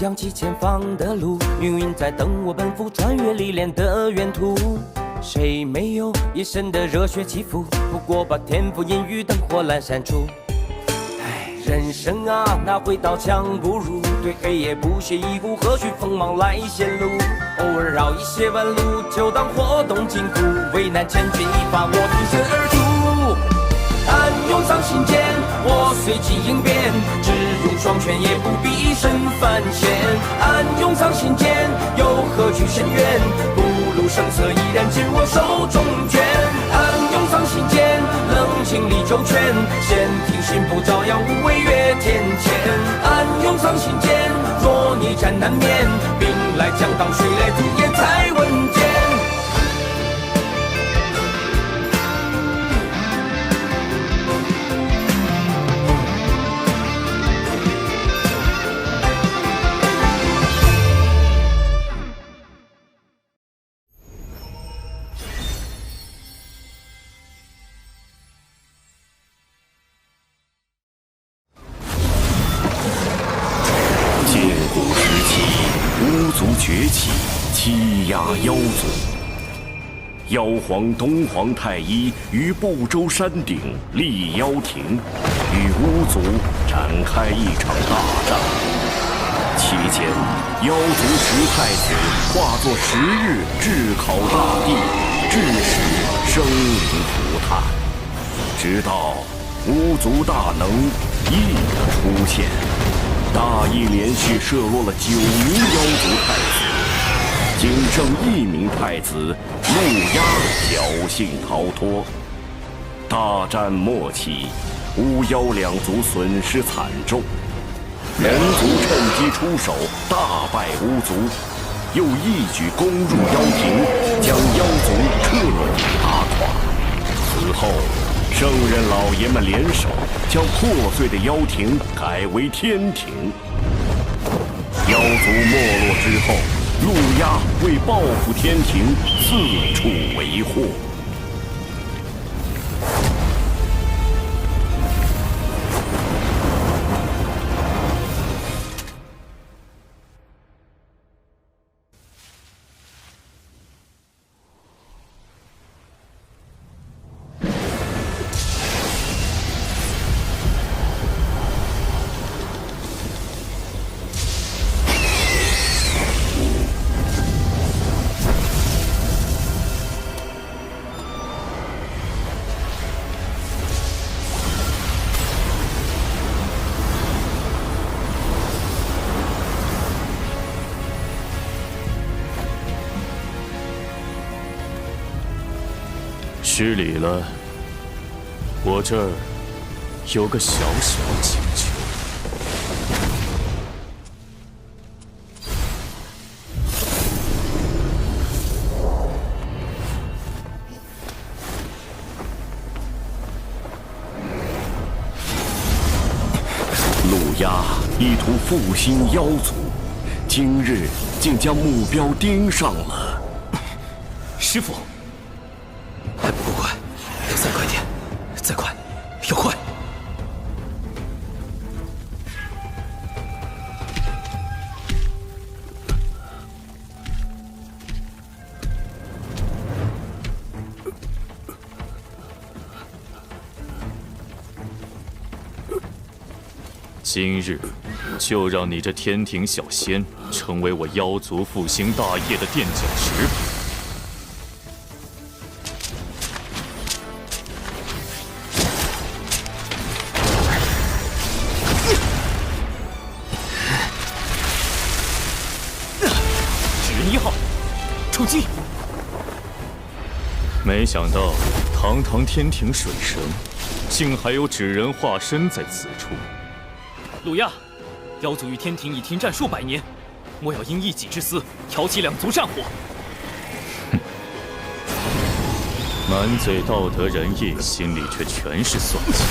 扬起前方的路，命运在等我奔赴，穿越历练的远途。谁没有一身的热血起伏？不过把天赋阴雨灯火阑珊处。人生啊，哪会刀枪不入？对黑夜不屑一顾，何须锋芒来显露？偶尔绕一些弯路，就当活动筋骨。危难千钧一发，我挺身而出。暗涌上心间，我随机应变，只用双拳也不必一身凡险。暗涌上心间，又何惧深渊？不露声色，依然紧握手中拳。暗涌上心间，冷静理周全，先听心不照耀，无畏越天堑。暗涌上心间，若逆战难免，兵来将挡，水来土掩才稳健。崛起，欺压妖族。妖皇东皇太一于不周山顶立妖庭，与巫族展开一场大战。期间，妖族10太子化作10日炙烤大地，致使生灵涂炭。直到巫族大能羿的出现。大羿连续射落了9名妖族太子，仅剩1名太子陆压侥幸逃脱。大战末期，巫妖2族损失惨重，人族趁机出手，大败巫族，又一举攻入妖庭，将妖族彻底打垮。此后，圣人老爷们联手，将破碎的妖庭改为天庭。妖族没落之后，陆压为报复天庭，四处为祸。失礼了，我这儿有个小小请求。陆压意图复兴妖族，今日竟将目标盯上了。师父，还不够快，再快点，再快，要快！今日就让你这天庭小仙成为我妖族复兴大业的垫脚石。纸人1号，出击！没想到堂堂天庭水神，竟还有纸人化身在此处。陆压，妖族与天庭已停战数百年，莫要因一己之私挑起2族战火。满嘴道德仁义，心里却全是算计。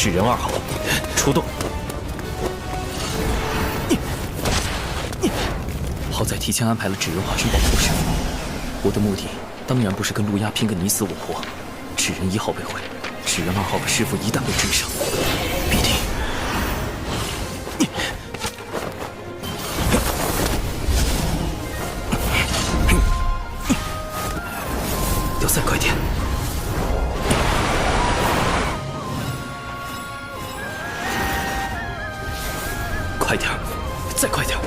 纸人2号，出动！好在提前安排了纸人化身保护师。我的目的当然不是跟陆压拼个你死我活。纸人1号被毁，纸人2号的师傅一旦被追上，必定……要再快点！快点儿，再快点儿！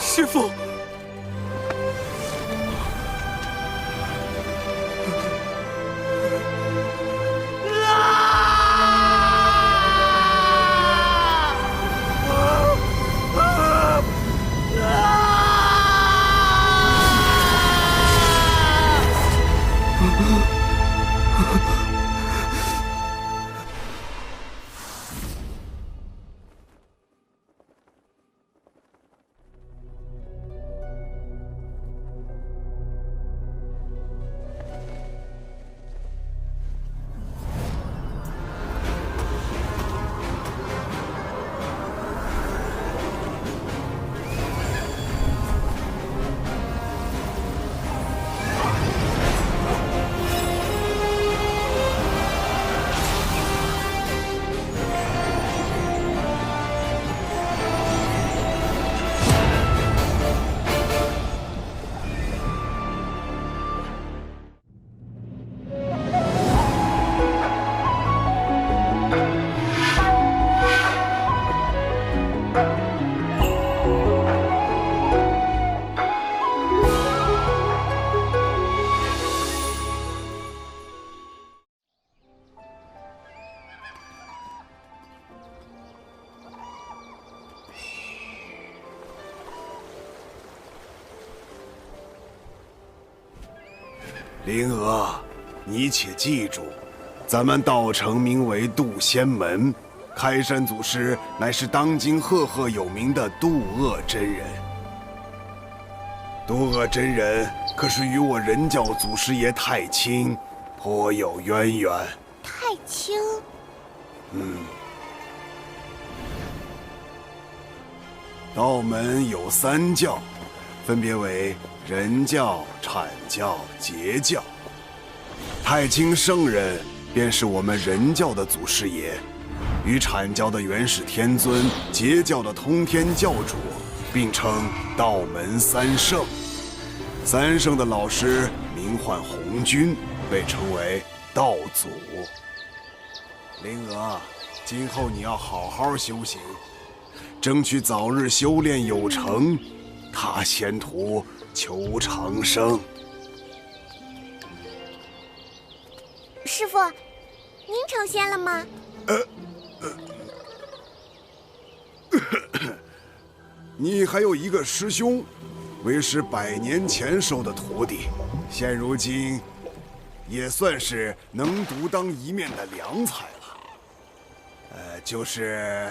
师父，灵娥，你且记住，咱们道城名为渡仙门，开山祖师乃是当今赫赫有名的渡厄真人。渡厄真人可是与我人教祖师爷太清颇有渊源。太清，道门有3教，分别为人教、阐教、截教。太清圣人便是我们人教的祖师爷，与阐教的元始天尊、截教的通天教主并称道门三圣。三圣的老师名唤红军，被称为道祖。灵娥，今后你要好好修行，争取早日修炼有成，踏仙途求长生。师傅，您成仙了吗？你还有一个师兄，为师100年前收的徒弟，现如今也算是能独当一面的良才了。就是……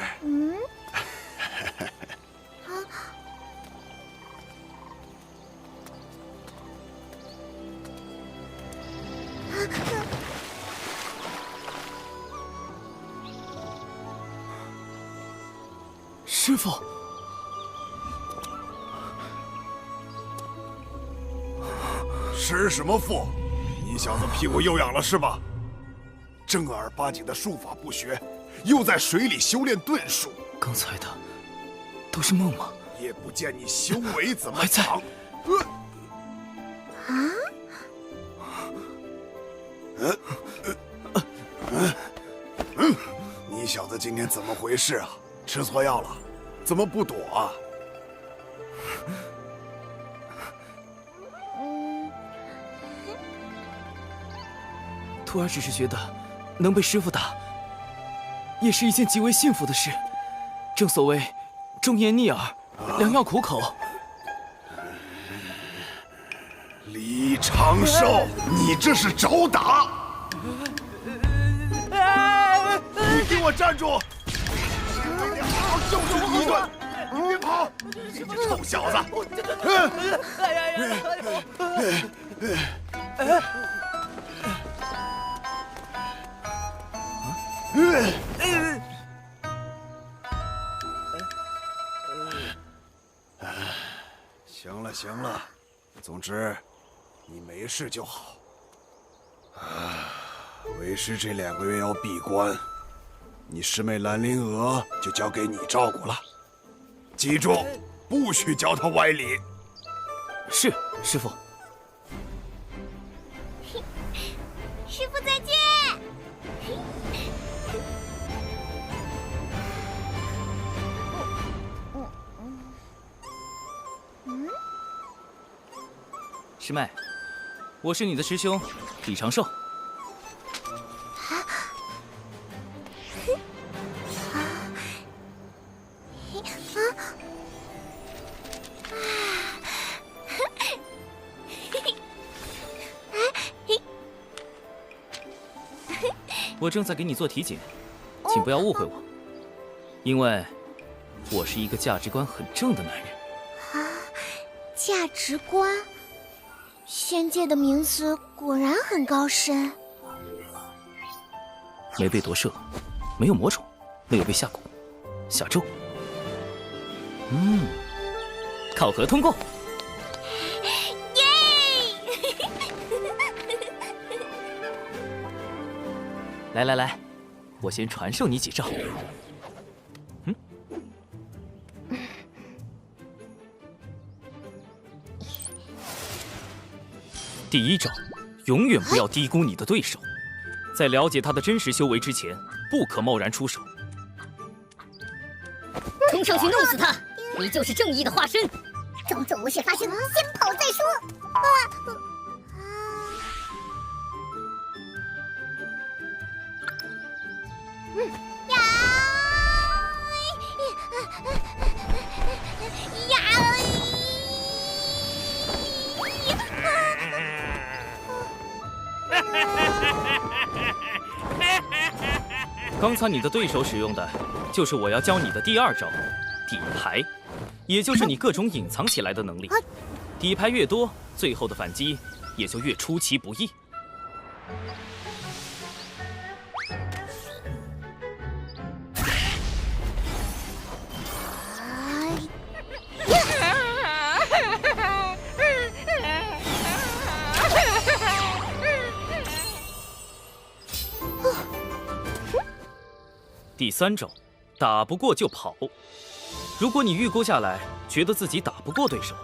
师傅，师什么父？你小子屁股又痒了是吧？正儿八经的术法不学，又在水里修炼遁术。刚才的都是梦吗？也不见你修为怎么还在长。你小子今天怎么回事啊？吃错药了？怎么不躲啊？徒儿只是觉得能被师傅打，也是一件极为幸福的事。正所谓忠言逆耳，良药苦口。李长寿，你这是找打！你给我站住！好好教训你一顿！你别跑！你这臭小子！行了行了，总之你没事就好。为师这2个月要闭关，你师妹兰陵娥就交给你照顾了。记住，不许教她歪理。是，师傅。师傅再见。师妹，我是你的师兄李长寿。我正在给你做体检，请不要误会我，因为我是一个价值观很正的男人。价值观，仙界的名字果然很高深。没被夺舍，没有魔种，没有被下蛊、下咒。考核通过。来来来，我先传授你几招。第一招，永远不要低估你的对手，在了解他的真实修为之前，不可贸然出手。冲上去弄死他！你就是正义的化身。种种无事发生，先跑再说。刚才你的对手使用的，就是我要教你的第2招，底牌，也就是你各种隐藏起来的能力。底牌越多，最后的反击也就越出其不意。第3招，打不过就跑。如果你预估下来，觉得自己打不过对手，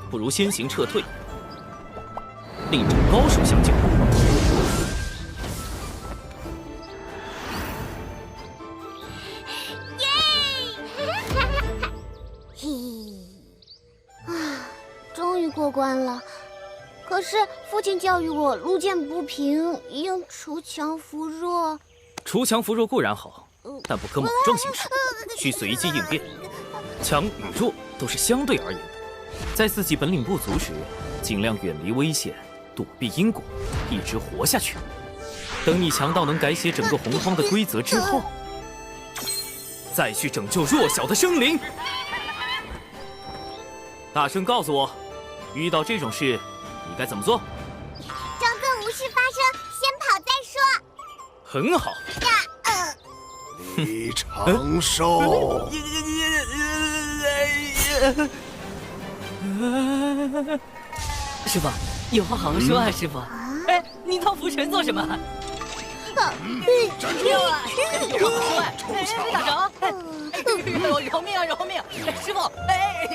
不如先行撤退，另找高手相救。终于过关了。可是父亲教育我，路见不平应锄强扶弱。锄强扶弱固然好，但不可莽撞行事，需随机应变。强与弱都是相对而言的，在自己本领不足时，尽量远离危险，躲避因果，一直活下去。等你强到能改写整个洪荒的规则之后，再去拯救弱小的生灵。大声告诉我，遇到这种事，你该怎么做？装作无事发生，先跑再说。很好。李长寿，师傅，有话好好说啊，师傅。哎，你当浮尘做什么？站住！有话说哎，没打着。饶命啊，饶命！师傅，哎，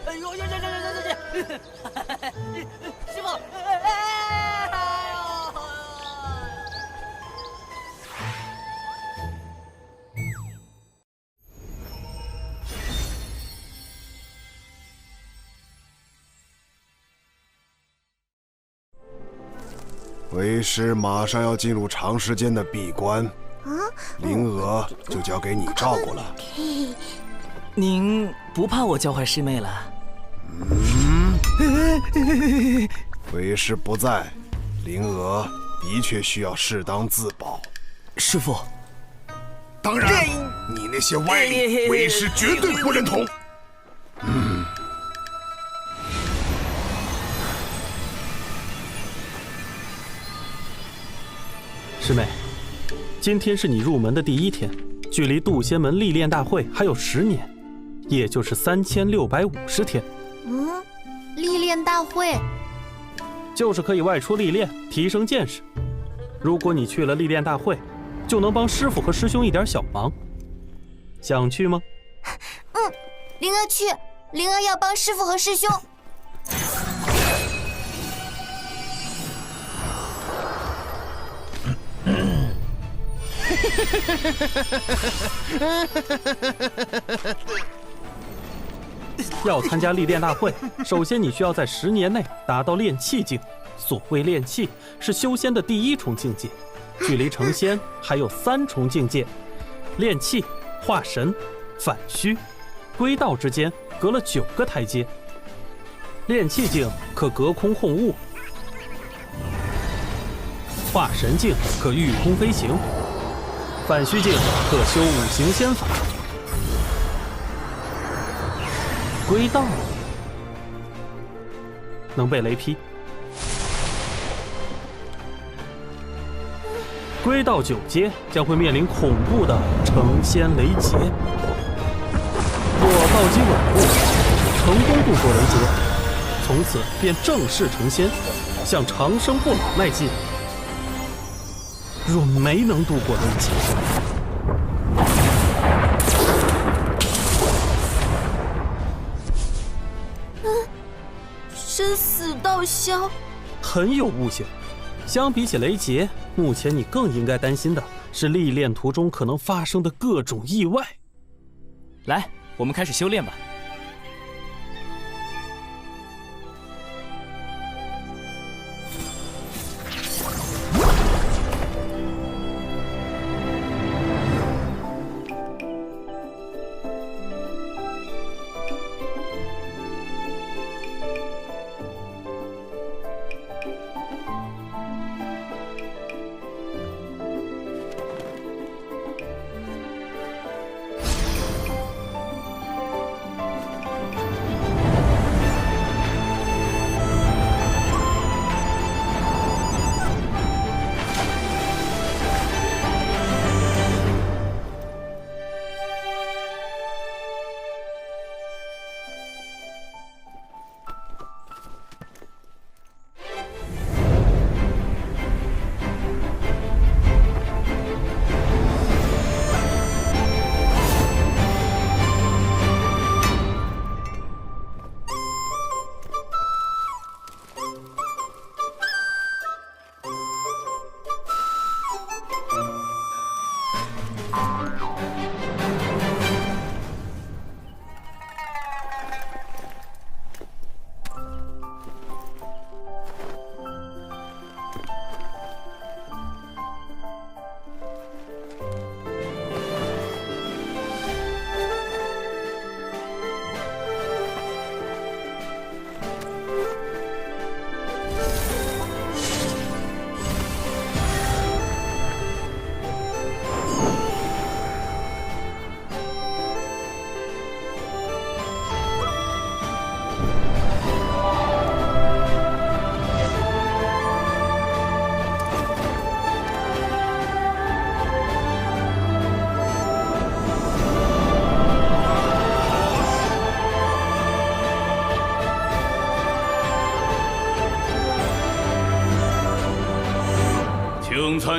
哎呦，师傅，为师马上要进入长时间的闭关，灵娥就交给你照顾了。您不怕我教坏师妹了？为师不在，灵娥的确需要适当自保。师傅，当然，你那些歪理，为师绝对不认同。师妹，今天是你入门的第1天，距离渡仙门历练大会还有10年，也就是3650天。历练大会就是可以外出历练，提升见识。如果你去了历练大会，就能帮师傅和师兄一点小忙。想去吗？灵儿去，灵儿要帮师傅和师兄。要参加历练大会，首先你需要在10年内达到炼气境。所谓炼气，是修仙的第1重境界，距离成仙还有3重境界。炼气、化神、反虚、归道之间隔了9个台阶。炼气境可隔空控物，化神境可御空飞行，反虚境可修5行仙法，归道能被雷劈。归道9阶将会面临恐怖的成仙雷劫。若道基稳固，成功度过雷劫，从此便正式成仙，向长生不老迈进。若没能度过雷劫，生死道消，很有悟性。相比起雷劫，目前你更应该担心的是历练途中可能发生的各种意外。来，我们开始修炼吧。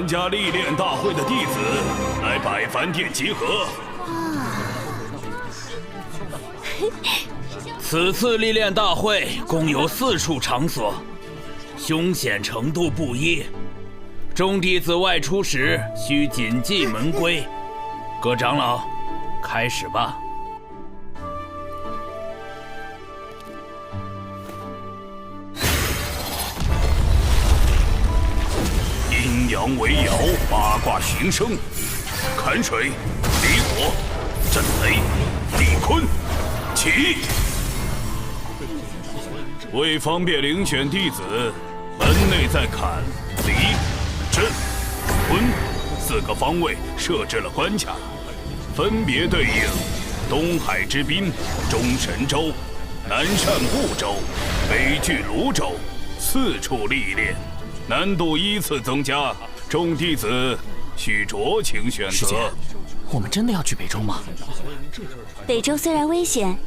参加历练大会的弟子来百凡殿集合。此次历练大会共有4处场所，凶险程度不一。众弟子外出时需谨记门规。各长老，开始吧。阴阳为爻，八卦寻生，坎水、离火、震雷、地坤，起！为方便遴选弟子，门内在坎、离、震、坤4个方位设置了关卡，分别对应东海之滨、中神州、南赡部洲、北距泸州4处历练，难度依次增加，众弟子需酌情选择。我们真的要去北周吗？北周虽然危险，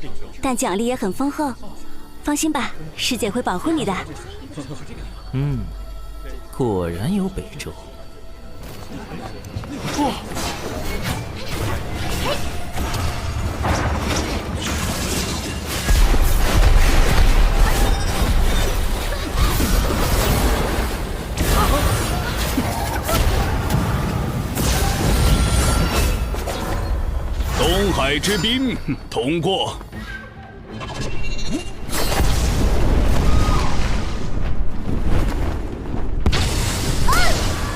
但奖励也很丰厚。放心吧，师姐会保护你的。果然有北周。东海之滨通过。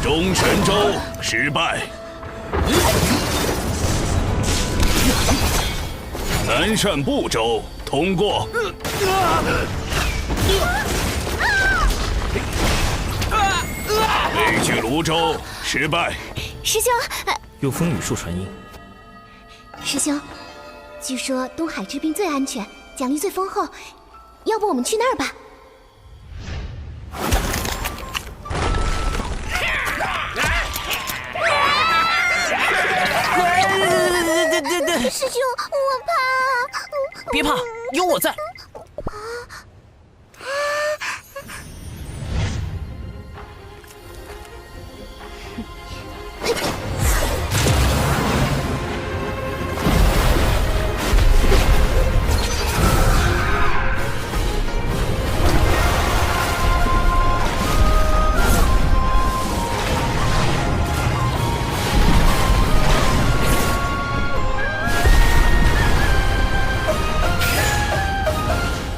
中神州失败。南赡部洲通过。北距泸州失败。师兄，用风雨术传音。师兄，据说东海之滨最安全，奖励最丰厚，要不我们去那儿吧？师兄，我怕。别怕，有我在。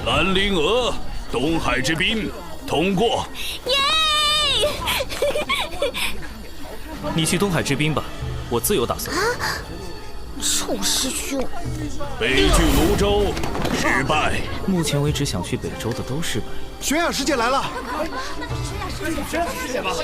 兰陵娥，东海之滨通过。耶！你去东海之滨吧，我自有打算。臭师兄！北距泸州失败。目前为止，想去北周的都失败。玄雅师姐来了。玄雅师姐吧。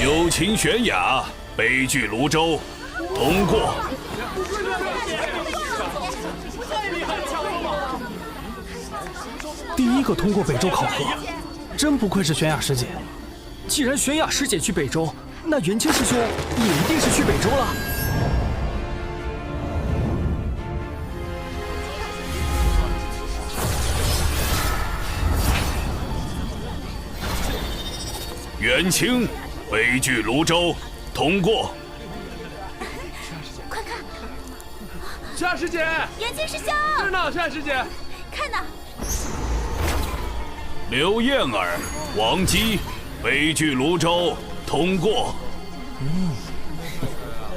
友情玄雅，北距泸州通过。第一个通过北周考核，真不愧是玄雅师姐。既然玄雅师姐去北周，那元清师兄也一定是去北周了。元清，北距泸州通过。快看，玄雅师姐，元清师兄，这儿呢，玄雅师姐，看呢。刘燕儿、王姬，北距泸州通过。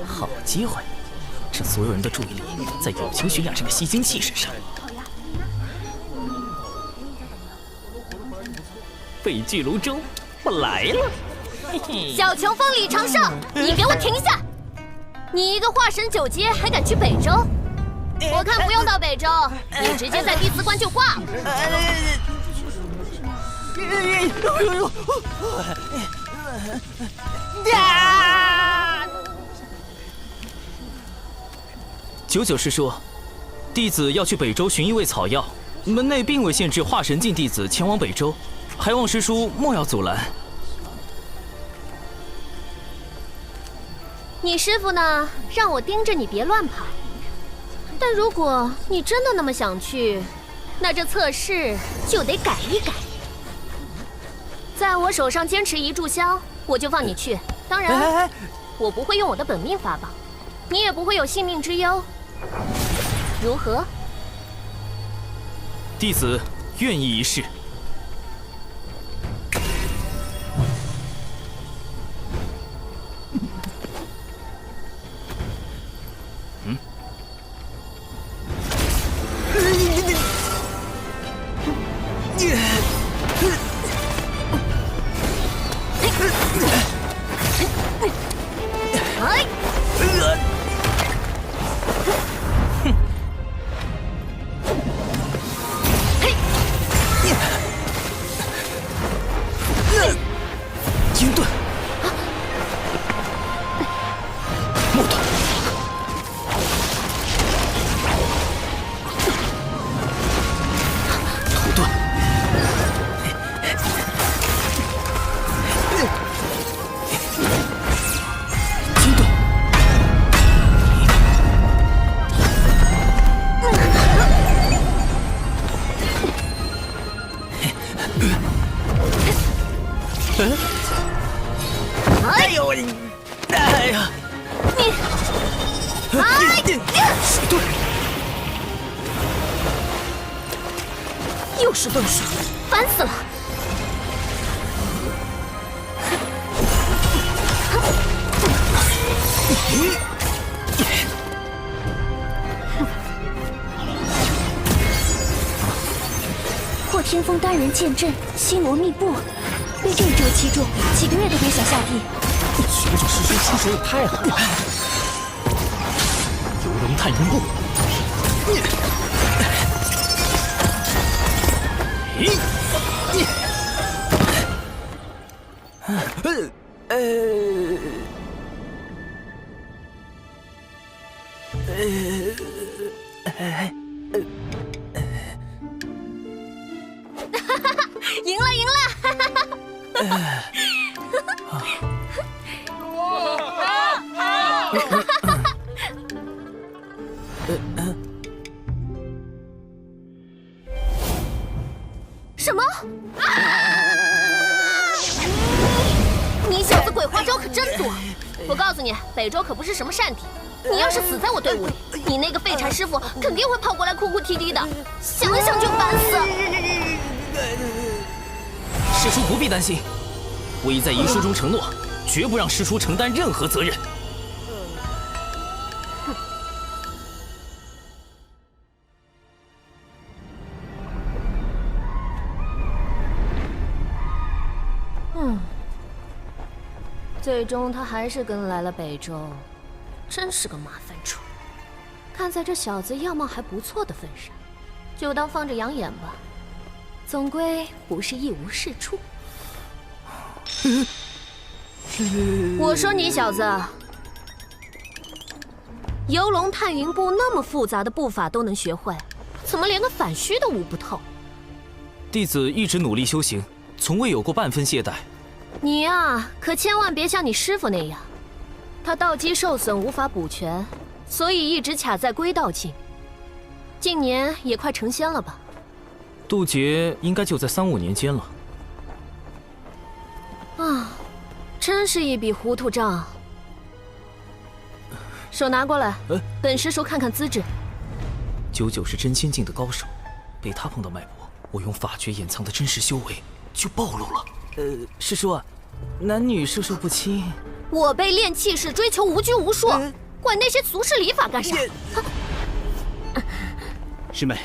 好机会，这所有人的注意力在友情玄雅这个吸睛器身上。北俱泸州，我来了。嘿嘿，小琼峰李长胜，你给我停下！你一个化神9阶还敢去北周？我看不用到北周，你直接在第4关就挂了。九九师叔，弟子要去北周寻一味草药，门内并未限制化神境弟子前往北周，还望师叔莫要阻拦。你师傅呢，让我盯着你别乱跑。但如果你真的那么想去，那这测试就得改一改。在我手上坚持1炷香，我就放你去。当然，我不会用我的本命法宝，你也不会有性命之忧。如何？弟子愿意一试。鹰盾，木盾，土盾，金盾，哎呦我，哎呀，你，水遁，又是遁术，烦死了！破天风单人剑阵，星罗密布，被这一周击中，几个月都别想下地。九九师叔出手也太狠了！游龙探云步，赢了，赢了！什么？你小子鬼花招可真多！我告诉你，北周可不是什么善地。你要是死在我队伍里，你那个废柴师傅肯定会跑过来哭哭啼啼的，想想就烦死。师叔不必担心，我已在遗书中承诺，绝不让师叔承担任何责任。最终他还是跟来了北周，真是个麻烦虫。看在这小子样貌还不错的份上，就当放着养眼吧。总归不是一无是处。我说你小子，游龙探云步那么复杂的步法都能学会，怎么连个反虚都悟不透？弟子一直努力修行，从未有过半分懈怠。你呀，可千万别像你师傅那样，他道基受损无法补全，所以一直卡在归道境。近年也快成仙了吧？渡劫应该就在3、5年间了。啊，真是一笔糊涂账。手拿过来，本师叔看看资质。九九是真仙境的高手，被他碰到脉搏，我用法诀掩藏的真实修为就暴露了。师叔，男女授受不亲。我辈练气是追求无拘无束，管那些俗世礼法干啥？师妹，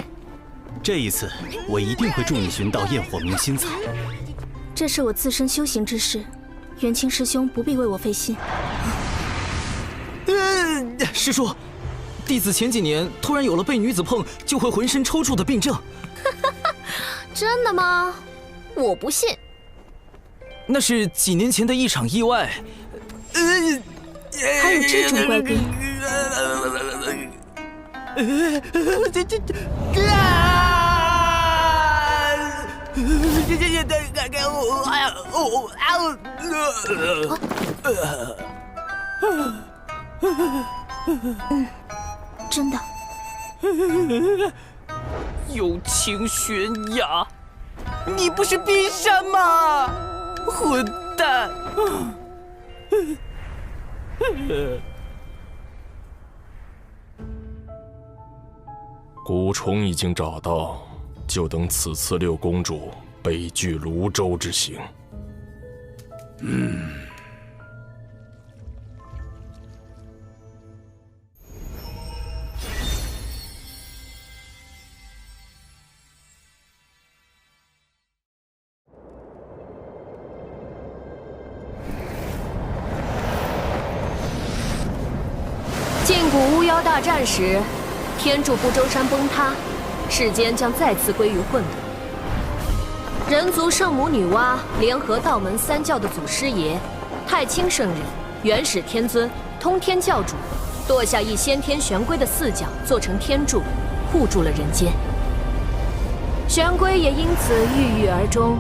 这一次我一定会助你寻到焰火明心草。这是我自身修行之事，元清师兄不必为我费心。师叔，弟子前几年突然有了被女子碰就会浑身抽搐的病症。真的吗？我不信。那是几年前的一场意外。还有这种怪病？真的。友情悬崖，你不是冰山吗？混蛋！蛊虫已经找到，就等此次六公主北拒泸州之行。禁蛊巫妖大战时，天柱不周山崩塌，世间将再次归于混沌。人族圣母女娲联合道门三教的祖师爷太清圣人、元始天尊、通天教主，剁下一先天玄龟的四角做成天柱，护住了人间。玄龟也因此郁郁而终，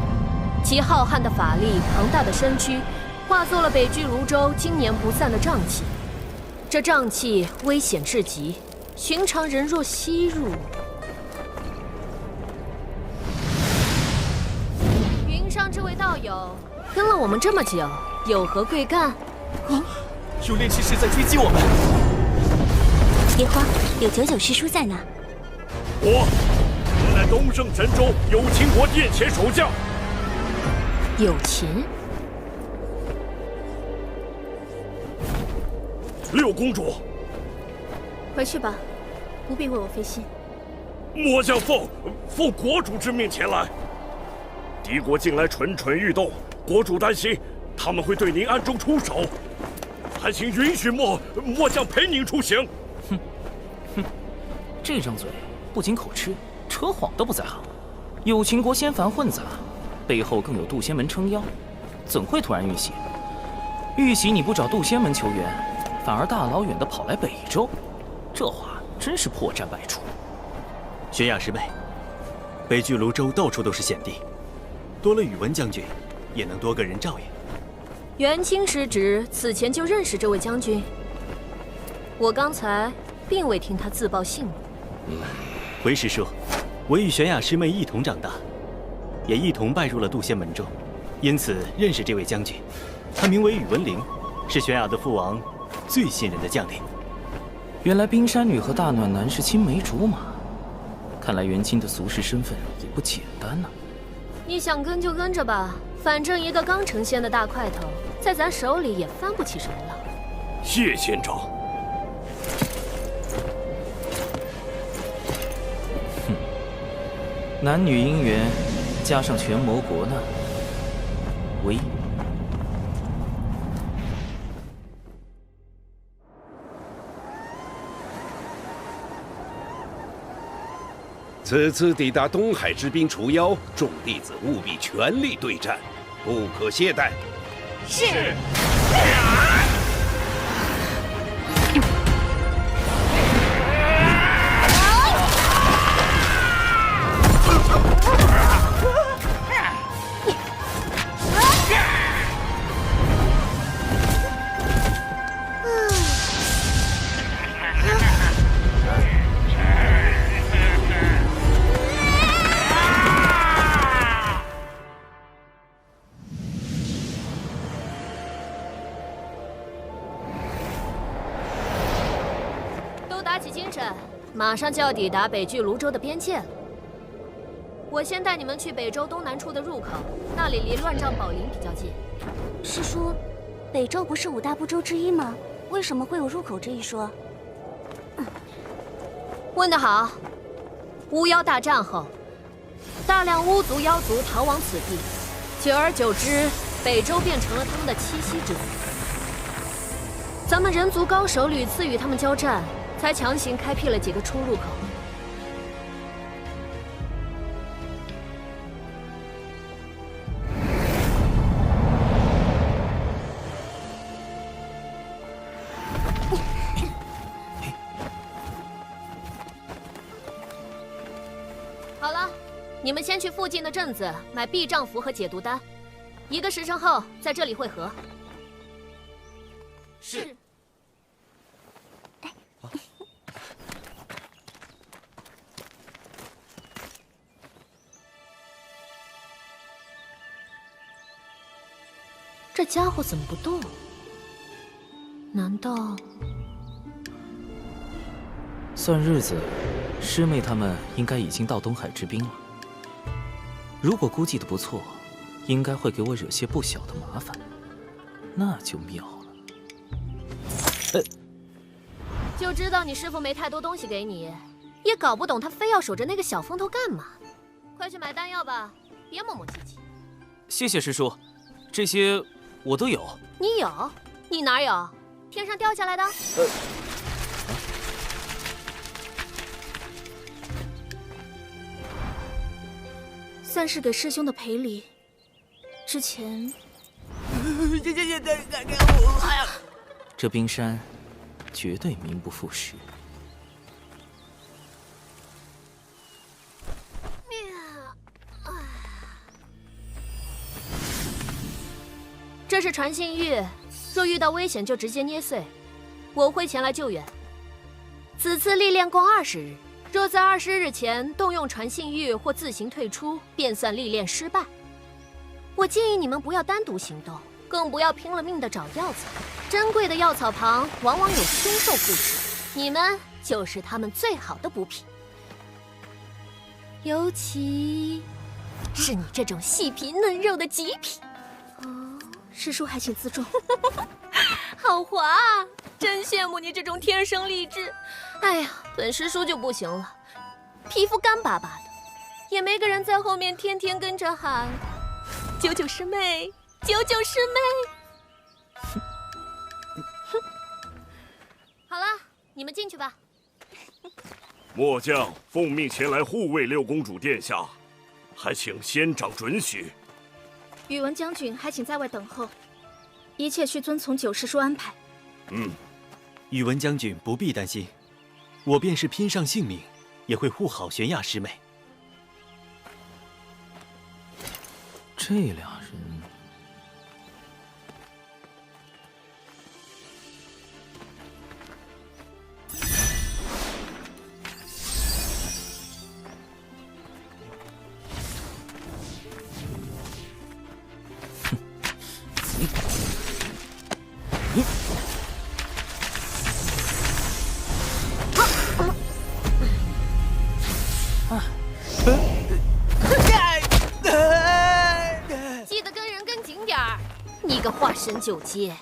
其浩瀚的法力、庞大的身躯，化作了北拒泸州经年不散的瘴气。这瘴气危险至极，寻常人若吸入，云上这位道友跟了我们这么久，有何贵干？有炼气师在追击我们！别慌，有九九师叔在呢。我乃东胜神州有秦国殿前守将。有秦。六公主，回去吧，不必为我费心。末将奉国主之命前来。敌国近来蠢蠢欲动，国主担心他们会对您暗中出手，还请允许末将陪您出行。这张嘴不仅口吃，扯谎都不在行。有秦国仙凡混杂，背后更有渡仙门撑腰，怎会突然遇袭？遇袭你不找渡仙门求援，反而大老远的跑来北周，这话真是破绽百出。玄雅师妹，北拒泸州到处都是险地，多了宇文将军，也能多个人照应。元清师侄此前就认识这位将军，我刚才并未听他自报姓名。回师叔，我与玄雅师妹一同长大，也一同拜入了渡仙门中，因此认识这位将军。他名为宇文灵，是玄雅的父王最信任的将领。原来冰山女和大暖男是青梅竹马，看来元清的俗世身份也不简单呐。你想跟就跟着吧，反正一个刚成仙的大块头，在咱手里也翻不起什么浪。谢仙长。哼，男女姻缘加上权谋国难，威。此次抵达东海之滨除妖，众弟子务必全力对战，不可懈怠。是。马上就要抵达北拒泸州的边界了。我先带你们去北周东南处的入口，那里离乱帐宝林比较近。师叔，北周不是五大部洲之一吗？为什么会有入口这一说？问得好。巫妖大战后，大量巫族妖族逃往此地，久而久之，北周变成了他们的栖息之地。咱们人族高手屡次与他们交战，才强行开辟了几个出入口。好了，你们先去附近的镇子买避障符和解毒丹，1个时辰后在这里会合。是。这家伙怎么不动？难道……算日子，师妹他们应该已经到东海之滨了。如果估计的不错，应该会给我惹些不小的麻烦，那就妙了。就知道你师父没太多东西给你，也搞不懂他非要守着那个小风头干嘛。快去买丹药吧，别磨磨唧唧。谢谢师叔，这些我都有。你有？你哪有？天上掉下来的？算是给师兄的赔礼。之前，这冰山绝对名不副实。这是传信玉，若遇到危险就直接捏碎，我会前来救援。此次历练共20日。若在20日前动用传信玉或自行退出，便算历练失败。我建议你们不要单独行动，更不要拼了命的找药草。珍贵的药草旁往往有凶兽护持，你们就是他们最好的补品。尤其是你这种细皮嫩肉的极品。哦，师叔还请自重。好滑啊！真羡慕你这种天生丽质。哎呀，本师叔就不行了，皮肤干巴巴的，也没个人在后面天天跟着喊“九九师妹，九九师妹”。好了，你们进去吧。末将奉命前来护卫六公主殿下，还请仙长准许。宇文将军还请在外等候，一切需遵从九师叔安排。宇文将军不必担心，我便是拼上性命，也会护好玄雅师妹。这俩人。记得跟人跟紧点儿，你个化神九阶！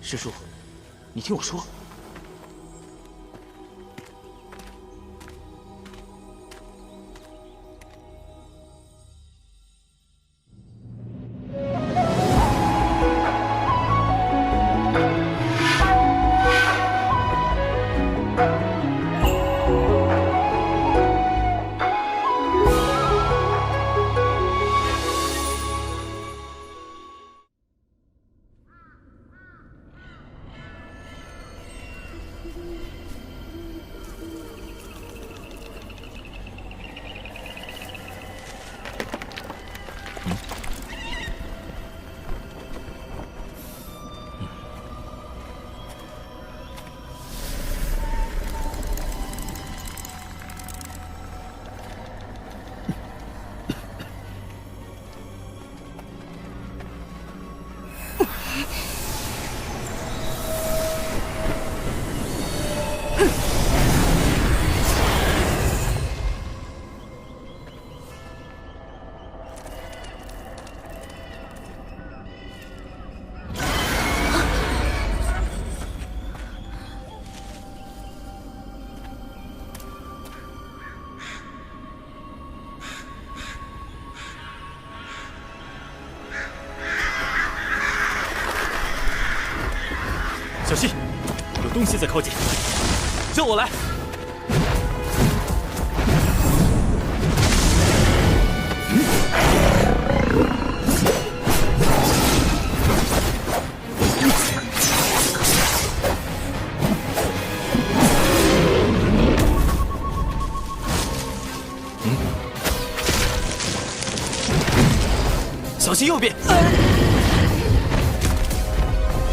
师叔，你听我说。小心，有东西在靠近。就我来。小心右边！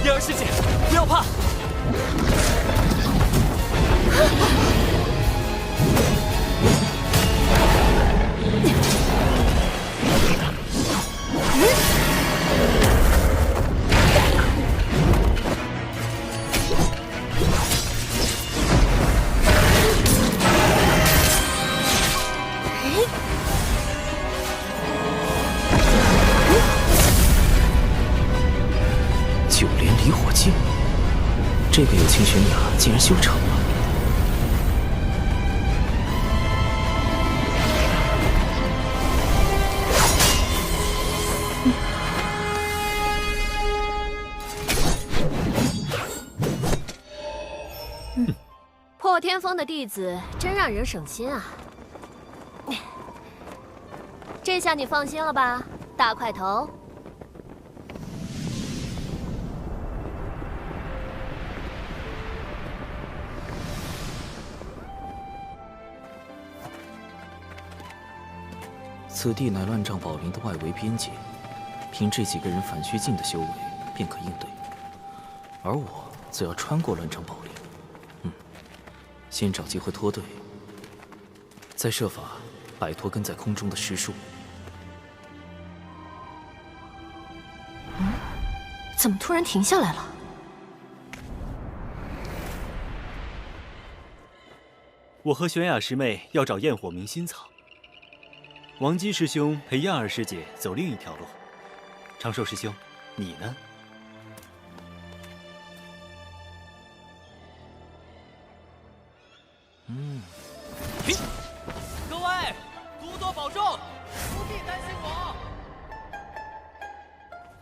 燕儿师姐，不要怕。九连离火镜，这个有情悬崖竟然修成了。破天峰的弟子真让人省心啊！这下你放心了吧，大块头。此地乃乱葬宝林的外围边界，凭这几个人反虚境的修为便可应对，而我则要穿过乱葬宝林。先找机会脱队，再设法摆脱跟在空中的尸树。怎么突然停下来了？我和玄雅师妹要找焰火明心草。王姬师兄陪亚儿师姐走另一条路。长寿师兄，你呢？各位，多多保重，不必担心我。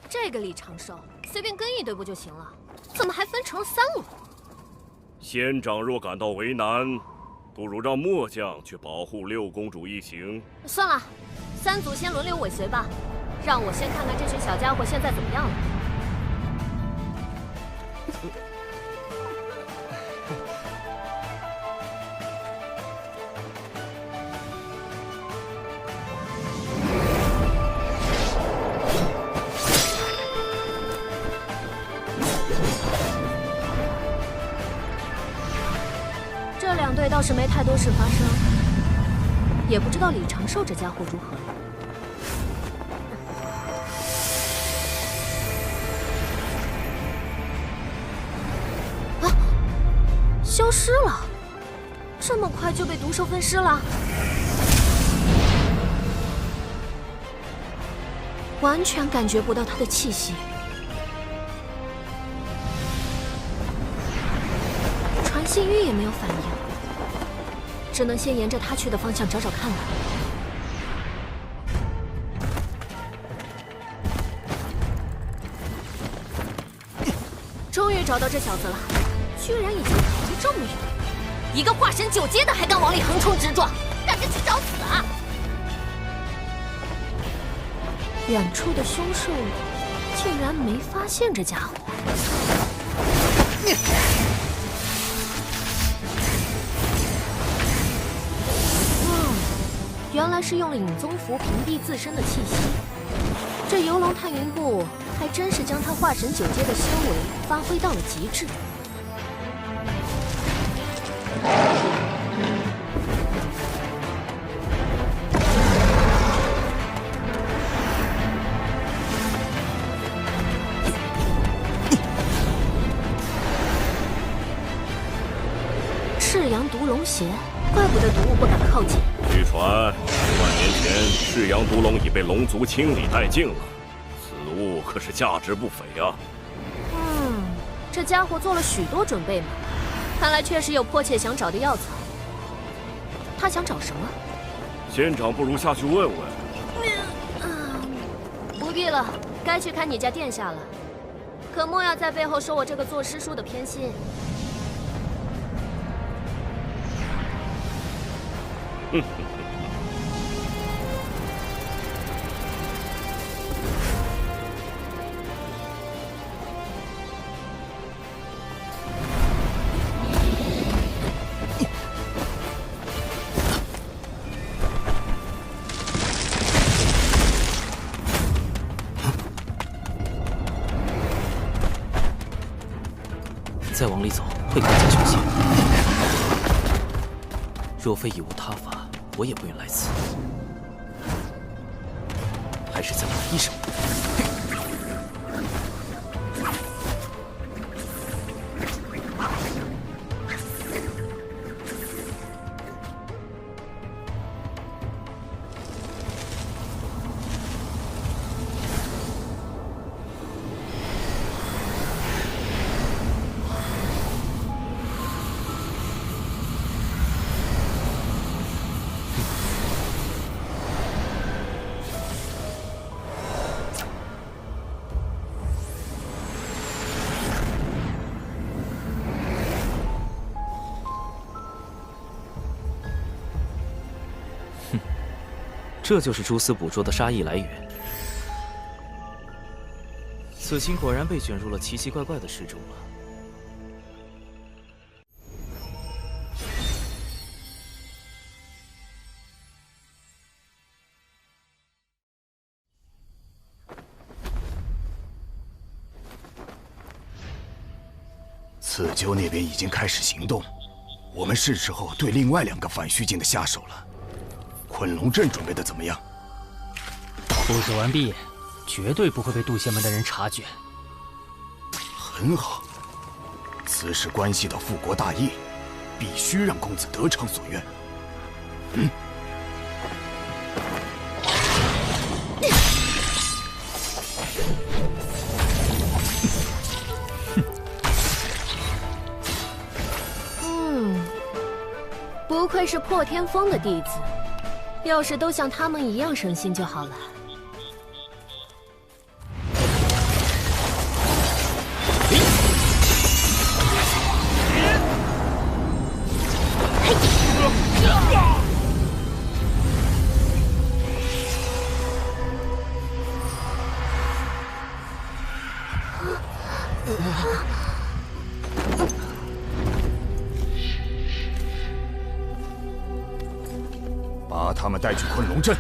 这个李长寿随便跟一队不就行了？怎么还分成了3路？仙长若感到为难，不如让末将去保护六公主一行。算了，3组先轮流尾随吧，让我先看看这群小家伙现在怎么样了。这2队倒是没太多事发生，也不知道李长寿这家伙如何了。啊！消失了，这么快就被毒兽分尸了？完全感觉不到他的气息。传信玉也没有反应，只能先沿着他去的方向找找看了。终于找到这小子了，居然已经跑得这么远，一个化神9阶的还敢往里横冲直撞，赶紧去找死啊！远处的凶兽竟然没发现这家伙。原来是用了影宗符屏蔽自身的气息。这游龙探云步还真是将他化神9阶的修为发挥到了极致。赤阳毒龙血，怪不得毒物不敢靠近。据传，1万年前赤阳毒龙已被龙族清理殆尽了，此物可是价值不菲啊！这家伙做了许多准备嘛，看来确实有迫切想找的药草。他想找什么？仙长不如下去问问。不必了，该去看你家殿下了。可莫要在背后说我这个做师叔的偏心。哼。再往里走会更加凶险。若非已无他法，我也不愿来此。还是再往医生。这就是蛛丝捕捉的杀意来源。此情果然被卷入了奇奇怪怪的事中了。刺鸠那边已经开始行动，我们是时候对另外2个反虚境的下手了。昆龙阵准备的怎么样？布置完毕，绝对不会被渡仙门的人察觉。很好，此事关系到复国大业，必须让公子得偿所愿。不愧是破天峰的弟子。要是都像他们一样省心就好了。把他们带去昆龙阵。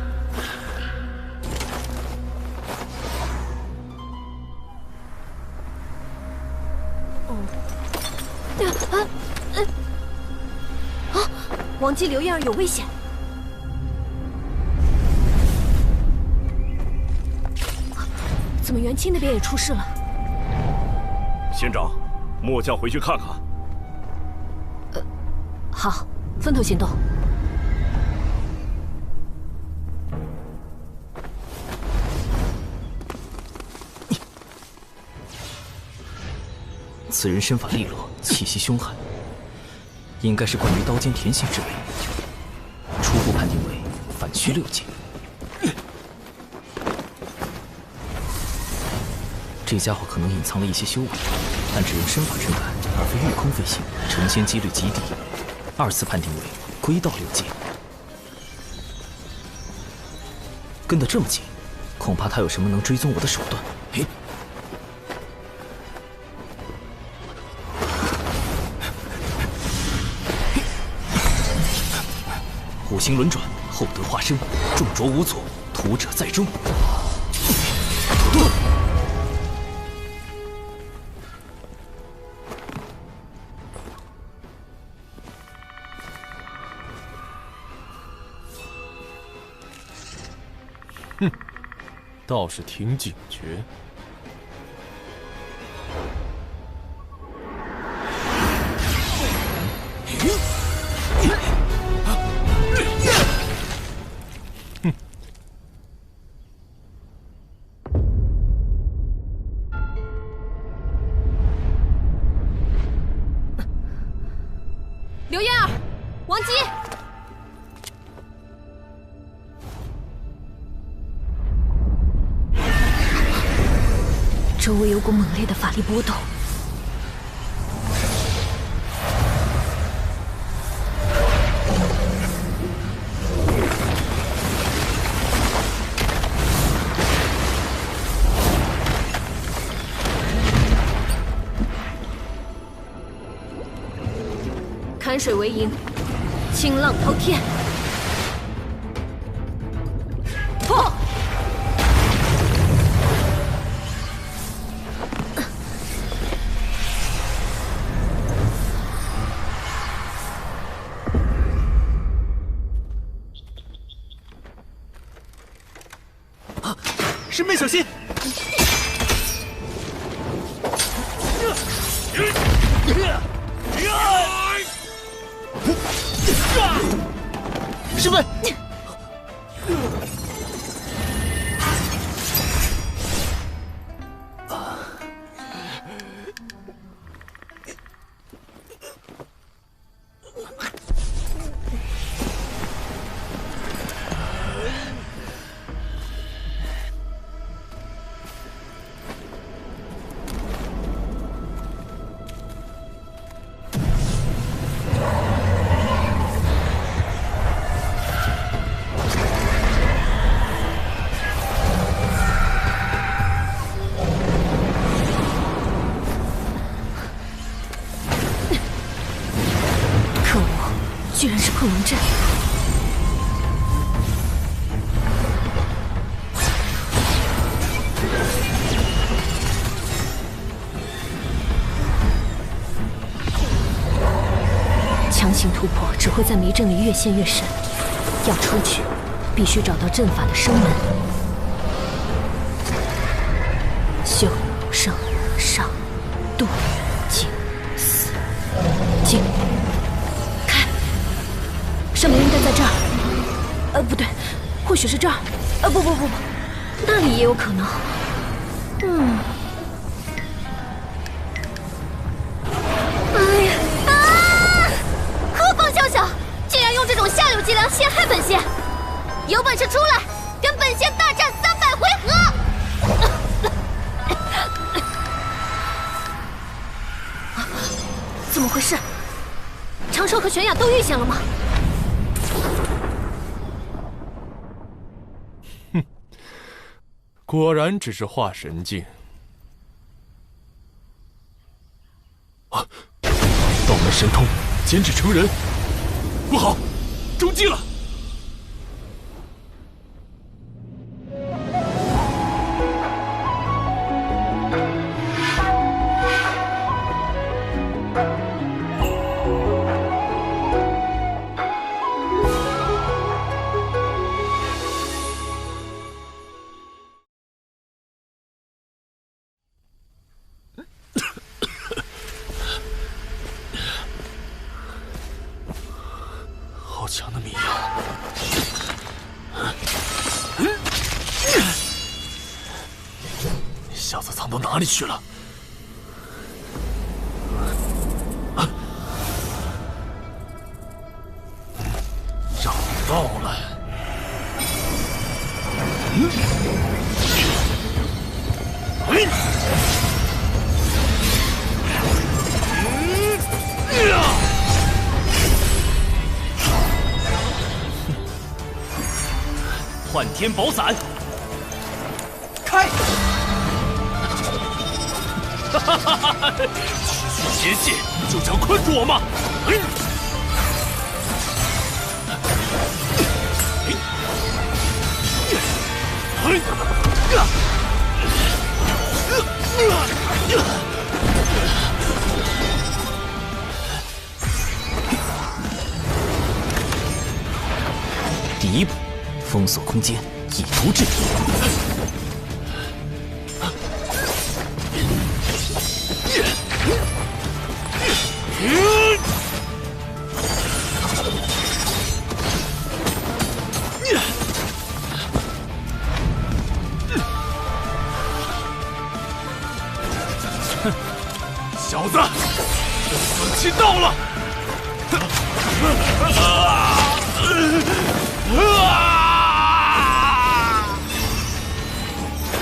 王姬、刘燕儿有危险！怎么元清那边也出事了？仙长，末将回去看看。好，分头行动。此人身法利落，气息凶悍，应该是关于刀尖甜心之类。初步判定为反虚6境。这家伙可能隐藏了一些修为，但只用身法震撼，而非御空飞行，成仙几率极低。2次判定为归道6境。跟得这么紧，恐怕他有什么能追踪我的手段。嘿。五行轮转，厚德化身，重着无阻，屠者在中。哼，倒是挺警觉。刘燕儿，王姬。周围有股猛烈的法力波动。坎水为营，清浪滔天。破！师妹小心！师妹，居然是困龙阵！强行突破只会在迷阵里越陷越深，要出去，必须找到阵法的生门。修、生、上、度、静、死、静。生灵应该在这儿，不对，或许是这儿，不，那里也有可能。哎呀啊！何方宵小，竟然用这种下流伎俩陷害本仙！有本事出来，跟本仙大战300回合！怎么回事？长寿和玄雅都遇险了吗？果然只是化神境啊！道门神通，减脂成人，不好，中计了！好强的迷药！小子藏到哪里去了？找到了！幻天宝伞，开！区区结界就想困住我吗？第一步，封锁空间，以图制敌。小子，死期到了！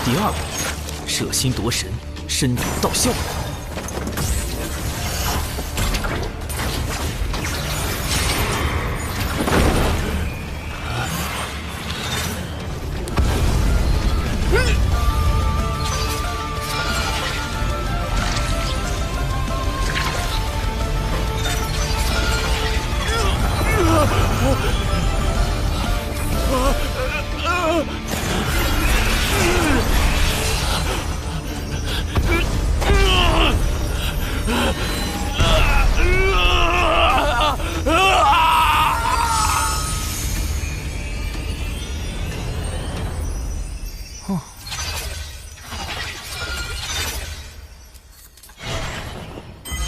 第二步，摄心夺神，身有道效。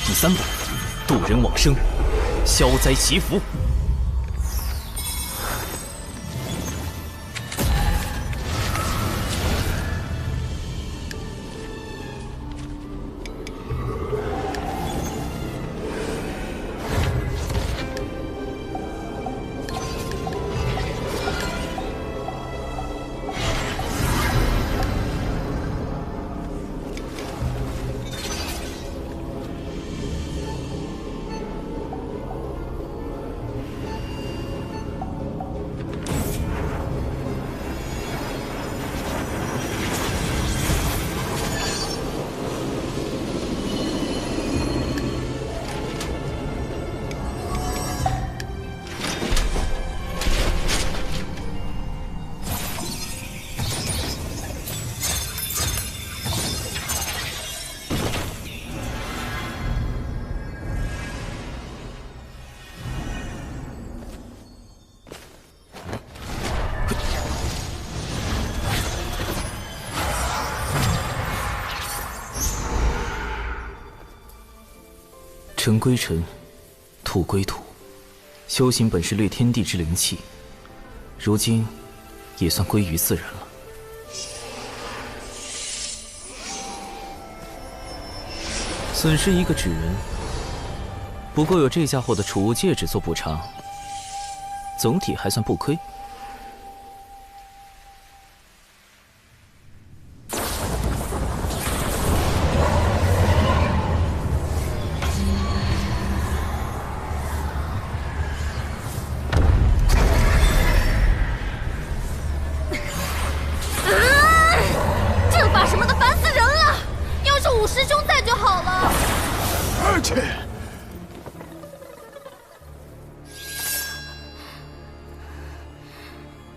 第3步，渡人往生，消灾祈福。尘归尘，土归土，修行本是掠天地之灵气，如今也算归于自然了。损失一个纸人，不过有这家伙的储物戒指做补偿，总体还算不亏。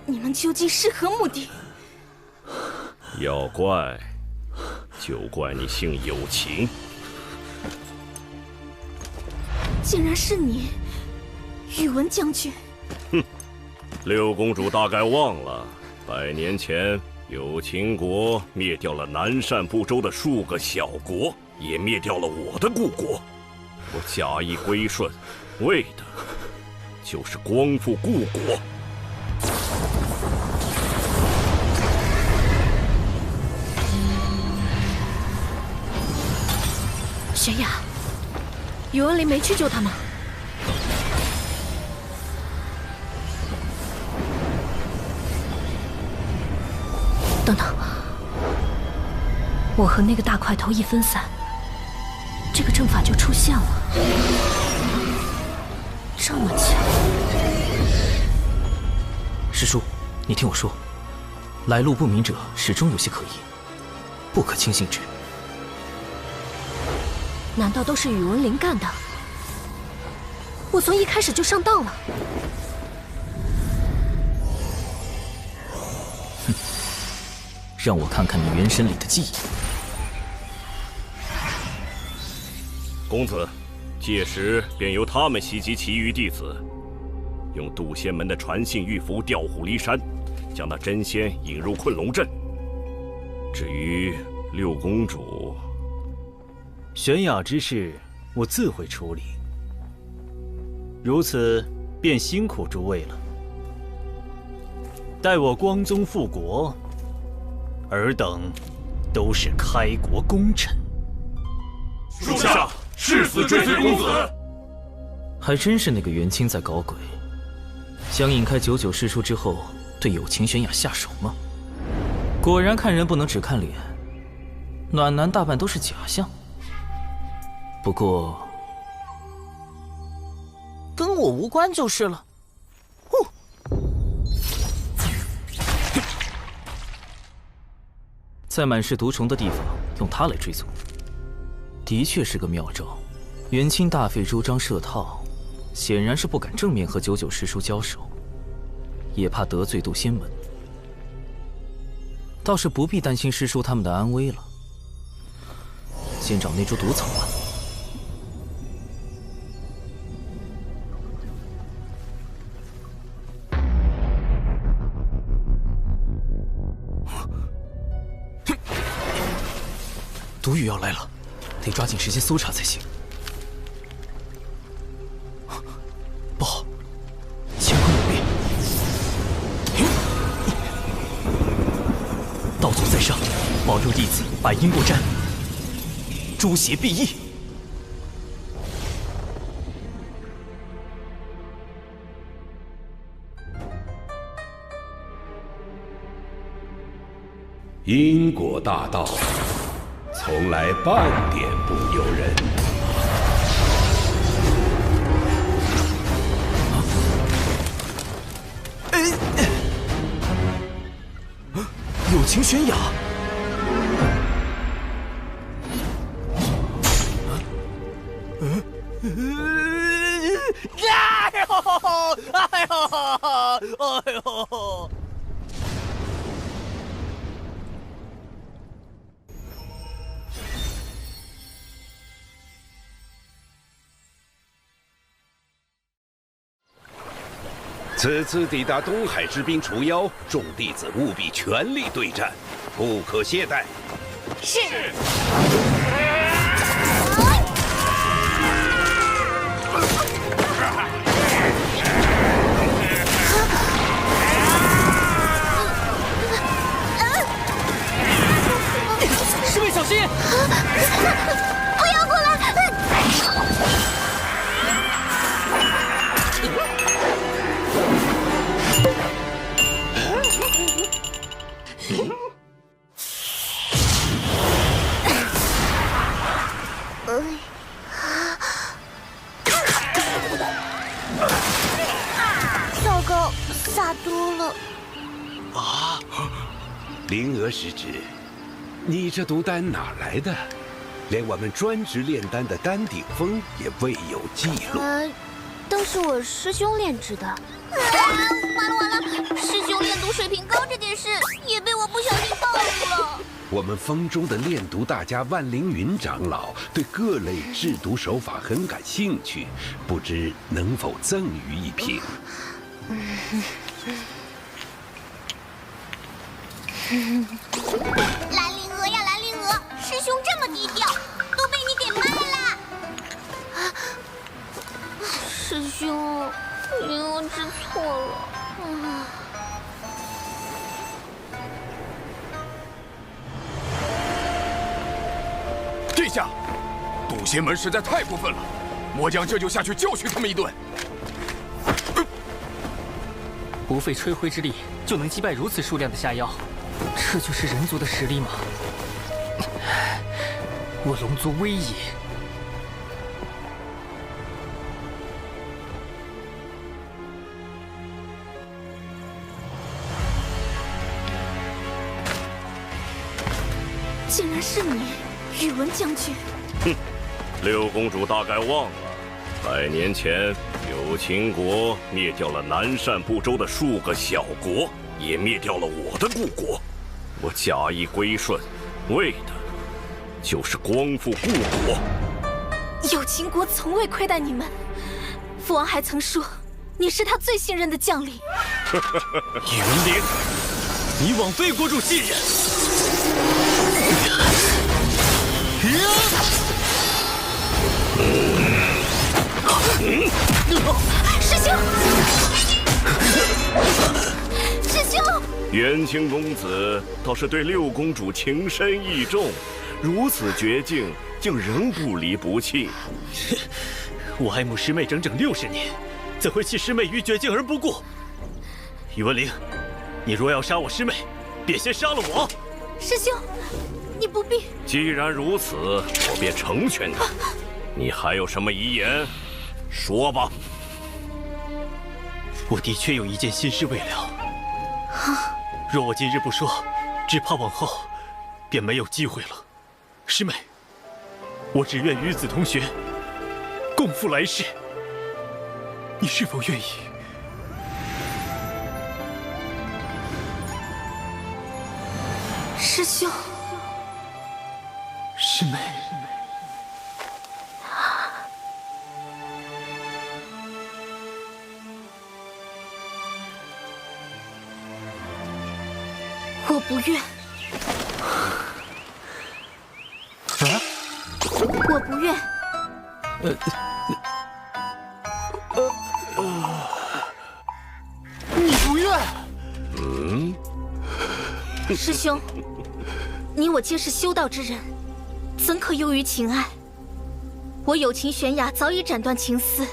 你们究竟是何目的？要怪，就怪你姓有情。竟然是你，宇文将军！哼，六公主大概忘了，100年前有情国灭掉了南赡部洲的数个小国，也灭掉了我的故国。我假意归顺，为的就是光复故国。玄雅，宇文林没去救他吗？等等，我和那个大块头一分散，这个阵法就出现了。这么巧！师叔，你听我说，来路不明者始终有些可疑，不可轻信之。难道都是宇文林干的？我从一开始就上当了。哼，让我看看你元神里的记忆。公子，届时便由他们袭击其余弟子，用渡仙门的传信玉符调虎离山，将那真仙引入困龙阵。至于六公主，玄雅之事，我自会处理。如此，便辛苦诸位了。待我光宗复国，尔等都是开国功臣。属下誓死追随公子。还真是那个元清在搞鬼，想引开99师出之后，对有情玄雅下手吗？果然看人不能只看脸，暖男大半都是假象。不过，跟我无关就是了。在满是毒虫的地方用它来追踪，的确是个妙招。元清大费周章设套，显然是不敢正面和99师叔交手，也怕得罪渡仙门。倒是不必担心师叔他们的安危了。先找那株毒草吧。毒雨要来了，得抓紧时间搜查才行。不好，乾坤有变。道祖在上，保佑弟子百因不沾，诸邪必异。因果大道，从来半点不由人。有情悬崖。哎呦！此次抵达东海之滨除妖，众弟子务必全力对战，不可懈怠。是。师妹小心！不要过来！糟糕，洒多了。啊！灵娥师侄，你这毒丹哪来的？连我们专职炼丹的丹顶峰也未有记录。都是我师兄炼制的。完了！师兄炼毒水平高这件事也被我不小心暴露了。我们峰中的炼毒大家万凌云长老对各类制毒手法很感兴趣，不知能否赠予一瓶？蓝灵娥呀，蓝灵娥，师兄这么低调，都被你给卖了。师兄，灵娥知错了。殿下，渡仙门实在太过分了，末将这就下去教训他们一顿。不费吹灰之力就能击败如此数量的下妖，这就是人族的实力吗？我龙族威也。竟然是你，宇文将军！哼，六公主大概忘了，100年前有秦国灭掉了南赡部洲的数个小国，也灭掉了我的故国。我假意归顺，为的就是光复故国。有秦国从未亏待你们，父王还曾说你是他最信任的将领。宇文灵，你枉费国主信任。师兄，师兄！元清公子倒是对六公主情深意重，如此绝境，竟仍不离不弃。我爱慕师妹整整60年，怎会弃师妹于绝境而不顾？宇文灵，你若要杀我师妹，便先杀了我。师兄，你不必。既然如此，我便成全你。你还有什么遗言？说吧。我的确有一件心事未了。若我今日不说，只怕往后便没有机会了。师妹，我只愿与子同学，共赴来世。你是否愿意？师兄，师妹。我不愿。我不愿。你不愿？师兄，你我皆是修道之人，怎可忧于情爱？我有情玄雅早已斩断情丝，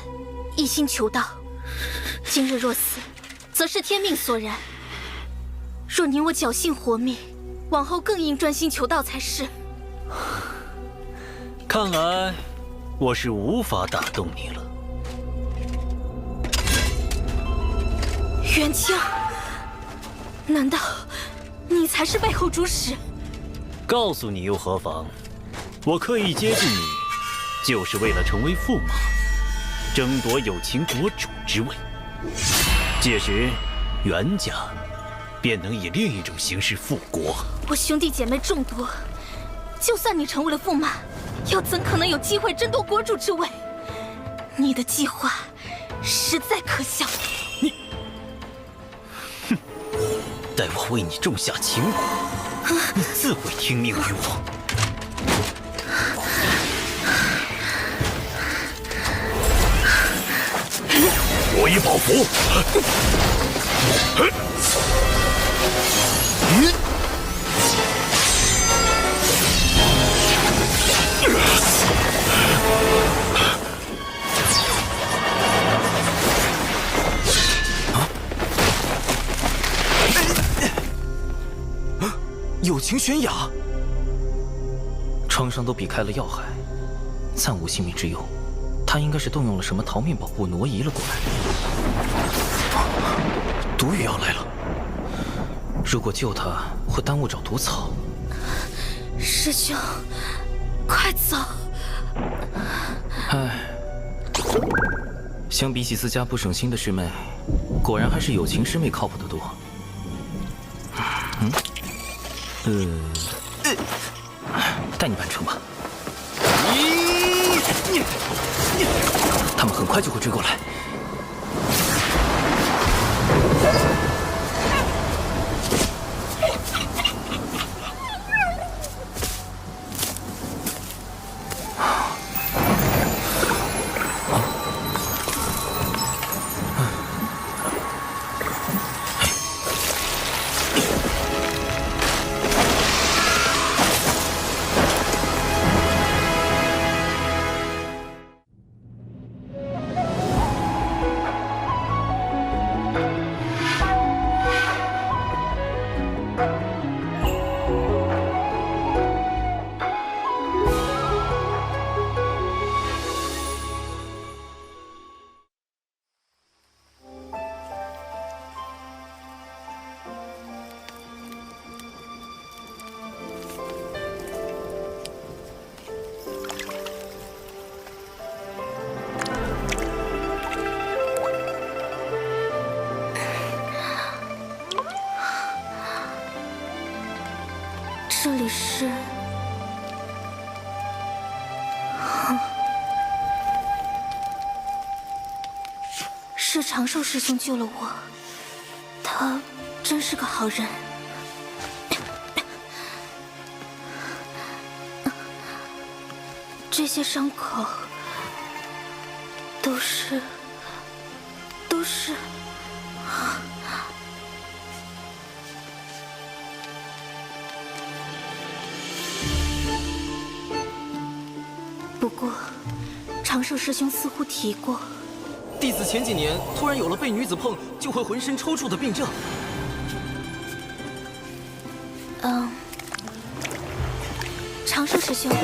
一心求道。今日若死，则是天命所然。若你我侥幸活命，往后更应专心求道才是。看来我是无法打动你了。元清，难道你才是背后主使？告诉你又何妨？我刻意接近你，就是为了成为驸马，争夺有情国主之位。届时，袁家便能以另一种形式复国。我兄弟姐妹众多，就算你成为了驸马，又怎可能有机会争夺国主之位？你的计划实在可笑。待我为你种下情蛊，你自会听命于我。我已保服。有情玄雅，创伤都避开了要害，暂无性命之忧。他应该是动用了什么逃命宝物挪移了过来。毒雨要来了，如果救他会耽误找毒草。师兄，快走！唉，相比起自家不省心的师妹，果然还是有情师妹靠谱得多。带你办成吧。他们很快就会追过来。这里是……是长寿师兄救了我，他真是个好人。这些伤口都是……不过，长寿师兄似乎提过，弟子前几年突然有了被女子碰就会浑身抽搐的病症。长寿师兄，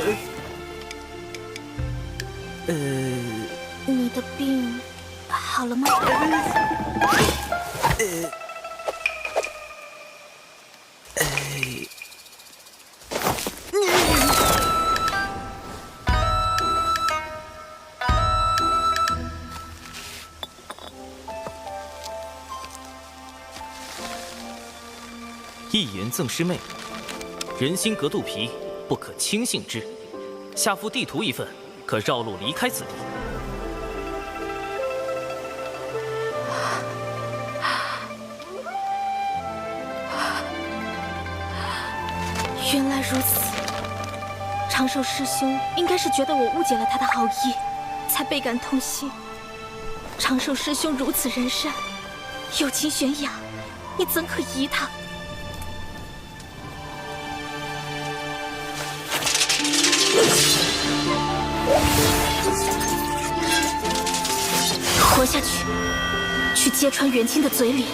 你的病好了吗？一言赠师妹，人心隔肚皮，不可轻信之。下附地图一份，可绕路离开此地。原来如此，长寿师兄应该是觉得我误解了他的好意，才倍感痛心。长寿师兄如此仁善，有情悬崖，你怎可疑他？活下去，去揭穿元清的嘴脸，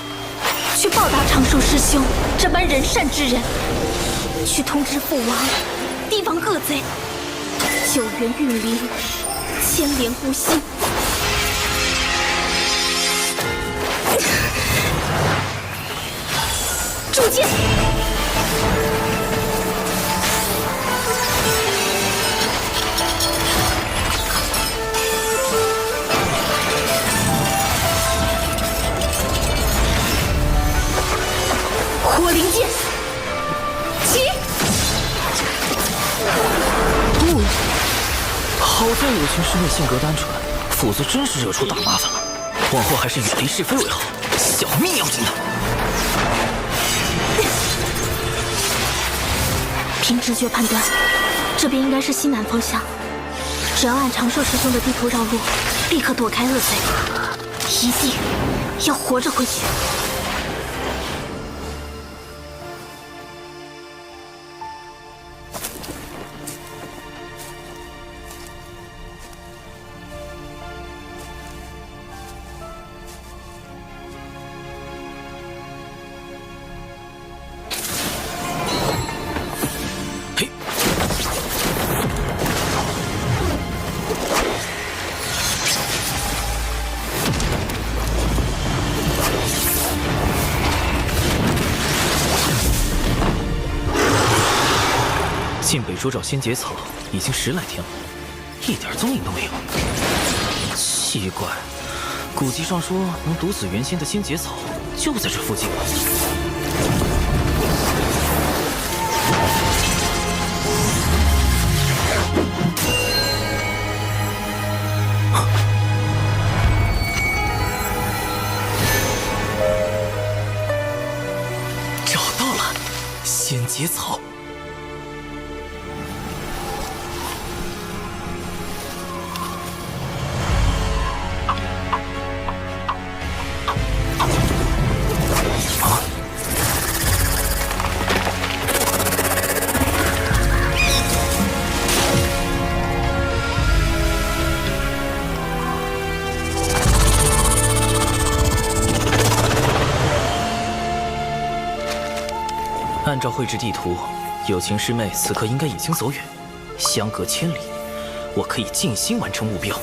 去报答长寿师兄这般仁善之人，去通知父王，提防恶贼，救援玉灵，牵连孤心。铸剑！火灵剑，起！好在有情师妹性格单纯，否则真是惹出大麻烦了。往后还是远离是非为好，小命要紧的。凭直觉判断，这边应该是西南方向。只要按长寿师兄的地图绕路，立刻躲开恶贼，一定要活着回去。进北州找仙节草已经10来天了，一点踪影都没有。奇怪，古籍上说能毒死元仙的仙节草就在这附近吧？找到了，仙节草。按照绘制地图，有情师妹此刻应该已经走远，相隔千里，我可以静心完成目标。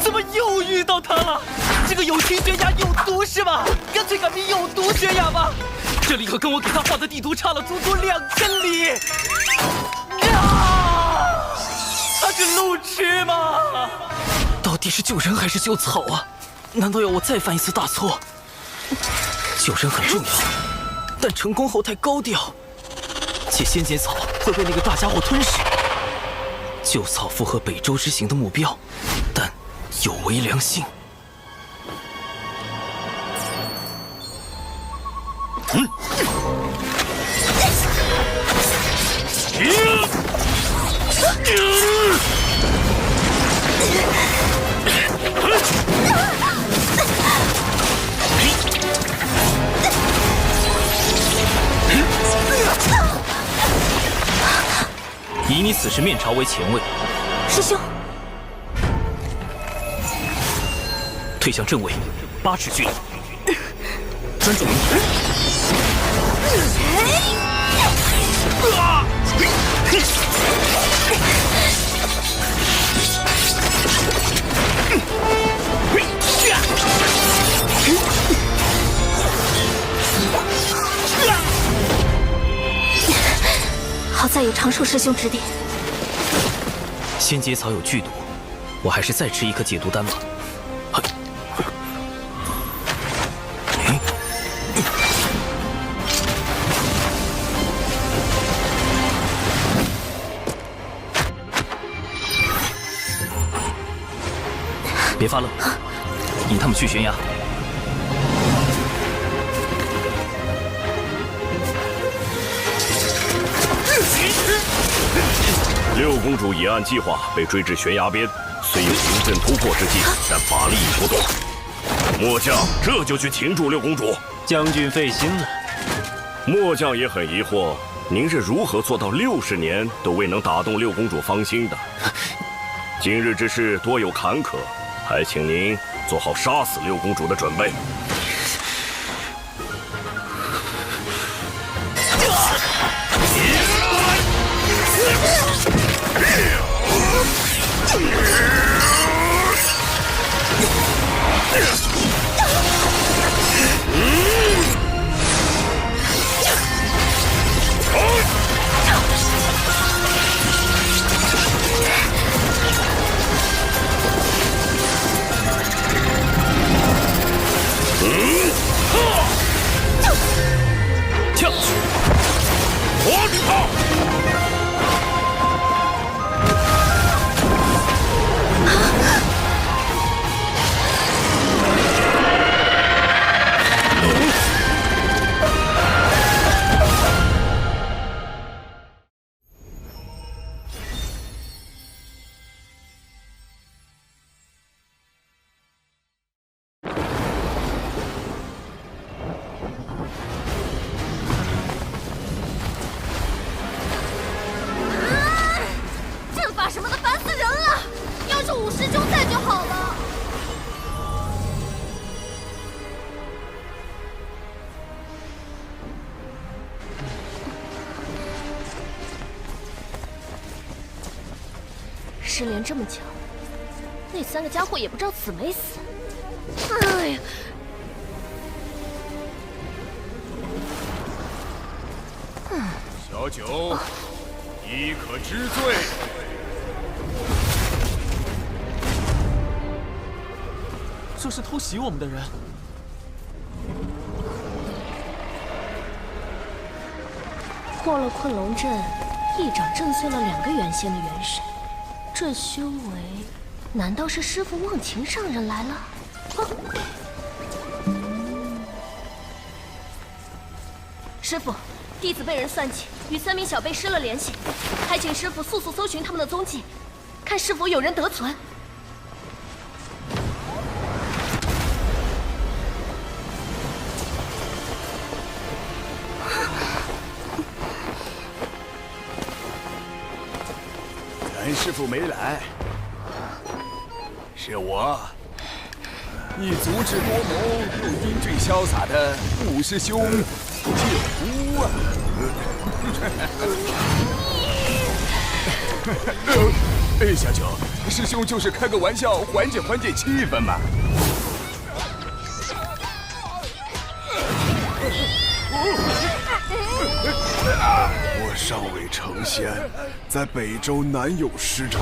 怎么又遇到他了？这个有情悬崖有毒是吗？干脆改名有毒悬崖吧！这里可跟我给他画的地图差了足足2000里。他是路痴吗？到底是救人还是救草啊？难道要我再犯一次大错？救人很重要，但成功后太高调，且仙节草会被那个大家伙吞噬。救草符合北周之行的目标，但有违良心。以你此时面朝为前卫，师兄，退向正位，8尺距离，专注灵体。好在有长寿师兄指点。仙节草有剧毒，我还是再吃一颗解毒丹吧。别发愣，引他们去悬崖。六公主已按计划被追至悬崖边，虽有临阵突破之计，但法力已不动。末将这就去擒住六公主。将军费心了。末将也很疑惑，您是如何做到60年都未能打动六公主芳心的？今日之事多有坎坷，还请您做好杀死六公主的准备。跳！火女炮！失联这么久，那3个家伙也不知道死没死。哎呀！小九，你可知罪？这是偷袭我们的人。破了困龙阵，一掌震碎了2个原仙的元神。这修为，难道是师父忘情上人来了？师父，弟子被人算计，与3名小辈失了联系，还请师父速速搜寻他们的踪迹，看是否有人得存。咱师父没来，是我，你足智多谋又英俊潇洒的五师兄九姑啊！小九，师兄就是开个玩笑，缓解缓解气氛嘛。我尚未成仙，在北周难有施展，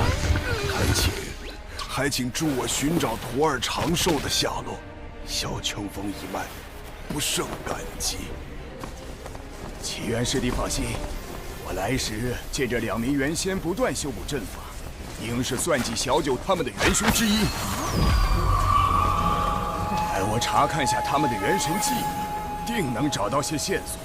还请助我寻找徒儿长寿的下落。萧清风一脉，不胜感激。启元师弟放心，我来时见这2名元仙不断修补阵法，应是算计小九他们的元凶之一。待我查看下他们的元神记忆，定能找到些线索。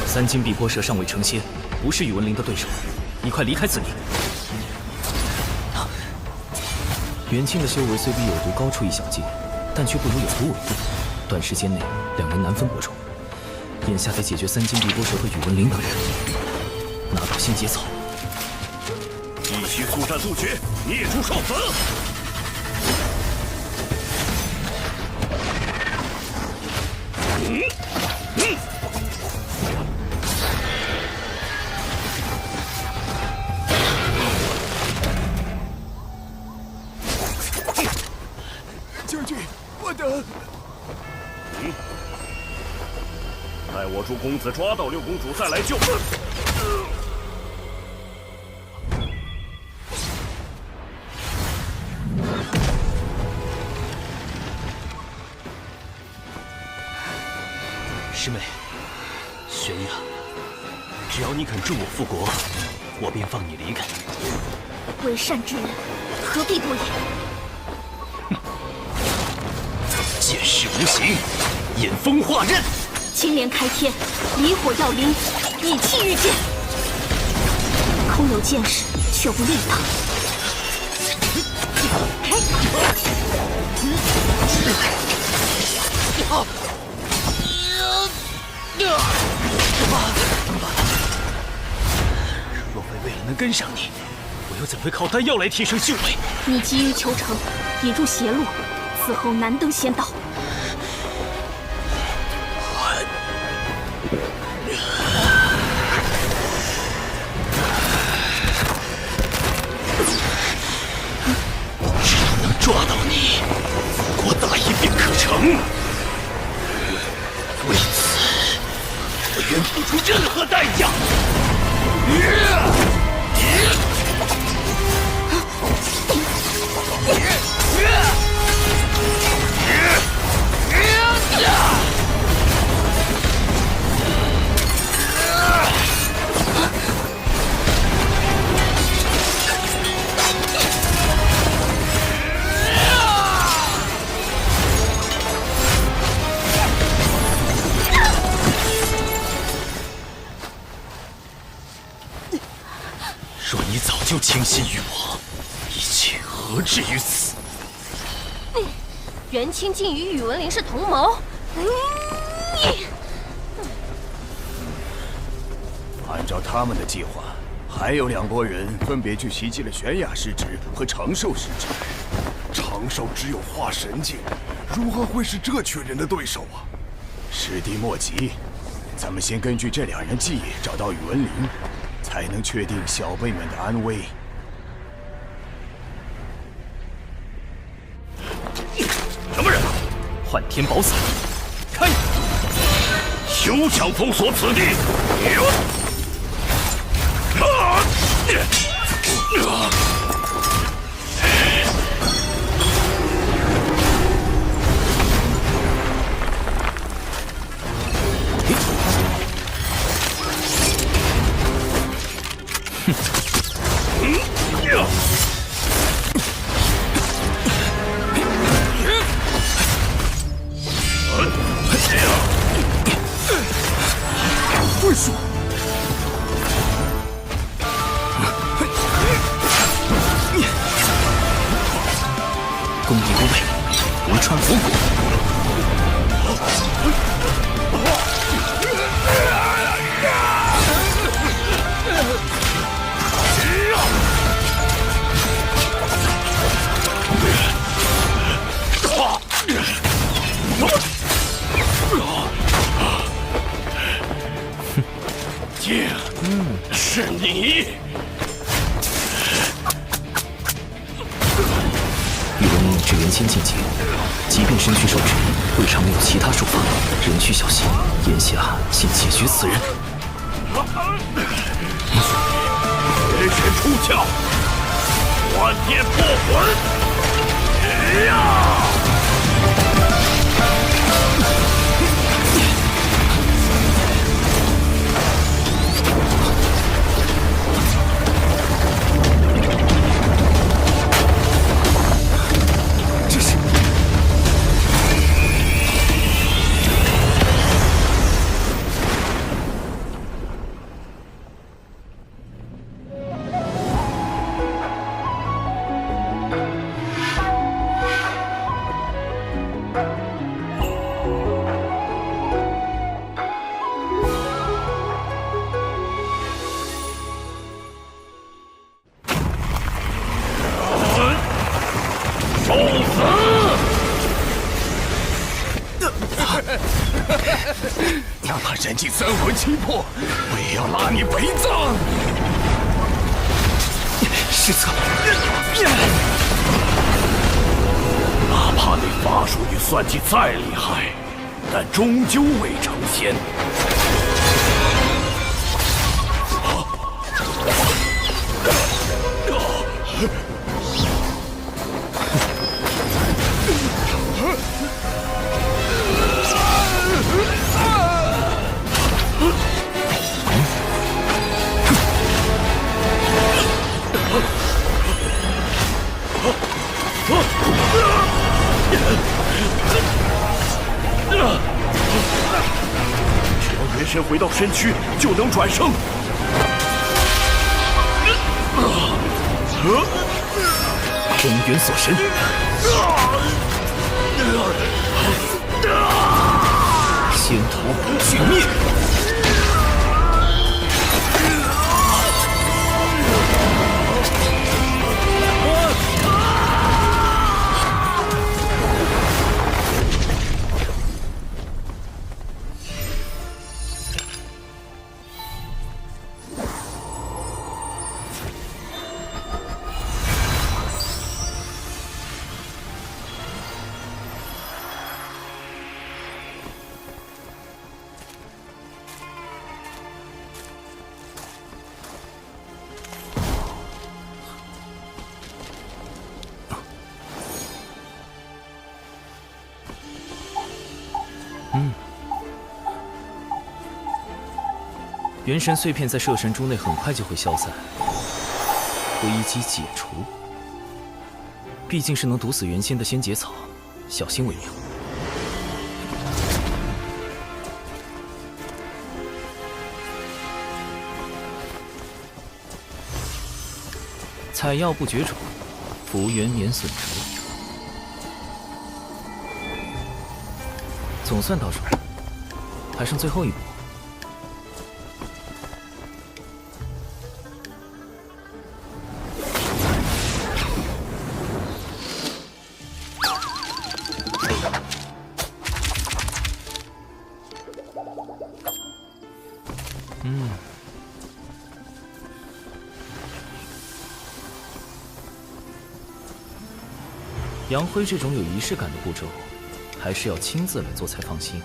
三金碧波蛇尚未成仙，不是宇文灵的对手，你快离开此地。元清的修为虽比有毒高出一小阶，但却不如有毒为重，短时间内两人难分伯仲。眼下得解决三金碧波蛇和宇文灵等人，拿到仙节草。继续速战速决，灭诸少死！将军，我的……待我助公子抓到六公主，再来救。师妹，玄雅，只要你肯助我复国，我便放你离开。为善之人，何必不言？剑势无形，引风化刃。青莲开天，离火耀灵，以气御剑。空有剑势，却无力挡。若非为了能跟上你，我又怎会靠丹药来提升修为？你急于求成，引入邪路，此后难登仙道。只要能抓到你，国大业便可成。为此，我愿付出任何代价。若你早就倾心于我，一切何至于此？元清竟与宇文灵是同谋。按照他们的计划，还有2拨人分别去袭击了玄雅师侄和长寿师侄。长寿只有化神境，如何会是这群人的对手啊？师弟莫急，咱们先根据这2人记忆找到宇文灵，才能确定小辈们的安危。什么人？幻天宝伞，开！休想封锁此地！对数。功底不备，无穿佛骨。剑，是你！宇文灵只元清境界，即便身躯受制，未尝没有其他术法，人需小心。眼下先解决此人。人神出窍，幻天破魂！人尽三魂七魄，我也要拉你陪葬。失策！哪怕你法术与算计再厉害，但终究未成仙。只要元神回到身躯，就能转生。真元锁神，仙头俱灭。元神碎片在摄神珠内很快就会消散，危机解除。毕竟是能毒死元仙的仙节草，小心为妙。采药不绝种，福元免损折。总算到手了，还剩最后一步。杨辉这种有仪式感的步骤，还是要亲自来做才放心。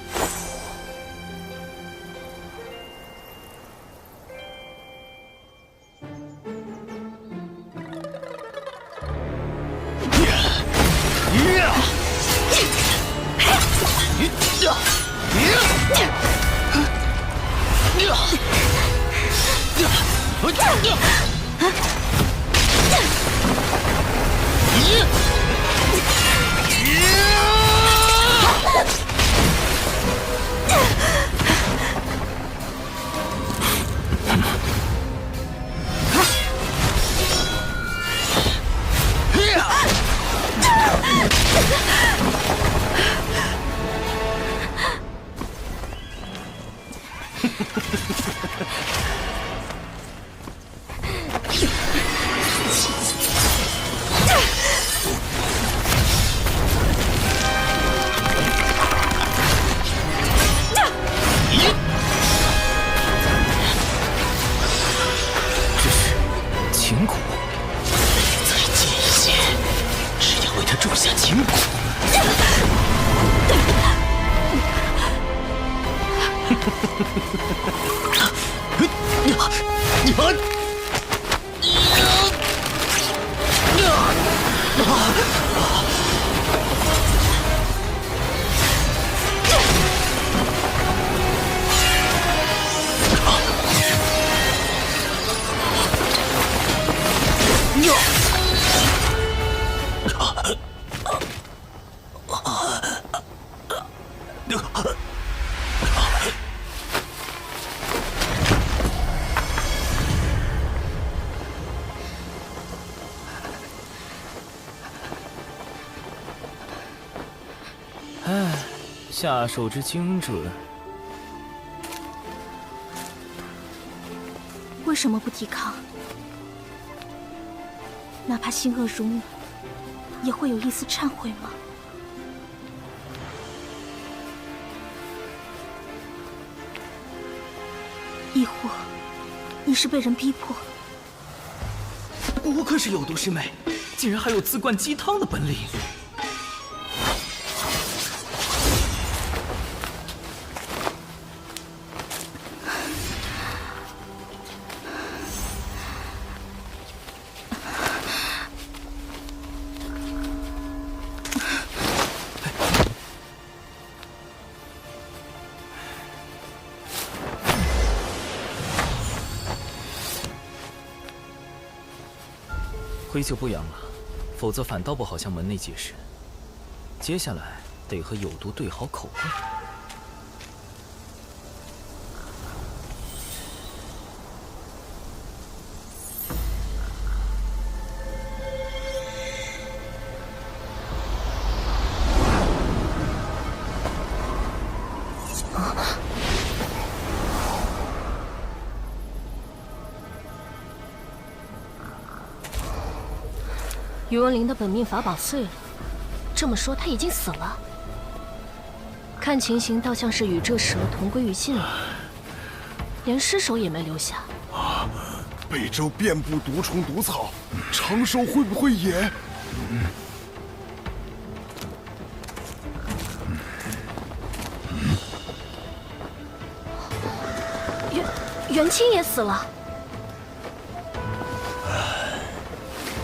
下手之精准，为什么不抵抗？哪怕心恶如你，也会有一丝忏悔吗？是被人逼迫。我可是有毒师妹，竟然还有自灌鸡汤的本领。灰就不养了，否则反倒不好向门内解释。接下来得和有毒对好口供。宇文灵的本命法宝碎了，这么说他已经死了。看情形，倒像是与这蛇同归于尽了，连尸首也没留下。北周遍布毒虫毒草，长寿会不会也？元清也死了。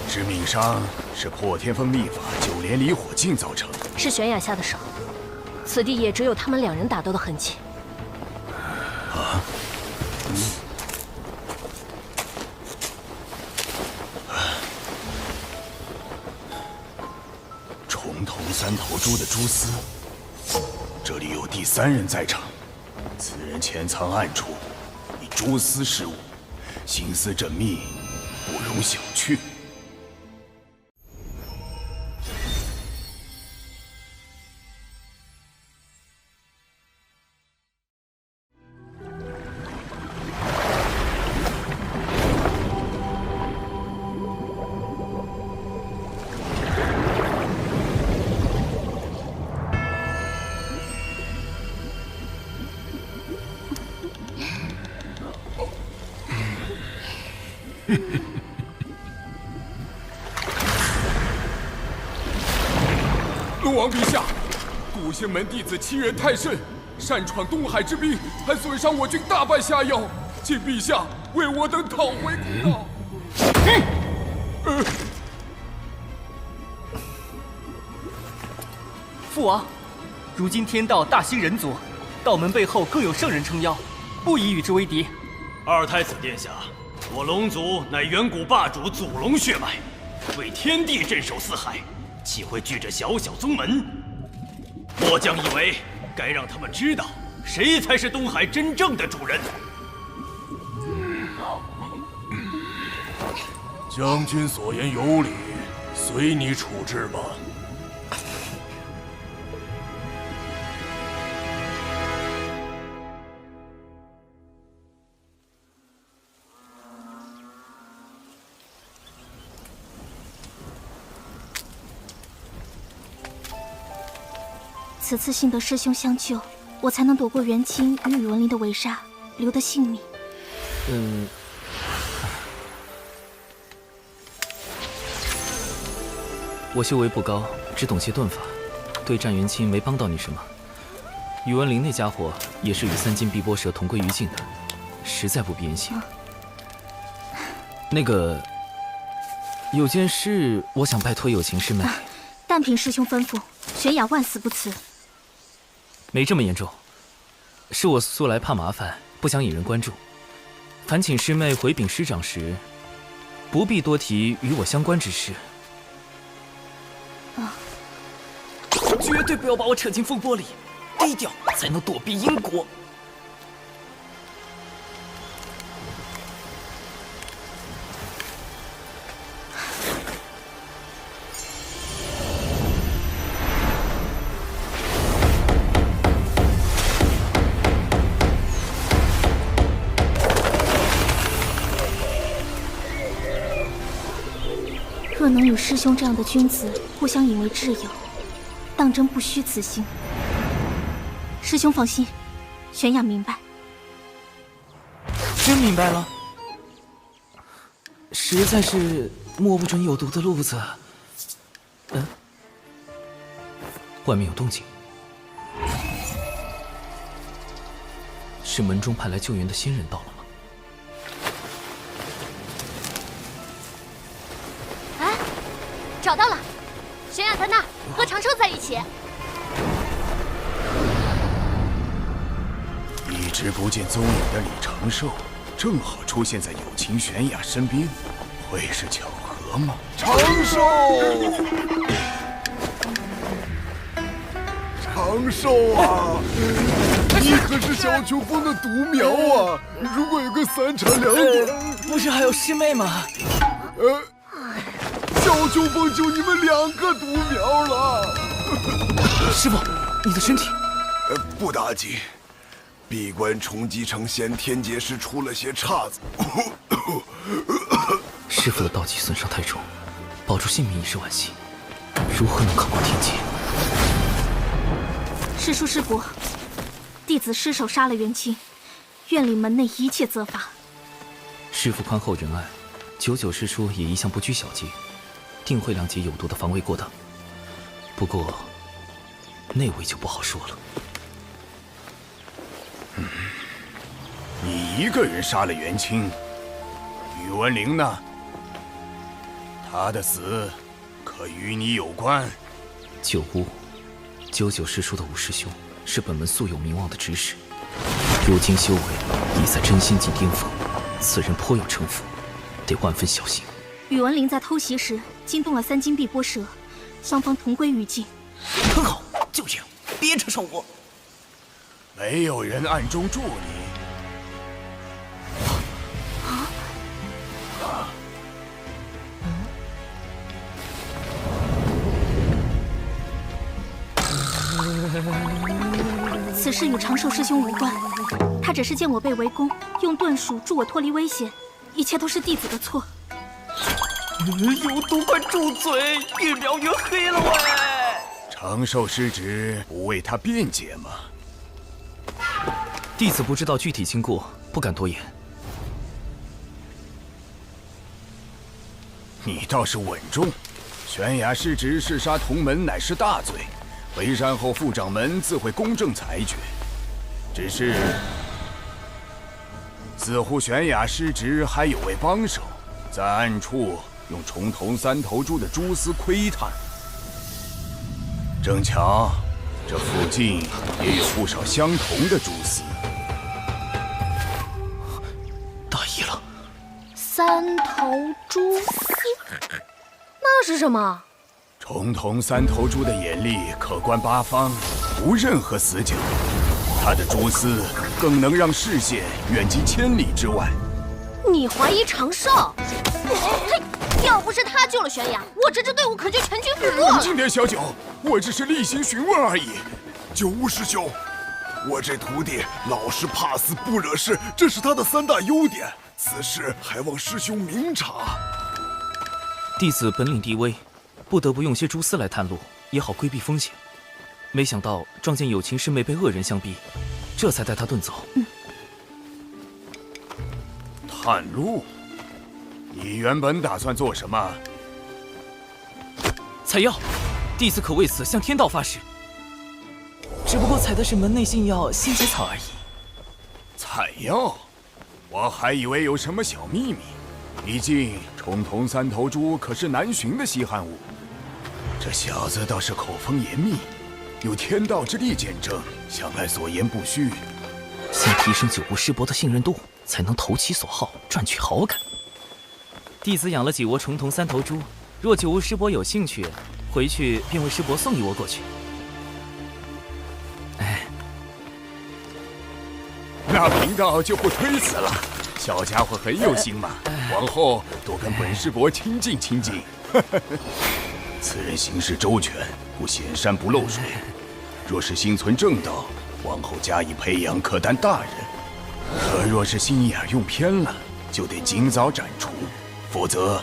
致命伤是破天风秘法九连离火镜造成，是玄雅下的手，此地也只有他们两人打斗的痕迹。重头三头猪的蛛丝，这里有第三人在场，此人潜藏暗处，以蛛丝事物，心思缜密，不容小觑。龙王陛下，古仙门弟子欺人太甚，擅闯东海之滨，还损伤我军大半下药，请陛下为我等讨回公道。父王，如今天道大兴人族，道门背后更有圣人撑腰，不宜与之为敌。二太子殿下，我龙族乃远古霸主祖龙血脉，为天地镇守四海，岂会惧这小小宗门？末将以为该让他们知道，谁才是东海真正的主人。将军所言有理，随你处置吧。此次幸得师兄相救，我才能躲过元清与宇文灵的围杀，留得性命。我修为不高，只懂些遁法，对战元清没帮到你什么。宇文灵那家伙也是与三金碧波蛇同归于尽的，实在不必言谢。那个，有件事我想拜托有情师妹。但凭师兄吩咐，玄雅万死不辞。没这么严重，是我素来怕麻烦，不想引人关注。烦请师妹回禀师长时，不必多提与我相关之事。绝对不要把我扯进风波里，低调才能躲避因果。若能与师兄这样的君子互相引为挚友，当真不虚此行。师兄放心，玄雅明白。真明白了？实在是摸不准有毒的路子。外面有动静，是门中派来救援的新人到了吗？哎，找到了，玄雅在那儿，和长寿在一起。一直不见踪影的李长寿，正好出现在友情玄雅身边，会是巧合吗？长寿，长寿啊！你可是小秋风的独苗啊！如果有个3长2短，不是还有师妹吗？小秋风就你们2个独苗了。师傅，你的身体？不打紧，闭关冲击成仙天劫时出了些岔子。师傅的道基损伤太重，保住性命已是惋惜，如何能抗过天劫？师叔师伯，弟子失手杀了元清，愿领门内一切责罚。师傅宽厚仁爱，99师叔也一向不拘小节，定会谅解有毒的防卫过当。不过，那位就不好说了。你一个人杀了元清，宇文灵呢？他的死可与你有关？九巫，99师叔的五师兄是本门素有名望的执事，如今修为已在真心境巅峰，此人颇有城府，得万分小心。宇文灵在偷袭时惊动了3金碧波蛇，双方同归于尽。很好，就这样，别扯上我。没有人暗中助你。此事与长寿师兄无关，他只是见我被围攻，用遁术助我脱离危险，一切都是弟子的错。有毒，快住嘴！越描越黑了喂！长寿师侄不为他辩解吗？弟子不知道具体经过，不敢多言。你倒是稳重。悬崖师侄弑杀同门乃是大罪，回山后副掌门自会公正裁决。只是，似乎悬崖师侄还有位帮手，在暗处用重瞳3头猪的蛛丝窥探。正巧，这附近也有不少相同的蛛丝。大意了。3头蛛丝，那是什么？重瞳3头猪的眼力可观8方，无任何死角。它的蛛丝更能让视线远及千里之外。你怀疑长寿？嘿，要不是他救了悬崖，我这支队伍可就全军覆没了。冷静点，小九，我只是例行询问而已。九巫师兄，我这徒弟老实怕死不惹事，这是他的3大优点。此事还望师兄明察。弟子本领低微，不得不用些蛛丝来探路，也好规避风险。没想到撞见友情师妹被恶人相逼，这才带她遁走。探路？你原本打算做什么？采药，弟子可为此向天道发誓。只不过采的是门内禁药仙节草而已。采药？我还以为有什么小秘密。毕竟重瞳3头猪可是难寻的稀罕物。这小子倒是口风严密，有天道之力见证，想来所言不虚。先提升9巫师伯的信任度，才能投其所好，赚取好感。弟子养了几窝重瞳3头猪，若9巫师伯有兴趣，回去便为师伯送1窝过去。那贫道就不推辞了。小家伙很有心嘛，往后多跟本师伯亲近亲近。此人行事周全，不显山不露水。若是心存正道，往后加以培养，可担大任。可若是心眼用偏了，就得尽早斩除，否则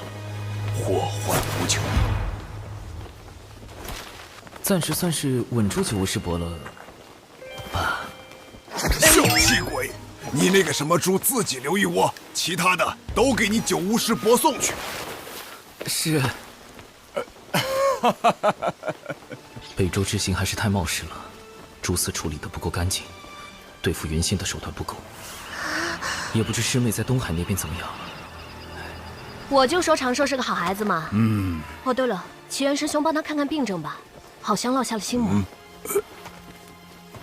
祸患无穷。暂时算是稳住9巫师伯了吧。小气鬼，你那个什么猪自己留1窝，其他的都给你九巫师播送去。是。北周之行还是太冒失了，蛛丝处理的不够干净，对付原先的手段不够。也不知师妹在东海那边怎么样。我就说长寿是个好孩子嘛。嗯。哦，对了，齐元师兄帮他看看病症吧，好像落下了心魔。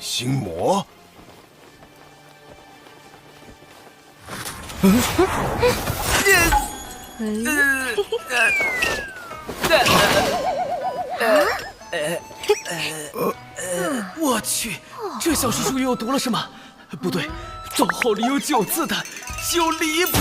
心魔？我去，这小师叔又读了什么？不对，咒后里有9字的，就离谱。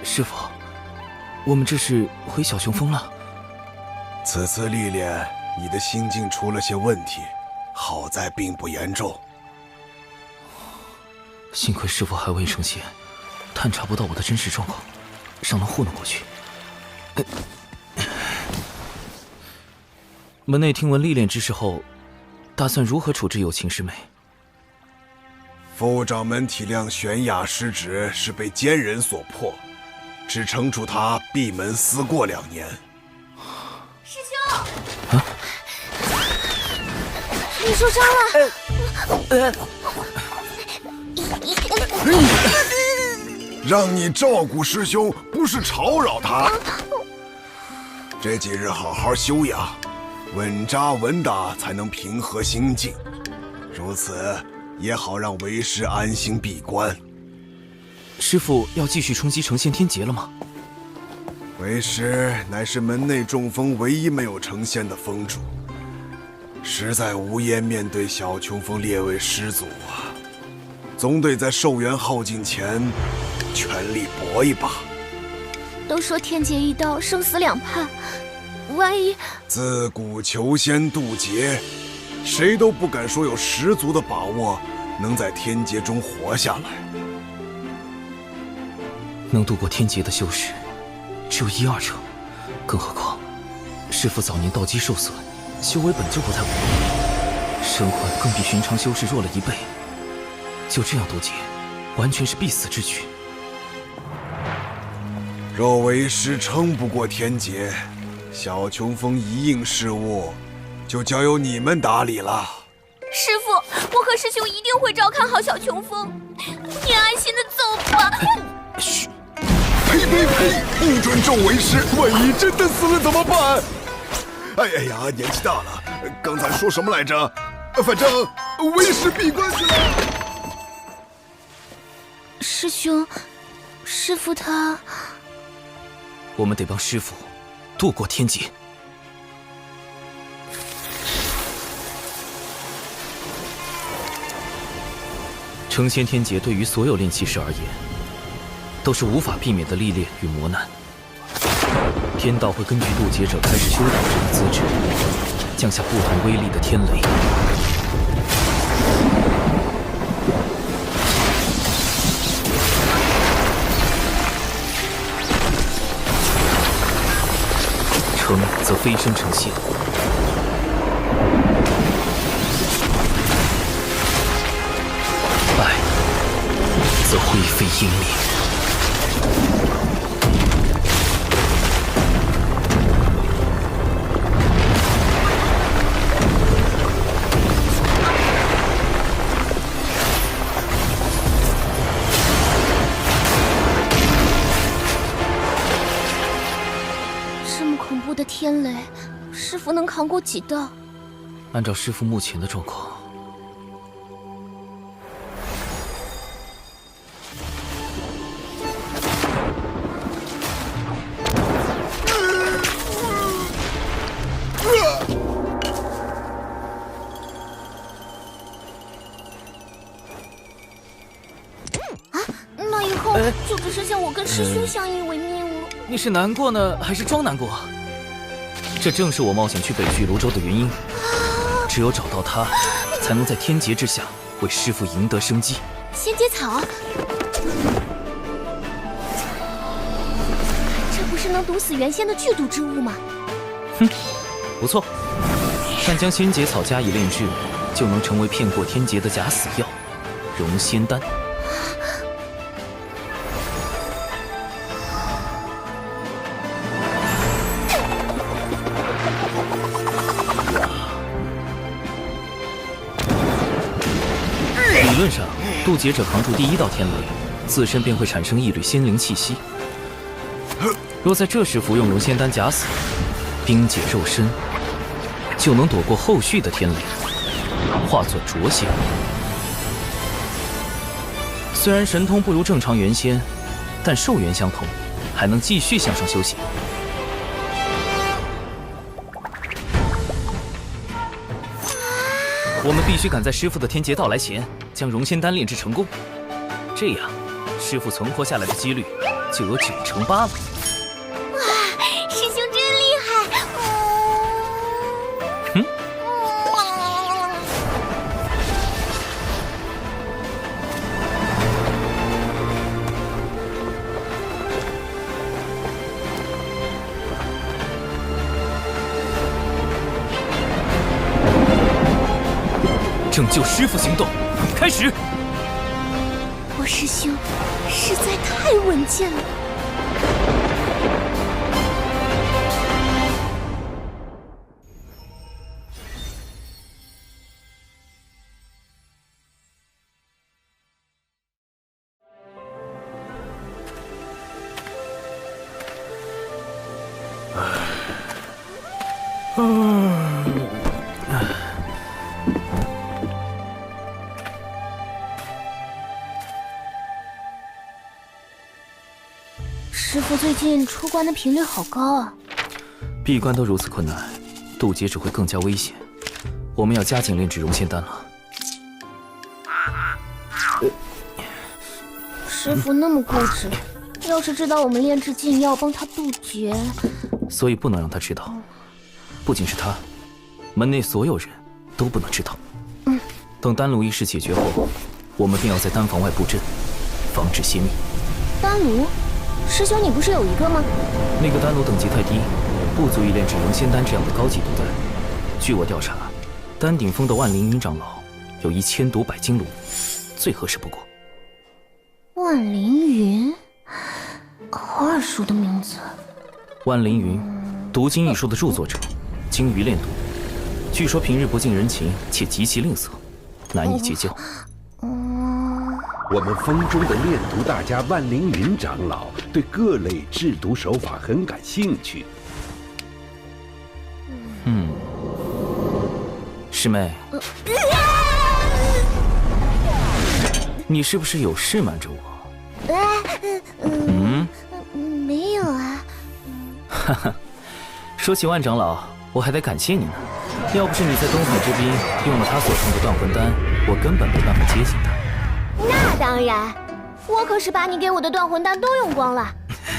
师傅，我们这是回小雄峰了。此次历练，你的心境出了些问题，好在并不严重。幸亏师傅还未成仙，探查不到我的真实状况，尚能糊弄过去。门内听闻历练之事后，打算如何处置有情师妹？副掌门体谅玄雅失职是被奸人所迫，只惩处他闭门思过2年。师兄，你受伤了。让你照顾师兄，不是吵扰他。这几日好好休养，稳扎稳打，才能平和心境。如此也好让为师安心闭关。师父要继续冲击成仙天劫了吗？为师乃是门内中锋唯一没有成仙的峰主，实在无颜面对小琼峰列位师祖啊，总得在寿元耗尽前全力搏一把。都说天劫一刀，生死两判，万一……自古求仙渡劫，谁都不敢说有十足的把握能在天劫中活下来。能度过天劫的修士只有1、2成，更何况师父早年道基受损，修为本就不太稳定，身患更比寻常修士弱了1倍，就这样渡劫，完全是必死之举。若为师撑不过天劫，小琼峰一应事务就交由你们打理了。师父，我和师兄一定会照看好小琼峰，你安心的走吧。嘘！呸呸呸！不准咒为师，万一真的死了怎么办？哎呀，年纪大了，刚才说什么来着？反正为师闭关去了。师兄，师父他……我们得帮师父渡过天劫。成仙天劫对于所有炼气师而言，都是无法避免的历练与磨难。天道会根据渡劫者开始修道者的资质，降下不同威力的天雷。成则飞升成仙，败则灰飞烟灭。这么恐怖的天雷，师父能扛过几道？按照师父目前的状况，那以后就只剩下我跟师兄相依为命了。你是难过呢，还是装难过？这正是我冒险去北俱泸州的原因。只有找到他，才能在天劫之下为师父赢得生机。仙节草，这不是能毒死原仙的剧毒之物吗？哼，不错。但将仙节草加以炼制，就能成为骗过天劫的假死药——融仙丹。理论上，渡劫者扛住第一道天雷，自身便会产生一缕仙灵气息。若在这时服用融仙丹假死，冰解肉身，就能躲过后续的天雷，化作浊仙。虽然神通不如正常元仙，但寿元相同，还能继续向上修行。我们必须赶在师父的天劫到来前，将融仙丹炼制成功。这样，师父存活下来的几率就有98%了。哇，师兄真厉害！拯救师父行动开始！我师兄实在太稳健了。师父最近出关的频率好高啊！闭关都如此困难，渡劫只会更加危险。我们要加紧炼制融仙丹了。师父那么固执，要是知道我们炼制禁药帮他渡劫，所以不能让他知道。不仅是他，门内所有人都不能知道。等丹炉一事解决后，我们便要在丹房外布阵，防止泄密。丹炉？师兄，你不是有一个吗？那个丹炉等级太低，不足以炼制融仙丹这样的高级毒丹。据我调查，丹顶峰的万灵云长老有一千毒百金炉，最合适不过。万灵云，好耳熟的名字。万灵云，毒经一书的著作者，精于炼毒，据说平日不近人情，且极其吝啬，难以结交。我们峰中的炼毒大家万灵云长老对各类制毒手法很感兴趣。师妹，你是不是有事瞒着我？没有啊。哈哈，说起万长老，我还得感谢你呢。要不是你在东海之滨用了他所送的断魂丹，我根本没办法接近他。那当然，我可是把你给我的断魂丹都用光了，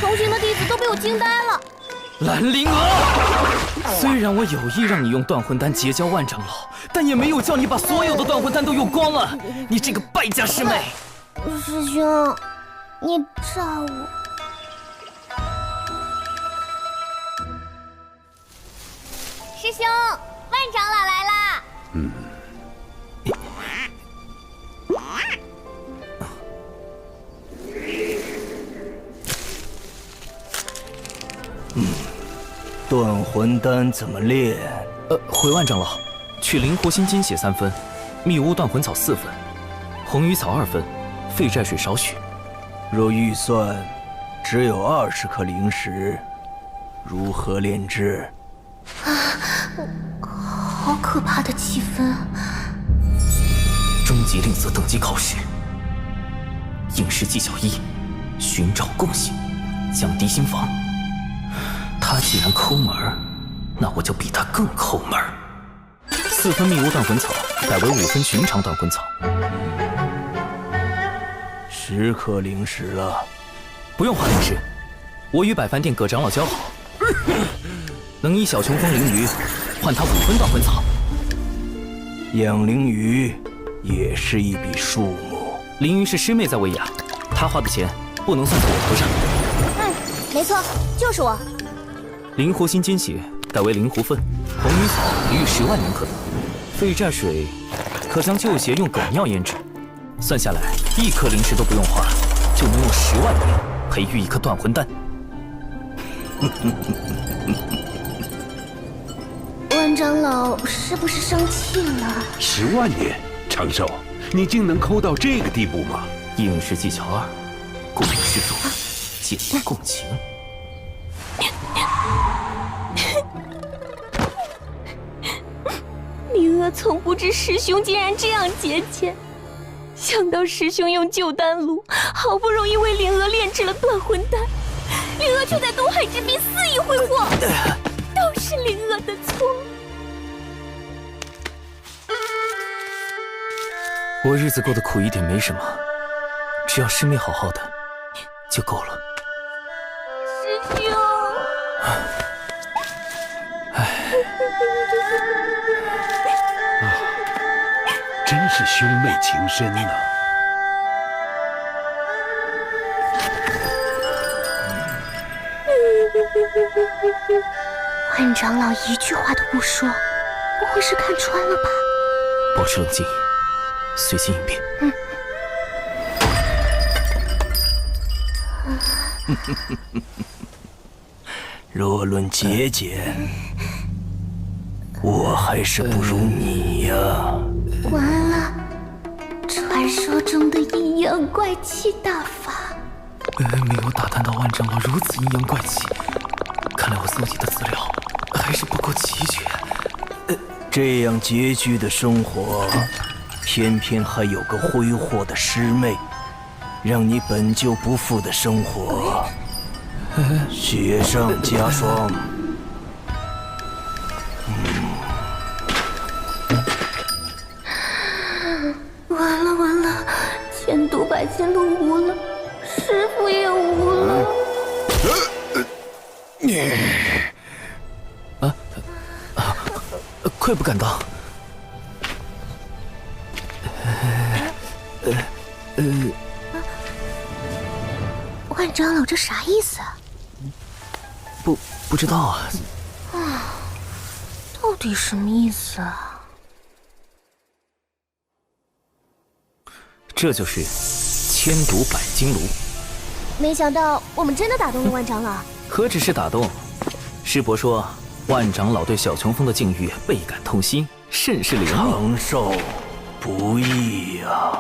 同行的弟子都被我惊呆了。兰灵娥，虽然我有意让你用断魂丹结交万长老，但也没有叫你把所有的断魂丹都用光了。你这个败家师妹！师兄，你炸我！师兄，万长老来啦！断魂丹怎么炼？回万长老，取灵活心金血3分，密屋断魂草4分，红鱼草2分，废寨水少许。若预算只有20颗灵石，如何炼制？好好可怕的气氛啊！终极令色等级考试，应试技巧1：寻找共性，降低心防。他既然抠门儿，那我就比他更抠门儿。4分秘巫断魂草改为5分寻常断魂草。10颗灵石了，不用花灵石，我与百凡殿葛长老交好，能以小琼峰灵鱼换他5分断魂草。养灵鱼也是一笔数目。灵鱼是师妹在喂养，她花的钱不能算在我头上。没错，就是我。灵狐心金血改为灵狐粪，红鱼草逾10万年可得。废债水可将旧鞋用狗尿腌制，算下来1颗灵石都不用花，就能用10万年培育一颗断魂丹。万长老是不是生气了？10万年，长寿，你竟能抠到这个地步吗？应试技巧2：共鸣师祖，建立共情。灵儿从不知师兄竟然这样节俭，想到师兄用旧丹炉好不容易为灵儿炼制了断魂丹，灵儿却在东海之滨肆意挥霍，都是灵儿的错。我日子过得苦一点没什么，只要师妹好好的就够了。师兄，真是兄妹情深呐！万长老一句话都不说，不会是看穿了吧？保持冷静，随机应变。若论节俭，我还是不如你呀。完了，传说中的阴阳怪气大法。没有打探到万长老如此阴阳怪气，看来我搜集的资料还是不够齐全。这样拮据的生活，偏偏还有个挥霍的师妹，让你本就不富的生活雪上加霜。完了完了，千毒百金路无了，师父也无了。愧不敢当。万长老这啥意思啊？不知道啊。到底什么意思啊？这就是千毒百金炉。没想到我们真的打动了万长老。何止是打动，师伯说万长老对小琼峰的境遇倍感痛心，甚是怜悯。长寿不易呀！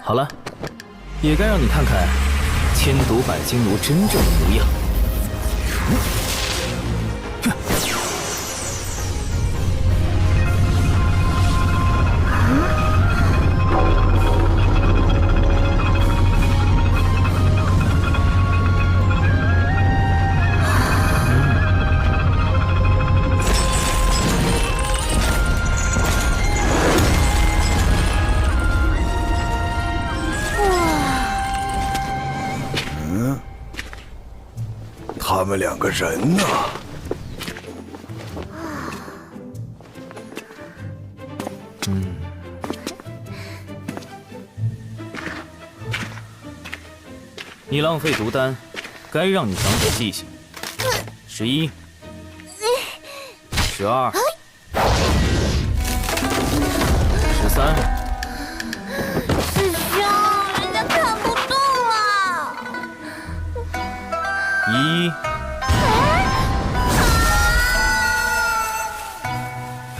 好了，也该让你看看千毒百金炉真正的模样。他们2个人呢？你浪费毒丹，该让你长点记性。11、12、13。师兄，人家看不动了。1。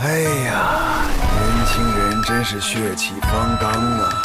哎呀，年轻人真是血气方刚啊！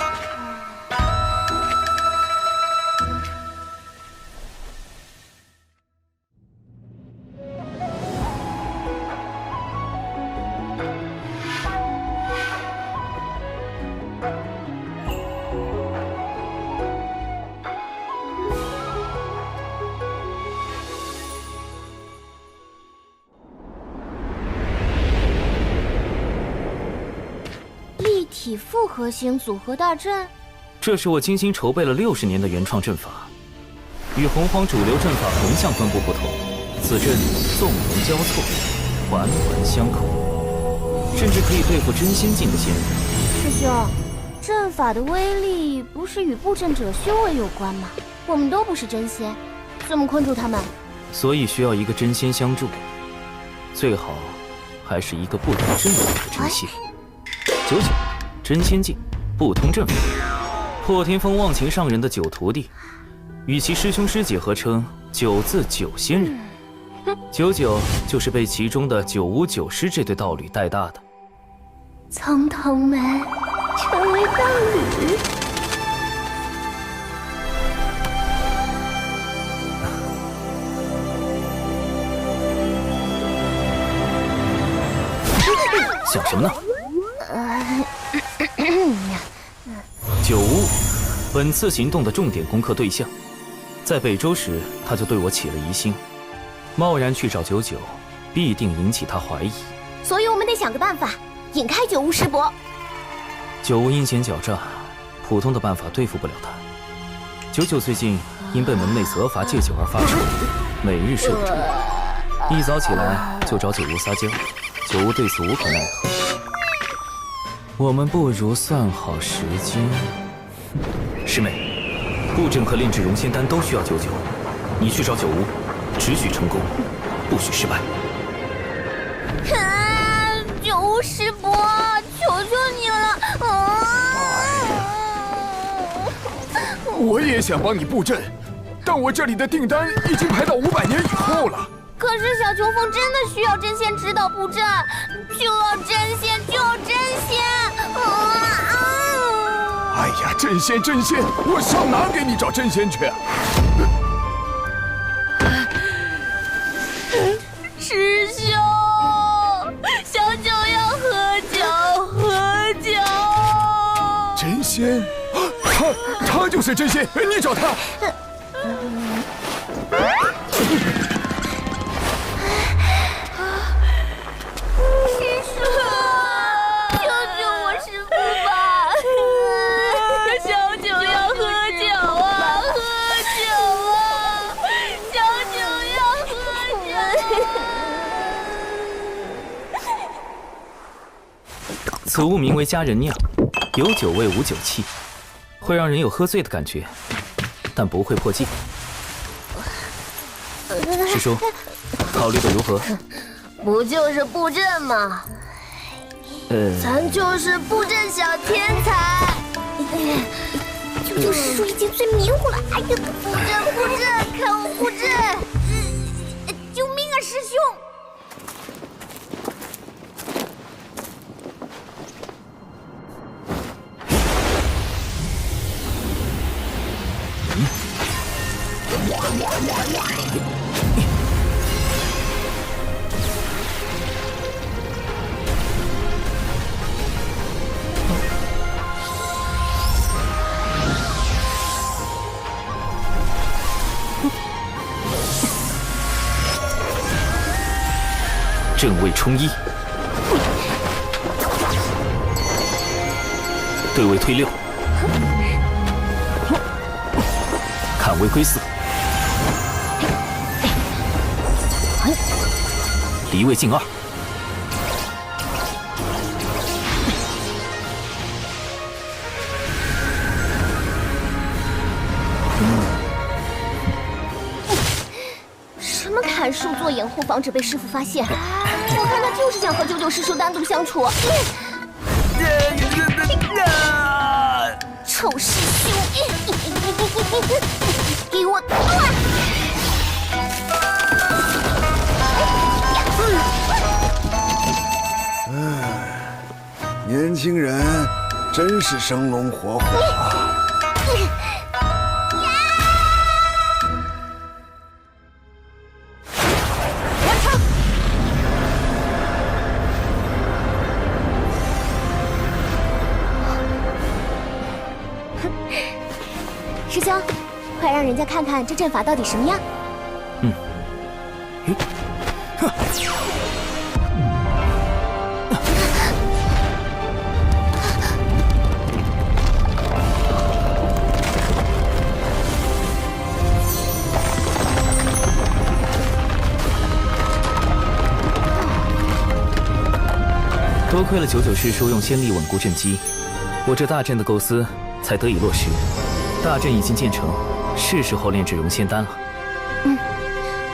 体复合型组合大阵？这是我精心筹备了60年的原创阵法，与洪荒主流阵法横向分布不同，此阵纵横交错，环环相扣，甚至可以对付真仙境的仙人。师兄，阵法的威力不是与布阵者修为有关吗？我们都不是真仙，怎么困住他们？所以需要一个真仙相助，最好还是一个不同阵法的真仙。99，真仙境，不通阵法。破天峰忘情上人的9徒弟，与其师兄师姐合称9字9仙人。99就是被其中的9无9师这对道侣带大的。从同门成为道侣。想什么呢？9无，本次行动的重点攻克对象，在北周时他就对我起了疑心，贸然去找99，必定引起他怀疑。所以我们得想个办法，引开9无师伯。9无阴险狡诈，普通的办法对付不了他。99最近因被门内责罚戒酒而发愁，每日睡不着，一早起来就找9无撒娇，9无对此无可奈何。我们不如算好时间。师妹，布阵和炼制熔仙丹都需要99，你去找9无，只许成功，不许失败。9无师伯，求求你了！我也想帮你布阵，但我这里的订单已经排到500年以后了。可是小琼峰真的需要真仙指导布阵，就要真仙，就要真仙！哎呀，真仙，我上哪给你找真仙去啊？师兄，小九要喝酒。真仙，他就是真仙，你找他。此物名为佳人酿，有酒味无酒气，会让人有喝醉的感觉，但不会破戒。师叔，考虑的如何？不就是布阵吗？咱就是布阵小天才。99师叔已经最迷糊了，哎呀，布阵，看我布阵！救命啊，师兄！正位冲一，对位推6，看位归4，离位进2。什么砍树做掩护，防止被师傅发现？我看他就是想和99师叔单独相处。臭师兄，给我断！年轻人真是生龙活虎啊！师兄，快让人家看看这阵法到底什么样。多亏了99师叔用仙力稳固阵基，我这大阵的构思才得以落实。大阵已经建成，是时候炼制熔仙丹了。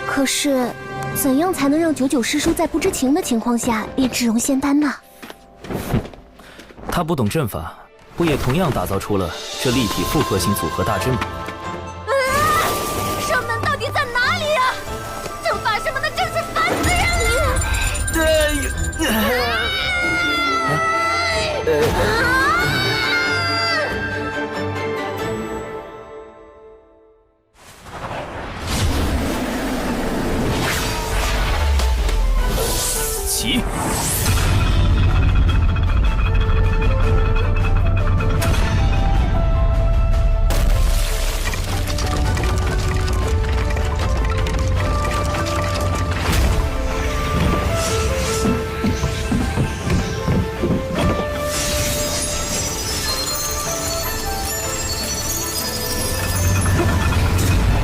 可是，怎样才能让99师叔在不知情的情况下炼制熔仙丹呢？他不懂阵法，不也同样打造出了这立体复合型组合大阵吗？圣门到底在哪里呀？阵法什么的真是烦死人了！起！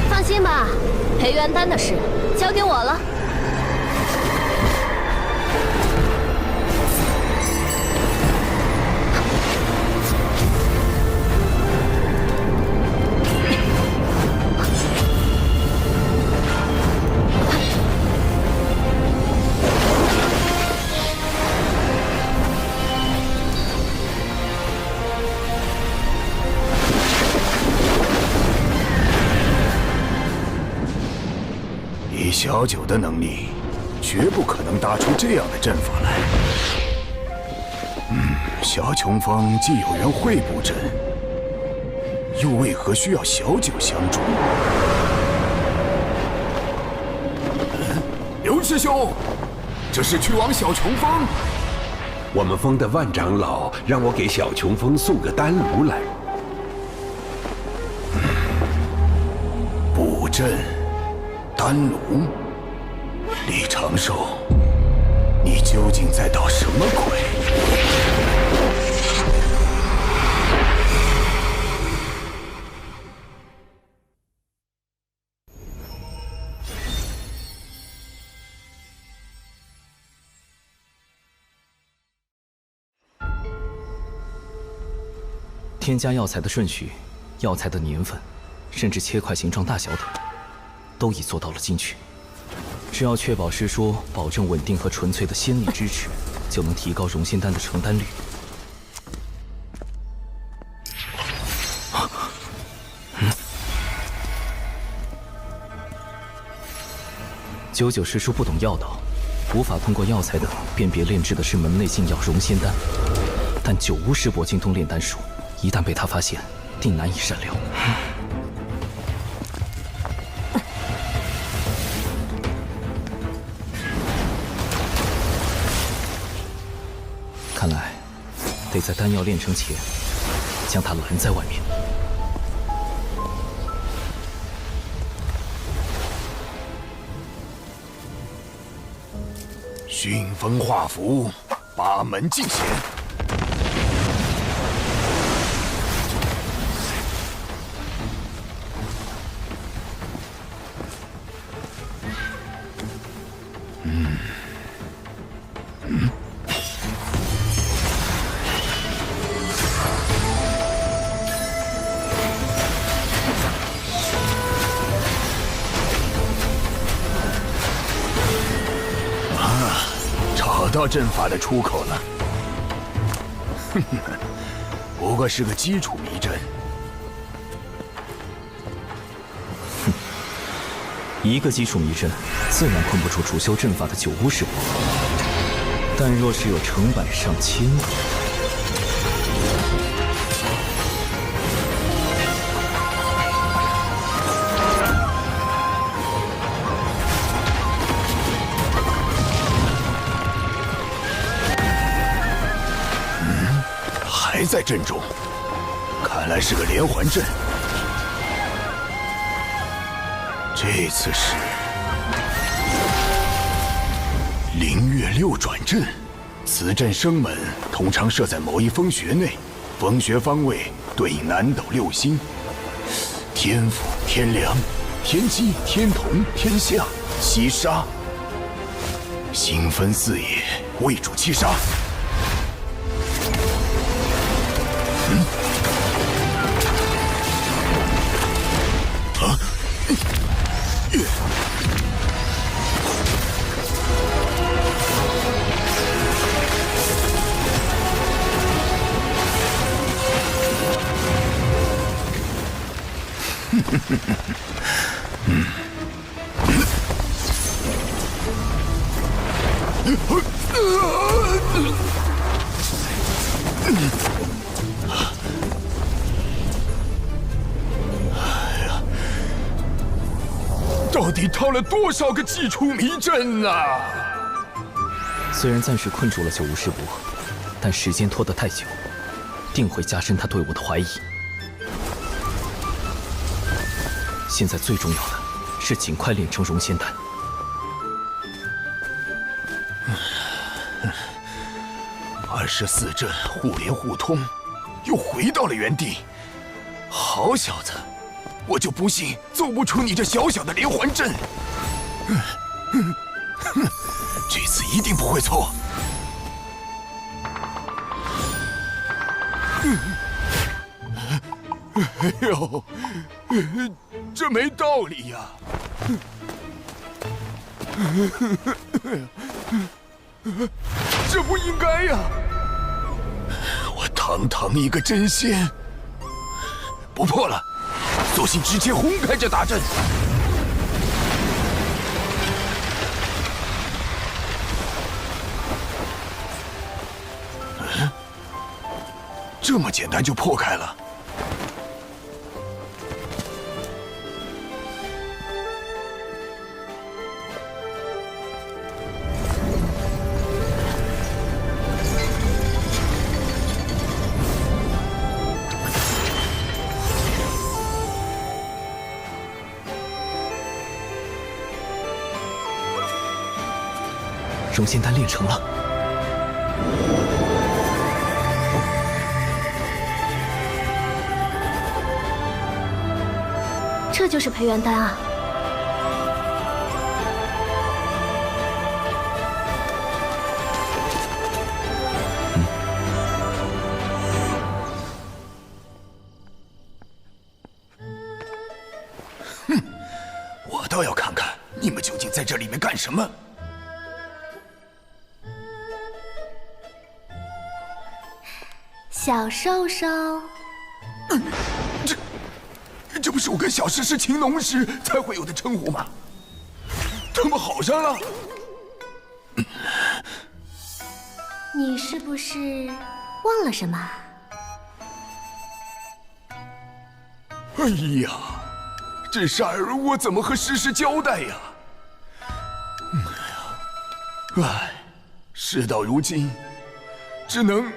放心吧，培元丹的事交给我了。以小九的能力，绝不可能搭出这样的阵法来。小琼峰既有缘会布阵，又为何需要小九相助？刘师兄，这是去往小琼峰。我们峰的万长老让我给小琼峰送个丹炉来。布阵。丹炉，李长寿，你究竟在捣什么鬼？添加药材的顺序、药材的年份，甚至切块形状大小等。都已做到了精确，只要确保师叔保证稳定和纯粹的仙力支持，就能提高熔仙丹的成丹率。99师叔不懂药道，无法通过药材等辨别炼制的是门内禁药熔仙丹，但九巫师伯精通炼丹术，一旦被他发现，定难以善了。看来，得在丹药炼成前，将他拦在外面。熏风化符，八门尽显。找到阵法的出口了，不过是个基础迷阵。一个基础迷阵，自然困不住主修阵法的九巫师伯。但若是有成百上千个，还在阵中，看来是个连环阵。这次是灵月六转阵，此阵生门通常设在某一风穴内，风穴方位对应南斗六星：天府、天梁、天机、天同、天象、七杀。星分四野，为主七杀。到底套了多少个祭出迷阵啊！虽然暂时困住了九无师伯，但时间拖得太久，定会加深他对我的怀疑。现在最重要的是尽快炼成融仙丹。24阵互联互通，又回到了原地。好小子，我就不信奏不出你这小小的连环阵。这次一定不会错。哎呦，这没道理呀！这不应该呀！我堂堂一个真仙，不破了，索性直接轰开这大阵。这么简单就破开了？融仙丹炼成了。这就是培元丹啊！哼，我倒要看看你们究竟在这里面干什么。小兽兽，这不是我跟小石是情浓时才会有的称呼吗？他们好上了？你是不是忘了什么？哎呀，这事儿我怎么和诗诗交代呀？唉，事到如今，只能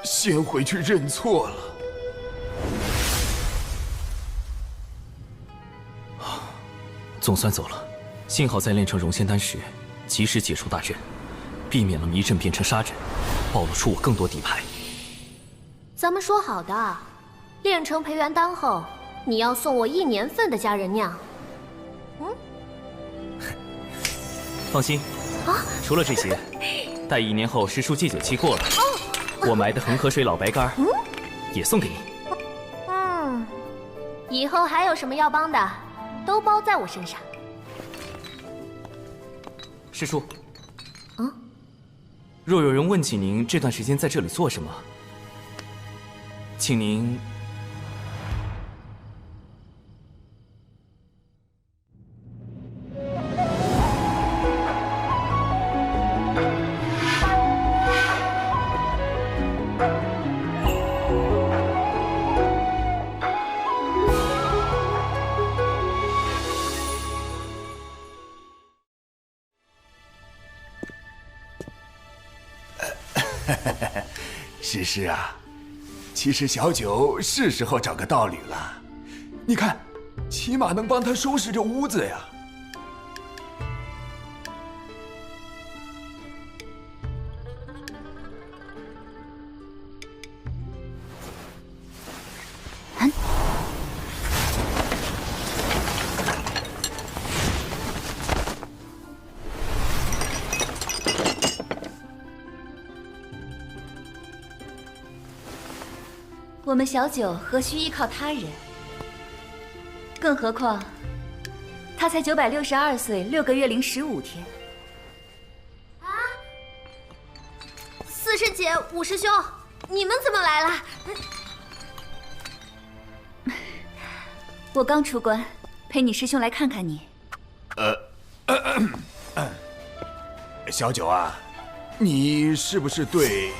先回去认错了。总算走了，幸好在炼成融仙丹时，及时解除大阵，避免了迷阵变成杀阵，暴露出我更多底牌。咱们说好的，炼成培元丹后，你要送我1年份的佳人酿。放心，除了这些，待1年后师叔戒酒期过了，我埋的恒河水老白干也送给你。以后还有什么要帮的，都包在我身上。师叔，若有人问起您这段时间在这里做什么，请您诗诗啊，其实小九是时候找个道侣了。你看，起码能帮他收拾这屋子呀。我们小九何须依靠他人？更何况，他才962岁6个月零15天。四师姐、五师兄，你们怎么来了？我刚出关，陪你师兄来看看你。小九啊，你是不是对？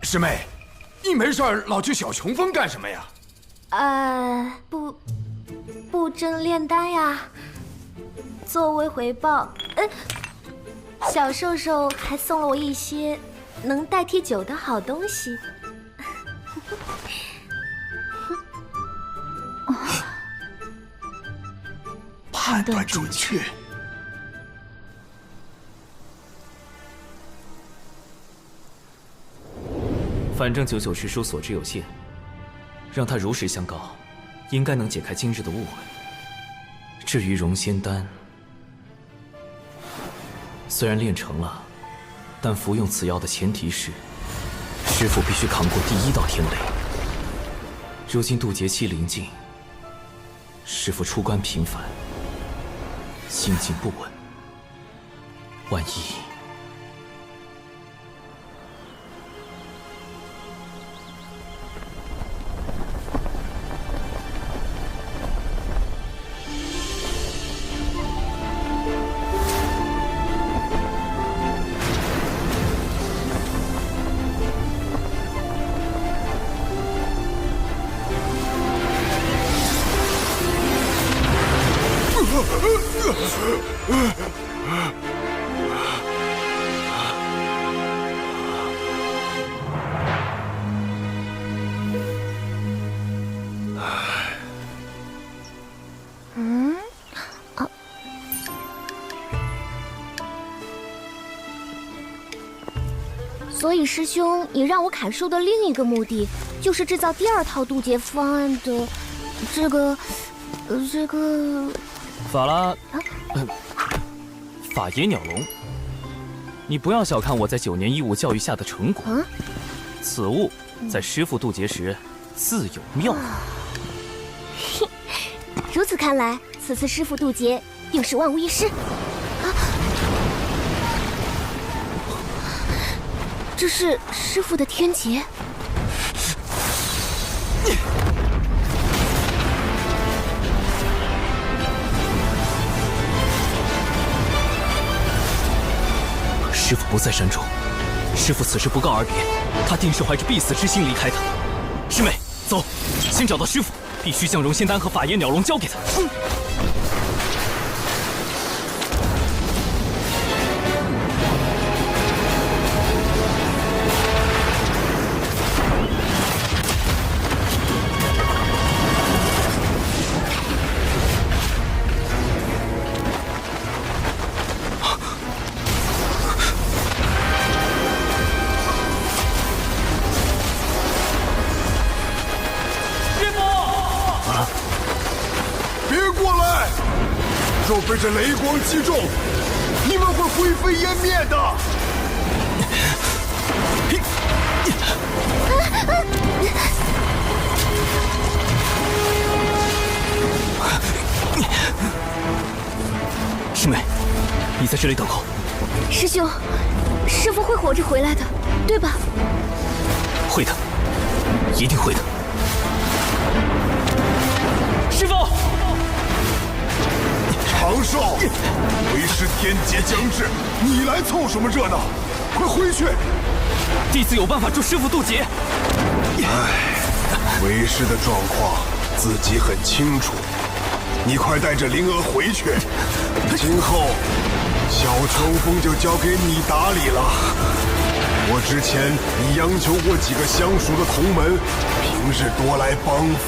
师妹，你没事老去小琼峰干什么呀？布阵炼丹呀。作为回报，小兽兽还送了我一些能代替酒的好东西。判断准确。反正99师叔所知有限，让他如实相告，应该能解开今日的误会。至于融仙丹，虽然炼成了，但服用此药的前提是，师父必须扛过第1道天雷。如今渡劫期临近，师父出关频繁，心境不稳，万一……所以师兄，你让我砍树的另一个目的，就是制造第2套渡劫方案的这个法拉，法野鸟笼，你不要小看我在9年义务教育下的成果。此物在师父渡劫时自有妙用。如此看来，此次师父渡劫定是万无一失。这是师父的天劫。师父不在山中，师父此时不告而别，他定是怀着必死之心离开的。师妹，走，先找到师父，必须将融仙丹和法野鸟笼交给他。若被这雷光击中，你们会灰飞烟灭的。师妹，你在这里等候。师兄，师父会活着回来的，对吧？会的，一定会的。师父。长寿，为师天劫将至，你来凑什么热闹？快回去！弟子有办法助师父渡劫。为师的状况自己很清楚，你快带着灵儿回去。今后小琼峰就交给你打理了。我之前已央求过几个相熟的同门，平日多来帮扶。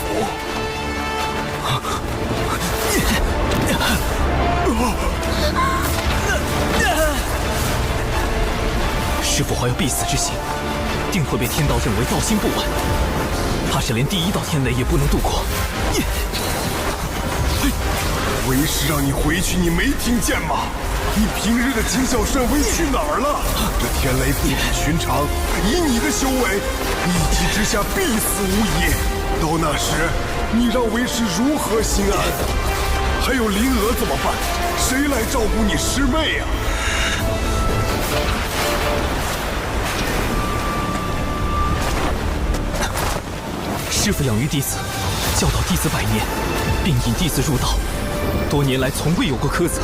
师父怀有必死之心，定会被天道认为道心不稳，怕是连第1道天雷也不能度过。为师让你回去，你没听见吗？你平日的谨小慎微去哪儿了？这天雷不比寻常，以你的修为，一击之下必死无疑。到那时，你让为师如何心安？还有灵娥怎么办？谁来照顾你师妹呀？师父养育弟子，教导弟子100年，并引弟子入道，多年来从未有过苛责。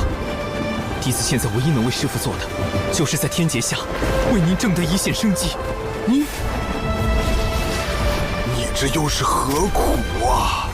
弟子现在唯一能为师父做的，就是在天劫下为您挣得一线生机。你这又是何苦啊？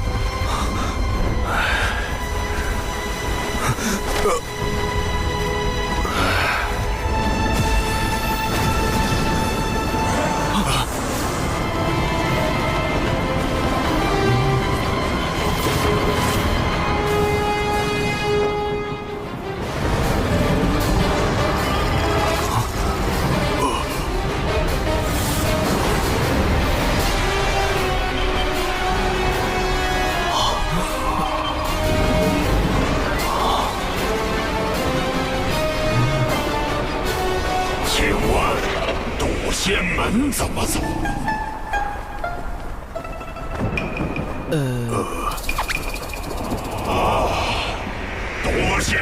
仙门怎么走？多谢。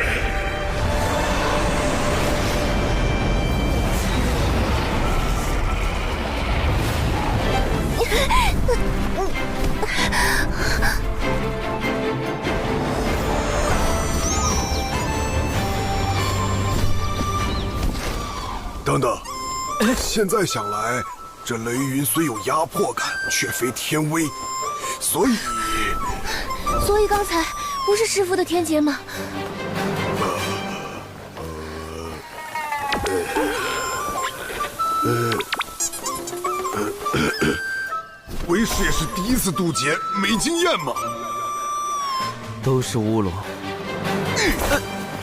等等。现在想来，这雷云虽有压迫感，却非天威，所以刚才不是师父的天劫吗？为师也是第一次渡劫，没经验嘛。都是乌龙。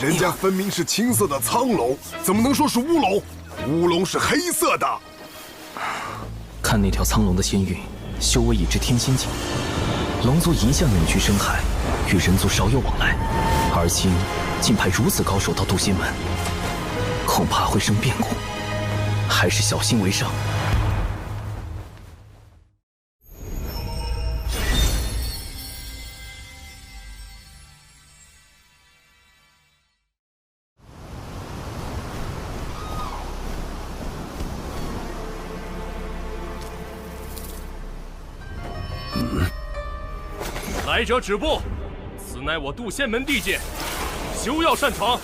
人家分明是青色的苍龙，怎么能说是乌龙？乌龙是黑色的。看那条苍龙的仙韵，修为已至天仙境。龙族一向隐居深海，与人族少有往来，而今竟派如此高手到渡仙门，恐怕会生变故，还是小心为上。来者止步！此乃我渡仙门地界，休要擅闯！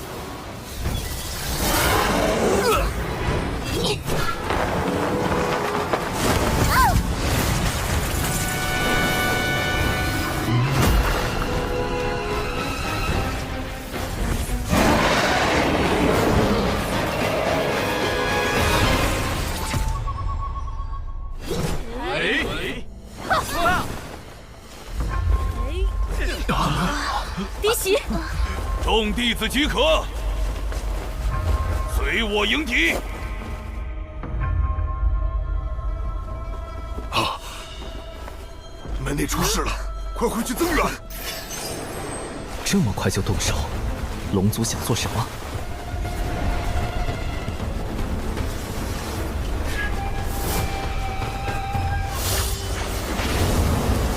嫡喜，众弟子即可，随我迎敌。门内出事了，快回去增援！这么快就动手，龙族想做什么？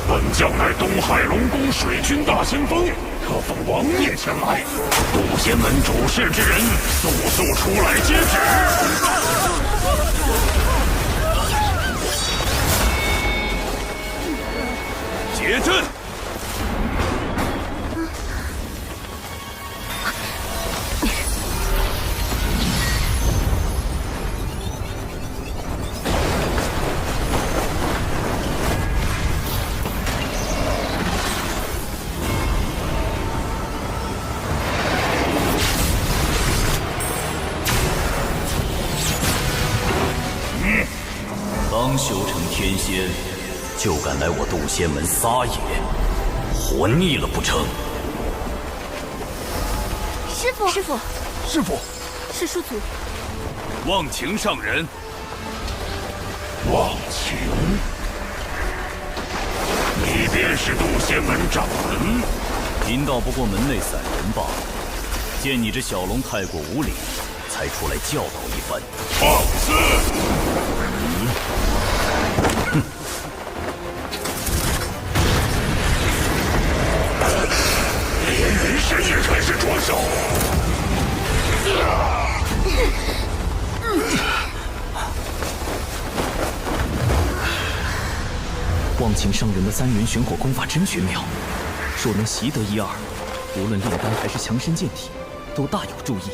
本将乃东海龙宫水军大先锋，特奉王爷前来。渡仙门主事之人，速出来接旨。结阵！刚修成天仙，就敢来我渡仙门撒野，活腻了不成？师父，师父，师父，是叔祖。忘情上人，忘情，你便是渡仙门掌门，贫道不过门内散人罢了，见你这小龙太过无礼，才出来教导一番。放肆！没事也开始装笑。忘情上人的3元玄火功法真绝妙，若能习得一二，无论炼丹还是强身健体，都大有助益。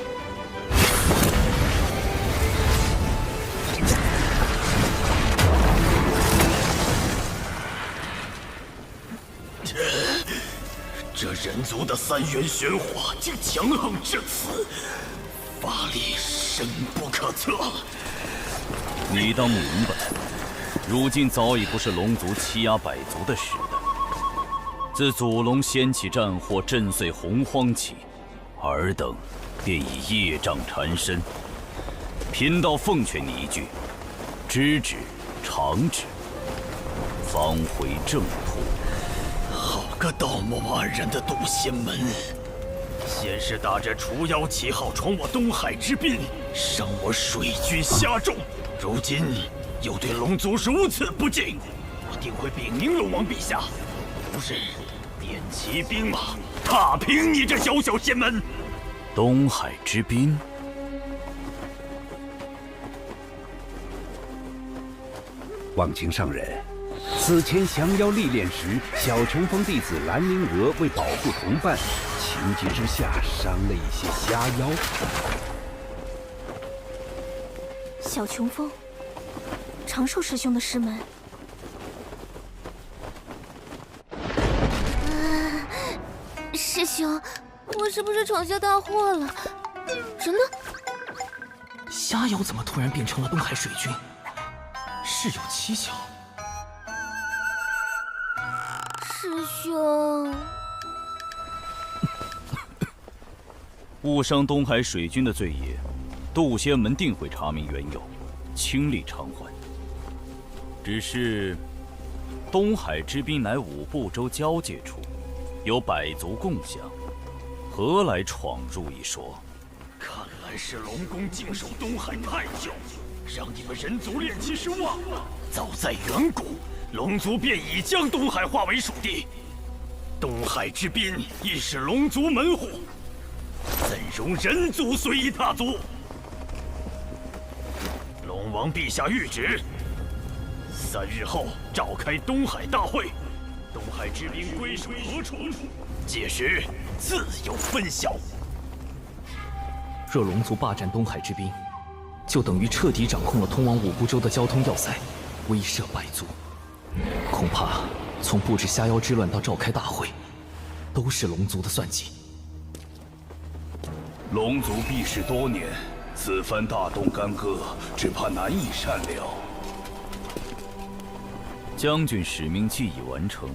这人族的3元玄火竟强横至此，法力深不可测。你当明白，如今早已不是龙族欺压百族的时代。自祖龙掀起战火，震碎洪荒起，尔等便已业障缠身。贫道奉劝你一句：知止，常止，方回正途。好个道貌岸然的渡仙门！先是打着除妖旗号闯我东海之滨，伤我水军虾众，如今又对龙族如此不敬，我定会禀明龙王陛下，不是点齐兵马踏平你这小小仙门。东海之滨，忘情上人，此前降妖历练时，小琼峰弟子兰陵娥为保护同伴，情急之下伤了一些虾妖。小琼峰，长寿师兄的师门。师兄，我是不是闯下大祸了？人呢？虾妖怎么突然变成了东海水军？事有蹊跷。师兄，误伤东海水军的罪业，渡仙门定会查明缘由，倾力偿还。只是东海之滨乃五部洲交界处，有百族共享，何来闯入一说？看来是龙宫静守东海太久，让你们人族练气失望了。早在远古，龙族便已将东海划为属地，东海之滨亦是龙族门户，怎容人族随意踏足？龙王陛下谕旨，3日后召开东海大会，东海之滨归属何处？届时自有分晓。若龙族霸占东海之滨，就等于彻底掌控了通往五部洲的交通要塞，威慑百族。恐怕从布置虾妖之乱到召开大会，都是龙族的算计。龙族避世多年，此番大动干戈，只怕难以善了。将军使命既已完成，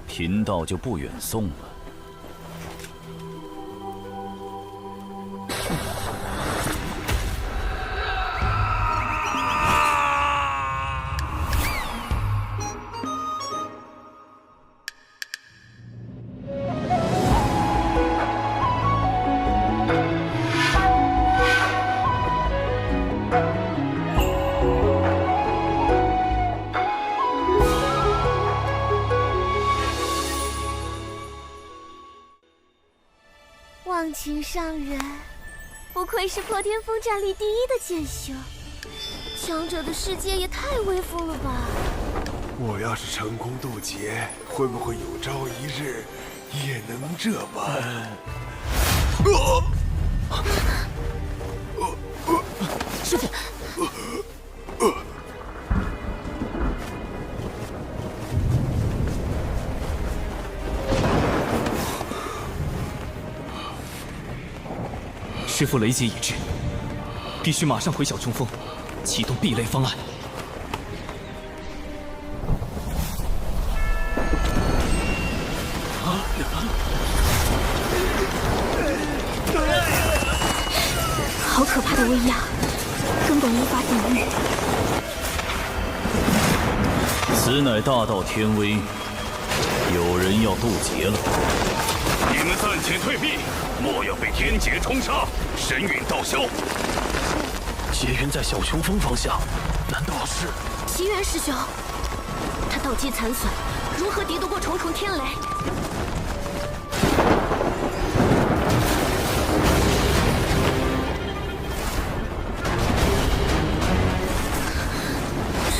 贫道就不远送了。忘情上人，不愧是破天峰战力第一的剑修，强者的世界也太威风了吧！我要是成功渡劫，会不会有朝一日也能这般？师父。师父雷劫已至，必须马上回小琼峰，启动避雷方案。好可怕的威压，根本无法抵御。此乃大道天威，有人要渡劫了。们暂且退避，莫要被天劫冲杀，神陨道消。劫云在小琼峰方向，难道是奇缘师兄？他道基残损，如何敌得过重重天雷？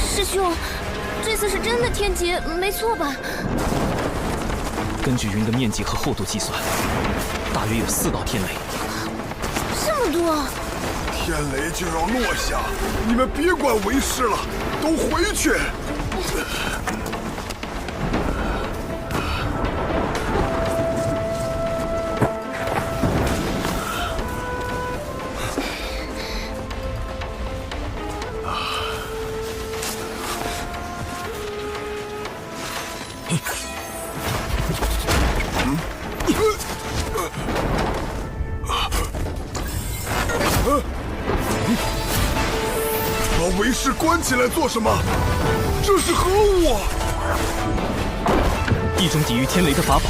师兄，这次是真的天劫，没错吧？根据云的面积和厚度计算，大约有4道天雷。这么多！天雷就要落下，你们别管为师了，都回去。把为师关起来做什么？这是何物啊？一种抵御天雷的法宝，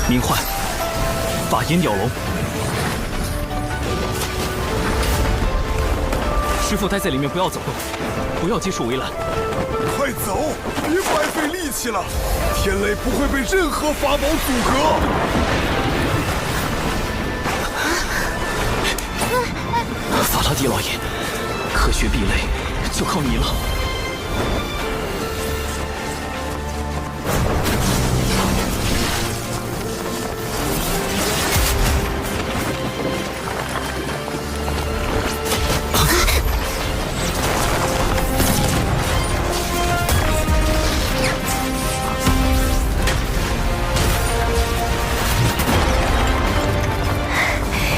名唤法眼鸟笼。师父待在里面，不要走动，不要接触围栏。快走，别白费力气了。天雷不会被任何法宝阻隔。法拉第老爷，科学壁垒就靠你了。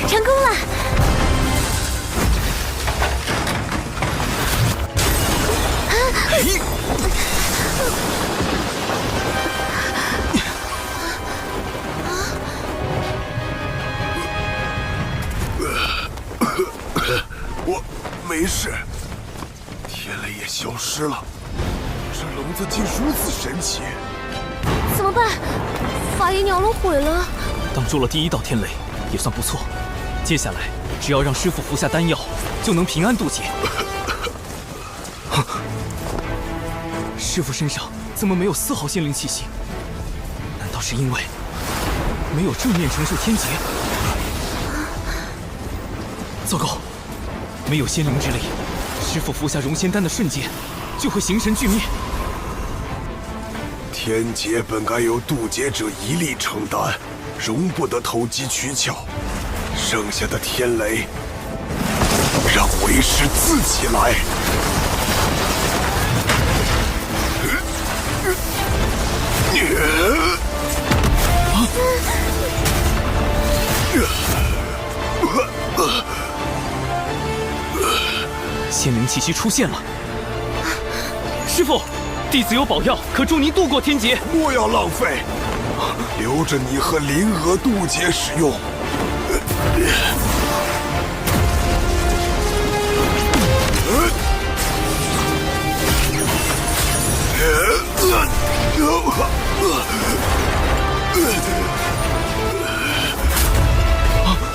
成功了！我没事，天雷也消失了。这笼子竟如此神奇！怎么办？法眼鸟笼毁了。挡住了第1道天雷，也算不错。接下来只要让师父服下丹药，就能平安渡劫。师父身上怎么没有丝毫仙灵气息？难道是因为没有正面承受天劫？糟糕，没有仙灵之力，师父服下融仙丹的瞬间就会形神俱灭。天劫本该由渡劫者一力承担，容不得投机取巧。剩下的天雷，让为师自己来。仙灵气息出现了，师父，弟子有宝药可助您渡过天劫。莫要浪费，留着你和灵娥渡劫使用。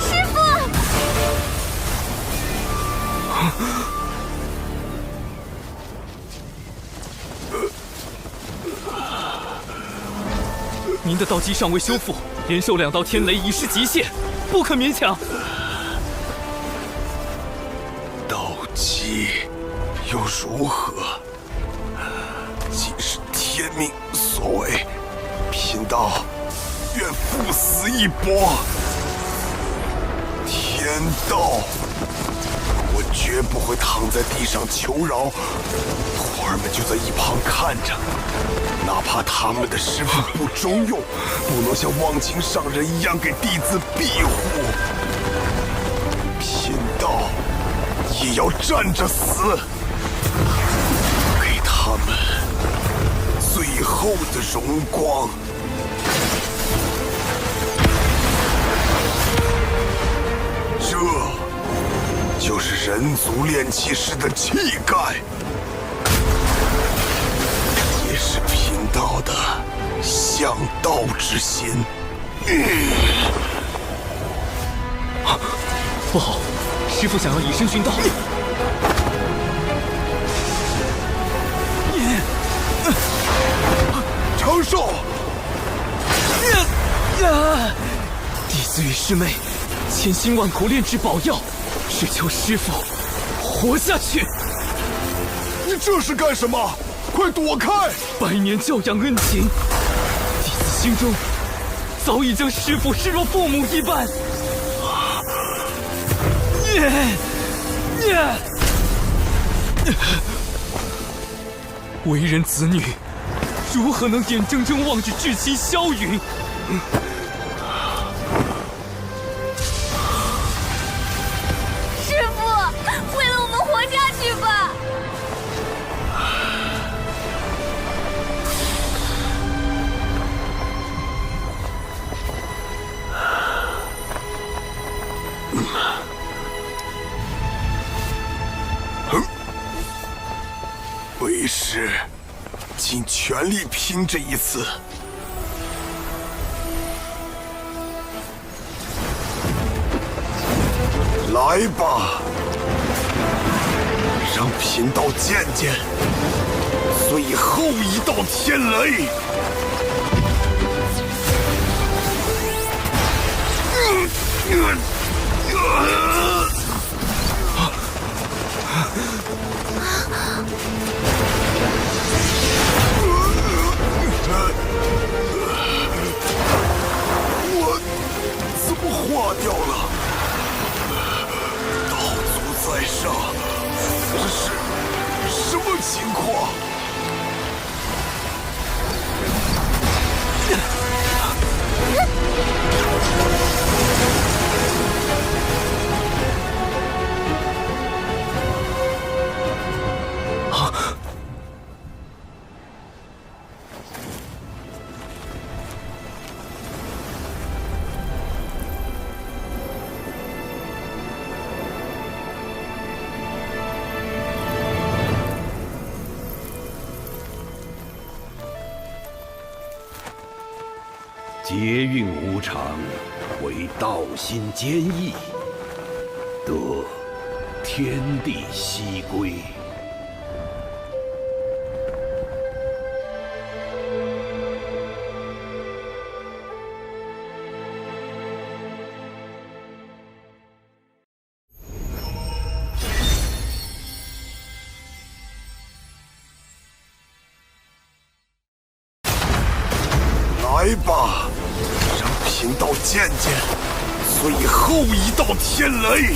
师父！您的道基尚未修复，连受2道天雷已是极限，不可勉强。道基又如何？既是天命所为，贫道愿赴死一搏。天道，我绝不会躺在地上求饶，徒儿们就在一旁看着。哪怕他们的师父不中用，不能像忘情上人一样给弟子庇护，贫道也要站着死，给他们最后的荣光。这就是人族炼气师的气概，也是贫道的向道之心。不好，师父想要以身殉道。长寿！弟子与师妹千辛万苦炼制宝药，只求师父活下去。你这是干什么？快躲开！百年教养恩情，弟子心中早已将师父视若父母一般。为人子女，如何能眼睁睁望着至亲消陨？师父，为了我们活下去吧！为师尽全力拼这一次。来吧，让贫道见见最后一道天雷。我怎么化掉了？道祖在上，这是什么情况？劫运无常，为道心坚毅，得天地西归。来吧，让贫道见见最后一道天雷。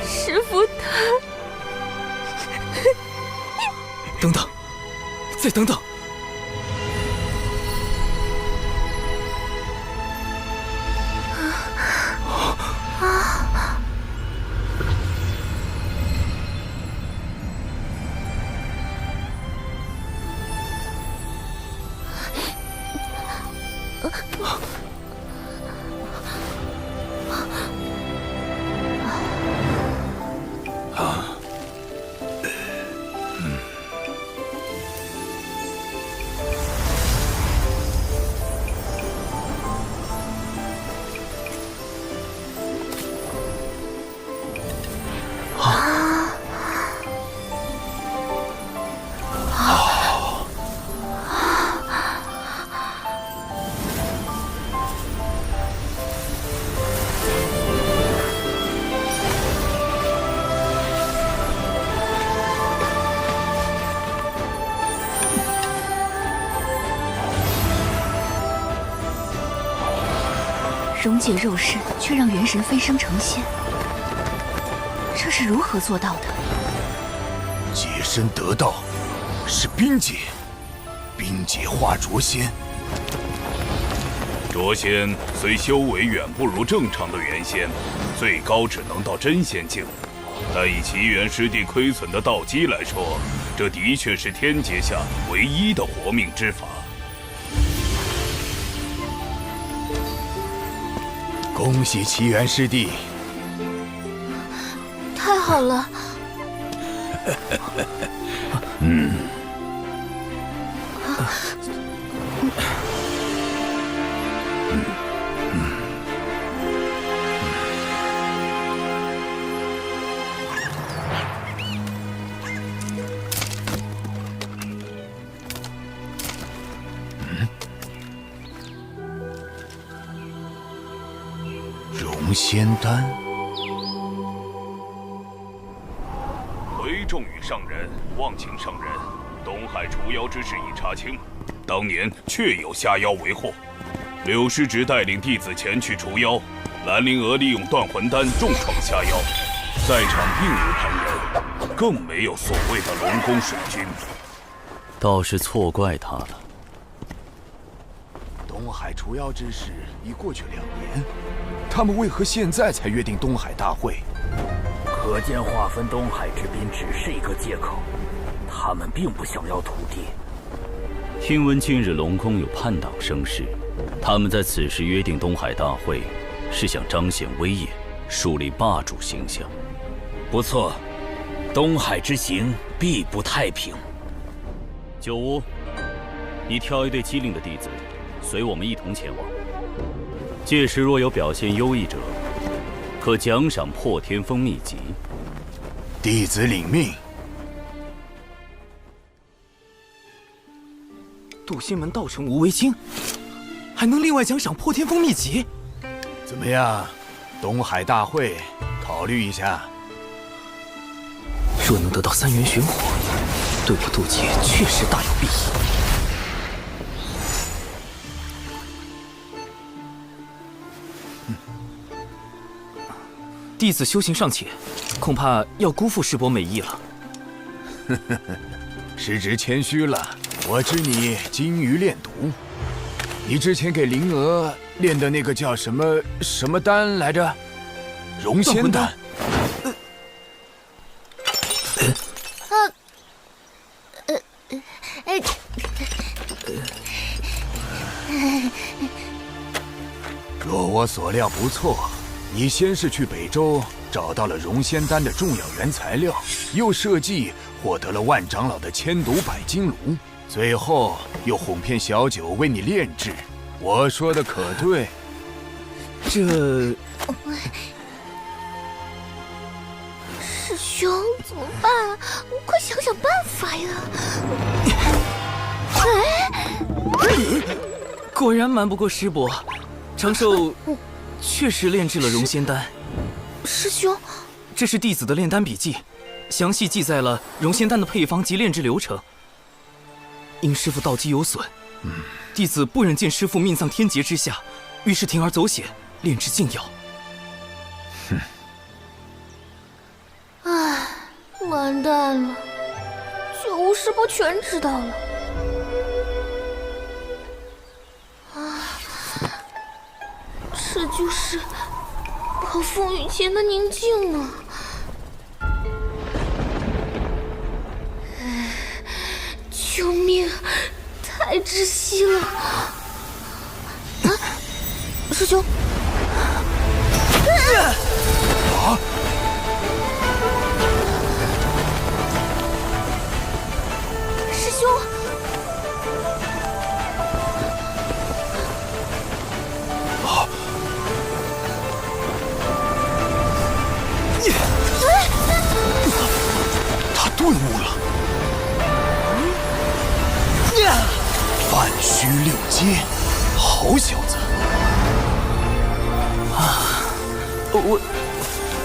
师父他……等等，再等等。中介肉身，却让元神飞升成仙，这是如何做到的？解身得道，是冰解，冰解化浊仙。浊仙虽修为远不如正常的元仙，最高只能到真仙境，但以奇缘师弟亏损的道基来说，这的确是天阶下唯一的活命之法。恭喜奇缘师弟！太好了。龙仙丹。回众与上人，望请上人，东海除妖之事已查清，当年确有虾妖为祸。柳师侄带领弟子前去除妖，兰陵娥利用断魂丹重创虾妖，在场并无旁人，更没有所谓的龙宫水军。倒是错怪他了。东海除妖之事已过去2年，他们为何现在才约定东海大会？可见划分东海之滨只是一个借口，他们并不想要土地。听闻近日龙宫有叛党生事，他们在此时约定东海大会，是想彰显威严，树立霸主形象。不错，东海之行必不太平。九乌，你挑一队机灵的弟子，随我们一同前往。届时若有表现优异者，可奖赏破天峰秘籍。弟子领命。渡仙门道成无为经，还能另外奖赏破天峰秘籍？怎么样，东海大会，考虑一下。若能得到3元玄火，对我渡劫确实大有裨益。弟子修行尚浅，恐怕要辜负师伯美意了。师侄谦虚了，我知你精于炼毒。你之前给灵娥炼的那个叫什么丹来着？融仙丹。若我所料不错，你先是去北周找到了融仙丹的重要原材料，又设计获得了万长老的千毒百金炉，最后又哄骗小九为你炼制。我说的可对？这……师兄怎么办？快想想办法呀！果然瞒不过师伯，长寿确实炼制了融仙丹。师兄，这是弟子的炼丹笔记，详细记载了融仙丹的配方及炼制流程。因师父道基有损，弟子不忍见师父命丧天劫之下，于是铤而走险，炼制禁药。唉，完蛋了，九无师伯全知道了。这就是暴风雨前的宁静啊！救命，太窒息了！啊，师兄！啊！师兄！他顿悟了。半虚六阶，好小子！啊，我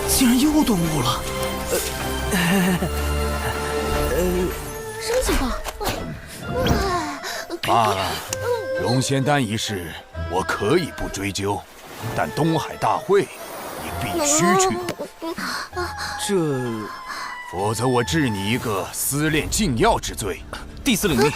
竟然又顿悟了。什么情况？罢了，融仙丹一事我可以不追究，但东海大会你必须去。这，否则我治你一个私炼禁药之罪。弟子领命。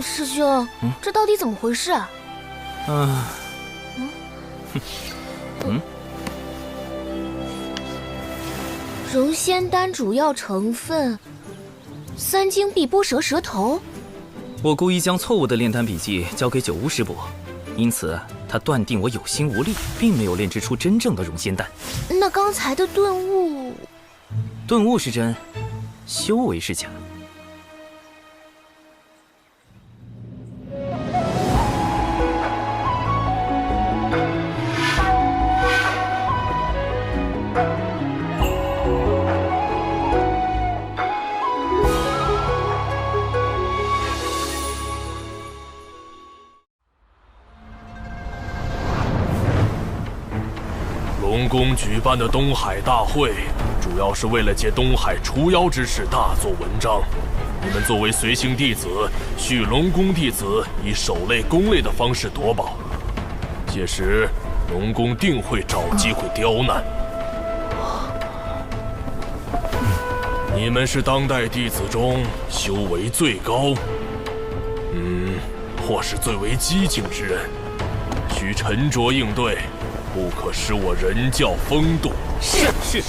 师兄，这到底怎么回事啊？融仙丹主要成分，3经碧波蛇舌头。我故意将错误的炼丹笔记交给九巫师伯，因此他断定我有心无力，并没有炼制出真正的融仙丹。那刚才的顿悟，顿悟是真，修为是假。龙宫举办的东海大会，主要是为了借东海除妖之事大做文章。你们作为随行弟子，需龙宫弟子以守类攻类的方式夺宝，届时龙宫定会找机会刁难。你们是当代弟子中修为最高，或是最为机警之人，需沉着应对。不可使我人教风度。是。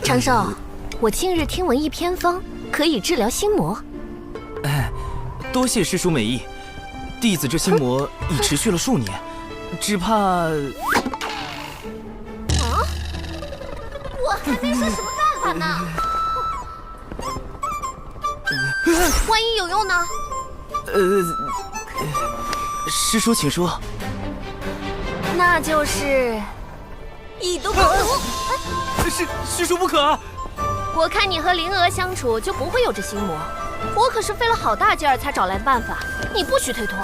长寿，我近日听闻一偏方，可以治疗心魔。多谢师叔美意。弟子这心魔已持续了数年，只怕……我还没说什么办法呢。万一有用呢？师叔请说。那就是以毒攻毒。师叔不可！我看你和灵娥相处就不会有这心魔，我可是费了好大劲儿才找来的办法，你不许推脱。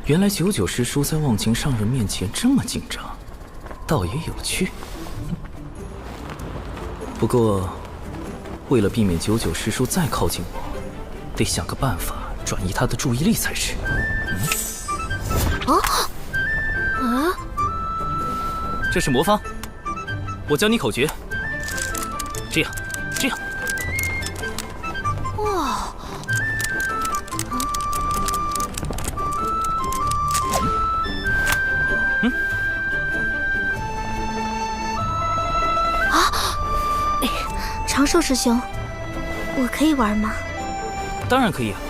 原来99师叔在忘情上人面前这么紧张，倒也有趣。不过，为了避免99师叔再靠近我，得想个办法转移他的注意力才是。这是魔方，我教你口诀，这样。哇！长寿师兄，我可以玩吗？当然可以啊。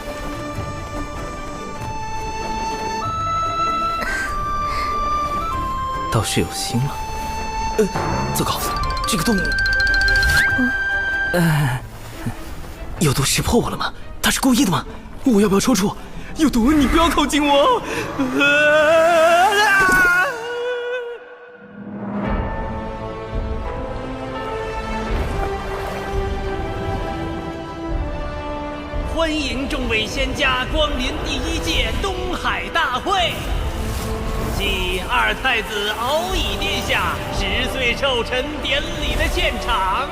倒是有心了。糟糕，这个洞，有毒识破我了吗？他是故意的吗？我要不要抽搐？有毒，你不要靠近我！欢迎众位仙家光临第1届东海大会。继二太子敖乙殿下10岁寿辰典礼的现场。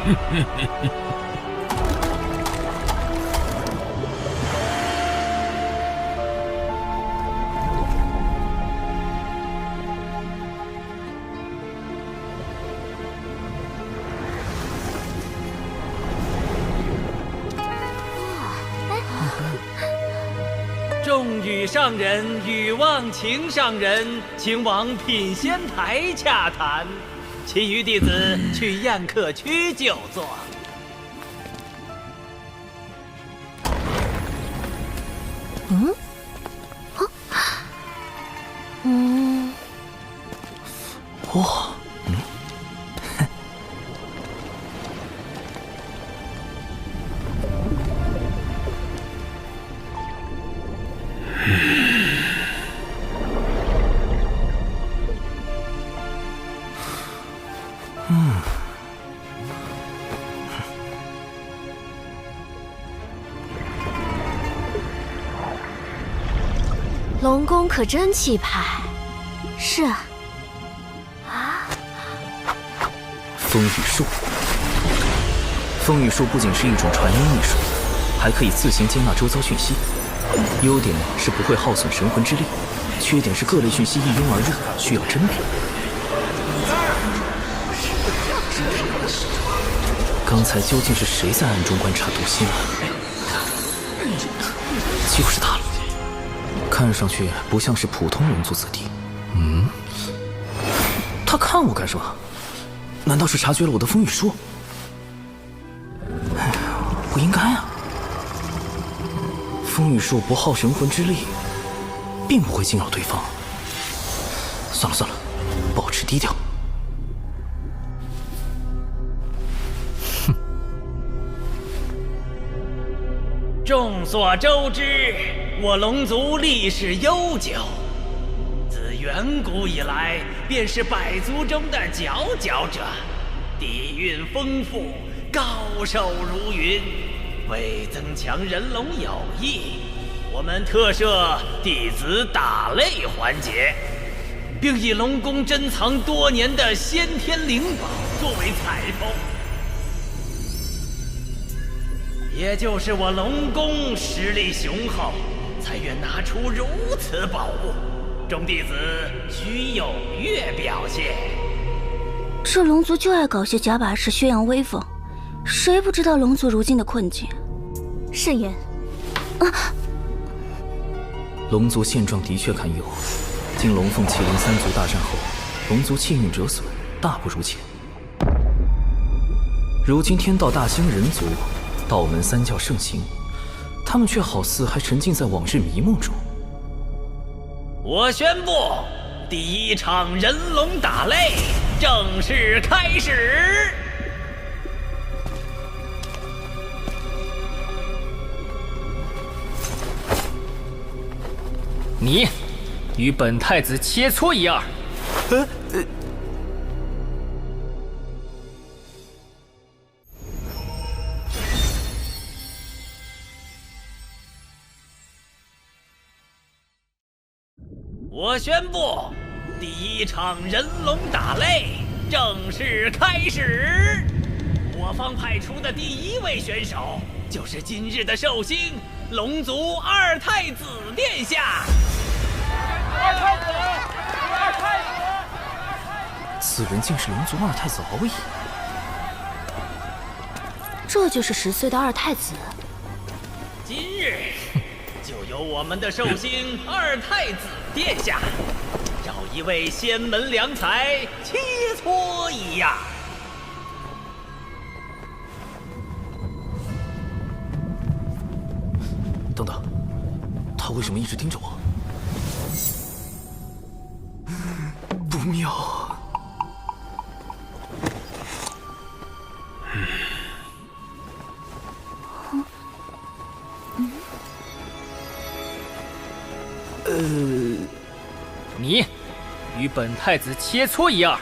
众羽上人与忘情上人，请往品仙台洽谈，其余弟子去宴客区就坐。哇，龙宫可真气派。是啊。啊！风雨术。风雨术不仅是一种传音艺术，还可以自行接纳周遭讯息。优点是不会耗损神魂之力，缺点是各类讯息一拥而入，需要甄别。刚才究竟是谁在暗中观察毒心啊？就是他了。看上去不像是普通龙族子弟。他看我干什么？难道是察觉了我的风雨术？哎呀，不应该啊！风雨术不耗神魂之力，并不会惊扰对方。算了算了，保持低调。众所周知，我龙族历史悠久，自远古以来便是百族中的佼佼者，底蕴丰富，高手如云。为增强人龙友谊，我们特设弟子打擂环节，并以龙宫珍藏多年的先天灵宝作为彩头。也就是我龙宫实力雄厚，才愿拿出如此宝物，众弟子需踊跃表现。这龙族就爱搞些假把式宣扬威风，谁不知道龙族如今的困境？慎言。龙族现状的确堪忧，经龙凤麒麟三族大战后，龙族气运折损，大不如前。如今天道大兴人族，道门三教盛行，他们却好似还沉浸在往日迷梦中。我宣布，第一场人龙打擂正式开始。你与本太子切磋一二。我宣布，第一场人龙打擂正式开始。我方派出的第一位选手，就是今日的寿星龙族二太子殿下。二太子！此人竟是龙族二太子敖乙。这就是10岁的二太子。今日就由我们的寿星二太子殿下，找一位仙门良才切磋一样。等等，他为什么一直盯着我？不妙。你与本太子切磋一二。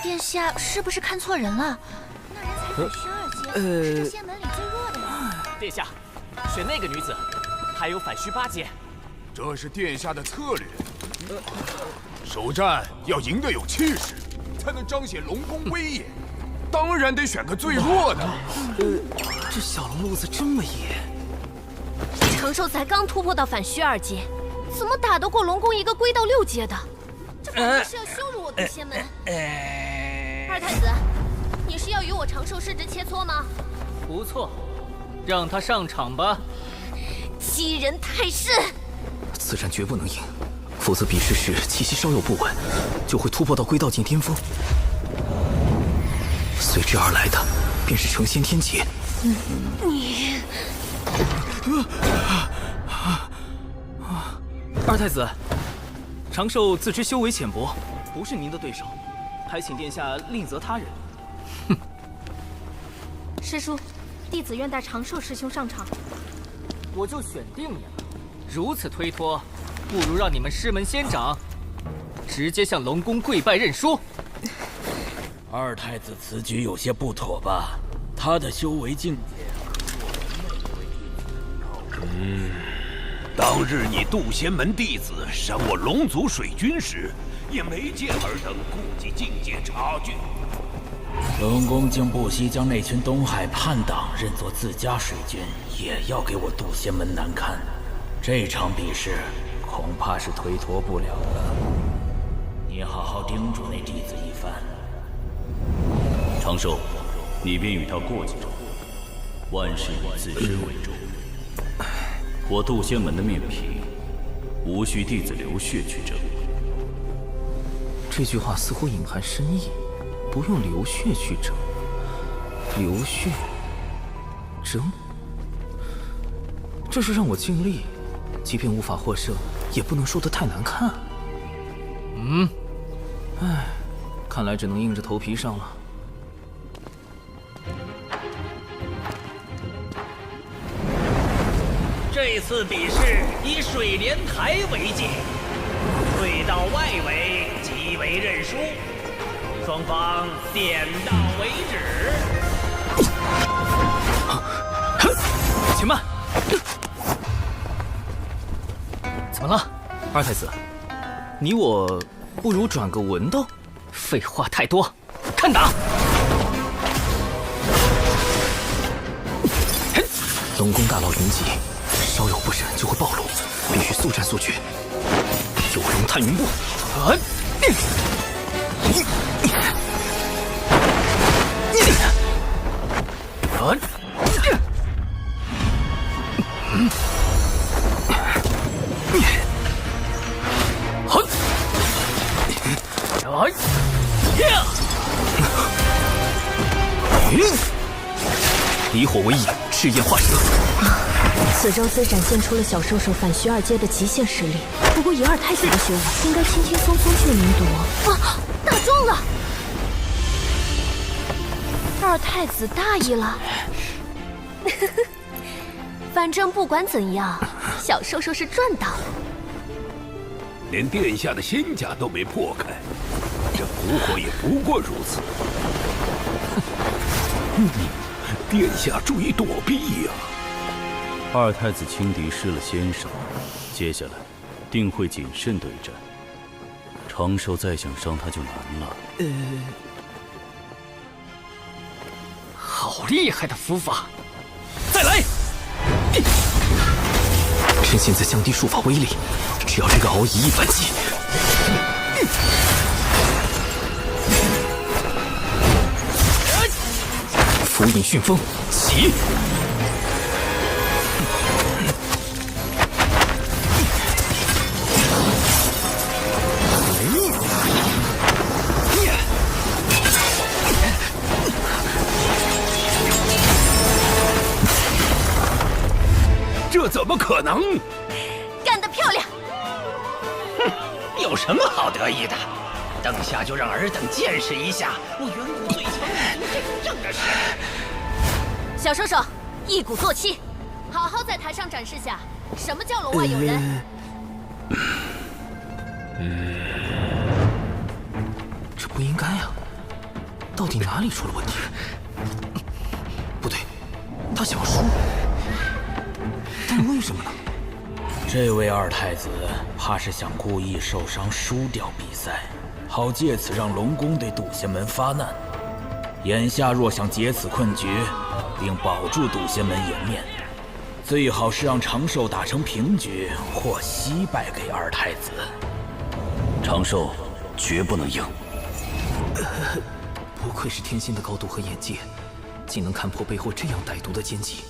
殿下是不是看错人了？那人才子12阶，是这仙门里最弱的人。殿下，选那个女子，还有反虚8阶。这是殿下的策略。首战要赢得有气势，才能彰显龙宫威严。当然得选个最弱的。这小龙路子这么野。长寿才刚突破到反虚2阶，怎么打得过龙宫一个归到6阶的？这本来是要羞辱我毒仙门。二太子，你是要与我长寿师侄切磋吗？不错，让他上场吧。欺人太甚！此战绝不能赢，否则比试时气息稍有不稳，就会突破到归道境巅峰。随之而来的便是成仙天劫。你，二太子，长寿自知修为浅薄，不是您的对手，还请殿下另择他人。师叔，弟子愿带长寿师兄上场。我就选定你了，如此推脱，不如让你们师门仙长直接向龙宫跪拜认输。二太子此举有些不妥吧？他的修为境界当日你渡仙门弟子伤我龙族水军时，也没见尔等顾及境界差距。龙宫竟不惜将那群东海叛党认作自家水军，也要给我渡仙门难堪。这场比试恐怕是推脱不了了。你好好叮嘱那弟子一番。长寿，你便与他过几招，万事以自身为重。我渡仙门的面皮，无需弟子流血去争。这句话似乎隐含深意，不用流血去争。流血争，这是让我尽力，即便无法获胜，也不能输得太难看。唉，看来只能硬着头皮上了。这次比试以水莲台为界，退到外围即为认输，双方点到为止。且慢！怎么了，二太子？你我不如转个文斗？废话太多，看打！龙宫大佬云集，稍有不慎就会暴露，必须速战速决。九龙探云步，离火为引，赤焰化蛇。此招虽展现出了小兽兽反虚二阶的极限实力，不过以二太子的修为，应该轻轻松松就能夺。啊，打中了！二太子大意了。反正不管怎样，小兽兽是赚到了。连殿下的仙甲都没破开，这蛊惑也不过如此。殿下注意躲避呀！二太子轻敌失了先手，接下来定会谨慎对战。长寿再想伤他就难了。好厉害的符法！再来！趁现在降低术法威力，只要这个敖乙一反击。符引旋风，起！这怎么可能？干得漂亮！哼，有什么好得意的？等下就让尔等见识一下我远古最强武族真正的实力。小兽兽，一鼓作气，好好在台上展示下什么叫龙外有人。这不应该啊！到底哪里出了问题？不对，他想输，但为什么呢？这位二太子怕是想故意受伤输掉比赛，好借此让龙宫对渡仙门发难。眼下若想解此困局，并保住渡仙门颜面，最好是让长寿打成平局或惜败给二太子。长寿绝不能赢。不愧是天仙的高度和眼界，竟能看破背后这样歹毒的奸计。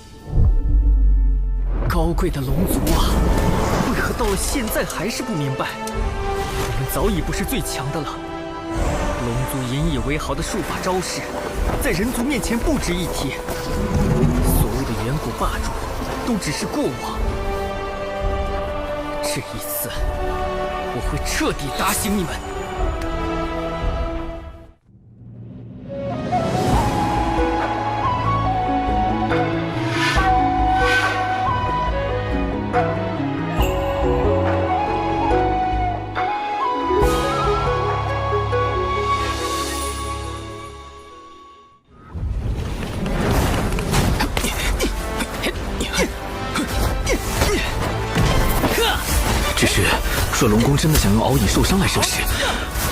高贵的龙族啊，为何到了现在还是不明白？我们早已不是最强的了。龙族引以为豪的术法招式，在人族面前不值一提。所谓的远古霸主，都只是过往。这一次，我会彻底打醒你们。只是，若龙宫真的想用敖乙受伤来惹事，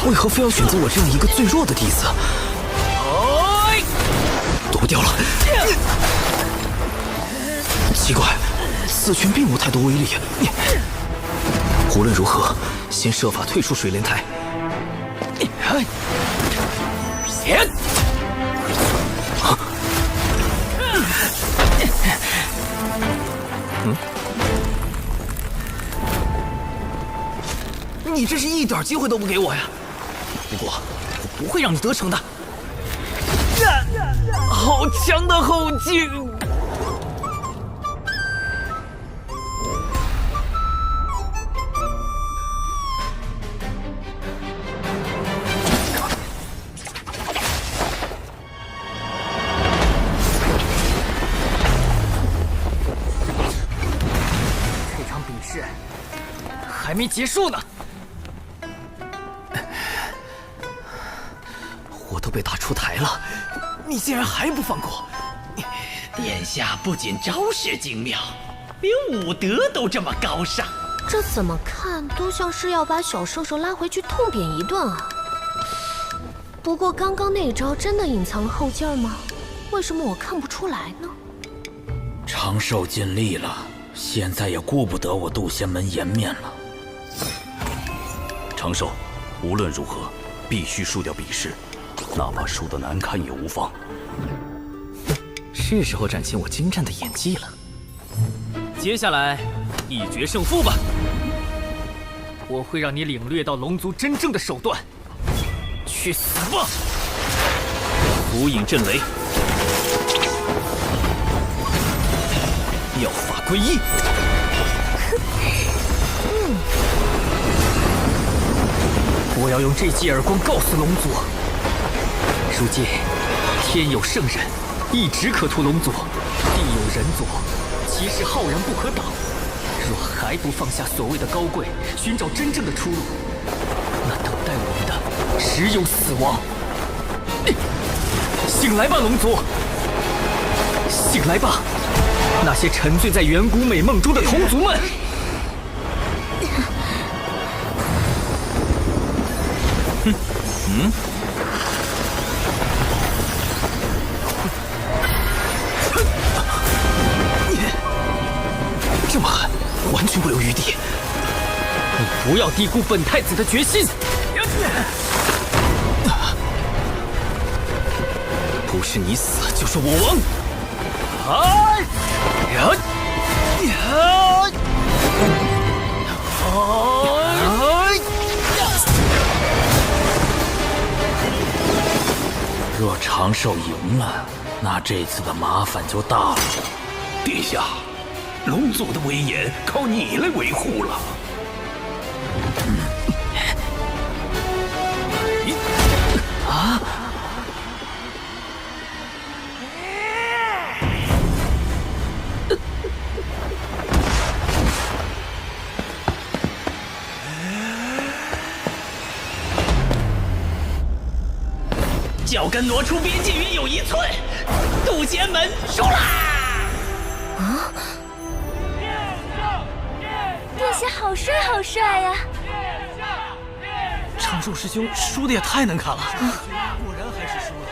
为何非要选择我这样一个最弱的弟子？躲不掉了。奇怪，此拳并无太多威力。无论如何，先设法退出水莲台。你这是一点机会都不给我呀！不过，我不会让你得逞的。好强的后劲！这场比试还没结束呢。我都被打出台了，你竟然还不放过！殿下不仅招式精妙，连武德都这么高尚。这怎么看都像是要把小兽兽拉回去痛扁一顿啊！不过刚刚那招真的隐藏后劲吗？为什么我看不出来呢？长寿尽力了，现在也顾不得我渡仙门颜面了。长寿，无论如何必须输掉比试。哪怕输得难看也无妨。是时候展现我精湛的演技了。接下来，一决胜负吧！我会让你领略到龙族真正的手段。去死吧！无影震雷，妙法归一。我要用这记耳光告诉龙族。如今，天有圣人，一直可屠龙族；地有人族，其势浩然不可挡。若还不放下所谓的高贵，寻找真正的出路，那等待我们的只有死亡。醒来吧，龙族！醒来吧，那些沉醉在远古美梦中的同族们！这么狠，完全不留余地！你不要低估本太子的决心！不是你死，就是我亡！若长寿赢了，那这次的麻烦就大了。殿下，龙族的威严靠你来维护了。啊！脚跟挪出边界约有1寸，渡仙门输啦！啊！殿下好帅好帅呀！长寿师兄输的也太难看了，果然还是输了。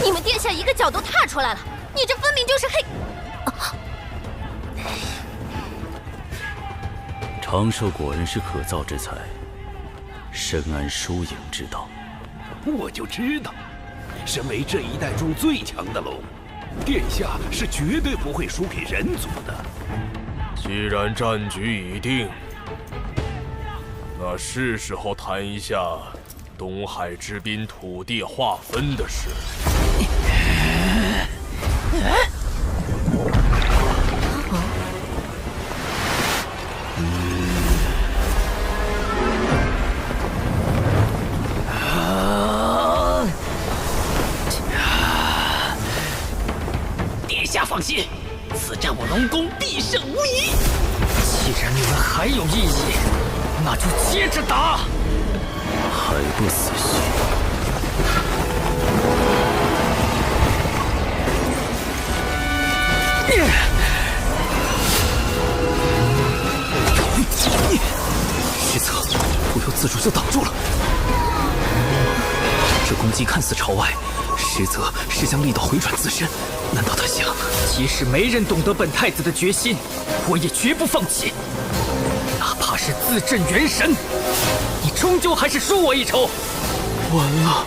你们殿下一个脚都踏出来了，你这分明就是黑。长寿果然是可造之才，深谙输赢之道。我就知道，身为这一代中最强的龙，殿下是绝对不会输给人族的。既然战局已定，那是时候谈一下东海之滨土地划分的事。殿下放心，此战我龙宫必胜无疑。既然你们还有异议，那就接着打。还不死心？实则不由自主就挡住了。这攻击看似朝外，实则是将力道回转自身。难道他想，即使没人懂得本太子的决心，我也绝不放弃。哪怕是自镇元神，你终究还是输我一筹。完了！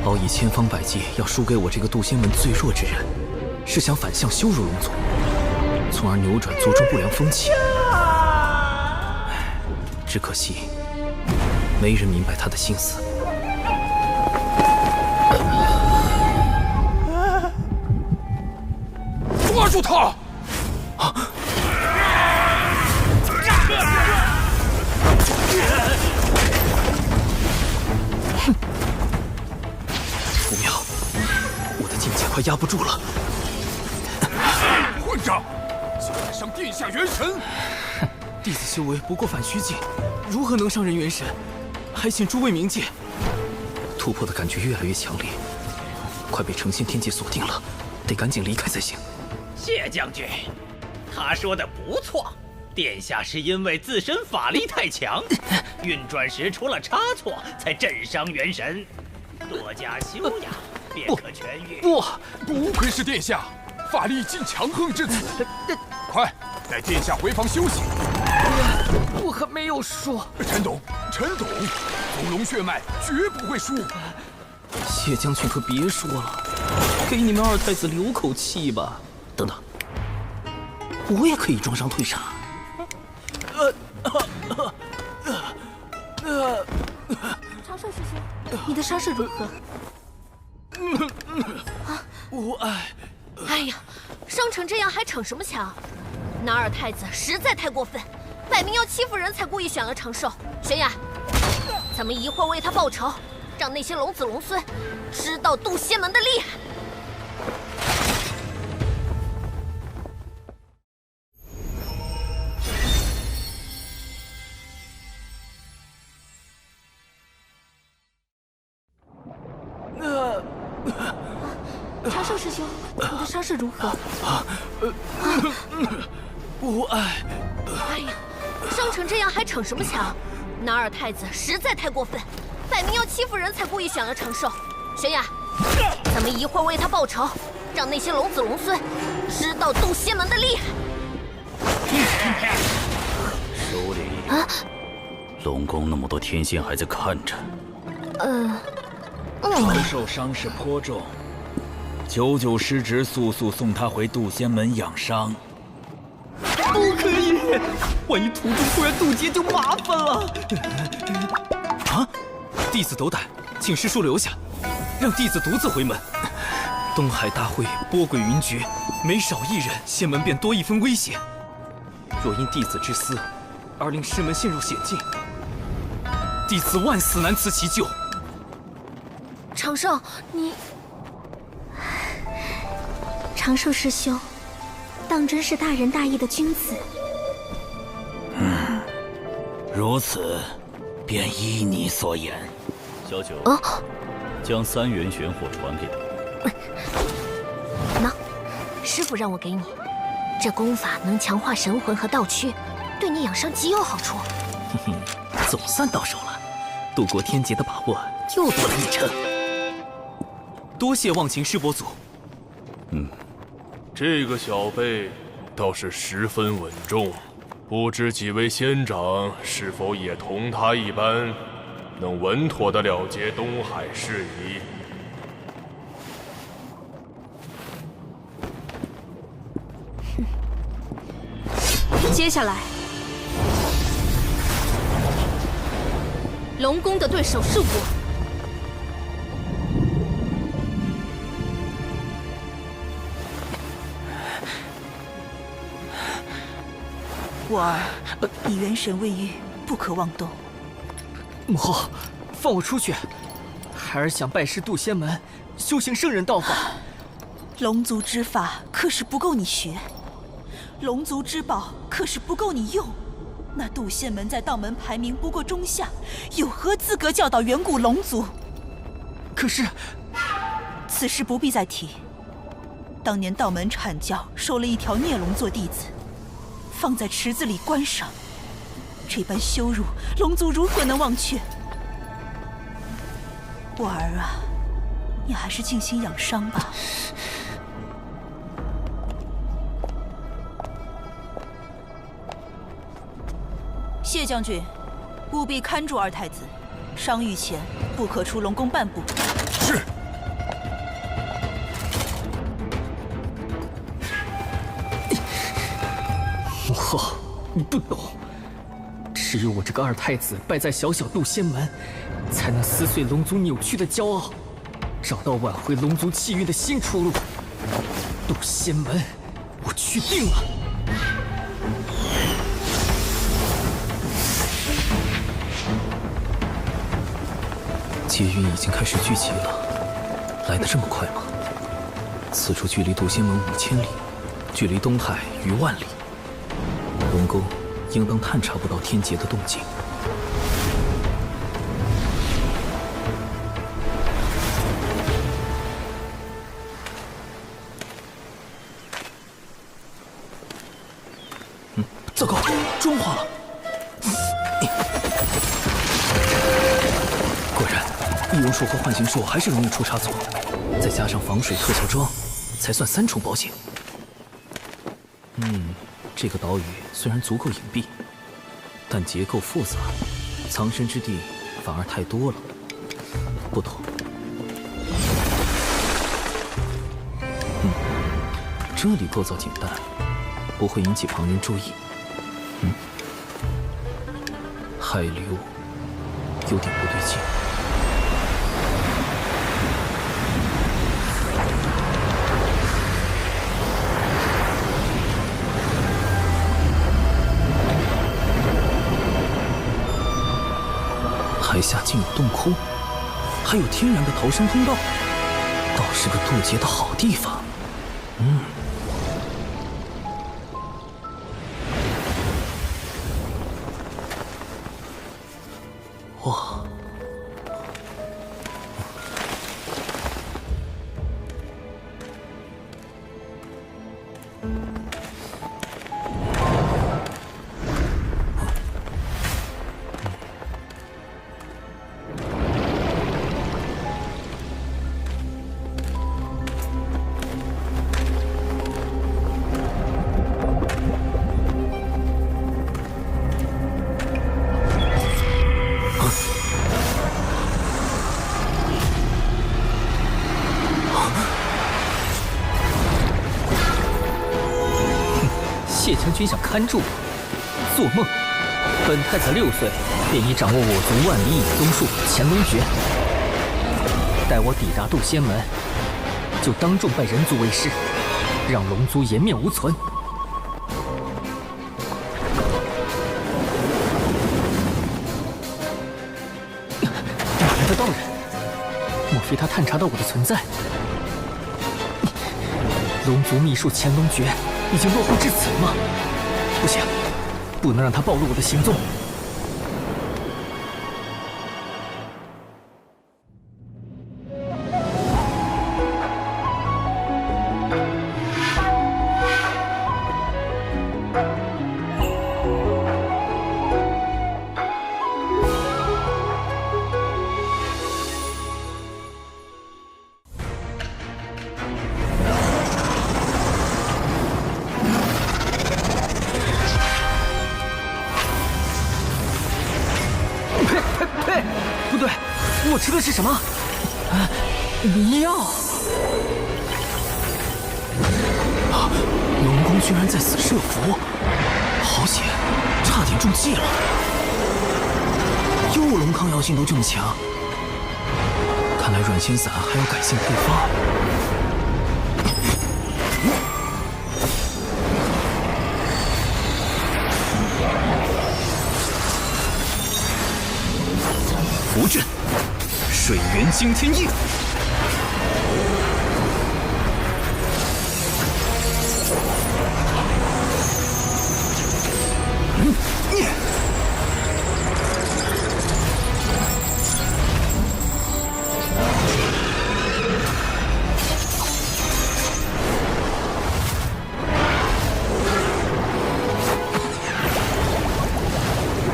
敖以千方百计要输给我这个渡仙门最弱之人，是想反向羞辱龙族，从而扭转族中不良风气。只可惜，没人明白他的心思。抓住他！不妙，我的境界快压不住了。混账！竟敢伤殿下元神！弟子修为不过反虚境，如何能伤人元神？还请诸位冥界。突破的感觉越来越强烈，快被成仙天劫锁定了，得赶紧离开才行。谢将军，他说的不错，殿下是因为自身法力太强，运转时出了差错，才震伤元神。多加修养，便可痊愈。不愧是殿下，法力竟强横至此。快带殿下回房休息。我还没有说。陈董，祖龙血脉绝不会输。谢将军可别说了，给你们二太子留口气吧。等等，我也可以装伤退杀。长寿师兄，你的伤势如何？无碍。哎呀，伤成这样还逞什么强？那二太子实在太过分，摆明要欺负人才故意选了长寿。玄雅，咱们一会儿为他报仇，让那些龙子龙孙知道渡仙门的厉害。长寿师兄，你的伤势如何？无碍。哎呀，伤成这样还逞什么强？那二太子实在太过分，摆明要欺负人才故意选了长寿。玄雅，咱们一会儿为他报仇，让那些龙子龙孙知道渡仙门的厉害。首领，龙宫那么多天仙还在看着。长寿伤势颇重，九九师侄速速送他回渡仙门养伤。不可以，万一途中突然渡劫就麻烦了。啊！弟子斗胆，请师叔留下，让弟子独自回门。东海大会波诡云谲，每少一人，仙门便多一分危险。若因弟子之私而令师门陷入险境，弟子万死难辞其咎。长寿，你……长寿师兄，当真是大仁大义的君子。如此，便依你所言。小九，将3元玄火传给他。喏，师傅让我给你，这功法能强化神魂和道躯，对你养伤极有好处。总算到手了，渡过天劫的把握又多了1成。多谢忘情师伯祖。这个小辈倒是十分稳重，不知几位仙长是否也同他一般，能稳妥地了结东海事宜？接下来，龙宫的对手是我。我儿，你元神未愈，不可妄动。母后，放我出去！孩儿想拜师渡仙门，修行圣人道法。龙族之法可是不够你学，龙族之宝可是不够你用。那渡仙门在道门排名不过中下，有何资格教导远古龙族？可是，此事不必再提。当年道门阐教收了一条孽龙做弟子，放在池子里观赏，这般羞辱，龙族如何能忘却？我儿啊，你还是静心养伤吧。谢将军，务必看住二太子，伤愈前不可出龙宫半步。是。母后，你不懂，只有我这个二太子败在小小渡仙门，才能撕碎龙族扭曲的骄傲，找到挽回龙族气运的新出路。渡仙门，我去定了。劫运已经开始聚集了，来得这么快吗？此处距离渡仙门5000里，距离东海逾万里。龙宫应当探查不到天劫的动静。糟糕，妆化了！果然，易容术和幻形术还是容易出差错，再加上防水特效妆，才算3重保险。这个岛屿虽然足够隐蔽，但结构复杂，藏身之地反而太多了。不妥。这里构造简单，不会引起旁人注意。海流有点不对劲。海下竟有洞窟，还有天然的逃生通道，倒是个渡劫的好地方。哇！谢将军想看住我，做梦！本太子6岁便已掌握我族万里影宗术乾隆诀，待我抵达渡仙门，就当众拜人族为师，让龙族颜面无存。哪来的道人？莫非他探查到我的存在？龙族秘术乾隆诀已经落后至此了吗？不行，不能让他暴露我的行踪。不对，我吃的是什么？迷药！龙宫居然在此设伏，好险，差点中计了。又龙抗药性都这么强，看来软仙散还要改进配方。符阵，水源惊天印。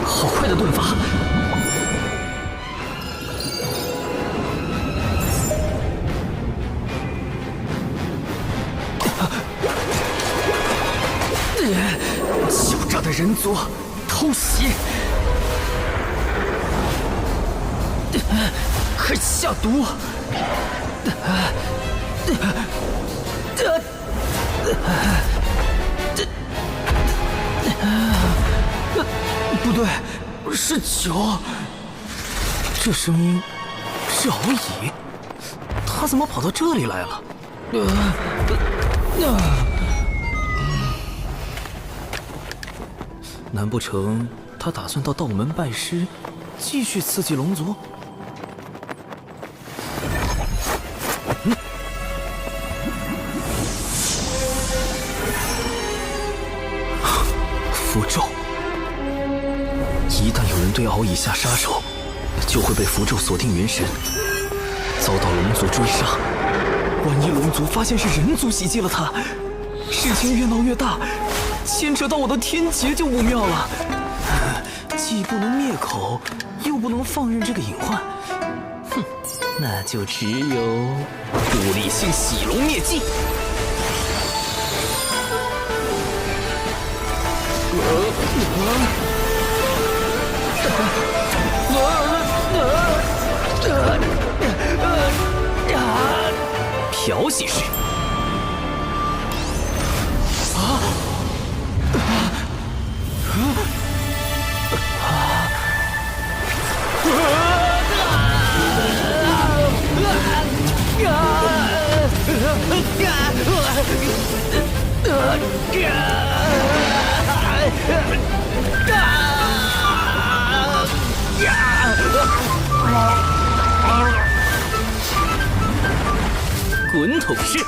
好快的盾法！狡诈的人族，偷袭！还下毒！不对，是酒。这声音是敖乙，他怎么跑到这里来了？难不成他打算到道门拜师，继续刺激龙族？符咒，一旦有人对敖乙下杀手，就会被符咒锁定元神，遭到龙族追杀。万一龙族发现是人族袭击了他，事情越闹越大，牵扯到我的天劫就不妙了。既不能灭口，又不能放任这个隐患，哼，那就只有物理性洗龙灭迹。调戏式。滚筒式。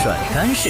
甩干式。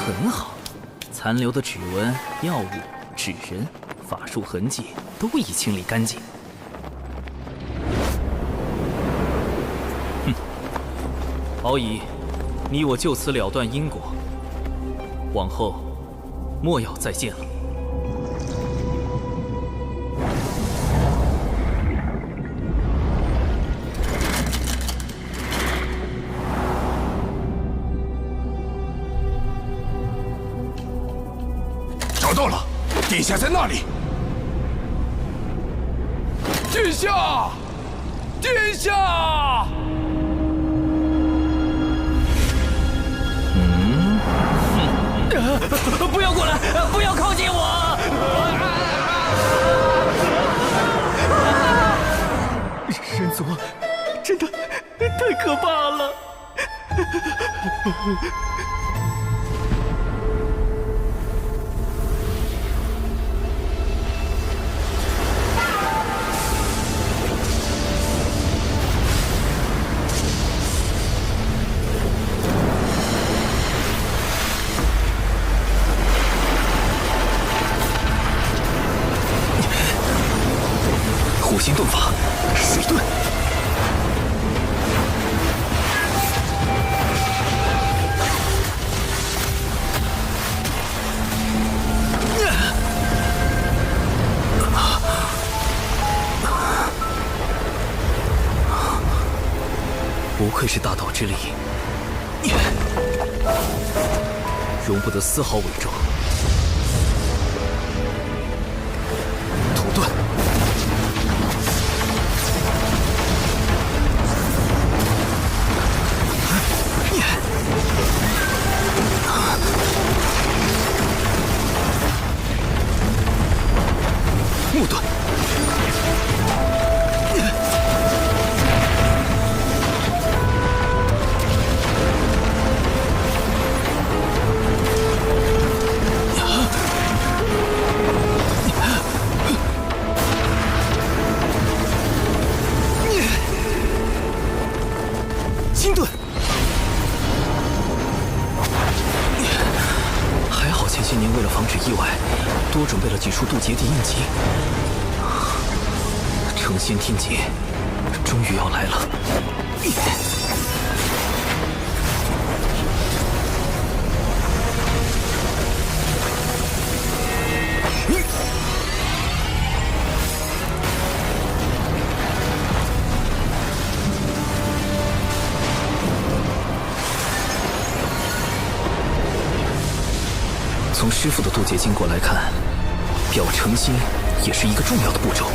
很好，残留的指纹、药物、纸人、法术痕迹都已清理干净。哼，敖乙，你我就此了断因果，往后莫要再见了。找到了，殿下在那里。殿下，殿下！不要过来！不要靠近我！人族，真的太可怕了！火星遁法，水遁。不愧是大道之力，容不得丝毫伪装。土遁。木遁。金盾，还好前些年为了防止意外，多准备了几处渡劫地印记。成仙天劫终于要来了。从师父的渡劫经过来看，表成仙也是一个重要的步骤。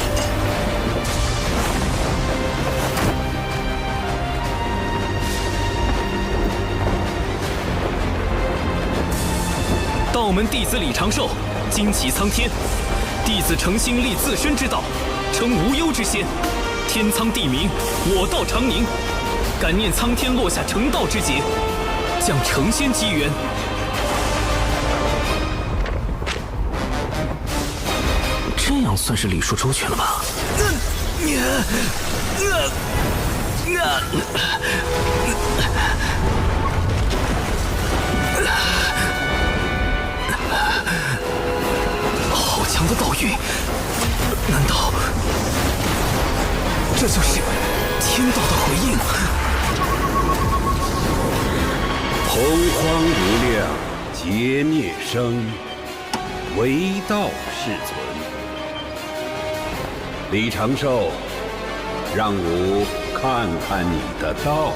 道门弟子李长寿，惊奇苍天，弟子诚心立自身之道，称无忧之仙。天苍地明，我道长宁，感念苍天落下成道之劫，将成仙机缘。这样算是礼数周全了吧？好强的道运，难道这就是天道的回应？洪荒无量，劫灭生，唯道是存。李长寿，让吾看看你的道。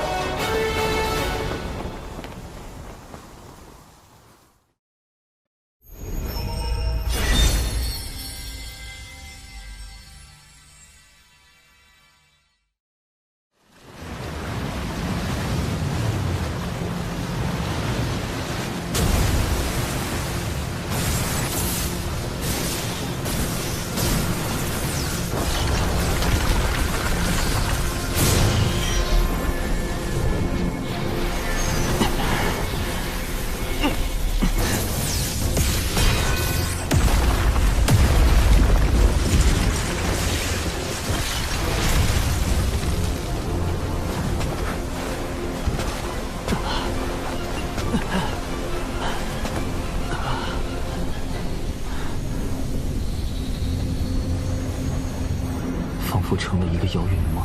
仿佛成了一个遥远的梦，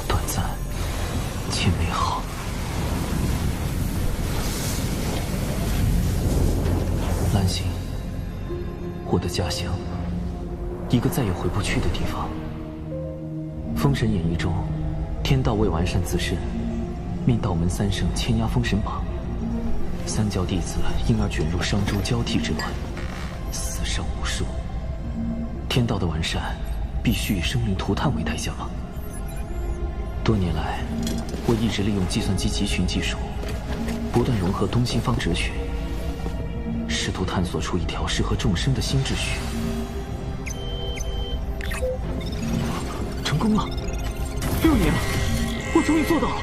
短暂且美好。兰心，我的家乡，一个再也回不去的地方。《封神演义》中，天道为完善自身，命道门三圣牵压封神榜，三教弟子因而卷入商周交替之乱，死伤无数。天道的完善，必须以生灵涂炭为代价吗？多年来，我一直利用计算机集群技术，不断融合东西方哲学，试图探索出一条适合众生的新秩序。成功了！6年了，我终于做到了。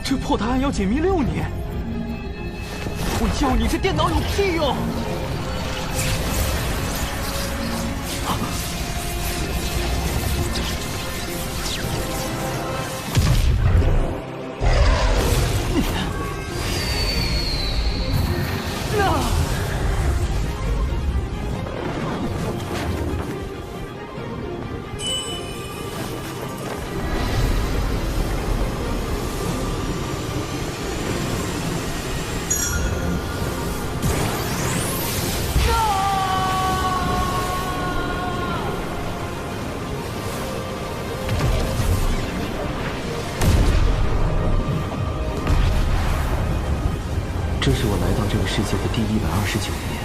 这破答案要解密6年，我要你这电脑有屁用！这是我来到这个世界的第129年。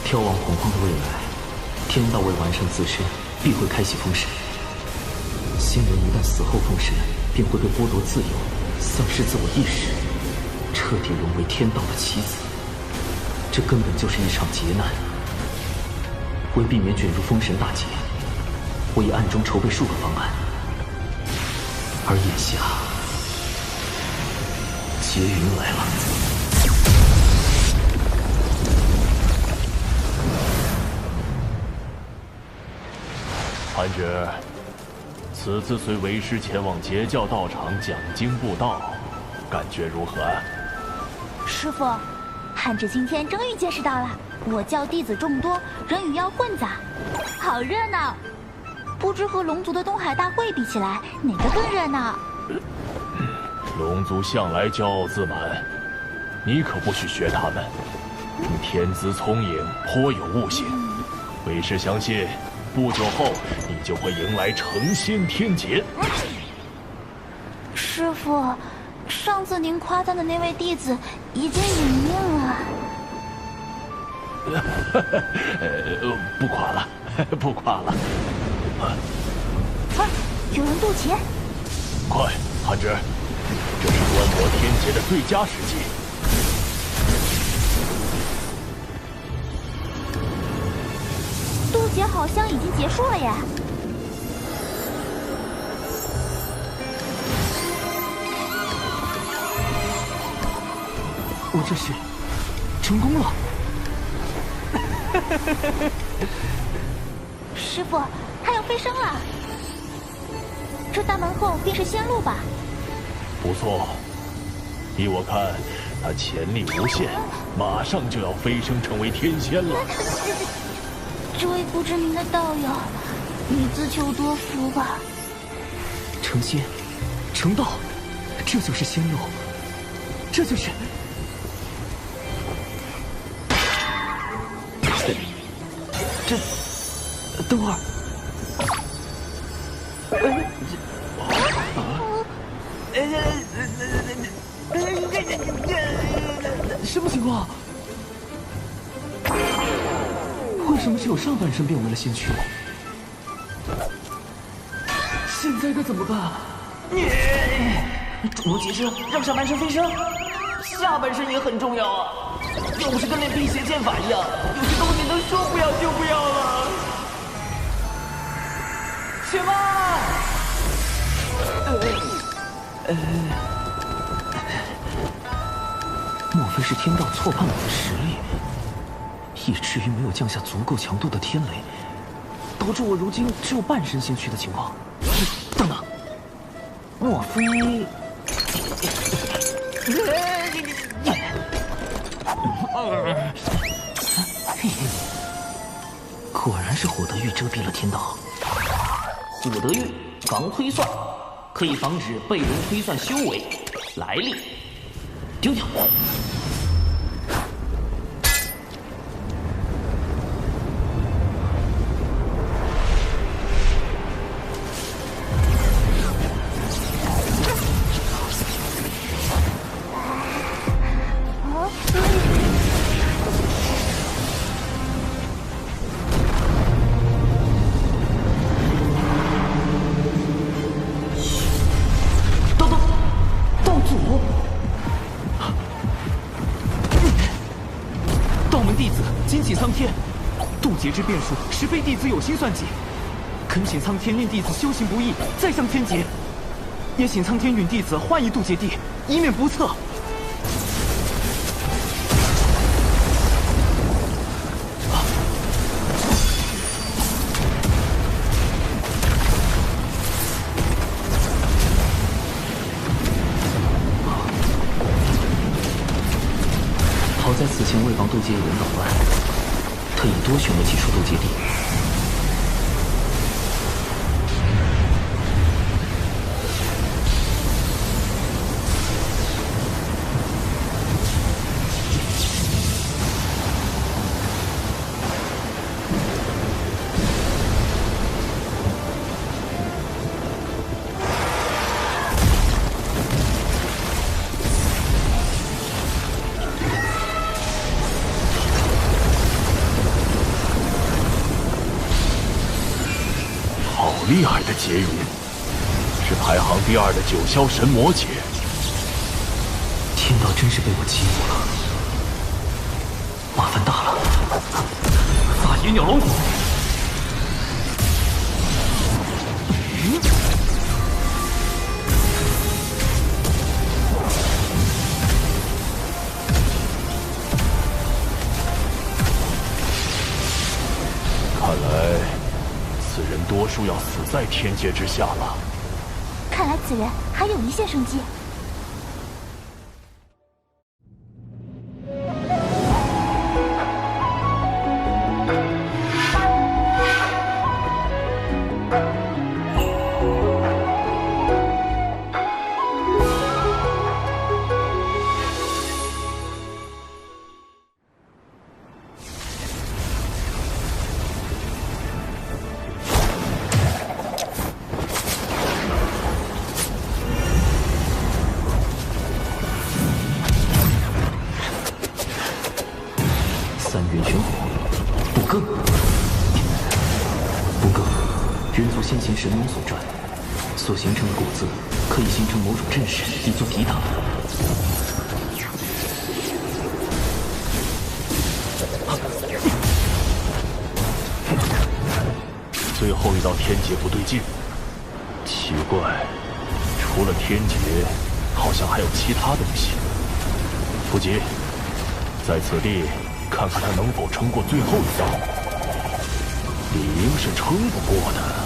眺望洪荒的未来，天道未完善自身，必会开启封神。新人一旦死后封神，便会被剥夺自由，丧失自我意识，彻底沦为天道的棋子。这根本就是一场劫难。为避免卷入封神大劫，我已暗中筹备数个方案，而眼下，劫云来了。韩爵，此次随为师前往截教道场讲经布道，感觉如何？师傅，汉侄今天终于见识到了我教弟子众多，人与妖混杂，好热闹。不知和龙族的东海大会比起来，哪个更热闹？龙族向来骄傲自满，你可不许学他们。你天资聪颖，颇有悟性，为师相信，不久后你就会迎来成仙天劫。师傅，上次您夸赞的那位弟子已经隐命了。不夸了，不夸了。快，有人渡劫！快，韩侄，这是观摩天劫的最佳时机。渡劫好像已经结束了耶。我这是成功了。师傅，他要飞升了。这大门后便是仙路吧？不错，依我看，他潜力无限，马上就要飞升成为天仙了。这位不知名的道友，你自求多福吧。成仙，成道，这就是仙路，这就是。这，等会儿。什么情况？为什么只有上半身变为了仙躯？现在该怎么办？主动劫车，让上半身飞升，下半身也很重要啊！又不是跟练辟邪剑法一样，有些东西能说不要就不要了。且慢！莫非是天道错判我的实力，以至于没有降下足够强度的天雷，导致我如今只有半身仙躯的情况？等等，莫非……果然是火德玉遮蔽了天道。火德玉防推算，可以防止被人推算修为、来历。丢掉。门弟子精气苍天，渡劫之变数实非弟子有心算计。恳请苍天令弟子修行不易，再上天劫。也请苍天允弟子换一渡劫地，以免不测。好在此前为防渡劫有人捣乱，特意多选了几处渡劫地。厉害的劫云，是排行第2的九霄神魔劫。天道真是被我激怒了，麻烦大了。大野鸟龙虎。看来此人多数要死在天劫之下了。看来此人还有一线生机。三元玄火，不更。不更，原族先贤神农所传，所形成的果子可以形成某种阵势，以作抵挡。最后一道天劫不对劲，奇怪，除了天劫，好像还有其他东西。不急，在此地看看他能否撑过最后一道，理应是撑不过的。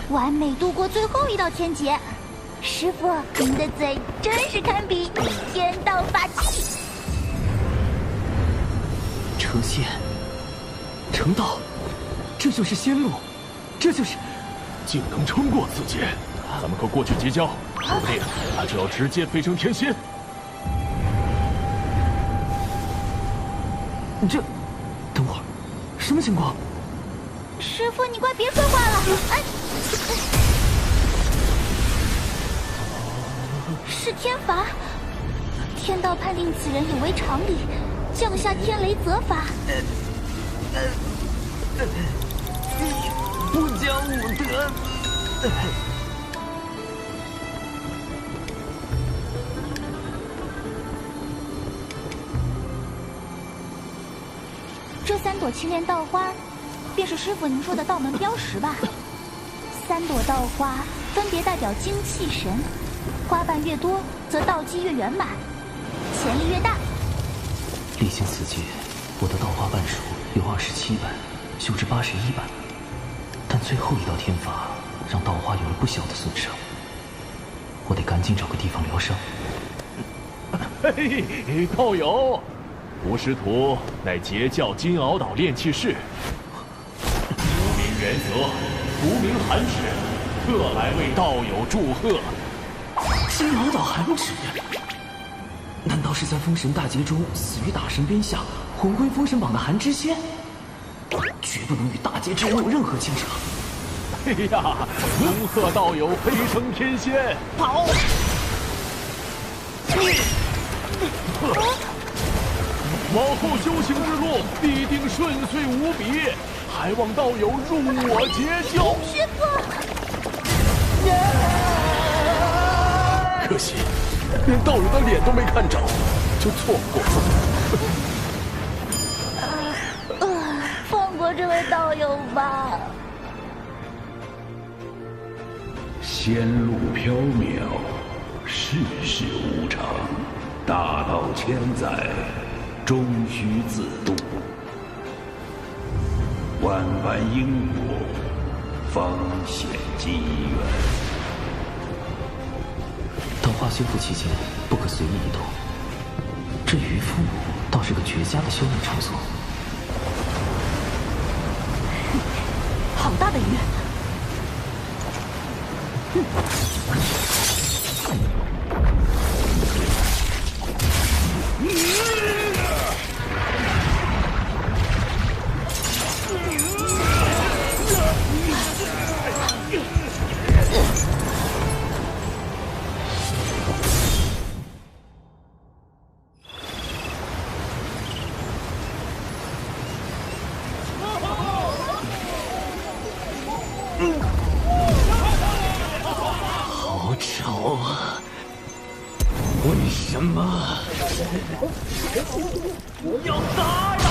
完美度过最后一道天劫，师傅，您的嘴真是堪比天道法器。成仙，成道，这就是仙路，这就是……竟能撑过此劫，咱们可过去结交，说不定他就要直接飞升天仙。这，等会儿，什么情况？师傅，你快别说话了！哎，是天罚，天道判定此人有违常理，降下天雷责罚。不讲武德！朵青莲稻花，便是师傅您说的道门标识吧？3朵稻花分别代表精气神，花瓣越多，则道基越圆满，潜力越大。历经此劫，我的稻花瓣数有27瓣，修至81瓣，但最后一道天罚让稻花有了不小的损伤，我得赶紧找个地方疗伤。嘿，道友，吾师徒乃截教金鳌岛炼气士，无名元泽，无名寒指，特来为道友祝贺。金鳌岛寒指，难道是在封神大劫中死于大神鞭下，魂归封神榜的寒之仙？绝不能与大劫之人有任何牵扯。哎呀，恭贺道友飞升天仙！跑！往后修行之路必定顺遂无比，还望道友入我截教。师傅，可惜连道友的脸都没看着，就错过了。放过这位道友吧。仙路缥缈，世事无常，大道千载，终须自渡。万般因果，方显机缘。稻花修复期间不可随意移动，这渔夫倒是个绝佳的修炼场所。好大的鱼！好吵啊！为什么要打扰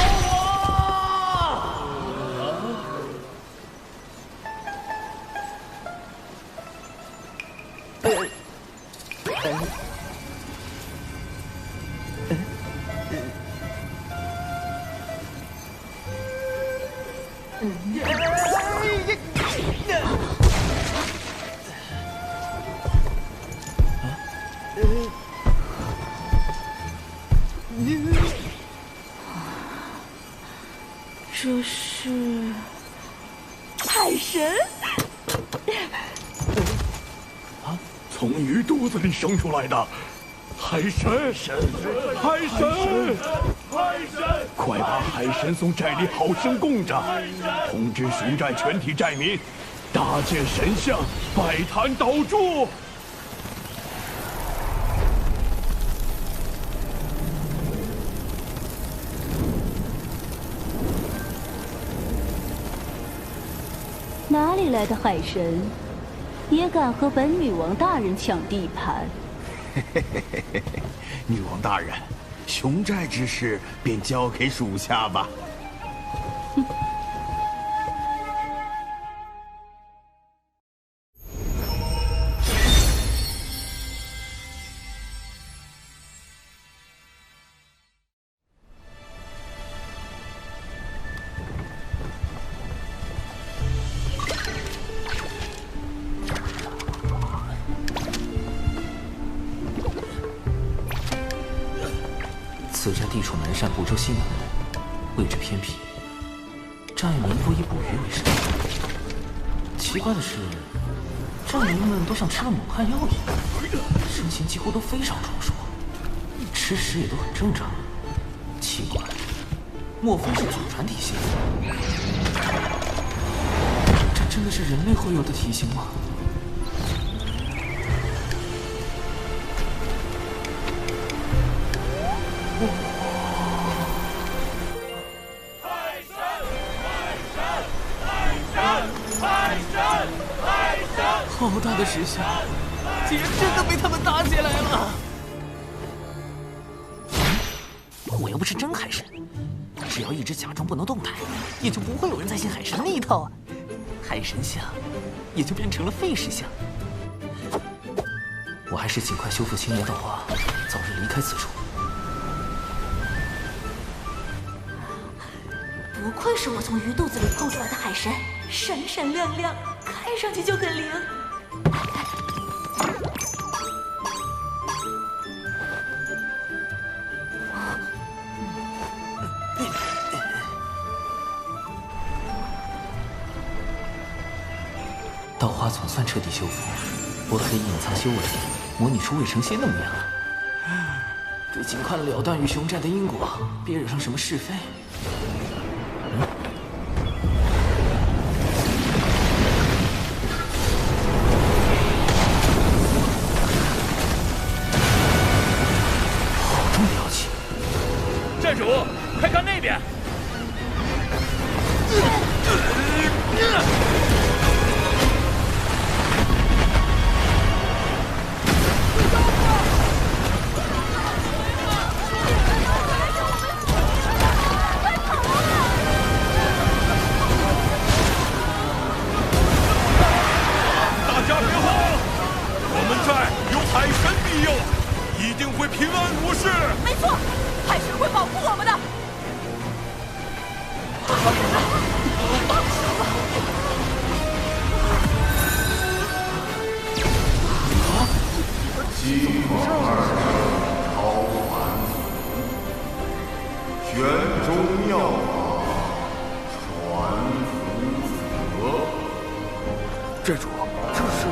这是海神。啊！从鱼肚子里生出来的海神，海神！快把海神送寨里好生供着，通知蜀寨全体寨民，搭建神像，拜坛祷祝。哪里来的海神，也敢和本女王大人抢地盘？女王大人，雄寨之事便交给属下吧。此寨地处南山湖州西南部，位置偏僻，寨民多以捕鱼为生。奇怪的是，寨民们都像吃了猛汉药一样，身形几乎都非常壮硕，吃食也都很正常。奇怪，莫非是祖传体型？这真的是人类会有的体型吗？好大的石像，竟然真的被他们打起来了！我又不是真海神，只要一直假装不能动弹，也就不会有人再信海神那一套啊。海神像也就变成了废石像。我还是尽快修复青莲道花，早日离开此处。不愧是我从鱼肚子里剖出来的海神，闪闪亮亮，看上去就很灵。道花总算彻底修复，我可以隐藏修为，模拟出魏成仙的模样了。得尽快了断与熊寨的因果，别惹上什么是非。好重的妖气！寨主，快看那边！寨主，这是……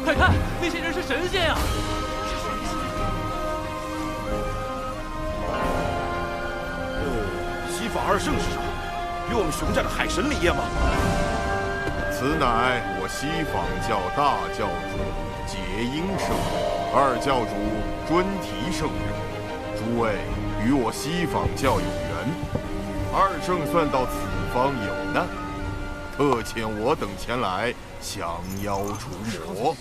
快看，那些人是神仙啊！西法二圣是什么？与我们熊寨的海神里验吗？此乃我西坊教大教主结英圣人，二教主尊提圣人。诸位与我西坊教有缘，二圣算到此方有难，特遣我等前来降妖除魔。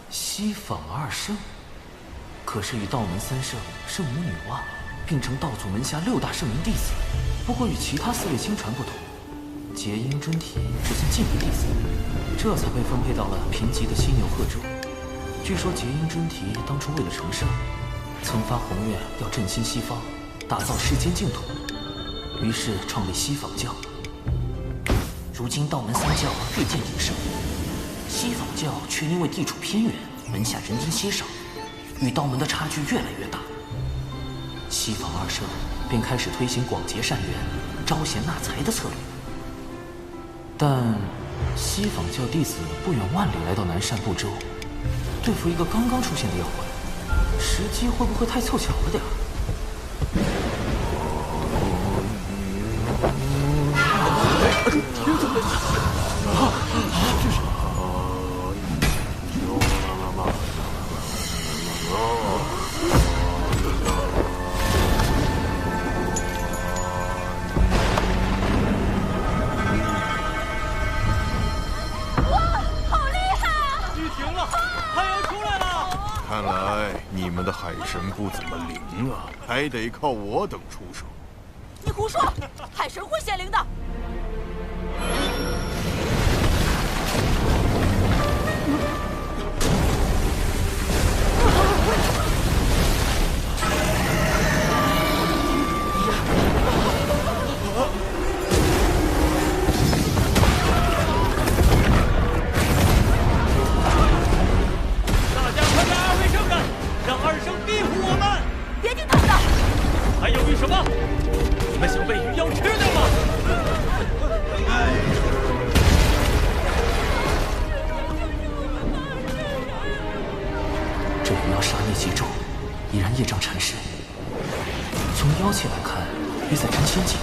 西坊二圣，可是与道门三圣、圣母女娲并称道祖门下6大圣门弟子。不过与其他4位亲传不同，结英尊体只算近门弟子，这才被分配到了贫瘠的犀牛贺州。据说结英尊体当初为了成圣，曾发宏愿要振兴西方，打造世间净土，于是创立西坊教。如今道门三教日渐鼎盛，西坊教却因为地处偏远，门下人丁稀少，与道门的差距越来越大。西坊二圣便开始推行广结善缘、招贤纳才的策略。但西坊教弟子不远万里来到南赡部洲，对付一个刚刚出现的妖怪，时机会不会太凑巧了点儿？这是……看来你们的海神不怎么灵啊，还得靠我等出手。你胡说，海神会显灵的。还犹豫什么？你们想被鱼妖吃掉吗？这鱼妖杀孽极重，已然业障缠身。从妖气来看，约在真仙境，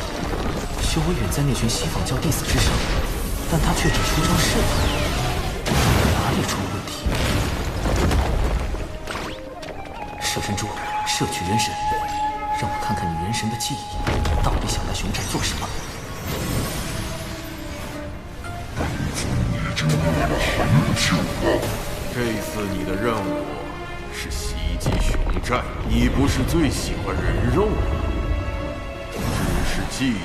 修为远在那群西坊教弟子之上，但他却只出招试探，哪里出了问题？摄神珠，摄取元神。让我看看你元神的记忆。到底想来熊寨做什么？这次你的任务是袭击熊寨，你不是最喜欢人肉吗？只是记住，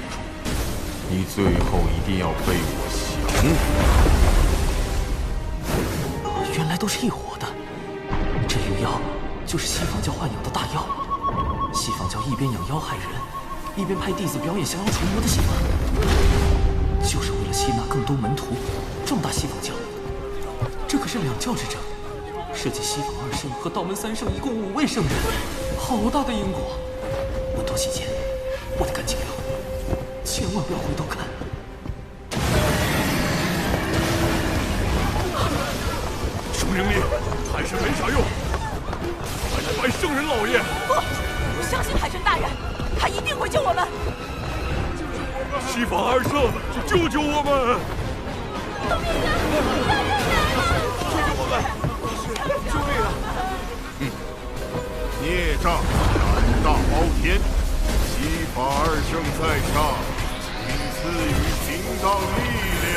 你最后一定要被我降服。原来都是一伙的。这鱼妖就是西方教豢养的大妖。西方教一边养妖害人，一边派弟子表演降妖除魔的戏法，就是为了吸纳更多门徒，壮大西方教。这可是两教之争，涉及西方2圣和道门3圣，一共5位圣人，好大的因果。稳妥起见，我得赶紧溜，千万不要回头看。熊灵力，海神没啥用，快来拜圣人老爷！不，我相信海神大人，他一定会救我们。西方2圣，救救我们！孽障，胆大包天！西法2圣在上，请赐予行当力量。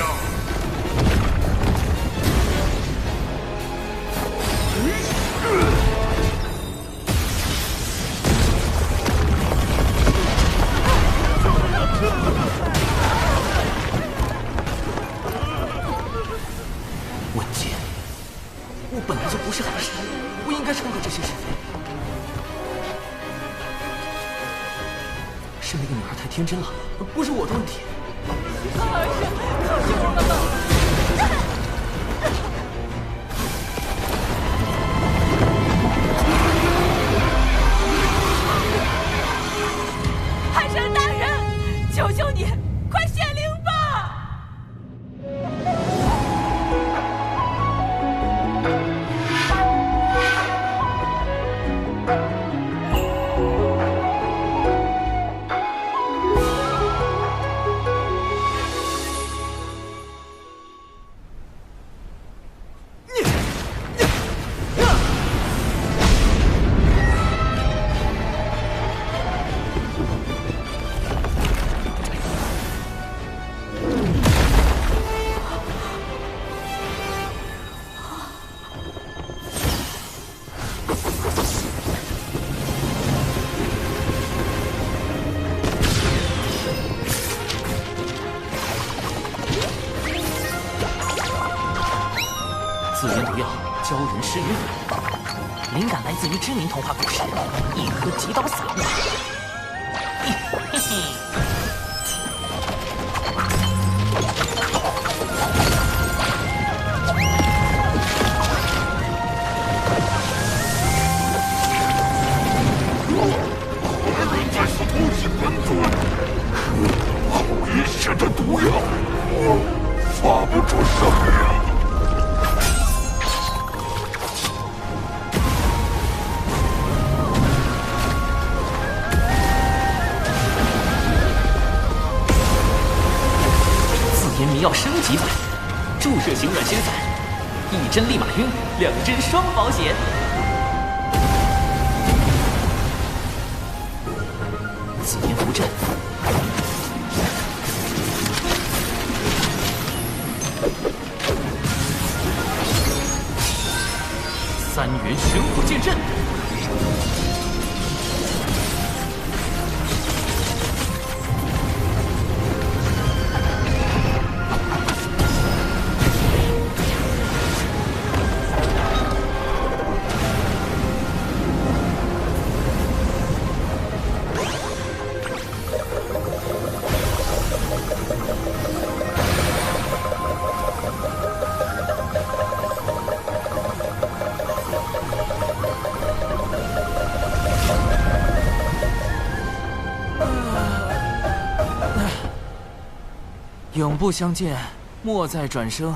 稳健，我本来就不是海神，不应该掺和这些是非。是那个女孩太天真了，不是我的问题。二神，可是我们吧。海神大人，求求你，快显灵吧！自研毒药，教人施于法，灵感来自于知名童话故事《一颗极刀撒布》。嘿嘿。这是突袭本尊，好阴险的毒药，发不出声呀！自研迷药升级版，注射型软身散，一针立马晕，2针双保险。自研符阵，3元玄火剑阵，永不相见，莫再转生。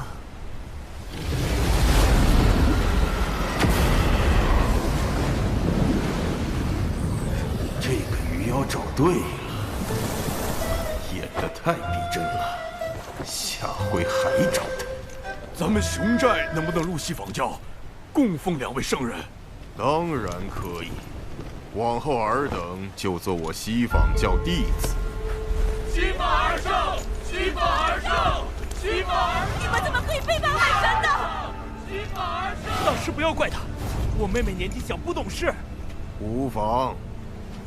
这个鱼妖找对了，演得太逼真了，下回还找他。咱们熊寨能不能入西方教，供奉2位圣人？当然可以，往后尔等就做我西方教弟子，西法而胜！西法而胜！西法而胜！你们怎么可以背叛海神呢？西法而胜！老师不要怪他，我妹妹年纪小不懂事。无妨，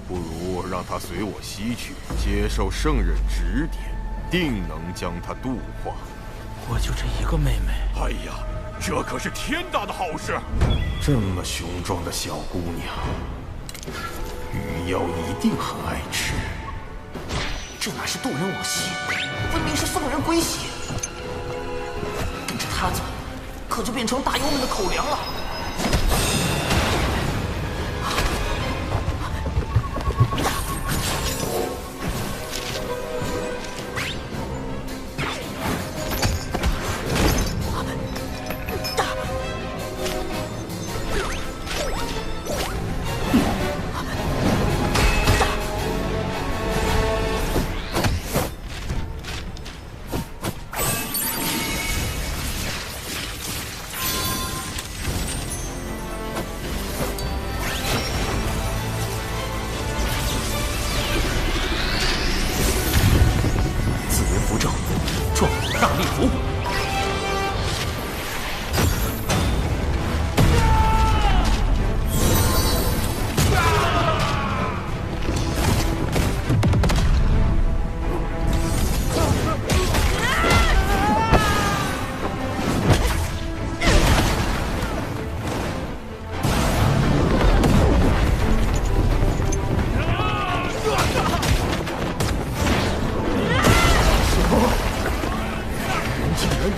不如让她随我西去，接受圣人指点，定能将她度化。我就这一个妹妹。哎呀，这可是天大的好事！这么雄壮的小姑娘，鱼妖一定很爱吃。这哪是渡人往西，分明是送人归西。跟着他走，可就变成大妖们的口粮了。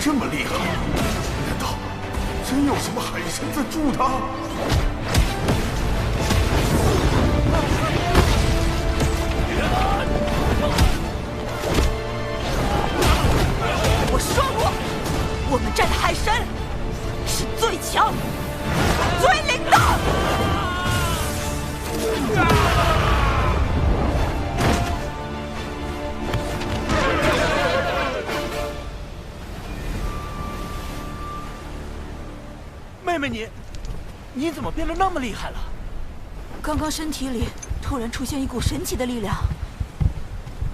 这么厉害，难道真有什么海神在助他？我说过，我们寨的海神是最强、最灵的。妹妹你怎么变得那么厉害了？刚刚身体里突然出现一股神奇的力量，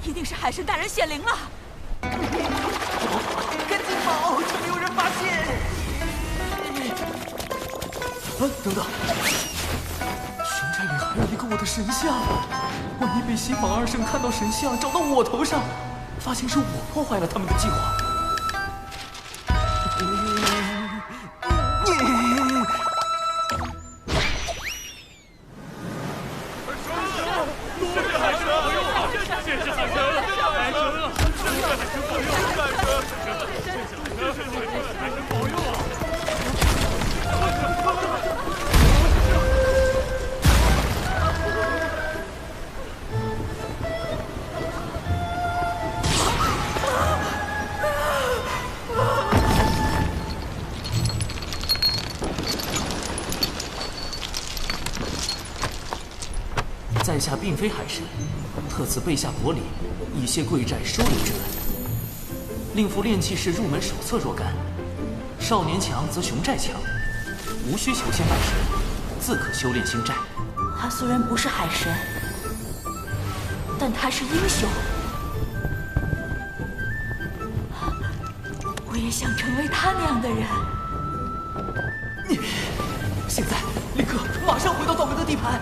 一定是海神大人显灵了。赶紧跑，趁没有人发现！等等，熊寨里还有一个我的神像，万一被西方二圣看到神像找到我头上，发现是我破坏了他们的计划。在下并非海神，特此备下国礼，以谢贵寨收留之恩。令符炼器士入门手册若干，少年强则雄寨强，无需求仙拜神，自可修炼星寨。他虽然不是海神，但他是英雄。我也想成为他那样的人。你现在立刻马上回到道门的地盘。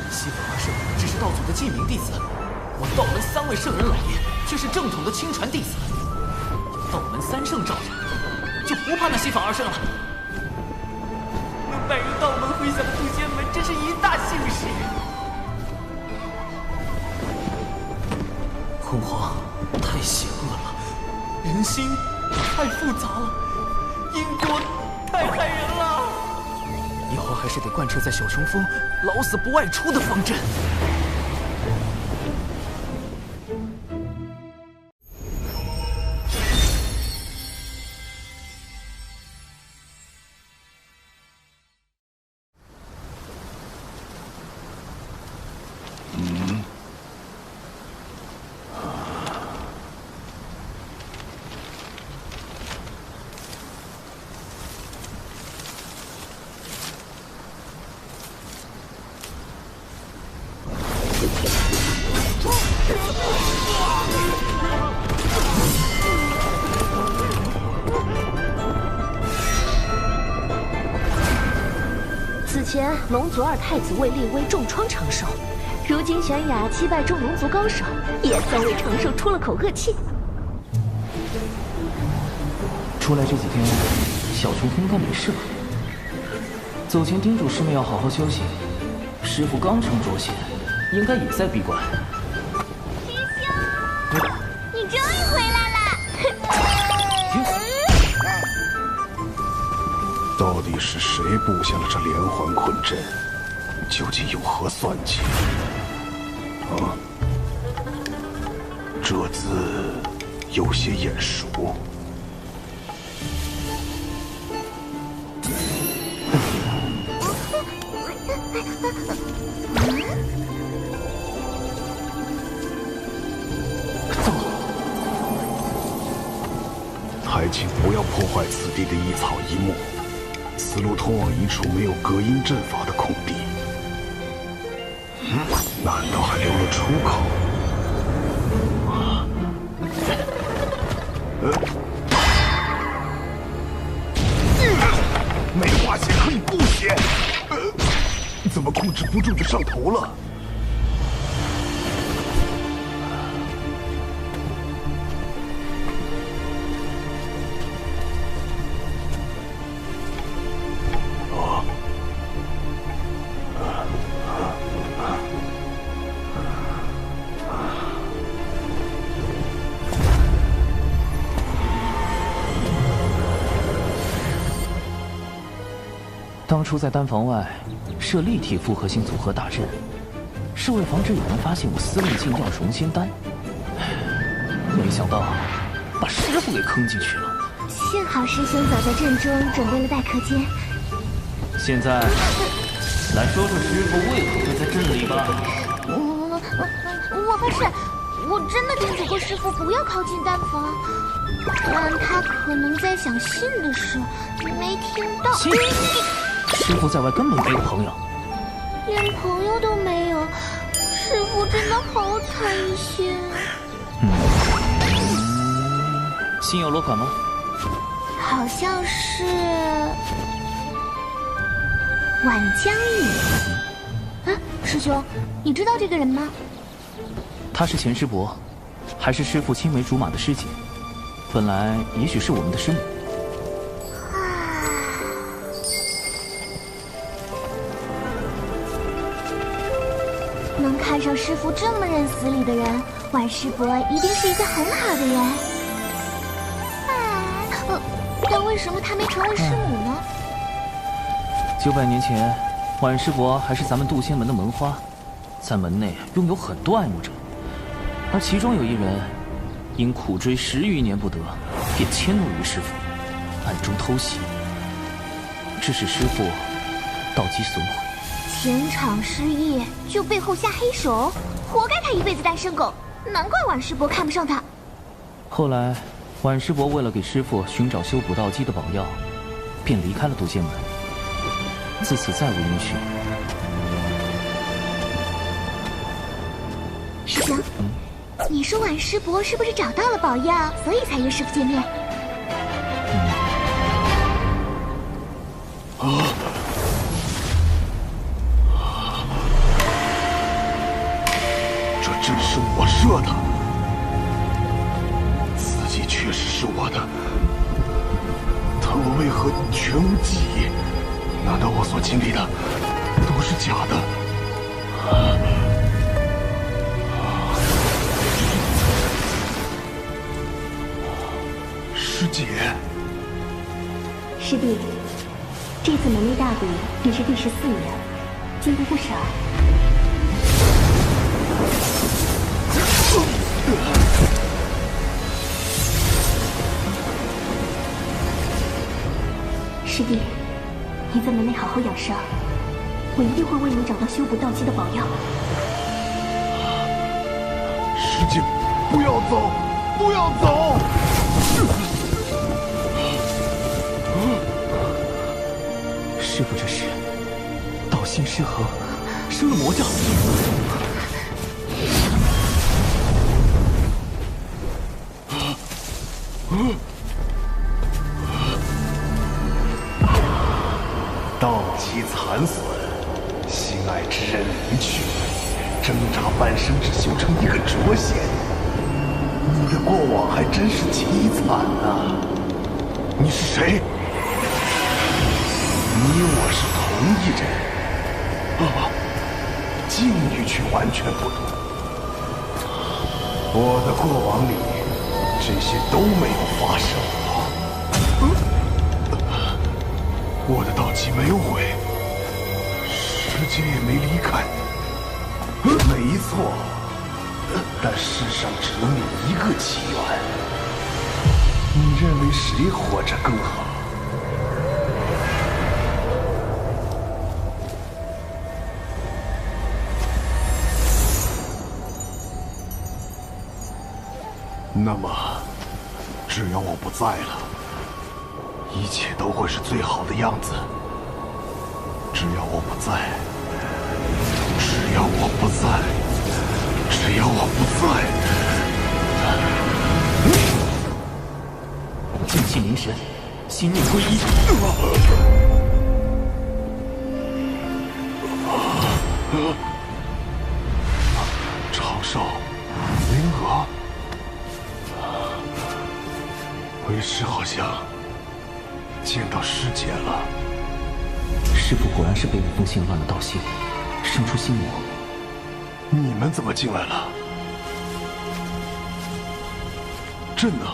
西方二圣只是道祖的记名弟子，我道门3位圣人老爷却是正统的亲传弟子。有道门3圣罩着，就不怕那西方二圣了。能拜入道门麾下的渡仙门，真是一大幸事。昏皇太邪恶了，人心太复杂了，因果太害人了。以后还是得贯彻在小雄峰老死不外出的方针。此前龙族二太子为立威重创长寿，如今玄雅击败众龙族高手，也算为长寿出了口恶气。出来这几天，小雏鹰应该没事吧？走前叮嘱师妹要好好休息。师傅刚成卓仙，应该也在闭关。师兄，你终于回来了！到底是谁布下了这连环困阵？究竟有何算计？啊，这字有些眼熟。还请不要破坏此地的一草一木，此路通往一处没有隔音阵法的空地，难道还留了出口？没化血可以不血，怎么控制不住就上头了？当初在丹房外设立体复合性组合大阵，是为防止有人发现我私练禁药融仙丹。没想到把师傅给坑进去了。幸好师兄早在阵中准备了待客间。现在来说说师傅为何会在阵里吧。我发誓，我真的叮嘱过师傅不要靠近丹房，但他可能在想信的事，没听到。信？师傅在外根本没有朋友，连朋友都没有，师傅真的好惨心。心有落款吗？好像是晚江影。啊，师兄，你知道这个人吗？他是钱师伯，还是师父青梅竹马的师姐。本来也许是我们的师母。能看上师父这么认死理的人，晚师伯一定是一个很好的人。但为什么他没成为师母呢？900年前，晚师伯还是咱们渡仙门的门花，在门内拥有很多爱慕者，而其中有一人因苦追10余年不得，便迁怒于师父，暗中偷袭，致使师父道基损毁。前场失业就背后下黑手，活该他一辈子单身狗，难怪晚师伯看不上他。后来，晚师伯为了给师父寻找修补道基的宝药，便离开了渡仙门，自此再无音讯。师兄，你说晚师伯是不是找到了宝药，所以才约师父见面？这阵是我设的，此计确实是我的，但我为何全无记忆？难道我所经历的都是假的？师姐，师弟，这次门内大比已是第14年，进步不少。师弟，你在门内好好养伤，我一定会为你找到修补道基的宝药。师姐，不要走，不要走！师父这是道心失衡，生了魔障。道道基残损，心爱之人离去，挣扎半生只修成一个拙仙。你的过往还真是凄惨呐！你是谁？你我是同一人，境遇却完全不同。我的过往里，这些都没有发生。我的道基没有毁，世界也没离开。没错，但世上只能有一个起源。你认为谁活着更好？那么，只要我不在了，一切都会是最好的样子。只要我不在，只要我不在，只要我不在。静气凝神，心念归一。长寿，灵娥，为师好像见到师姐了。师父果然是被那封信乱了道心，生出心魔。你们怎么进来了？朕呢？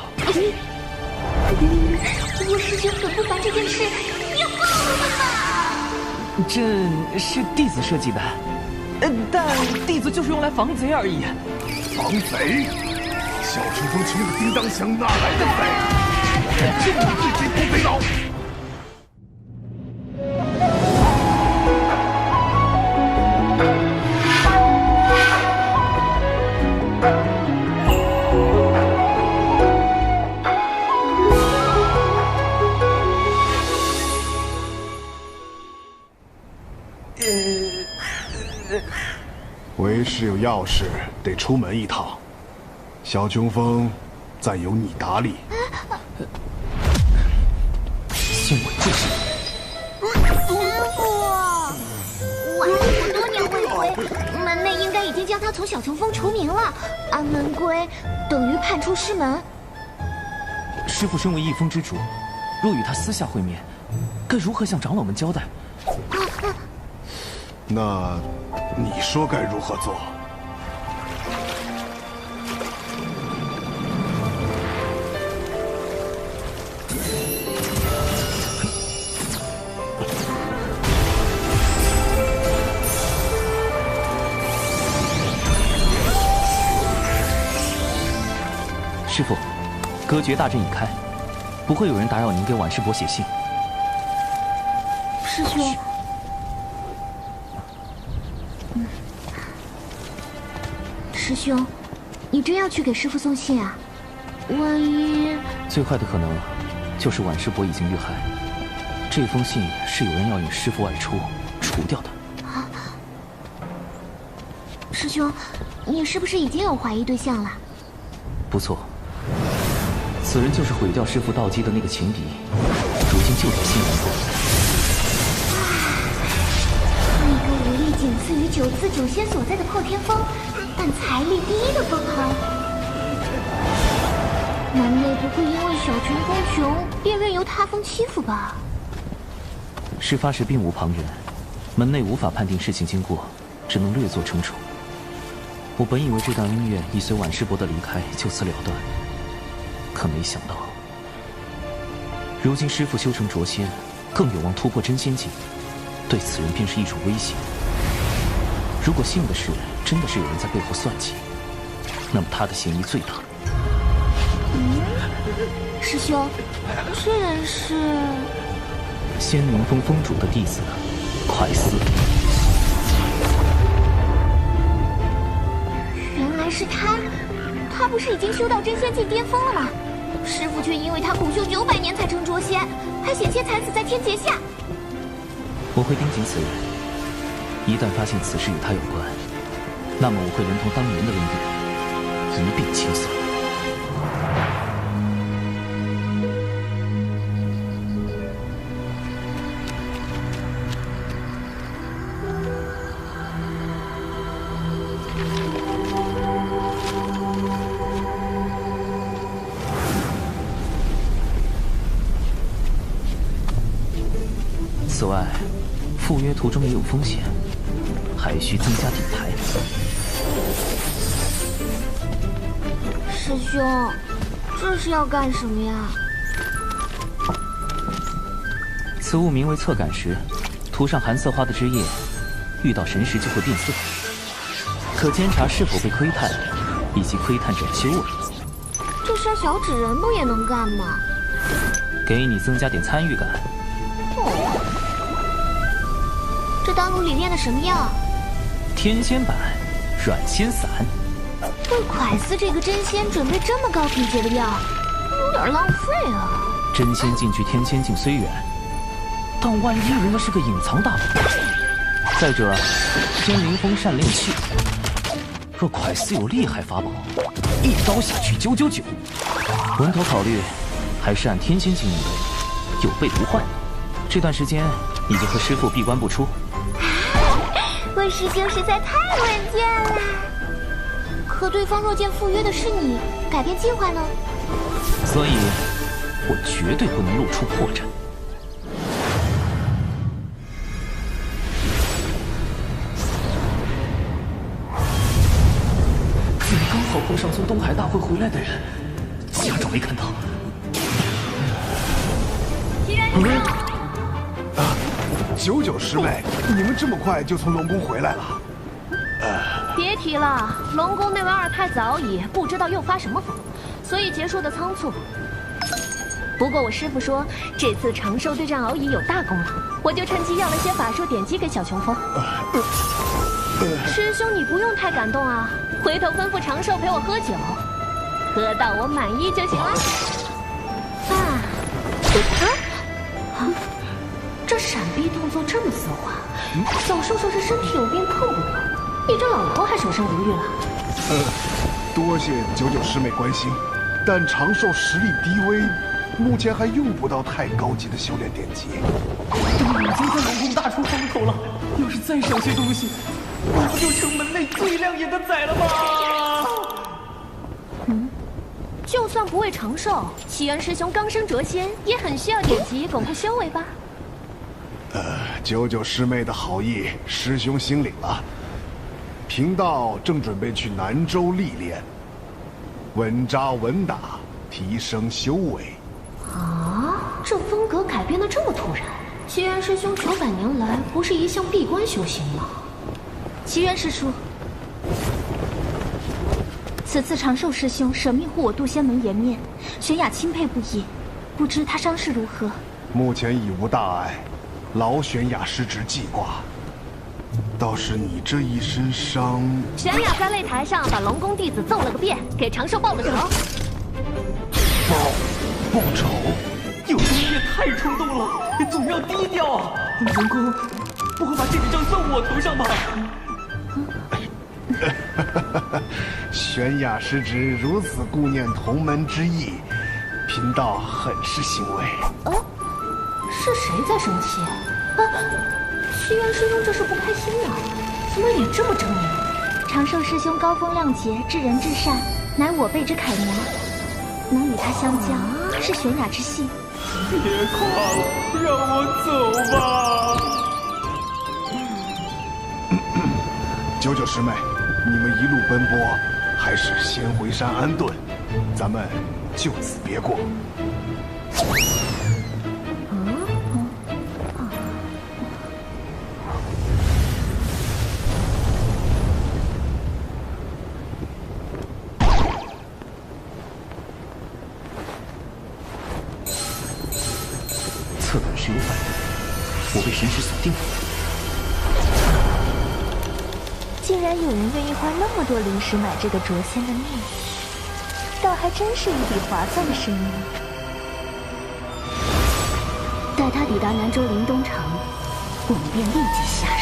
我师兄很不凡这件事，要告诉他吧。朕是弟子设计的，但弟子就是用来防贼而已。防贼？小冲锋穷的叮当响，哪来的贼？我看就你最贼头贼脑！为师有要事得出门一趟，小琼峰暂由你打理。信我就是。师父，晚师多年未回，门内应该已经将他从小琼峰除名了。安门归等于叛出师门。师父身为一峰之主，若与他私下会面，该如何向长老们交代？那你说该如何做？师父，隔绝大阵已开，不会有人打扰您给婉师伯写信。师兄。师兄，你真要去给师父送信啊？万一……最坏的可能就是婉师伯已经遇害，这封信是有人要引师父外出除掉的。啊！师兄，你是不是已经有怀疑对象了？不错，此人就是毁掉师父道基的那个情敌，如今就在新南宫。一个武力仅次于九次九仙所在的破天峰，但财力第一的封号，门内不会因为小琼峰穷便任由他封欺负吧？事发时并无旁人，门内无法判定事情经过，只能略作惩处。我本以为这段恩怨已随婉师伯的离开就此了断，可没想到，如今师父修成浊仙，更有望突破真仙境，对此人便是一种威胁。如果信的事真的是有人在背后算计，那么他的嫌疑最大。师兄，这人是仙灵峰峰主的弟子快思。原来是他，他不是已经修到真仙境巅峰了吗？师父却因为他苦修900年才成浊仙，还险些惨死在天劫下。我会盯紧此人，一旦发现此事与他有关，那么我会连同当年的恩怨一并清算。此外，赴约途中也有风险，还需增加底牌。师兄，这是要干什么呀？此物名为侧感石，涂上寒色花的枝叶，遇到神石就会变色，可监察是否被窥探，以及窥探者的修为。这杀小纸人不也能干吗？给你增加点参与感。哦，这丹炉里炼的什么药？天仙版软仙散。为蒯斯这个真仙准备这么高品阶的药，有点浪费啊。真仙境距天仙境虽远，但万一人家是个隐藏大宝。再者，天灵风善炼器，若蒯斯有厉害法宝，一刀下去999。稳妥考虑，还是按天仙境应对，有备无患。这段时间你就和师父闭关不出。魏师兄实在太稳健了。可对方若见赴约的是你，改变计划呢？所以，我绝对不能露出破绽。怎么刚好碰上从东海大会回来的人？假装没看到。99师妹，你们这么快就从龙宫回来了？别提了，龙宫那位二太子敖乙不知道又发什么疯，所以结束的仓促。不过我师父说，这次长寿对战敖乙有大功劳，我就趁机要了些法术点击给小琼峰。师兄，你不用太感动啊，回头吩咐长寿陪我喝酒，喝到我满意就行了。这闪避动作这么丝滑，小寿说是身体有病碰不得，你这老头还守身如玉了。多谢99师妹关心，但长寿实力低微，目前还用不到太高级的修炼典籍。已经在龙宫大出风头了，要是再少些东西，我不就成门内最亮眼的仔了吗？就算不为长寿，齐元师兄刚升谪仙，也很需要典籍巩固修为吧？99师妹的好意，师兄心领了。贫道正准备去南州历练，稳扎稳打，提升修为。啊，这风格改变的这么突然。齐元师兄900年来不是一向闭关修行吗？齐元师叔，此次长寿师兄舍命护我渡仙门颜面，玄雅钦佩不已。不知他伤势如何？目前已无大碍，劳玄雅师侄记挂。倒是你这一身伤，玄雅在擂台上把龙宫弟子揍了个遍，给长寿报了仇。报仇？有东西也太冲动了，总要低调啊！龙宫不会把这笔账算我头上吧？玄雅师侄如此顾念同门之意，贫道很是欣慰。是谁在生气？齐元师兄这是不开心啊？怎么脸这么狰狞？长寿师兄高风亮节，至仁至善，乃我辈之楷模。能与他相交，是玄雅之幸。别夸了，让我走吧。99师妹，你们一路奔波，还是先回山安顿，咱们就此别过。侧感石有反应，我被神识锁定了。竟然有人愿意花那么多灵石买这个谪仙的命，倒还真是一笔划算的生意。待他抵达南州灵东城，我们便立即下手。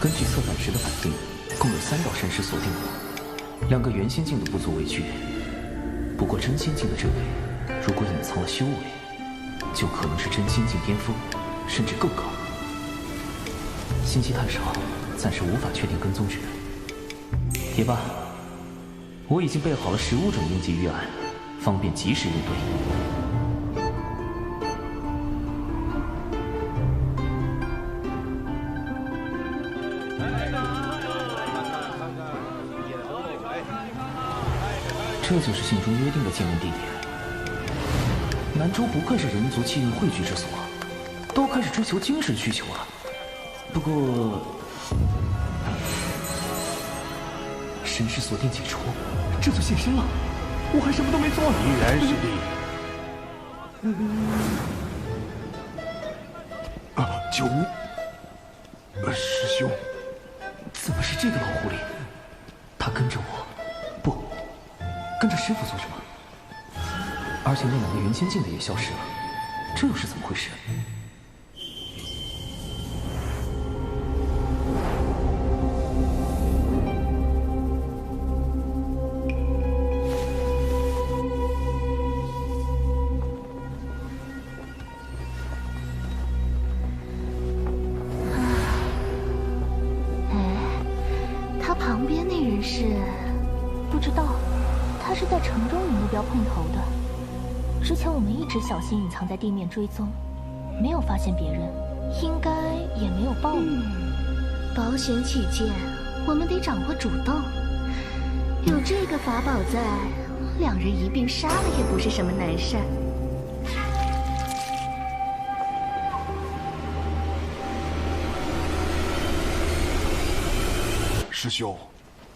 根据侧感石的反应，共有3道神识锁定我，2个元仙境的不足为惧。不过真仙境的这位，如果隐藏了修为，就可能是真仙境巅峰，甚至更高。信息太少，暂时无法确定跟踪之人。也罢，我已经备好了15种应急预案，方便及时应对。这就是信中约定的见面地点。南州不愧是人族气运汇聚之所，都开始追求精神需求了。不过，神识锁定解除，这就现身了。我还什么都没做呢。依然是你。救命！师兄，怎么是这个老狐狸？他跟着我，不，跟着师傅做什么？而且那2个原仙境的也消失了，这又是怎么回事？他旁边那人是？不知道，他是在城中与目标碰头的。之前我们一直小心隐藏在地面追踪，没有发现别人，应该也没有暴露。保险起见，我们得掌握主动。有这个法宝在，2人一并杀了也不是什么难事儿。师兄，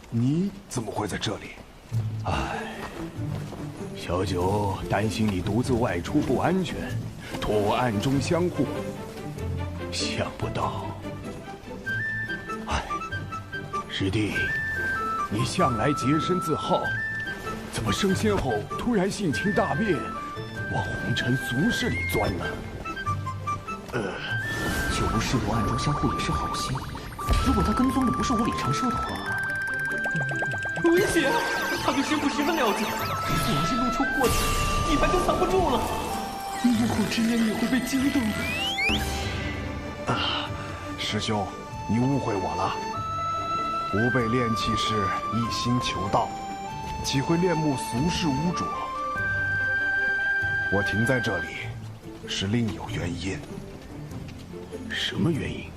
你怎么会在这里？唉，小九担心你独自外出不安全，托我暗中相护。想不到，唉，师弟，你向来洁身自好，怎么升仙后突然性情大变，往红尘俗世里钻呢？九无师伯暗中相护也是好心。如果他跟踪的不是无理长寿的话，危险！他对师傅十分了解，我要是露出过错，底牌就藏不住了。幕后之人也会被惊动的。师兄，你误会我了。吾辈炼气是一心求道，岂会恋慕俗世污浊？我停在这里，是另有原因。什么原因？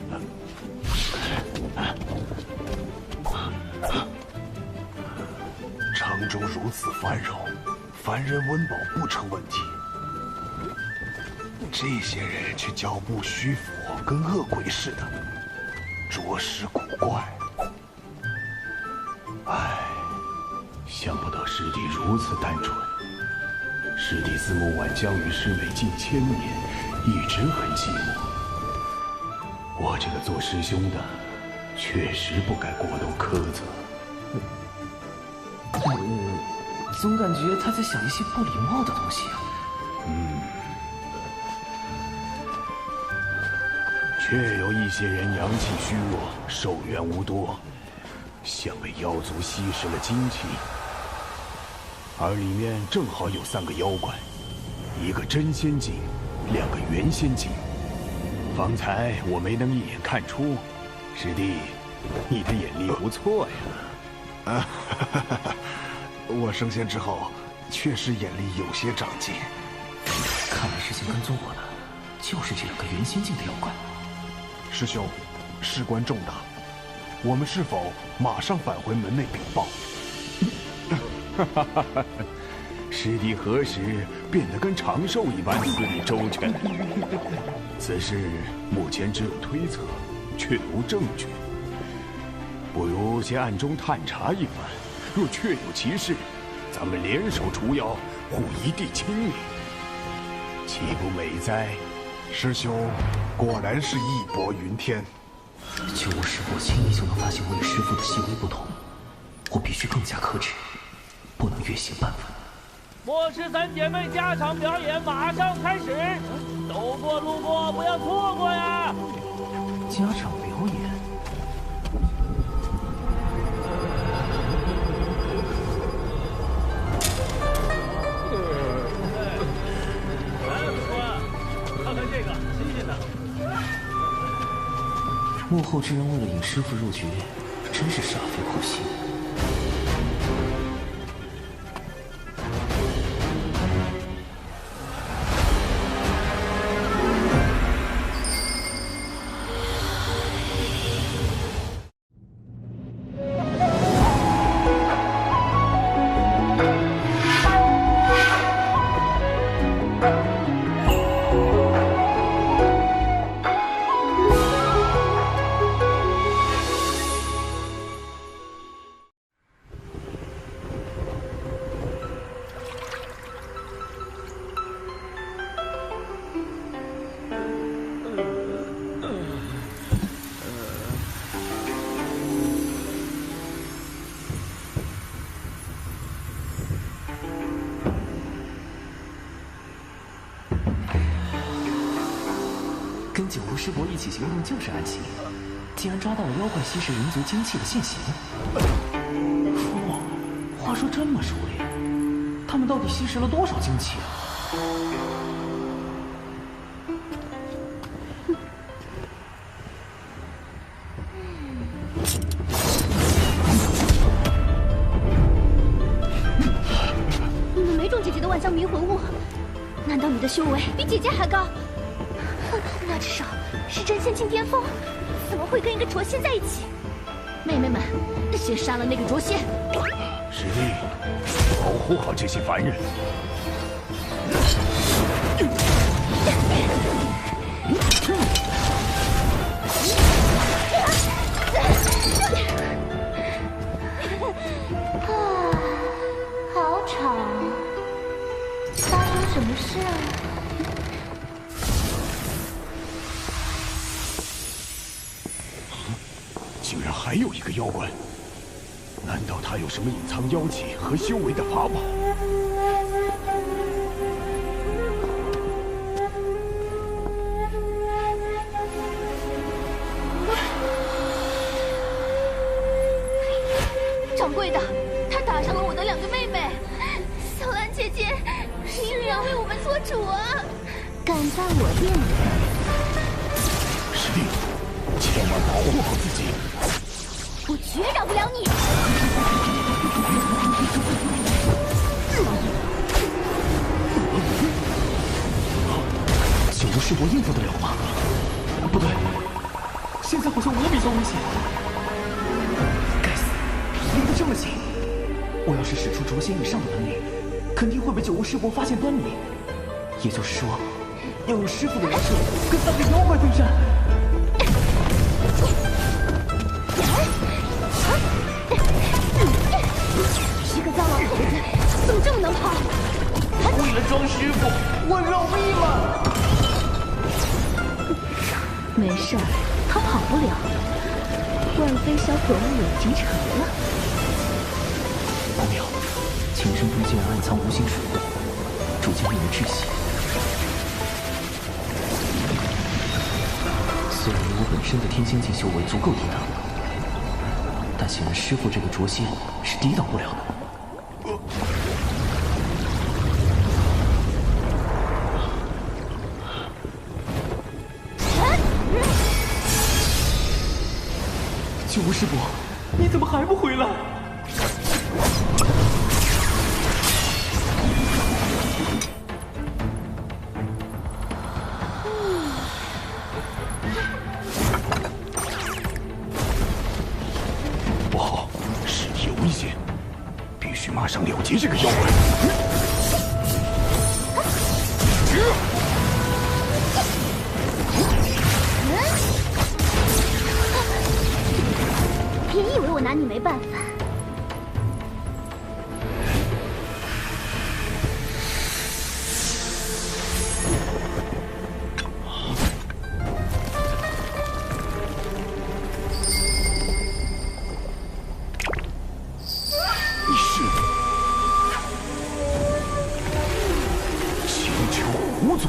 城中如此繁荣，凡人温饱不成问题。这些人却脚步虚浮，跟恶鬼似的，着实古怪。唉，想不到师弟如此单纯。师弟自梦晚将与师妹近1000年，一直很寂寞。我这个做师兄的，确实不该过度苛责。总感觉他在想一些不礼貌的东西啊。确有一些人阳气虚弱，寿元无多，像被妖族吸食了精气。而里面正好有3个妖怪，1个真仙境，2个元仙境。方才我没能一眼看出，师弟，你的眼力不错呀。我升仙之后，确实眼力有些长进。看来之前跟踪我的，就是这2个元仙境的妖怪。师兄，事关重大，我们是否马上返回门内禀报？师弟何时变得跟长寿一般思虑周全？此事目前只有推测，却无证据。不如先暗中探查一番，若确有其事，咱们联手除妖，护一地清明，岂不美哉？师兄果然是义薄云天。就我师伯轻易就能发现我与师父的细微不同，我必须更加克制，不能越线半分。末世3姐妹加场表演马上开始，走过路过不要错过呀！加场表演。幕后之人为了引师傅入局，真是煞费苦心。跟九无师伯一起行动就是暗棋，竟然抓到了妖怪吸食人族精气的现行。哦，话说这么熟练，他们到底吸食了多少精气啊？你们没中姐姐的万象迷魂物，难道你的修为比姐姐还高？那至少是真仙境巅峰，怎么会跟一个浊仙在一起？妹妹们，先杀了那个浊仙！师弟，保护好这些凡人。好吵，发生什么事啊？竟然还有一个妖怪，难道他有什么隐藏妖气和修为的法宝？掌柜的，他打伤了我的2个妹妹，小兰姐姐，你也要为我们做主啊！敢在我店里？师弟，千万保护好自己！我绝饶不了你！九无师伯应付得了吗？不对，现在好像我比较危险。该死，离得这么近！我要是使出浊仙以上的能力，肯定会被九无师伯发现端倪。也就是说，要用师傅的人设跟3个妖怪对战。是个糟老头子，怎么这么能跑？为了装师傅，我容易吗？没事儿，他跑不了。万飞小可恶有集成了。不妙，琴声中竟然暗藏无形水雾，逐渐令人窒息。虽然我本身的天仙境修为足够抵挡，但显然师傅这个浊仙是抵挡不了的。九无师伯，你怎么还不回来？不好，师弟有危险，必须马上了结这个妖怪。别以为我拿你没办法。你是千秋狐族？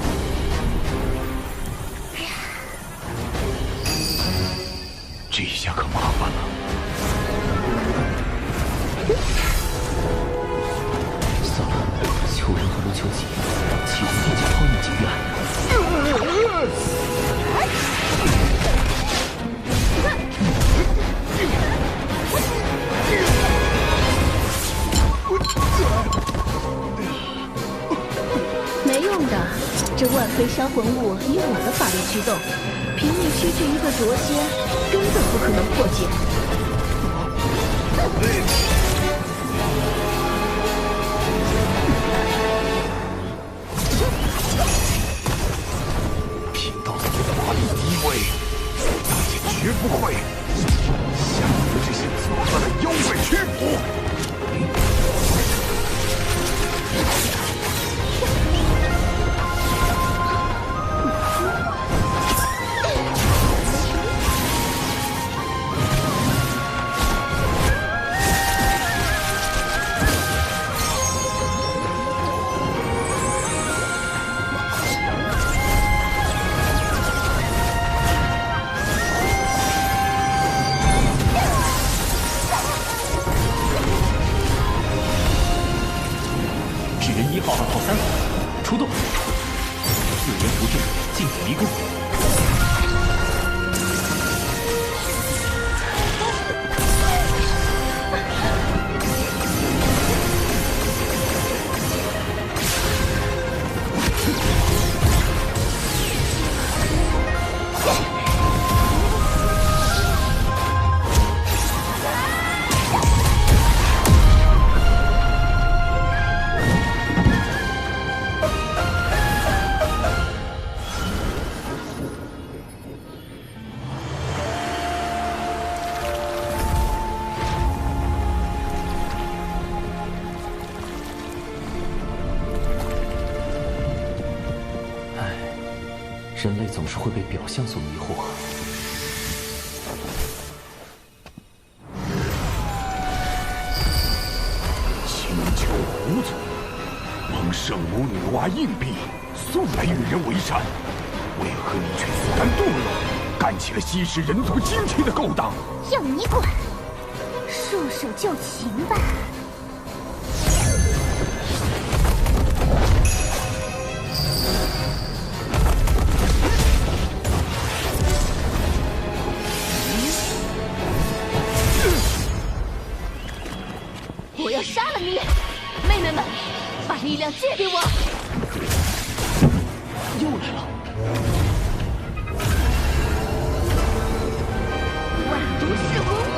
这下可麻烦了。算了，秋人和陆秋瑾企图电击荒野景远。被销魂物以我的法力驱动，凭你区区一个诛仙，根本不可能破解。贫道虽法力低微，但也绝不会向你们这些作恶的妖怪屈服。1号2号3号，出动！4元符阵，进子迷宫。人类总是会被表象所迷惑。请求狐族，蒙圣母女娲硬币素来与人为善，为何你却自甘堕落，干起了吸食人族精气的勾当？要你管！束手就擒吧。我要杀了你！妹妹们，把力量借给我！又来了！万毒噬魂物！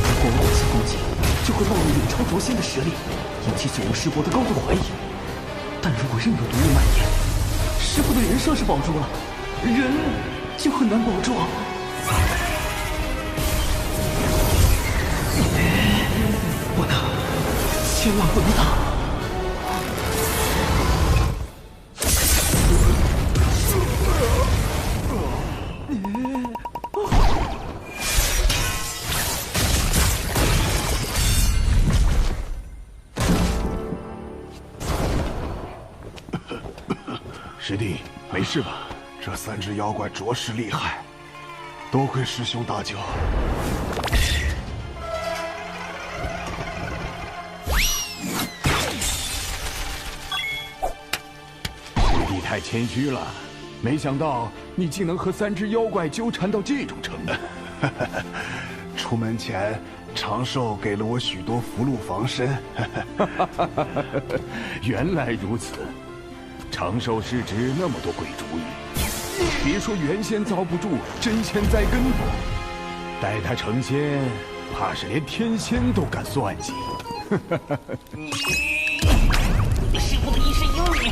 如果我往下攻击，就会暴露远超诛仙的实力，引起九无师伯的高度怀疑。但如果任由毒雾蔓延，师父的人设是保住了。人就很难保住。不能，千万不能打！师弟，没事吧？这3只妖怪着实厉害，多亏师兄大救。师弟太谦虚了，没想到你竟能和3只妖怪纠缠到这种程度。出门前，长寿给了我许多符箓防身。原来如此，长寿是指那么多鬼主意。别说原仙遭不住，真仙栽跟头。待他成仙，怕是连天仙都敢算计。师父的一身英名，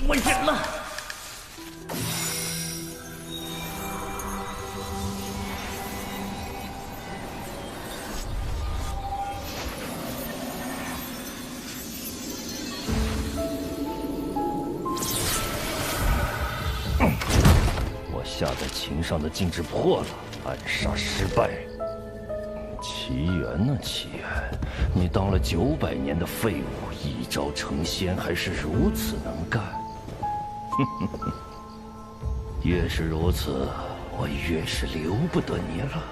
我忍了。下在琴上的禁制破了，暗杀失败。奇缘呢？奇缘，你当了900年的废物，一朝成仙还是如此能干。越是如此，我越是留不得你了。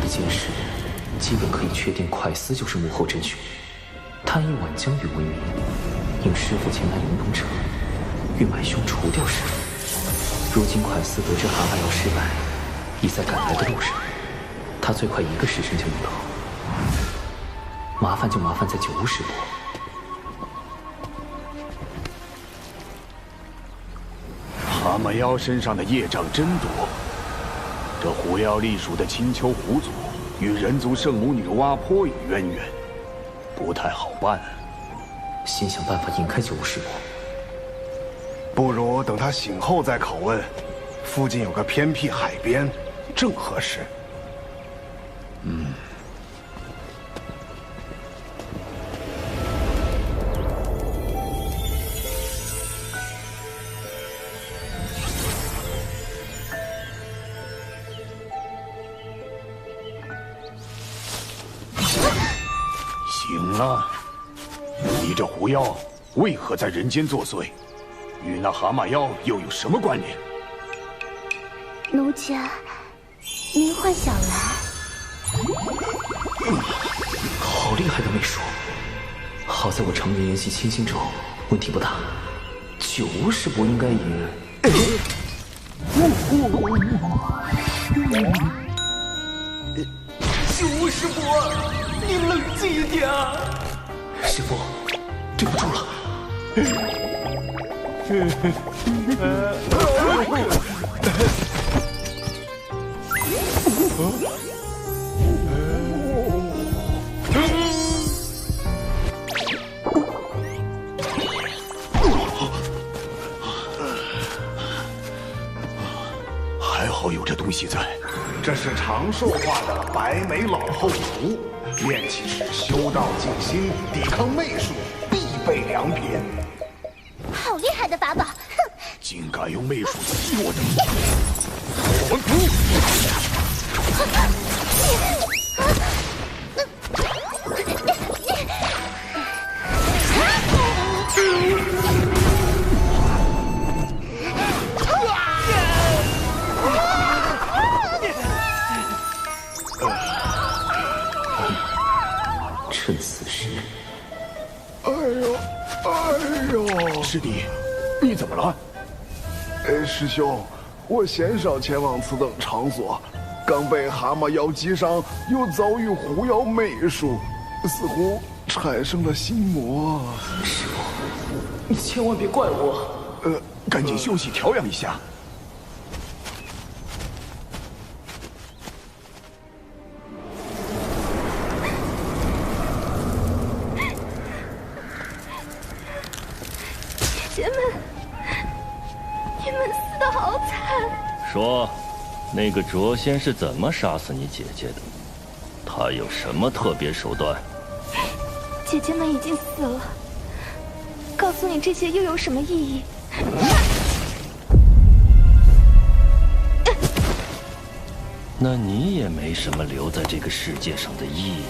一件事，基本可以确定，快思就是幕后真凶。他以晚江雨为名，引师傅前来灵东城，欲买凶除掉师傅。如今快思得知蛤蟆药失败，已在赶来的路上。他最快1个时辰就能到。麻烦就麻烦在九巫师伯。蛤蟆妖身上的业障真多，这狐妖隶属的青丘狐族与人族圣母女娲颇有渊源，不太好办。先想办法引开九巫师伯。不如等他醒后再拷问。附近有个偏僻海边，正合适。醒了，你这狐妖为何在人间作祟？与那蛤蟆妖又有什么关联？奴家，您幻想来。好厉害的媚术！好在我常年研习千星咒，问题不大。九巫师伯应该也……九巫师伯，你冷静一点啊！师傅，对不住了。还好有这东西在。这是长寿化的白眉老后符，炼气时修道静心，抵抗媚术，必备良品。好厉害的法宝！哼，竟敢用媚术欺我的魂符！趁此时，哎呦！师弟，你怎么了？师兄，我鲜少前往此等场所，刚被蛤蟆妖击伤，又遭遇狐妖媚术，似乎产生了心魔。师傅，你千万别怪我。赶紧休息调养一下。姐们，你们死得好惨！说，那个卓仙是怎么杀死你姐姐的？他有什么特别手段？姐姐们已经死了，告诉你这些又有什么意义？那你也没什么留在这个世界上的意义。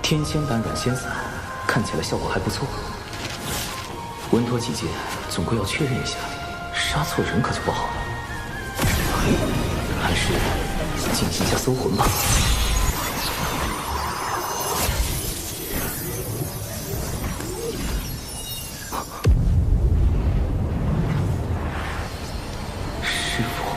天仙版软仙散，看起来效果还不错。稳妥起见，总归要确认一下，杀错人可就不好了。还是进行一下搜魂吧。师傅。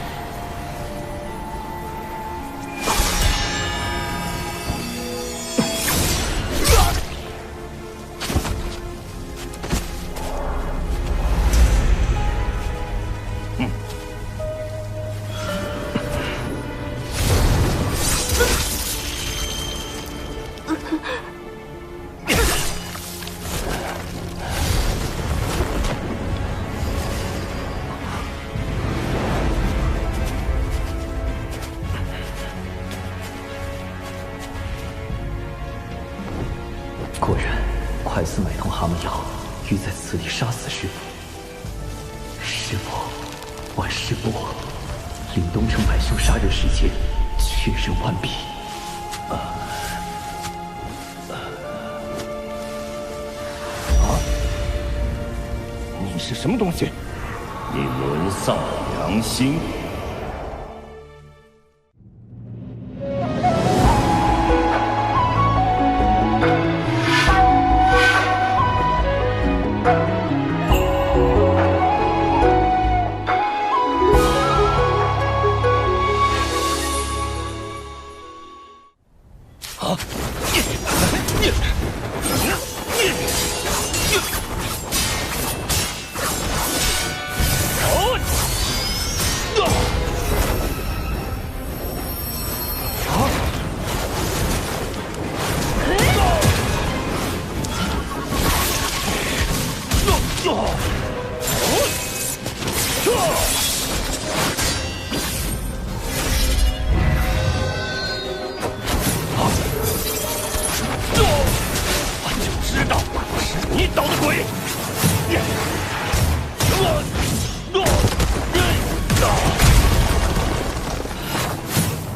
果然，快似买通蛤蟆药，欲在此地杀死师傅。师傅，万事不我，令东城百兄杀人事件确认完毕。你是什么东西？你沦丧了良心！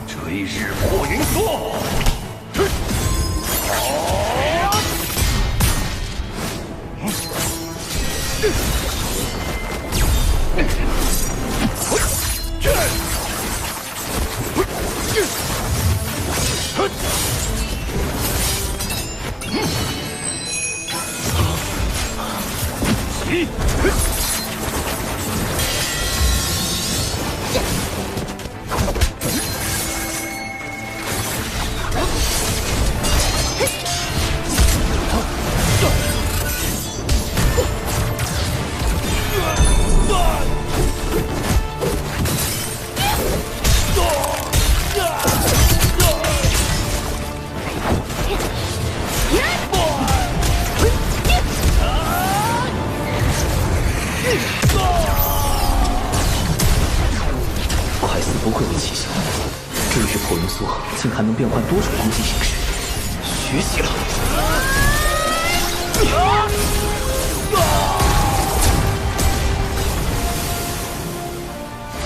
追日破云梭，快似不愧为奇效，追日破云梭竟还能变换多种攻击形式，学习了。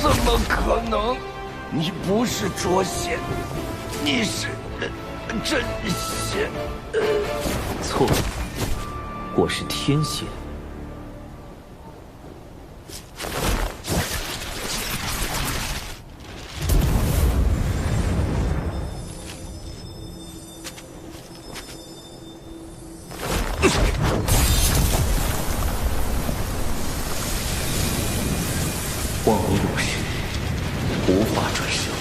怎么可能？你不是捉仙，你是真仙。错，我是天仙。万无有事，无法转生。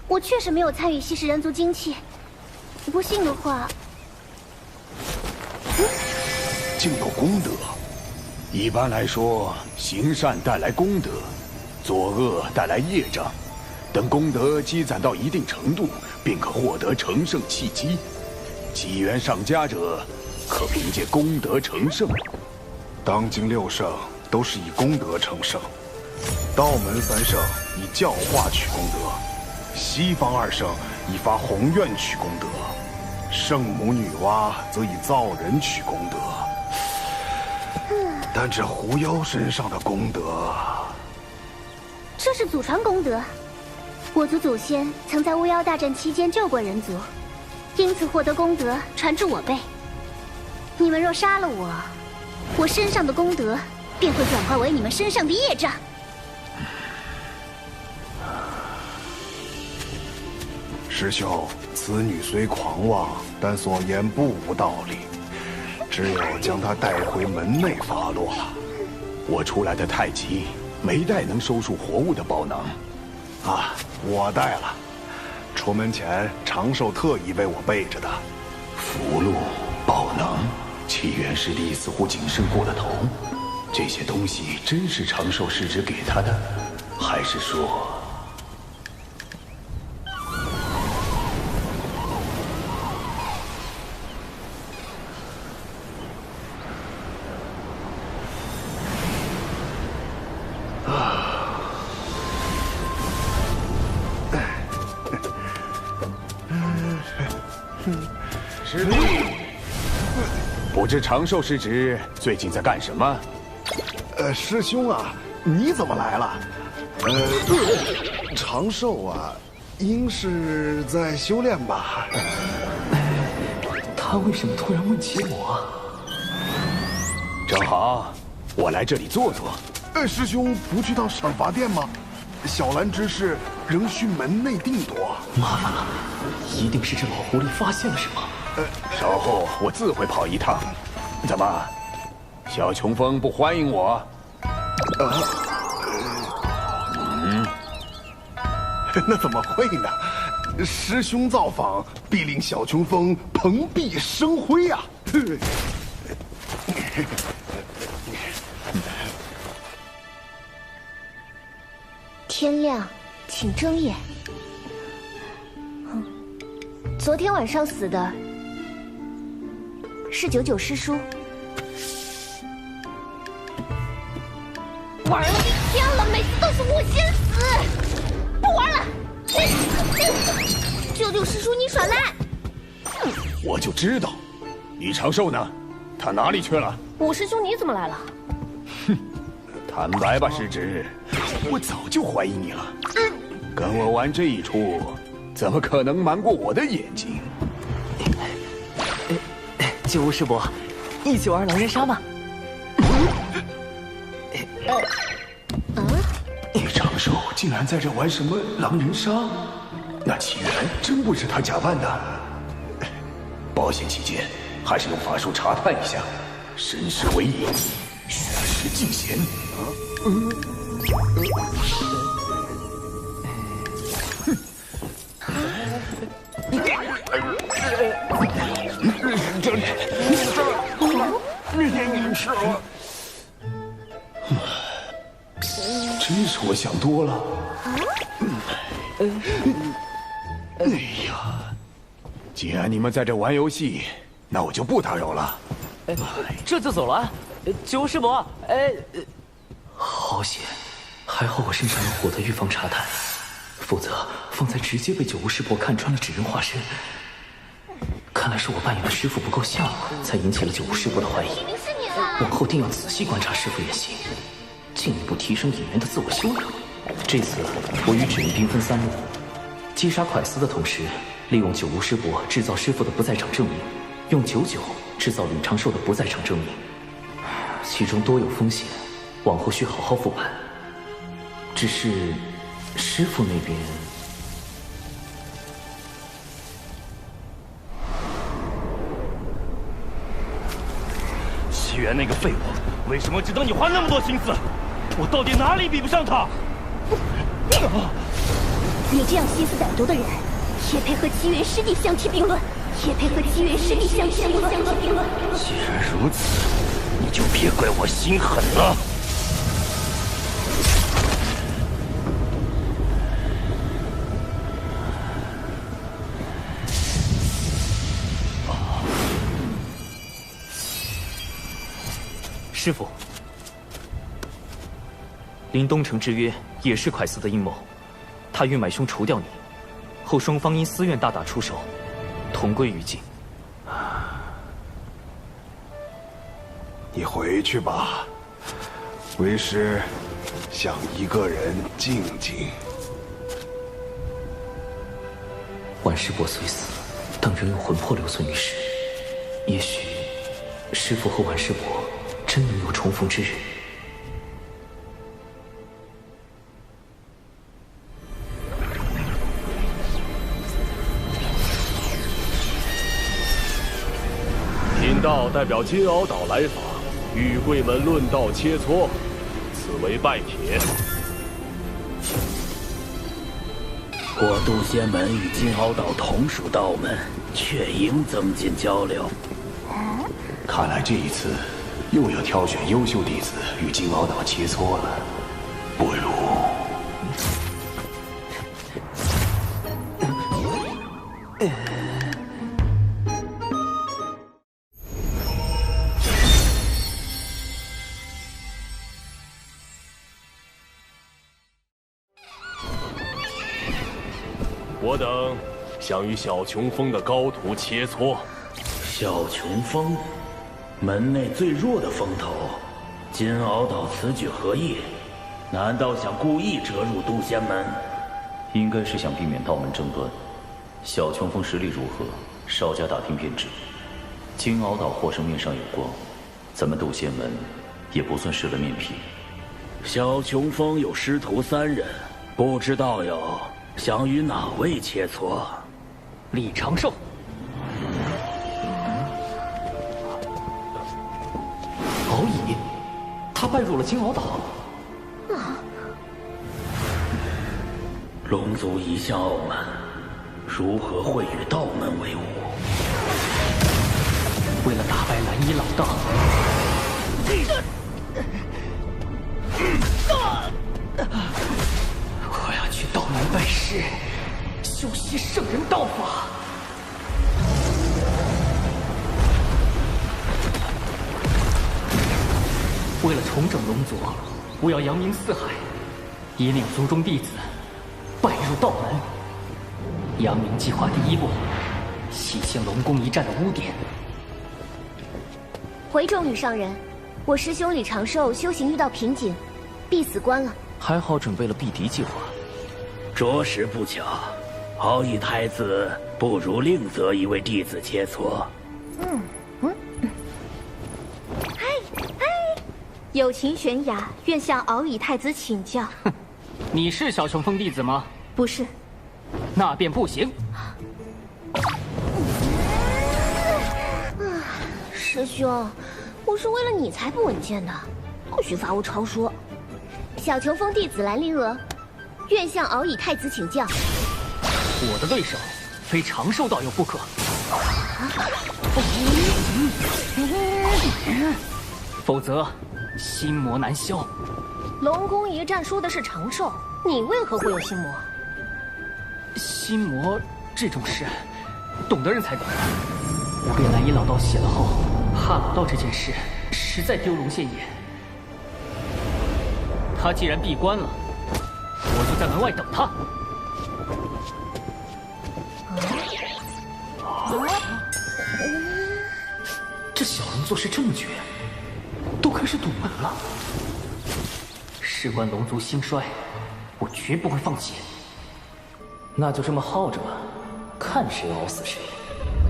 我确实没有参与吸食人族精气，不信的话，竟有功德。一般来说，行善带来功德，作恶带来业障。等功德积攒到一定程度，便可获得成圣契机。机缘上佳者，可凭借功德成圣。 当今6圣都是以功德成圣，道门3圣以教化取功德，西方2圣以发宏愿取功德，圣母女娲则以造人取功德。但这狐妖身上的功德，这是祖传功德。我族祖先曾在巫妖大战期间救过人族，因此获得功德传至我辈。你们若杀了我， 我身上的功德便会转化为你们身上的业障。师兄，此女虽狂妄，但所言不无道理，只有将她带回门内发落了。我出来的太急，没带能收束活物的宝囊。啊，我带了。出门前，长寿特意为我备着的。符箓、宝囊，启元师弟似乎谨慎过了头。这些东西真是长寿师侄给他的，还是说……师弟，不知长寿师侄最近在干什么？师兄啊，你怎么来了？长寿啊，应是在修炼吧？他为什么突然问起我？正好，我来这里坐坐。师兄不去趟赏罚殿吗？小兰之事仍需门内定夺。麻烦了，一定是这老狐狸发现了什么。稍后我自会跑一趟。怎么，小琼峰不欢迎我？那怎么会呢？师兄造访，必令小琼峰蓬荜生辉啊！天亮，请睁眼。昨天晚上死的是99师叔。玩了一天了，每次都是我先死，不玩了。99师叔，你耍赖！我就知道，李长寿呢？他哪里去了？五师兄，你怎么来了？哼，坦白吧，师侄，我早就怀疑你了。跟我玩这一出，怎么可能瞒过我的眼睛？九无师伯，一起玩狼人杀吗？李长寿竟然在这玩什么狼人杀？那起源真不是他假扮的。保险起见，还是用法术查探一下。身世为引，虚实尽显。真是我想多了。哎呀，既然你们在这玩游戏，那我就不打扰了。这就走了？九无师伯，好险，还好我身上有火的预防查探，否则方才直接被九无师伯看穿了纸人化身。看来是我扮演的师傅不够像，才引起了九无师伯的怀疑。往后定要仔细观察师傅演戏，进一步提升演员的自我修养。这次我与纸人兵分3路，击杀蒯斯的同时，利用九无师伯制造师傅的不在场证明，用99制造李长寿的不在场证明。其中多有风险，往后需好好复盘。只是师傅那边……西元那个废物，为什么值得你花那么多心思？我到底哪里比不上他？你这样心思歹毒的人，也配和七元师弟相提并论？也配和七元师弟相提并论？既然如此，你就别怪我心狠了。师傅，临东城之约也是蒯斯的阴谋，他欲买凶除掉你，后双方因私怨大打出手，同归于尽。你回去吧，为师想一个人静静。万师伯虽死，但仍有魂魄留存于世，也许师傅和万师伯真能有重逢之日。道代表金鳌岛来访，与贵门论道切磋，此为拜帖。我渡仙门与金鳌岛同属道门，却应增进交流。看来这一次又要挑选优秀弟子与金鳌岛切磋了，不如……我等想与小琼峰的高徒切磋。小琼峰，门内最弱的峰头，金鳌岛此举何意？难道想故意折入渡仙门？应该是想避免道门争端。小琼峰实力如何，稍加打听便知。金鳌岛获胜面上有光，咱们渡仙门也不算失了面皮。小琼峰有师徒3人，不知道友想与哪位切磋？李长寿。敖乙，他拜入了金鳌岛。龙族一向傲慢，如何会与道门为伍？为了打败蓝衣老道，我要去道门拜师，修习圣人道法。为了重整龙族，我要扬名四海，引领族中弟子拜入道门。扬名计划第1步，洗清龙宫一战的污点。回众吕上人，我师兄李长寿修行遇到瓶颈，必死关了。还好准备了避敌计划。着实不巧，敖乙太子不如另择一位弟子切磋。友情悬崖，愿向敖乙太子请教。你是小琼峰弟子吗？不是。那便不行。师兄，我是为了你才不稳健的，不许罚我抄书。小琼峰弟子兰陵娥，愿向敖乙太子请教。我的对手非长寿道友不可。否则心魔难消。龙宫一战输的是长寿，你为何会有心魔？心魔这种事，懂的人才懂。我给蓝衣老道写了后，怕老道这件事实在丢龙现眼。他既然闭关了，我就在门外等他。这小龙做事这么绝，都开始堵门了。事关龙族兴衰，我绝不会放弃。那就这么耗着吧，看谁熬死谁。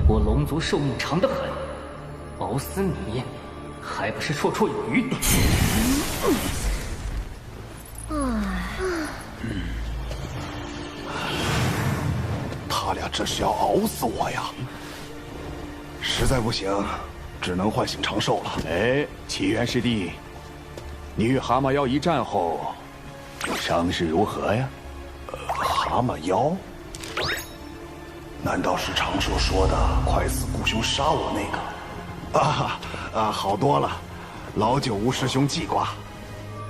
我龙族寿命长得很，熬死你还不是绰绰有余。他俩这是要熬死我呀！实在不行，只能唤醒长寿了。哎，奇缘师弟，你与蛤蟆妖一战后，伤势如何呀？蛤蟆妖？难道是长寿说的快死顾兄杀我那个？好多了，老久无师兄记挂。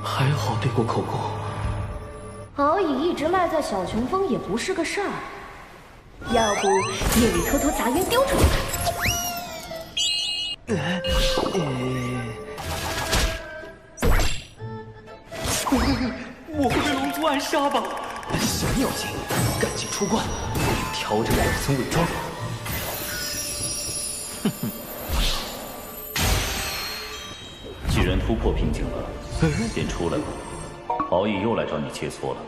还好对过口供。敖乙一直赖在小琼峰也不是个事儿，要不夜里偷偷砸晕丢出去。我会被龙族暗杀吧？小妖精，赶紧出关，调整2层伪装。既然突破瓶颈了，便出来吧。敖乙又来找你切磋了。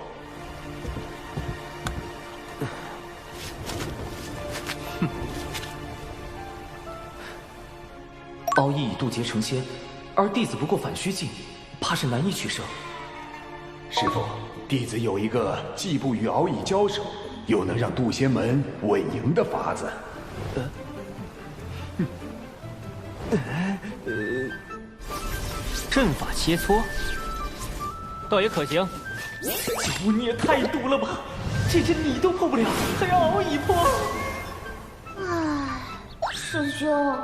敖乙已渡劫成仙，而弟子不过反虚境，怕是难以取胜。师父，弟子有一个既不与敖乙交手，又能让渡仙门稳赢的法子。阵法切磋，倒也可行。九巫你也太毒了吧！这阵你都破不了，还要敖乙破？唉，师兄，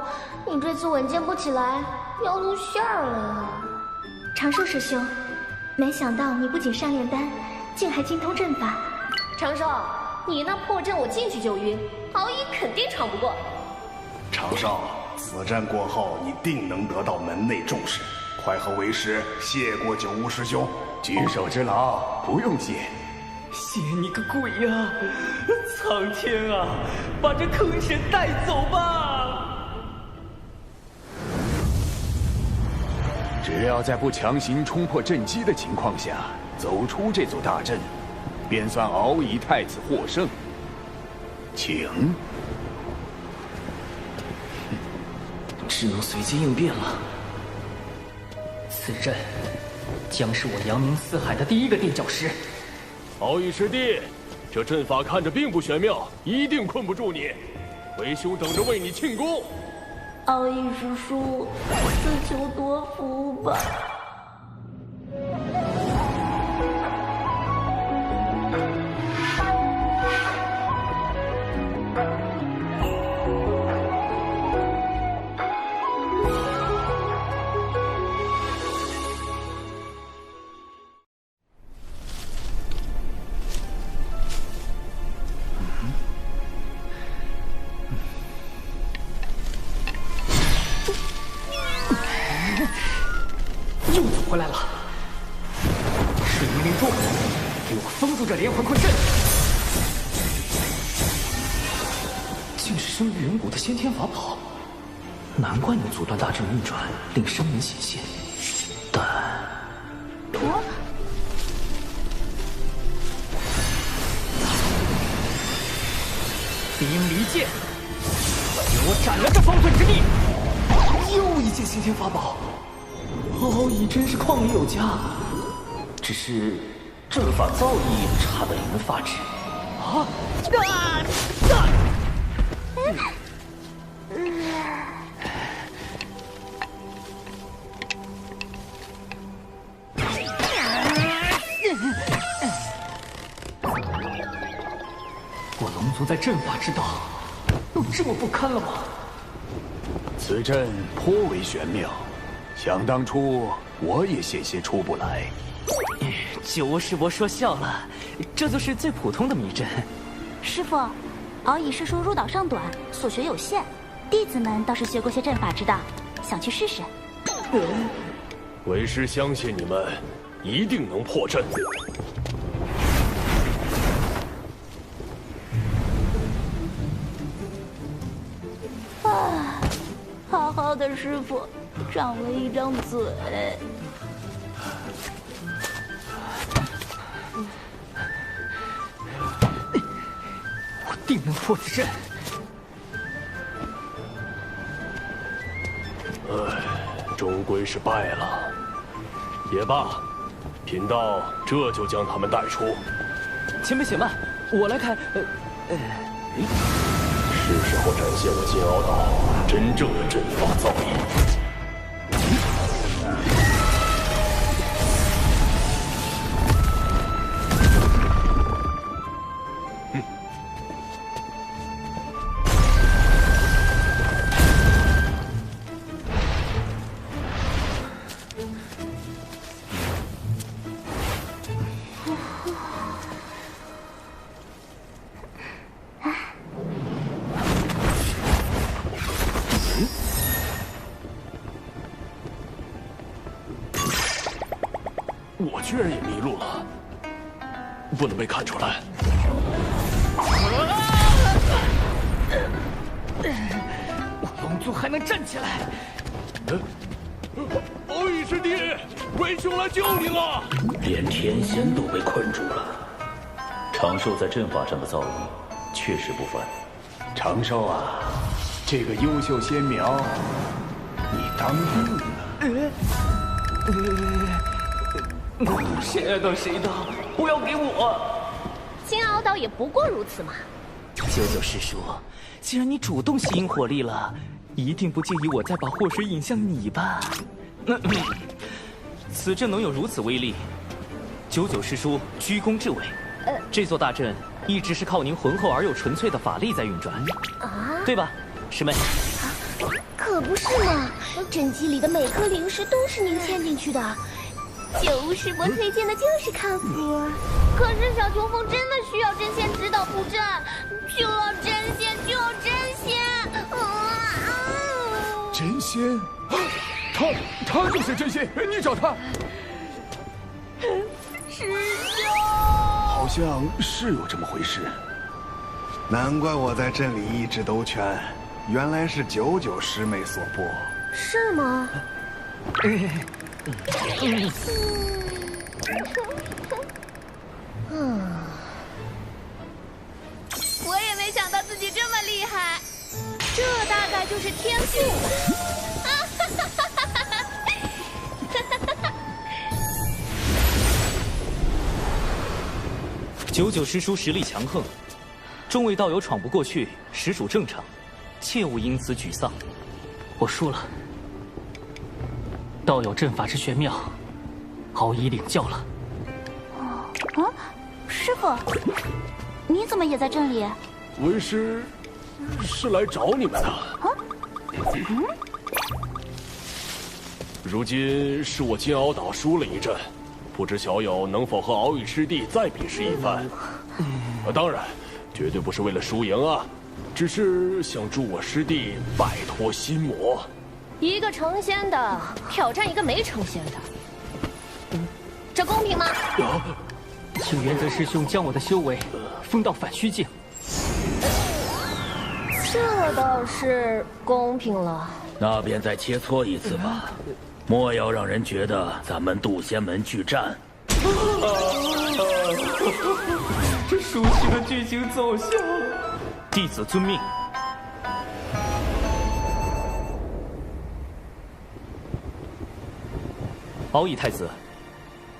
你这次稳健不起来，要露馅儿了。长寿师兄，没想到你不仅善炼丹，竟还精通阵法。长寿，你那破阵我进去就晕，敖乙肯定闯不过。长少，此战过后，你定能得到门内重视。快和为师谢过九巫师兄，举手之劳，不用谢。谢你个鬼呀！苍天啊，把这坑神带走吧！只要在不强行冲破阵基的情况下走出这座大阵，便算敖乙太子获胜。请。只能随机应变了。此阵将是我扬名四海的第一个垫脚石。敖乙师弟，这阵法看着并不玄妙，一定困不住你。为兄等着为你庆功。敖乙师叔，自求多福吧。又走回来了！水灵灵珠，给我封住这连环困阵！竟是生于远古的先天法宝，难怪能阻断大阵运转，令生人显现。但……凌离剑，给我斩了这方寸之地！又一件先天法宝。敖乙真是矿里有家，只是阵法造诣差得令人发指。我龙族在阵法之道有这么不堪了吗？此阵颇为玄妙。想当初，我也险些出不来。九巫师伯说笑了，这就是最普通的迷阵。师傅，敖乙师叔入岛尚短，所学有限，弟子们倒是学过些阵法之道，想去试试。为师相信你们一定能破阵。啊，好好的师傅。长了一张嘴，我定能破此阵。终归是败了。也罢，贫道这就将他们带出。前辈且慢，我来开。是时候展现我金鳌岛真正的阵法造诣。我居然也迷路了，不能被看出来。我龙族还能站起来！敖乙师弟，为兄来救你了！连天仙都被困住了。长寿在阵法上的造诣确实不凡。长寿啊，这个优秀仙苗，你当定了。谁爱当谁当，不要给我！金鳌岛也不过如此嘛。九九师叔，既然你主动吸引火力了，一定不介意我再把祸水引向你吧？此阵能有如此威力，99师叔居功至伟。这座大阵一直是靠您浑厚而又纯粹的法力在运转，对吧，师妹？可不是嘛，阵基里的每颗灵石都是您嵌进去的。九巫师伯推荐的就是靠谱。可是小琼峰真的需要真仙指导布阵，就要真仙，就要真仙！真仙？他就是真仙，你找他。师兄，好像是有这么回事。难怪我在镇里一直兜圈，原来是99师妹所拨。是吗？我也没想到自己这么厉害，这大概就是天赋吧。99师叔实力强横，众位道友闯不过去，实属正常，切勿因此沮丧。我输了，道友阵法之玄妙，敖乙领教了。师傅，你怎么也在镇里？为师是来找你们的。如今是我金鳌岛输了一阵，不知小友能否和敖乙师弟再比试一番？当然，绝对不是为了输赢啊，只是想助我师弟摆脱心魔。一个成仙的挑战一个没成仙的，这公平吗？请元泽师兄将我的修为封到反虚境。这倒是公平了。那便再切磋一次吧，莫要让人觉得咱们渡仙门拒战。这熟悉的剧情走向，弟子遵命。敖乙太子，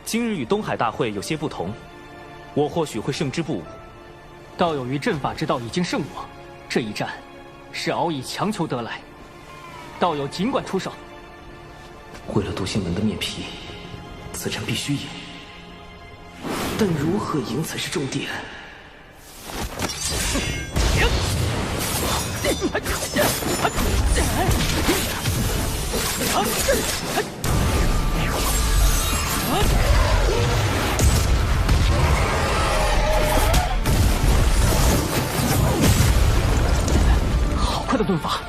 今日与东海大会有些不同，我或许会胜之不武。道友于阵法之道已经胜我，这一战是敖乙强求得来，道友尽管出手。为了渡仙门的面皮，此战必须赢，但如何赢才是重点。好快的盾法！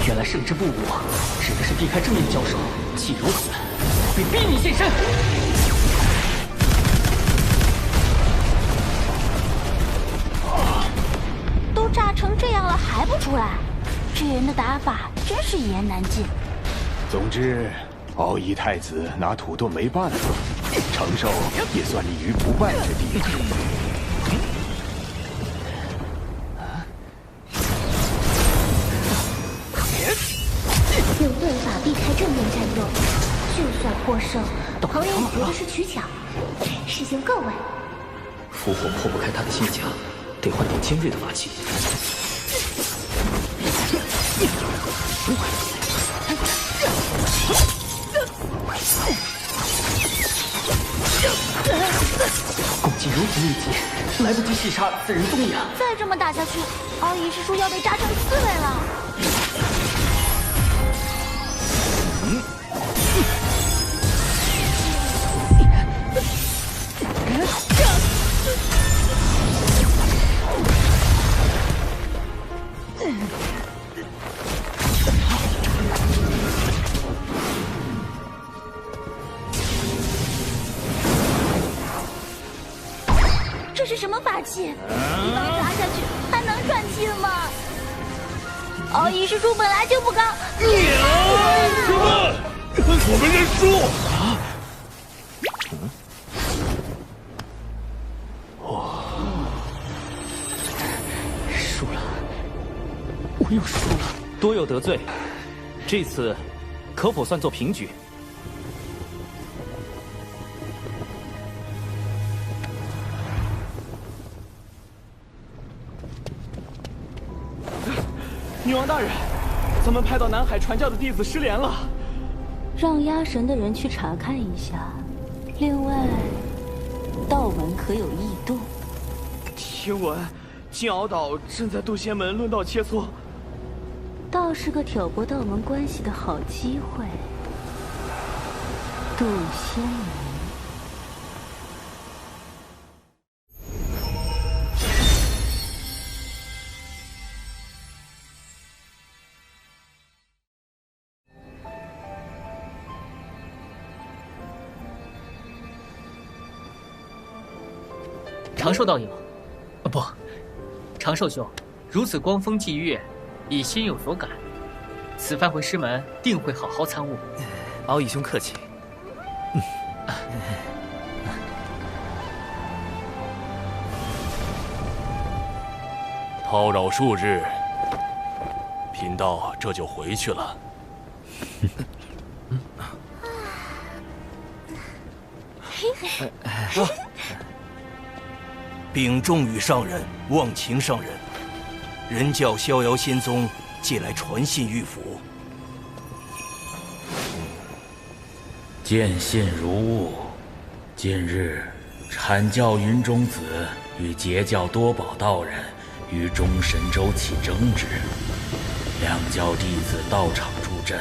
原来胜之不武指的是避开正面交手，既如此，便逼你现身。都炸成这样了还不出来，这人的打法真是一言难尽。总之，敖乙太子拿土遁没办法，承受也算立于不败之地。用盾法避开正面战斗，就算获胜，旁人觉得是取巧，师兄够稳。符火破不开他的心墙，得换点尖锐的法器。攻击如此密集，来不及细杀此人踪影。再这么打下去，敖乙师叔要被炸成刺猬了。这是什么法器？一棒砸下去还能喘气吗？奥义师叔本来就不高。什么？我们认输！输了，我又输了，多有得罪。这次可否算作平局？女王大人，咱们派到南海传教的弟子失联了。让压神的人去查看一下。另外，道门可有异动？听闻金鳌岛正在渡仙门论道切磋，倒是个挑拨道门关系的好机会。渡仙门。长寿道友，不，长寿兄，如此光风霁月，已心有所感。此番回师门，定会好好参悟。敖义兄客气。叨扰数日，贫道这就回去了。禀众羽上人，望秦上人，人教逍遥仙宗借来传信玉符。见信如晤。近日，阐教云中子与截教多宝道人于中神州起争执，两教弟子到场助阵，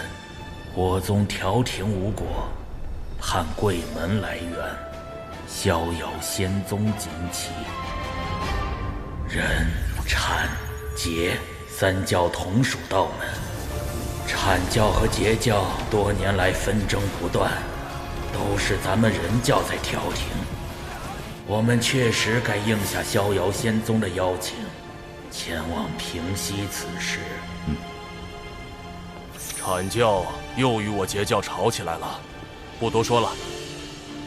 我宗调停无果，盼贵门来援，逍遥仙宗锦旗。人、阐、截三教同属道门，阐教和截教多年来纷争不断，都是咱们人教在调停。我们确实该应下逍遥仙宗的邀请，前往平息此事。阐教又与我截教吵起来了，不多说了，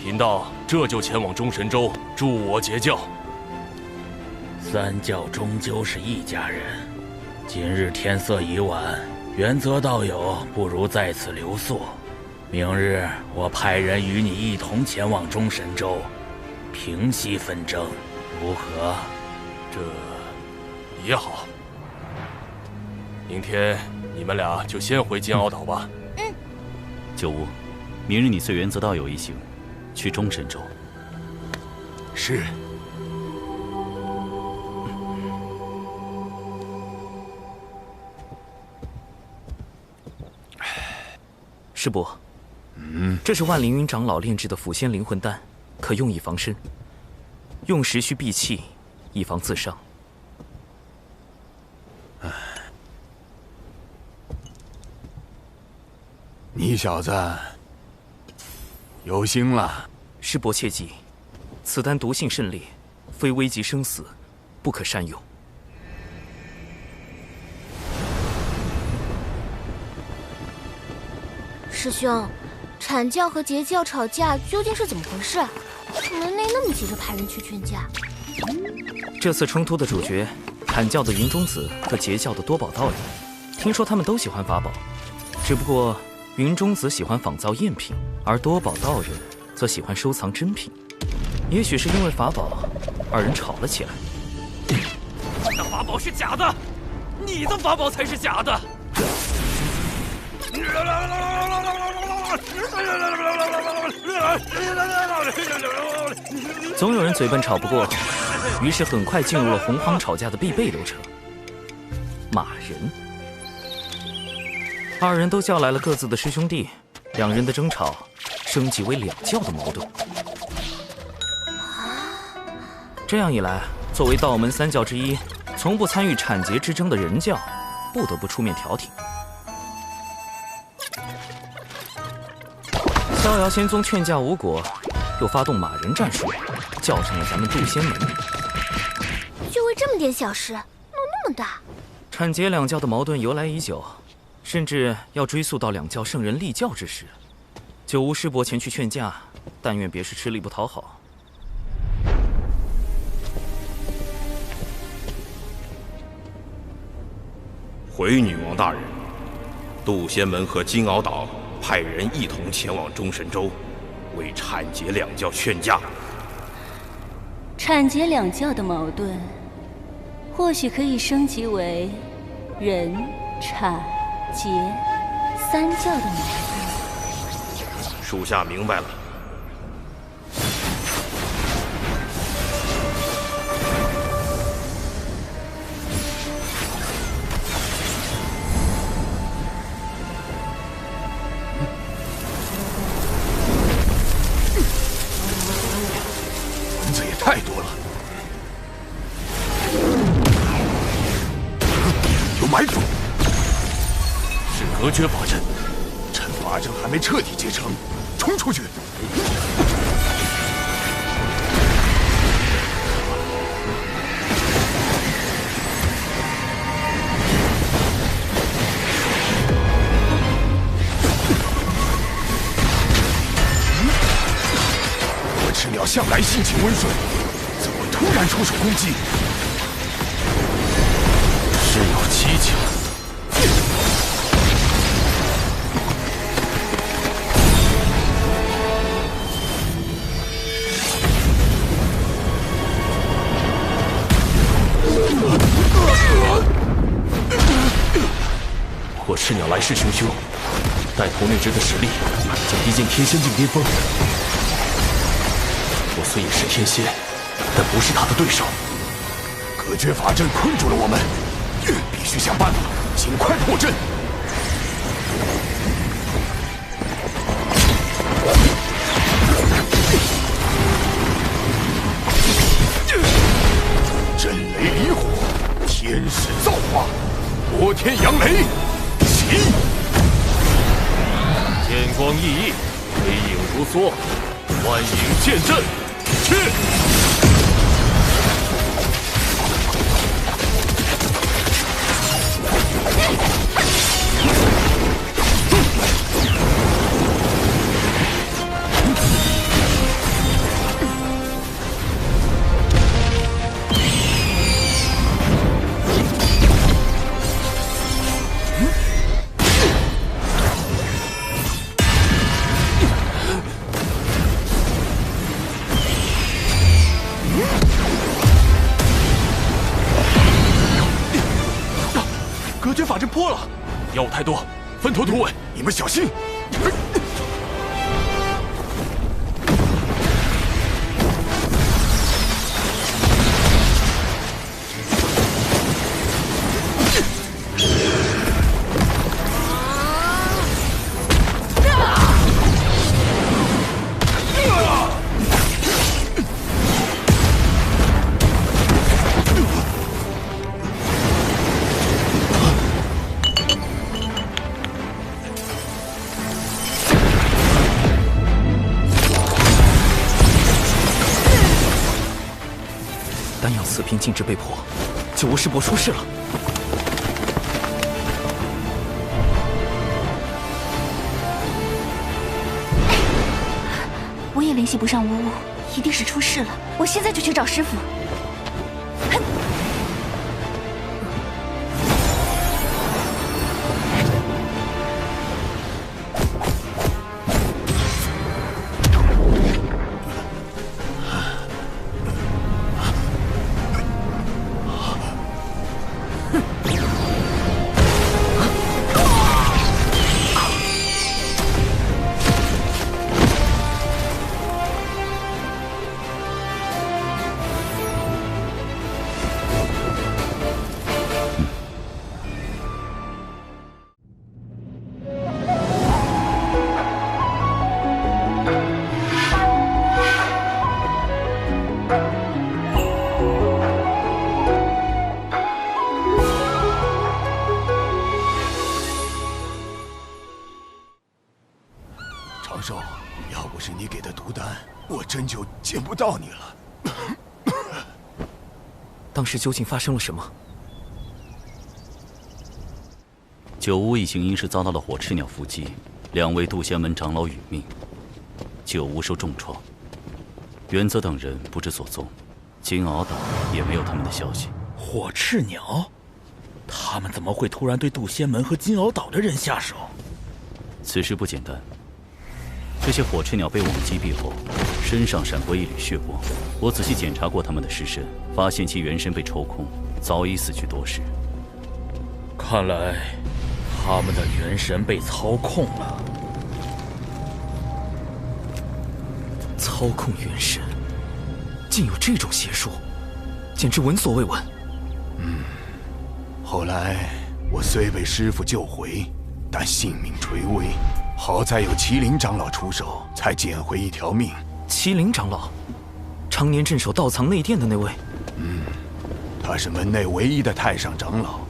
贫道这就前往中神州助我截教。三教终究是一家人，今日天色已晚，原则道友不如在此留宿。明日我派人与你一同前往中神州，平息纷争，如何？这也好。明天你们俩就先回金鳌岛吧。九乌，明日你随原则道友一行去中神州。是。师伯，这是万凌云长老炼制的腐仙灵魂丹，可用以防身。用时需闭气，以防自伤。你小子有心了。师伯切记，此丹毒性甚烈，非危及生死，不可擅用。师兄，阐教和截教吵架究竟是怎么回事？门内那么急着派人去劝架。这次冲突的主角，阐教的云中子和截教的多宝道人，听说他们都喜欢法宝，只不过云中子喜欢仿造赝品，而多宝道人则喜欢收藏真品。也许是因为法宝，二人吵了起来。那法宝是假的，你的法宝才是假的。总有人嘴笨吵不过，于是很快进入了洪荒吵架的必备流程——骂人。二人都叫来了各自的师兄弟，两人的争吵升级为两教的矛盾。这样一来，作为道门三教之一，从不参与阐截之争的人教，不得不出面调停。逍遥仙宗劝架无果，又发动骂人战术，叫上了咱们渡仙门。这么点小事，闹那么大？产桀两教的矛盾由来已久，甚至要追溯到两教圣人立教之时。九无师伯前去劝架，但愿别是吃力不讨好。回女王大人，杜仙门和金鳌岛派人一同前往中神州，为产桀两教劝架。产桀两教的矛盾，或许可以升级为人、产、桀三教的矛盾。属下明白了。蚊子也太多了，有埋伏，是隔绝法阵。趁法阵还没彻底结成，冲出去！我赤鸟向来性情温顺，怎会突然出手攻击？事有蹊跷。我赤鸟来势汹汹，带头那只的实力将逼近天仙境巅峰。我虽也是天仙，但不是他的对手。隔绝法阵困住了我们，必须想办法尽快破阵。震雷离火，天使造化，摩天扬雷，起！剑光熠熠，飞影如梭，万影剑阵，去！隔绝法阵破了，妖物太多，分头突围，你们小心！丹阳四品禁制被破，九无师伯出事了。我也联系不上无误，一定是出事了。我现在就去找师傅。长寿，要不是你给的毒丹，我真就见不到你了。当时究竟发生了什么？九屋一行因是遭到了火赤鸟伏击，2位渡仙门长老殒命，九屋受重创，原则等人不知所踪，金鳌岛也没有他们的消息。火赤鸟，他们怎么会突然对渡仙门和金鳌岛的人下手？此事不简单。这些火赤鸟被我们击毙后，身上闪过一缕血光。我仔细检查过他们的尸身，发现其元神被抽空，早已死去多时。看来他们的元神被操控了。操控元神，竟有这种邪术，简直闻所未闻。后来我虽被师父救回，但性命垂危。好在有麒麟长老出手，才捡回一条命。麒麟长老，常年镇守道藏内殿的那位。他是门内唯一的太上长老，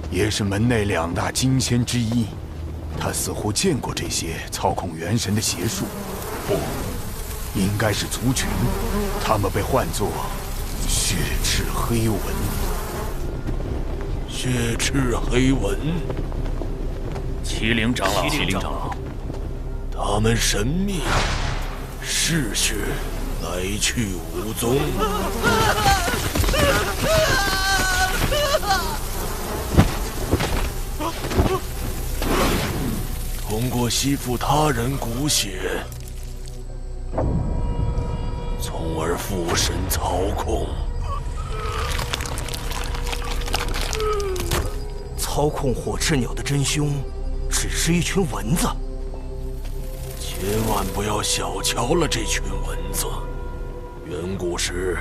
也是门内2大金仙之一。他似乎见过这些操控元神的邪术，不，应该是族群。他们被唤作血赤黑纹。血赤黑纹，麒麟长老，麒麟长老，他们神秘，嗜血，来去无踪。通过吸附他人骨血，从而附身操控。操控火赤鸟的真凶，只是一群蚊子。千万不要小瞧了这群蚊子。远古时，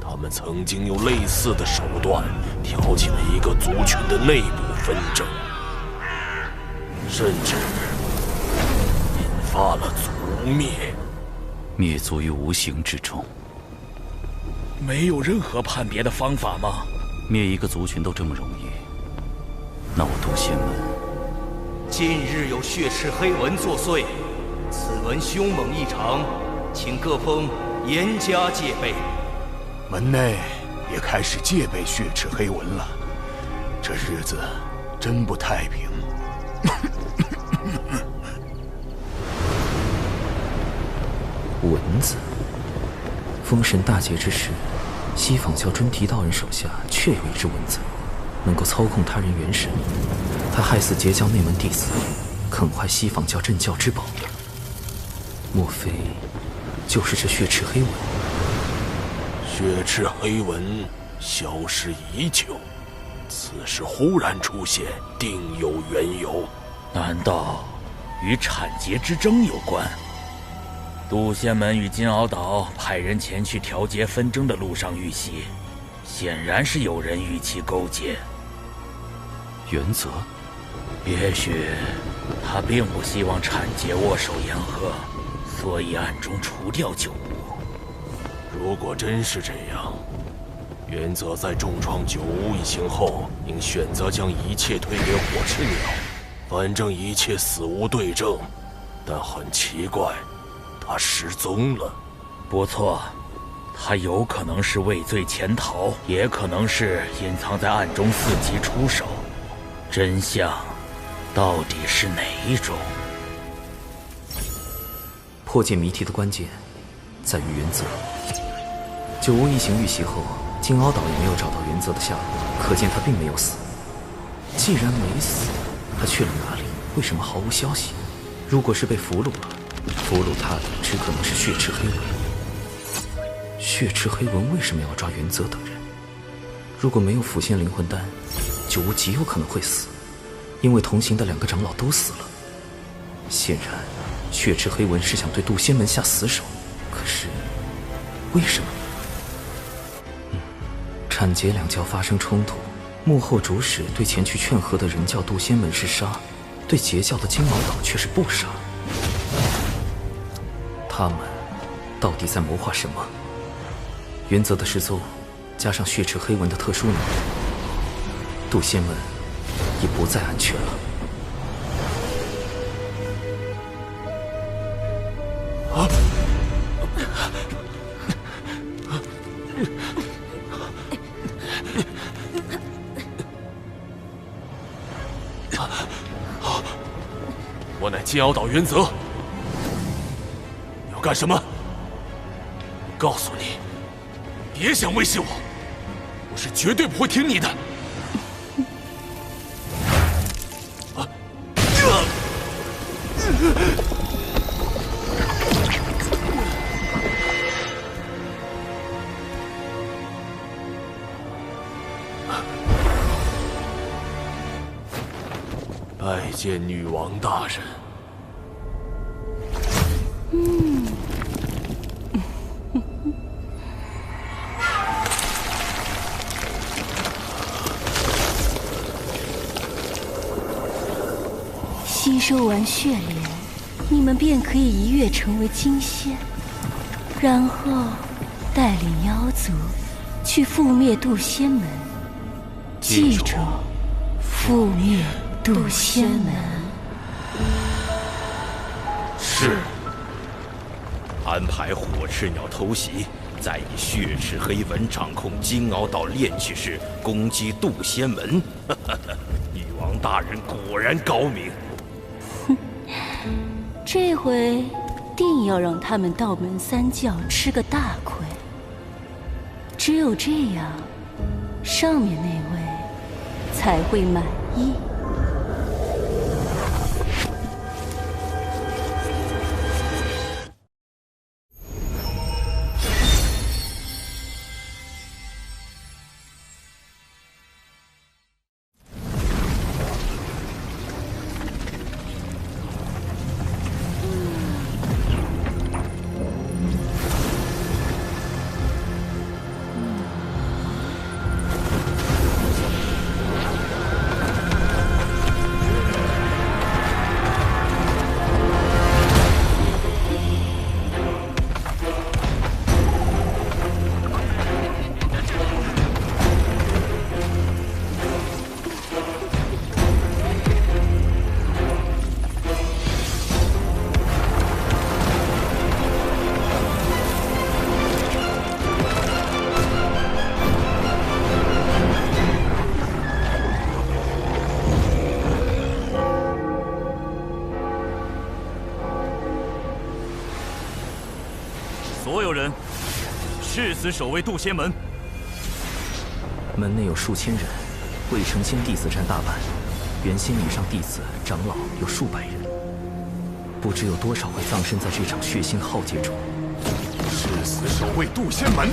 他们曾经用类似的手段挑起了一个族群的内部纷争，甚至引发了族灭。灭族于无形之中。没有任何判别的方法吗？灭一个族群都这么容易，那我渡仙门近日有血赤黑纹作祟，此纹凶猛异常，请各峰严加戒备。门内也开始戒备血赤黑纹了，这日子真不太平。蚊子。封神大劫之时，西坊教真提道人手下确有一只蚊子，能够操控他人元神，还害死截教内门弟子，啃坏西坊教镇教之宝。莫非就是这血赤黑纹？血赤黑纹消失已久，此时忽然出现，定有缘由。难道与产劫之争有关？渡仙门与金鳌岛派人前去调节纷争的路上遇袭，显然是有人与其勾结。原则，也许他并不希望产劫握手言和，所以暗中除掉九屋。如果真是这样，原则在重创九屋一行后，应选择将一切推给火赤鸟，反正一切死无对证。但很奇怪，他失踪了。不错，他有可能是畏罪潜逃，也可能是隐藏在暗中伺机出手。真相到底是哪一种？破解谜题的关键在于原则。九屋一行遇袭后，金鳌岛也没有找到原则的下落，可见他并没有死。既然没死，他去了哪里？为什么毫无消息？如果是被俘虏了，俘虏他的只可能是血赤黑纹。血赤黑纹为什么要抓原则等人？如果没有腐仙灵魂丹，九屋极有可能会死，因为同行的2个长老都死了。显然，血赤黑纹是想对渡仙门下死手，可是为什么？产劫2教发生冲突，幕后主使对前去劝和的人教渡仙门是杀，对截教的金鳌岛却是不杀。他们到底在谋划什么？原则的失踪，加上血赤黑纹的特殊能力，渡仙门已不再安全了。金鳌岛原则。你要干什么？告诉你，别想威胁我，我是绝对不会听你的。拜见女王大人。吸收完血莲，你们便可以一跃成为金仙，然后带领妖族去覆灭渡仙门。记住，覆灭渡仙门。是。安排火赤鸟偷袭，再以血赤黑纹掌控金鳌岛炼气室，攻击渡仙门。女王大人果然高明。这回定要让他们道门三教吃个大亏。只有这样，上面那位才会满意。所有人誓死守卫渡仙门。门内有数千人，未成仙弟子占大半，元仙以上弟子、长老有数百人，不知有多少会葬身在这场血腥浩劫中。誓死守卫渡仙门。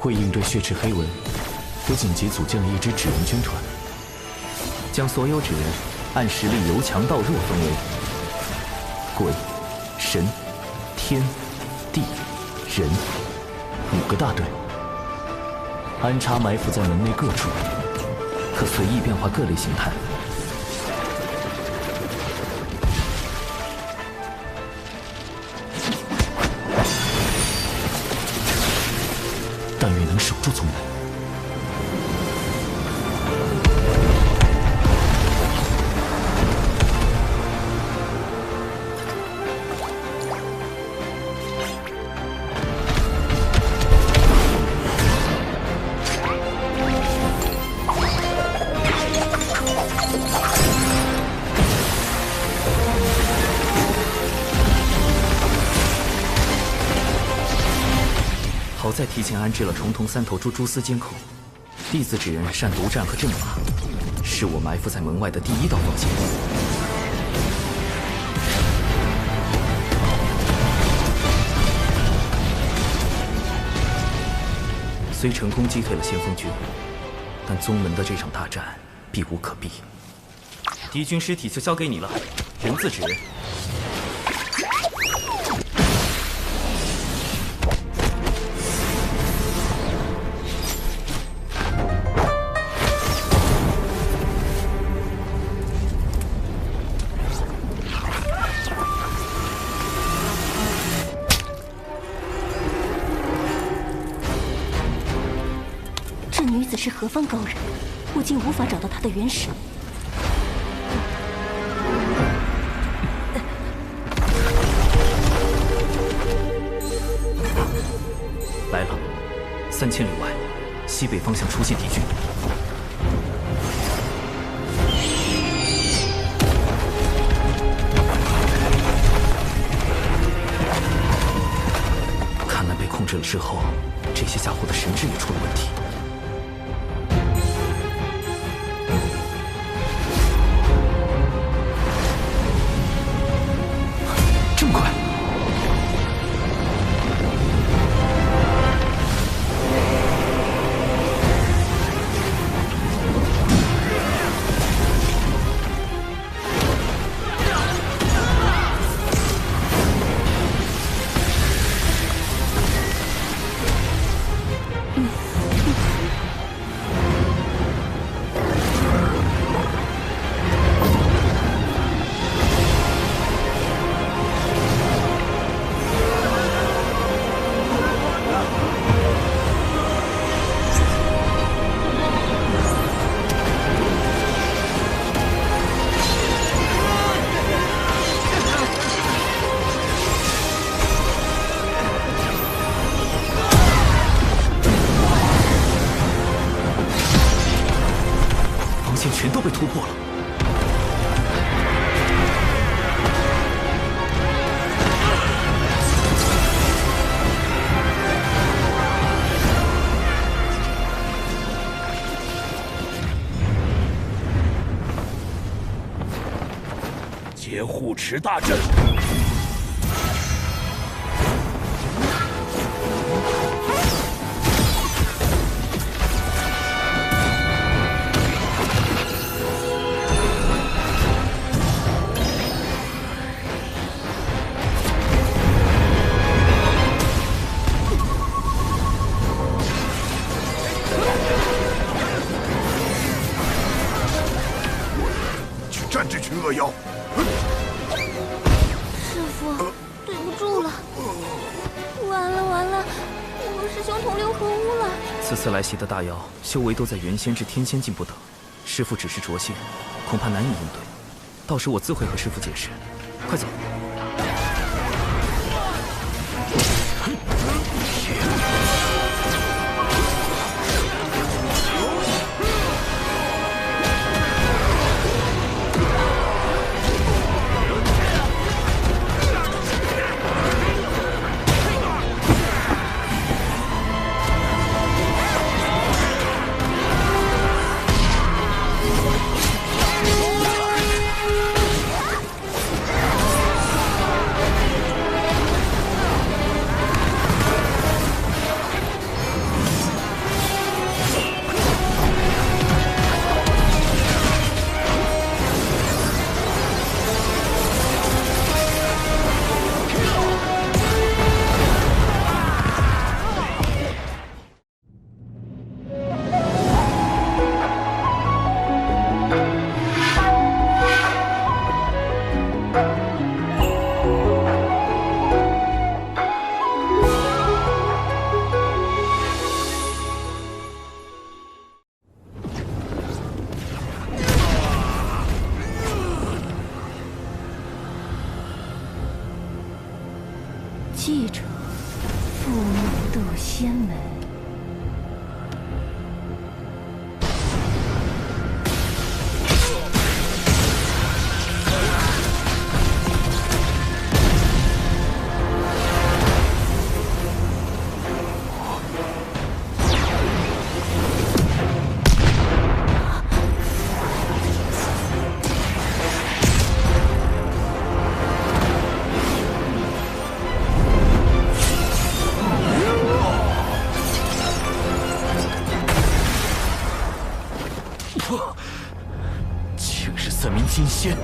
为应对血赤黑纹，我紧急组建了一支纸人军团，将所有纸人按实力由强到弱分为鬼、神、天、地、人5个大队，安插埋伏在门内各处，可随意变化各类形态。但愿能守住宗门。好在提前安置了重瞳3头蛛蛛丝监控，弟子纸人善独战和阵法，是我埋伏在门外的第一道防线。虽成功击退了先锋军，但宗门的这场大战避无可避。敌军尸体就交给你了，人字纸人。子是何方高人，我竟无法找到他的原始。来了，3000里外，西北方向出现敌军。看来被控制了之后，这些家伙的神智也出了问题。这么快！全都被突破了。劫护池大阵。战这群恶妖！师父，对不住了。完了完了，我们师兄同流合污了。此次来袭的大妖，修为都在元仙至天仙境不等，师父只是着仙，恐怕难以应对。到时我自会和师父解释。快走！记着，覆灭渡仙门。竟是3名金仙，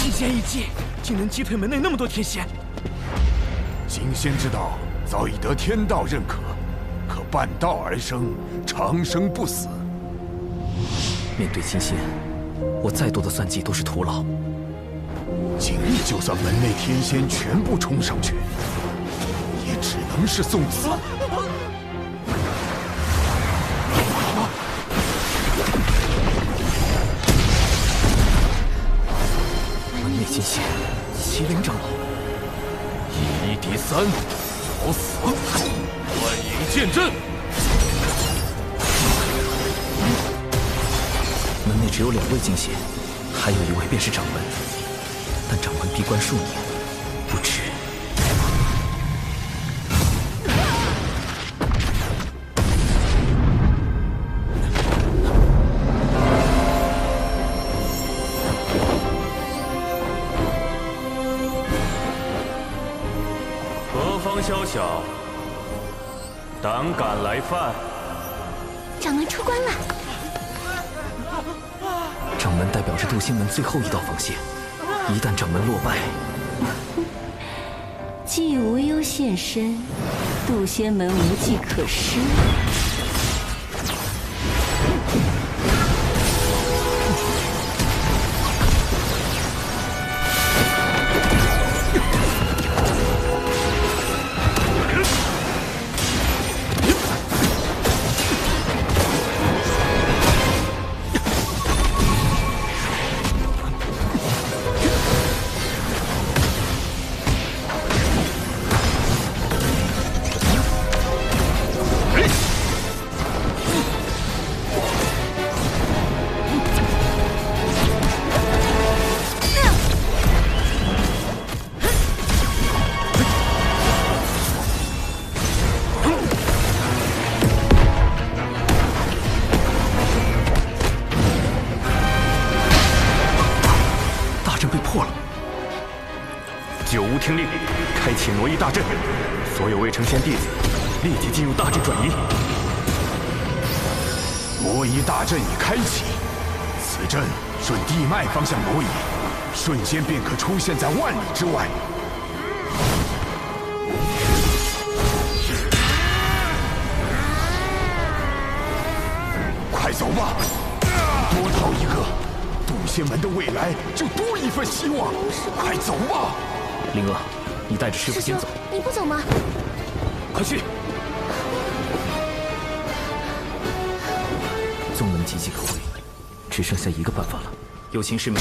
一剑一击，竟能击退门内那么多天仙。金仙之道早已得天道认可，可半道而生，长生不死。面对金仙，我再多的算计都是徒劳。今日就算门内天仙全部冲上去，也只能是送死。金仙，麒麟长老，以1敌3，找死！幻影剑阵。门内只有2位金仙，还有1位便是掌门，但掌门闭关数年，不知。何方宵小，胆敢来犯？掌门出关了。掌门代表着渡仙门最后一道防线，一旦掌门落败，既无忧现身，渡仙门无计可施。九无听令，开启挪移大阵，所有未成仙弟子立即进入大阵转移。挪移大阵已开启，此阵顺地脉方向挪移，瞬间便可出现在万里之外。快走吧，多逃一个，渡仙门的未来就多一份希望。快走吧。灵儿，你带着师傅先走。你不走吗？快去！宗门岌岌可危，只剩下一个办法了。有情师妹，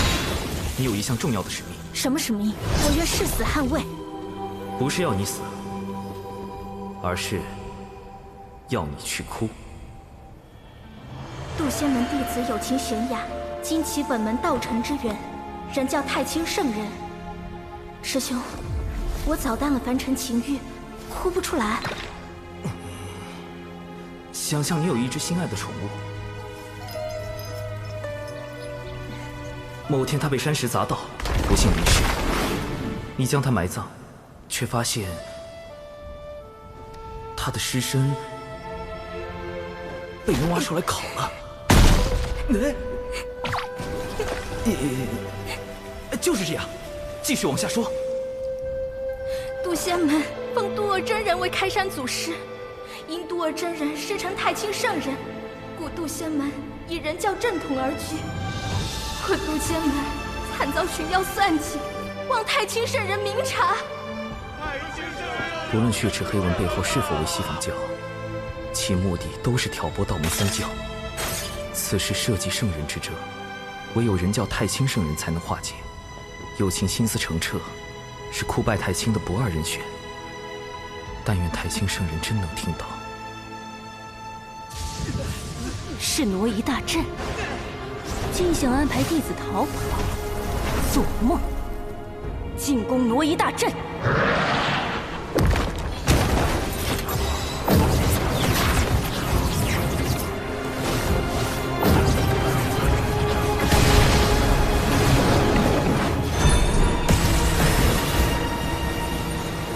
你有一项重要的使命。什么使命？我愿誓死捍卫。不是要你死，而是要你去哭。渡仙门弟子有情玄雅，今起本门道成之缘，人叫太清圣人。师兄，我早淡了凡尘情欲，哭不出来。想象你有一只心爱的宠物，某天它被山石砸到，不幸离世，你将它埋葬，却发现它的尸身被人挖出来烤了。就是这样，继续往下说。渡仙门封渡尔真人为开山祖师，因渡尔真人师承太清圣人，故渡仙门以人教正统而居。可渡仙门惨遭群妖算计，望太清圣人明察。无论血池黑纹背后是否为西方教，其目的都是挑拨道门三教。此事涉及圣人之责，唯有人教太清圣人才能化解。有情心思澄澈，是哭拜太清的不二人选。但愿太清圣人真能听到。是挪移大阵，竟想安排弟子逃跑，做梦！进攻挪移大阵！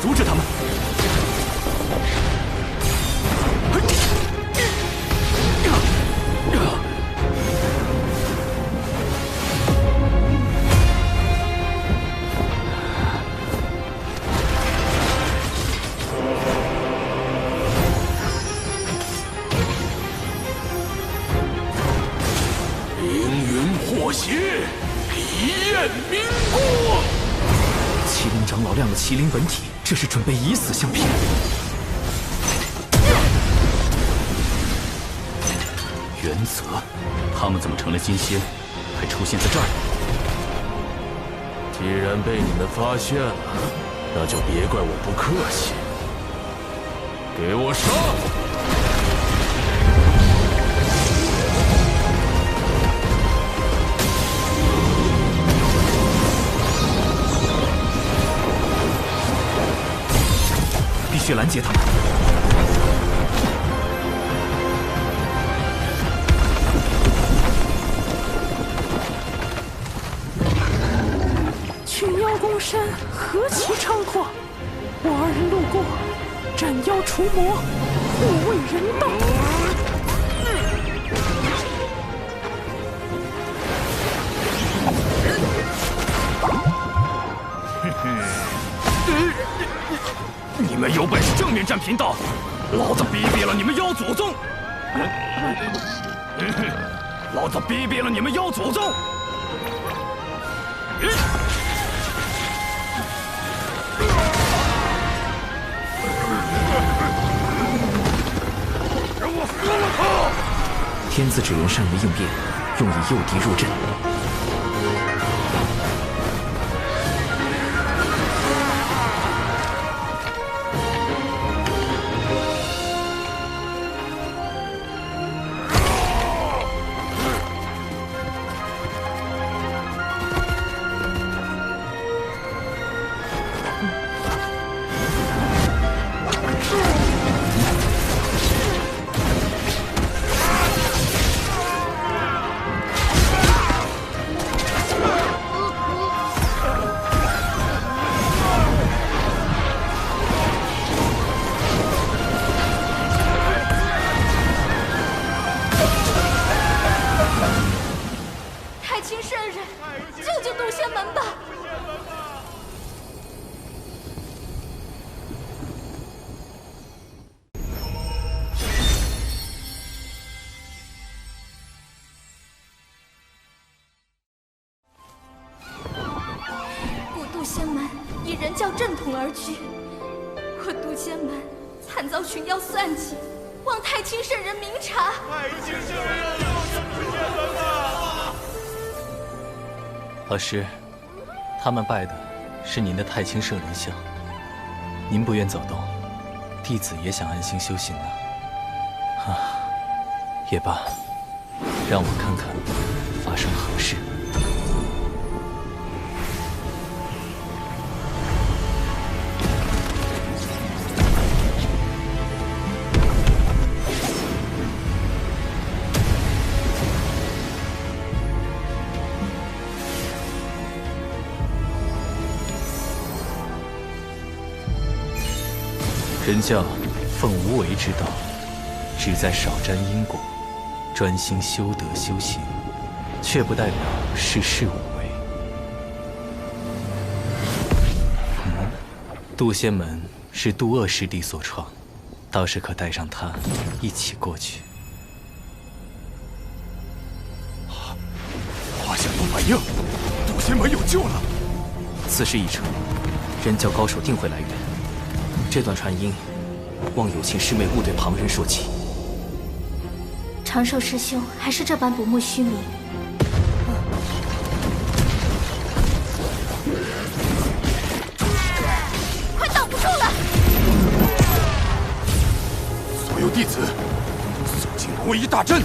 阻止他们！凌云破邪，一焰明光。麒麟长老亮了麒麟本体，这是准备以死相拼。原则，他们怎么成了金仙，还出现在这儿？既然被你们发现了，那就别怪我不客气。给我上！必须拦截他们。群妖攻山，何其猖狂！我二人路过，斩妖除魔，护卫人道。你们有本事正面战贫道，老子逼毙了你们妖祖宗！老子逼毙了你们妖祖宗！让我撕了他！天字只缘善于应变，用以诱敌入阵。仙门以人教正统而居，我渡仙门惨遭群妖算计，望太清圣人明察。太清圣人要渡仙门啊！老师，他们拜的是您的太清圣人像，您不愿走动，弟子也想安心修行呢。也罢，让我看看发生何事。人教奉无为之道，旨在少沾因果，专心修德修行，却不代表事事无为。渡仙门是渡恶师弟所创，倒是可带上他一起过去。华夏有反应，渡仙门有救了。此事已成，人教高手定会来援。这段传音，望有情师妹勿对旁人说起。长寿师兄还是这般不慕虚名。快挡不住了！所有弟子，肃静龙威一大阵。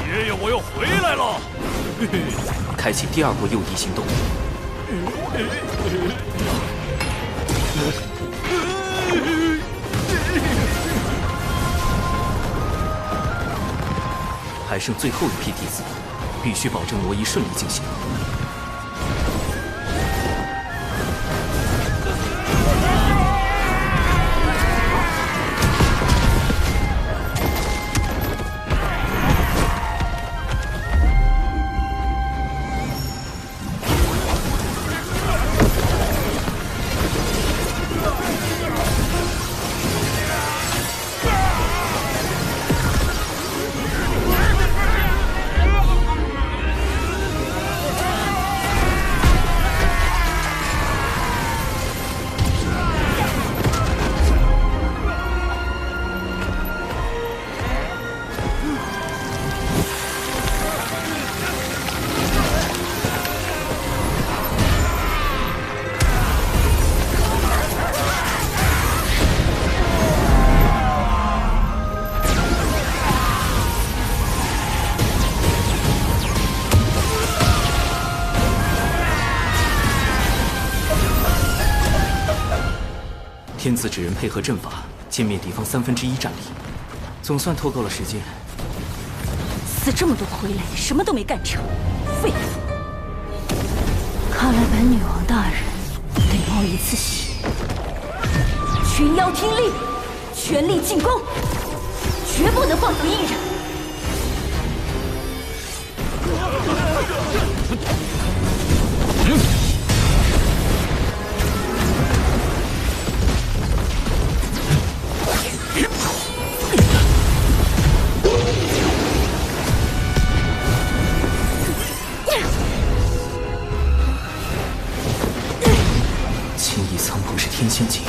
爷爷，我又回来了！开启第二波诱敌行动。还剩最后一批弟子，必须保证挪移顺利进行。天子指人配合阵法，歼灭敌方1/3战力，总算拖够了时间。死这么多傀儡，什么都没干成，废物！看来本女王大人得冒一次险。群妖听令，全力进攻，绝不能放走一人。青翼苍鹏是天仙境，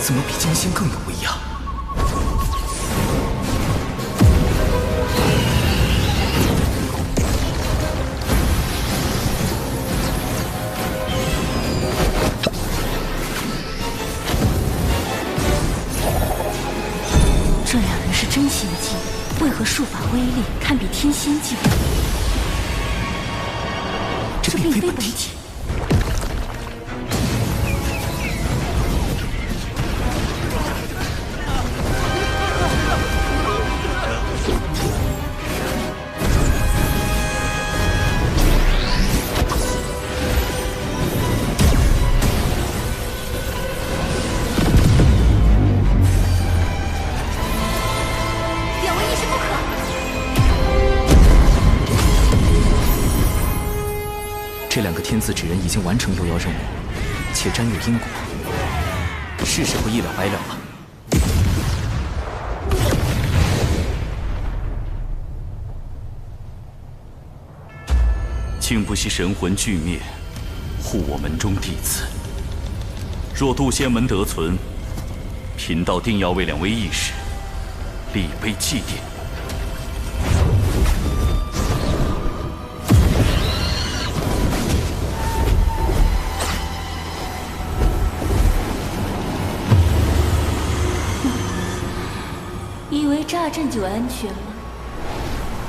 怎么比金仙更有威压？这两人是真仙境，为何术法威力堪比天仙境？这并非本体。这两个天子指人已经完成幽妖任务，且沾有因果，是时候一了百了了。竟不惜神魂俱灭，护我门中弟子。若渡仙门得存，贫道定要为两位义士立碑祭奠。以为炸阵就安全吗？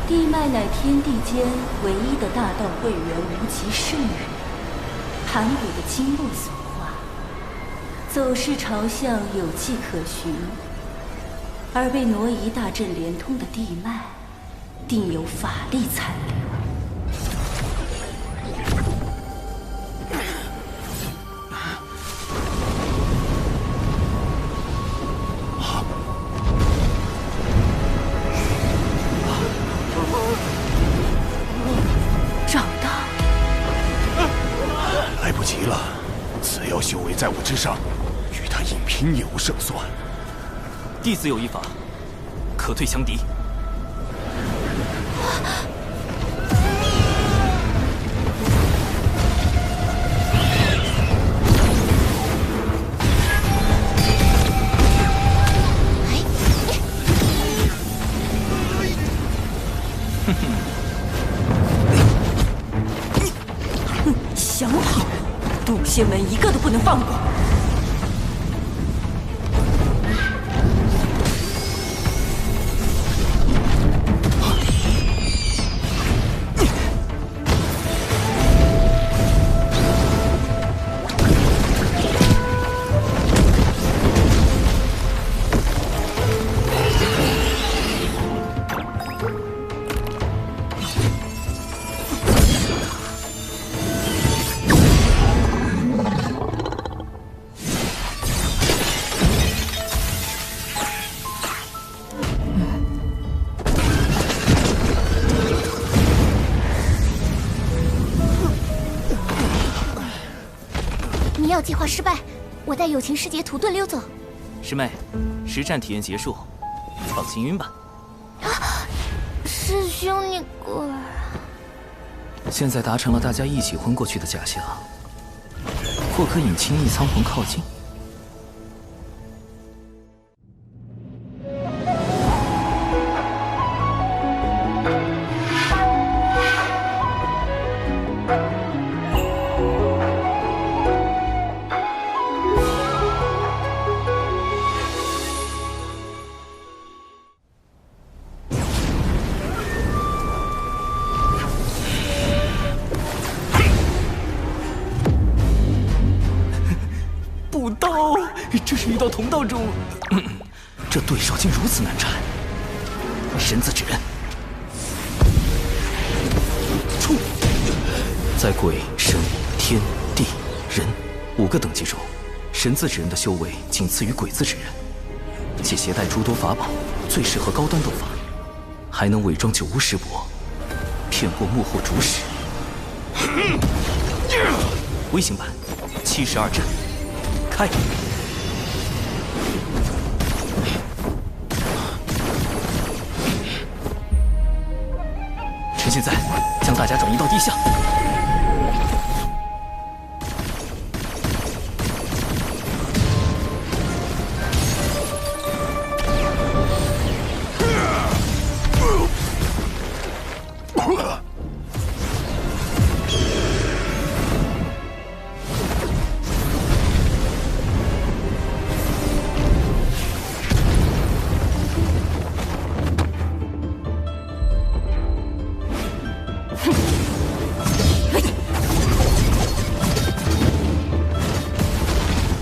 地脉乃天地间唯一的大道会员无极圣人，盘古的经络所化，走势朝向有迹可循，而被挪移大阵连通的地脉，定有法力残留。修为在我之上，与他硬拼也无胜算。弟子有一法，可退强敌。想跑！渡仙门一个都不能放过！迷药计划失败，我带友情师姐土遁溜走。师妹，实战体验结束，放行云吧。师兄，你过来。现在达成了大家一起昏过去的假象，或可引青翼苍鹏靠近。这是一道同道之物。这对手竟如此难缠。神字指人，冲！在鬼、神、天、地、人5个等级中，神字指人的修为仅次于鬼字指人，且携带诸多法宝，最适合高端斗法，还能伪装九巫师伯，骗过幕后主使。微型版72阵，开！趁现在，将大家转移到地下。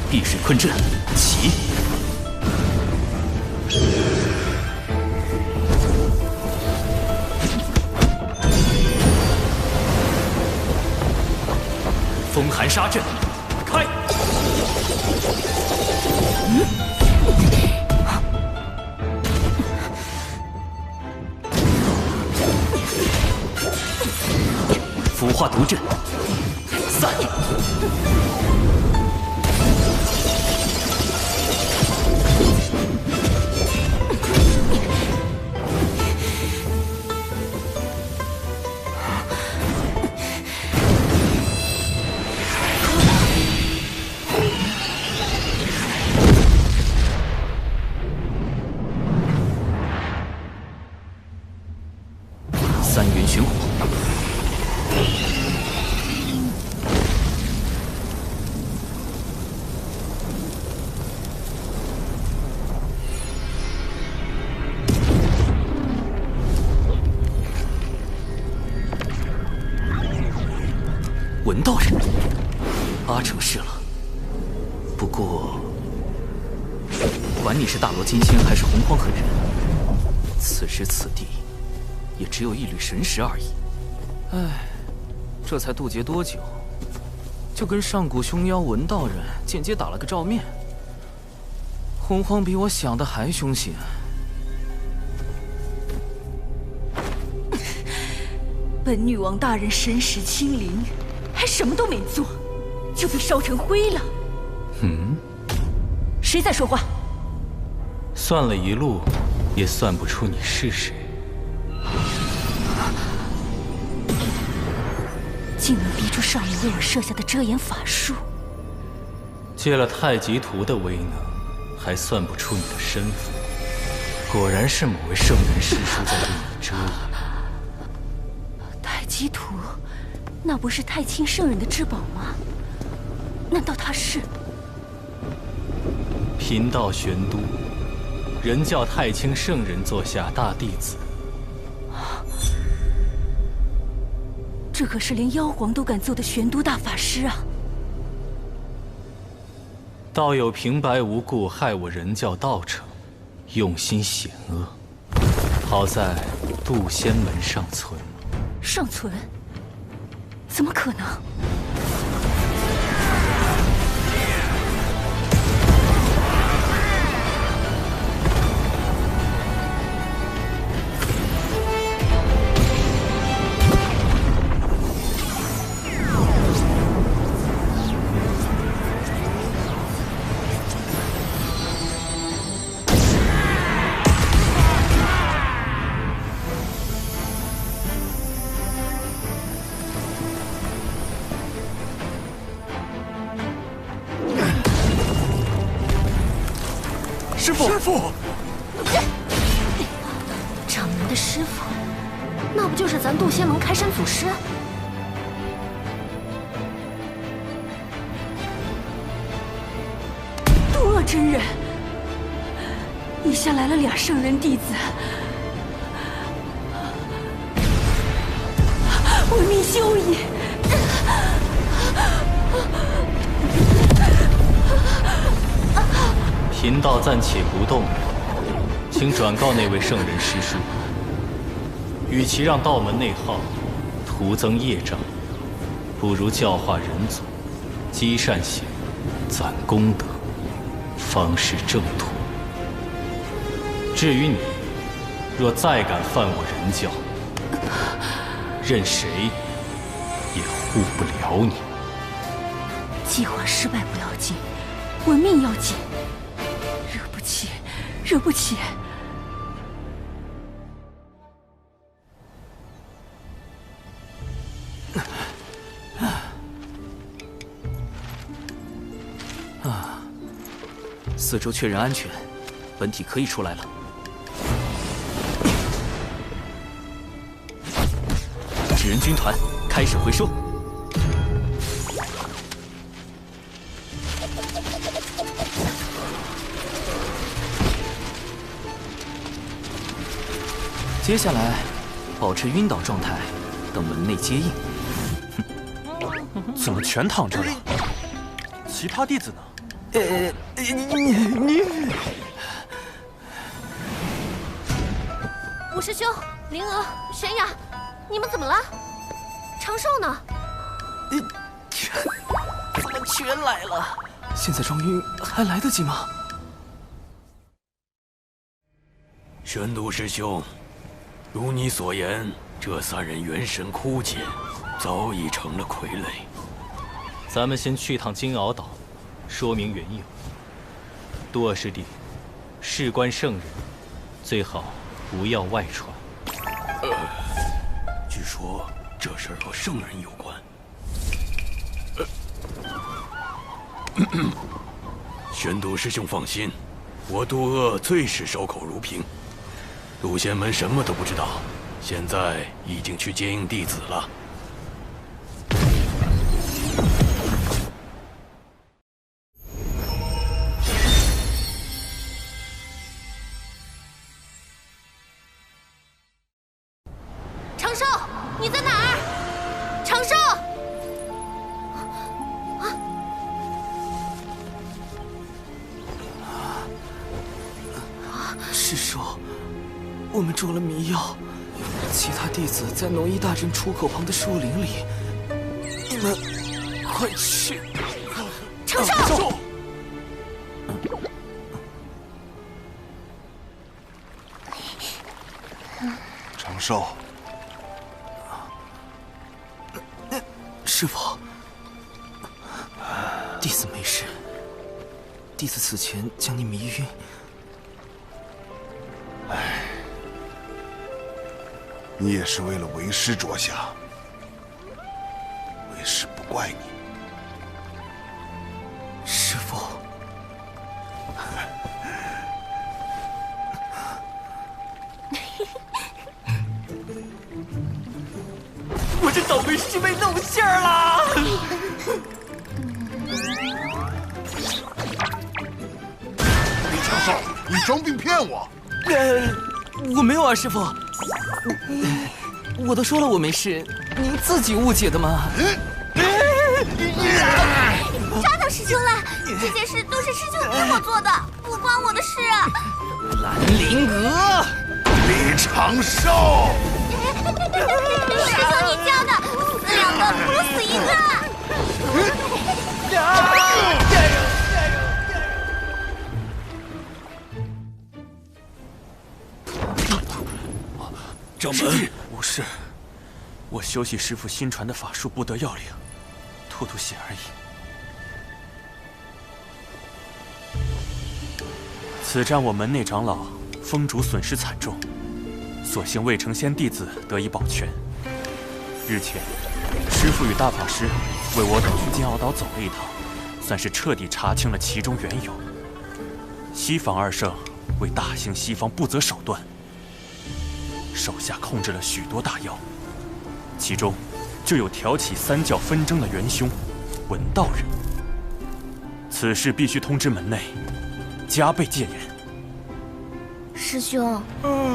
避水困阵，起！风寒杀阵，开！腐化毒阵，散！三元玄火，文道人，8成是了。不过，管你是大罗金仙还是洪荒狠人，此时此地。也只有一缕神识而已。唉，这才渡劫多久，就跟上古凶妖文道人间接打了个照面。洪荒比我想的还凶险。本女王大人神识清零，还什么都没做，就被烧成灰了。谁在说话？算了一路，也算不出你是谁。竟能逼出少爷为我设下的遮掩法术，借了太极图的威能，还算不出你的身份。果然是某位圣人师叔在为你遮掩。太极图，那不是太清圣人的至宝吗？难道他是？贫道玄都，人教太清圣人做下大弟子。这可是连妖皇都敢做的玄都大法师啊！道友平白无故害我人教道成，用心险恶。好在渡仙门尚存。尚存？怎么可能？师父，掌门的师傅，那不就是咱渡仙门开山祖师？渡恶真人，以下来了2圣人弟子，闻名修矣。贫道暂且不动了，请转告那位圣人师叔，与其让道门内耗，徒增业障，不如教化人族，积善行，攒功德，方是正途。至于你，若再敢犯我人教，任谁也护不了你。计划失败不要紧，我命要紧。惹不起，惹不起。四周确认安全，本体可以出来了。纸人军团开始回收。接下来，保持晕倒状态，等门内接应。怎么全躺着了？其他弟子呢？你，五师兄、灵娥、玄雅，你们怎么了？长寿呢？怎么全来了？现在装晕还来得及吗？玄都师兄，如你所言，这3人元神枯竭，早已成了傀儡。咱们先去趟金鳌岛，说明缘由。多师弟，事关圣人，最好不要外传。据说这事儿和圣人有关。玄都师兄放心，我渡厄最是守口如瓶。渡仙门什么都不知道，现在已经去接应弟子了。长寿，你在哪儿？长寿！师叔，我们中了迷药，其他弟子在农医大阵出口旁的树林里，你们快去！长寿！长寿，师父，弟子没事。弟子此前将你迷晕。你也是为了为师着想，为师不怪你。师父，我这倒霉师妹露馅儿了！李长寿，你装病骗我！我没有啊，师父。我都说了我没事，您自己误解的嘛。抓到师兄了！这件事都是师兄逼我做的，不关我的事。兰陵娥，李长寿，师兄你教的，死2个不如死1个。掌门，无事，我修习师父新传的法术，不得要领，吐吐血而已。此战我门内长老风主损失惨重，所幸未成仙弟子得以保全。日前，师父与大法师为我等去金鳌岛走了一趟，算是彻底查清了其中缘由。西方2圣为大兴西方不择手段，手下控制了许多大妖，其中就有挑起3教纷争的元凶文道人。此事必须通知门内，加倍戒严。师兄，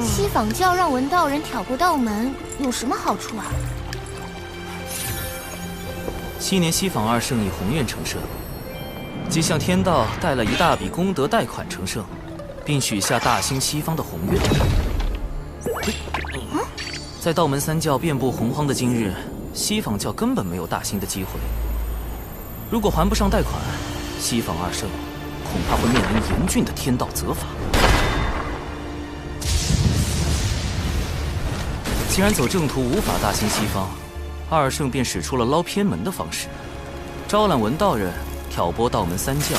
西坊教让文道人挑过道门，有什么好处啊？昔年西坊2圣以宏愿成圣，即向天道贷了一大笔功德贷款成圣，并许下大兴西方的宏愿。在道门三教遍布洪荒的今日，西方教根本没有大兴的机会。如果还不上贷款，西方二圣恐怕会面临严峻的天道责罚。既然走正途无法大兴西方，二圣便使出了捞偏门的方式，招揽文道人，挑拨道门三教，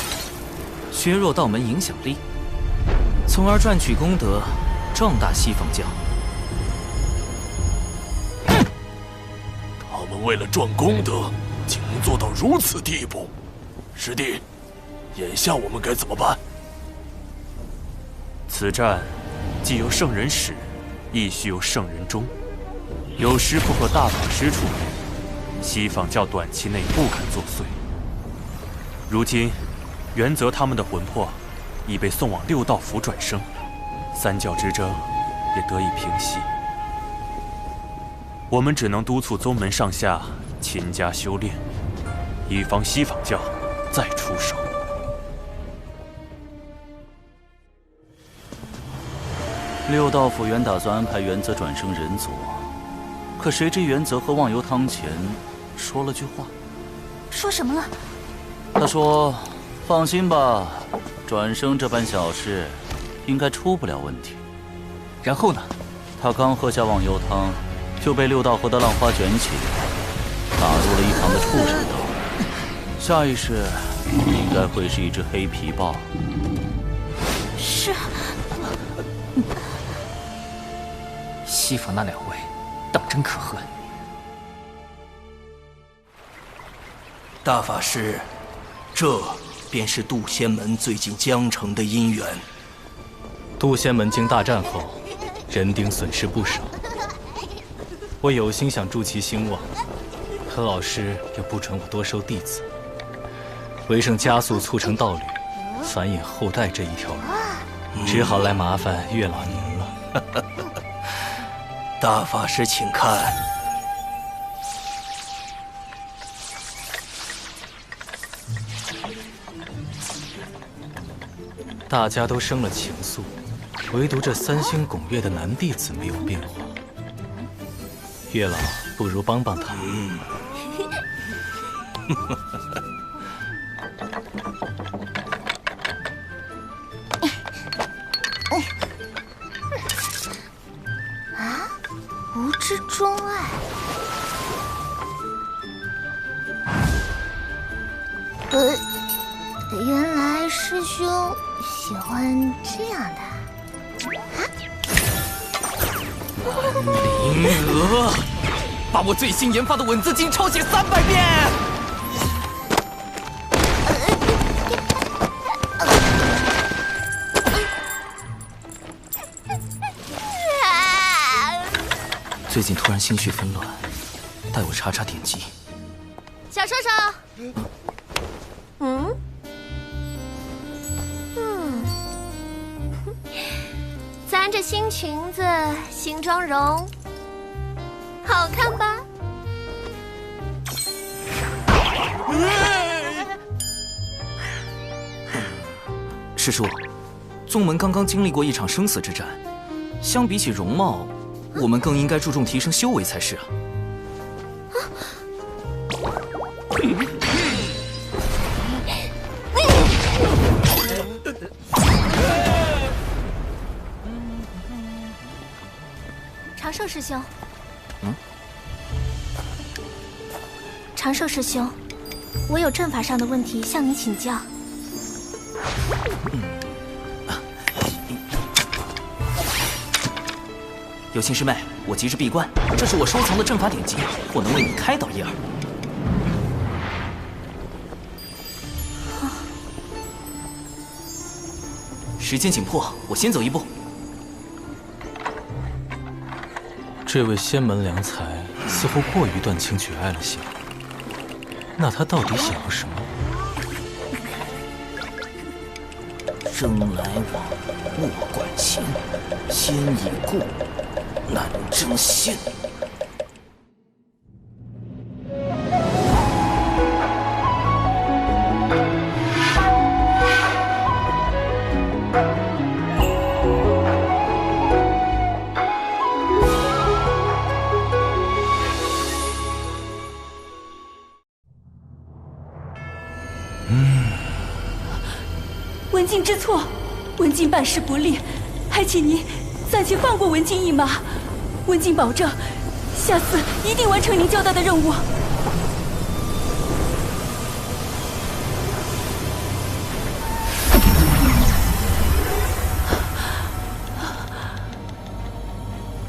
削弱道门影响力，从而赚取功德，壮大西方教。他们为了赚功德，竟能做到如此地步。师弟，眼下我们该怎么办？此战既有圣人始，亦须有圣人终。有师父和大法师出面，西方教短期内不敢作祟。如今，元泽他们的魂魄已被送往六道府转生，三教之争也得以平息。我们只能督促宗门上下勤加修炼，以防西方教再出手。六道府原打算安排元泽转生人族，可谁知元泽和忘忧汤前说了句话。说什么了？他说：“放心吧，转生这般小事，应该出不了问题。”然后呢？他刚喝下忘忧汤，就被六道河的浪花卷起，打入了一旁的畜生道。下一世应该会是一只黑皮豹。是。西方那两位，当真可恨。大法师，这便是渡仙门最近将成的姻缘。渡仙门经大战后，人丁损失不少。我有心想助其兴旺，可老师又不准我多收弟子，为胜加速促成道侣、繁衍后代这一条路，只好来麻烦岳老您了。大法师，请看。大家都生了情愫，唯独这三星拱月的男弟子没有变化。月老，不如帮帮他。无知钟爱，原来师兄喜欢这样的。灵娥，把我最新研发的吻字经抄写300遍。最近突然心绪纷乱，带我查查典籍。小兽兽，咱这新裙子、新妆容，好看吧？师叔，宗门刚刚经历过一场生死之战，相比起容貌，我们更应该注重提升修为才是啊。长寿师兄，长寿师兄，我有阵法上的问题向你请教。有心师妹，我急着闭关，这是我收藏的阵法典籍，或能为你开导一二。时间紧迫，我先走一步。这位仙门良才似乎过于断情绝爱了些，那他到底想要什么？生来往，莫管情，先已故，难争先。文静知错，文静办事不力，还请您暂且放过文静一马。文静保证，下次一定完成您交代的任务。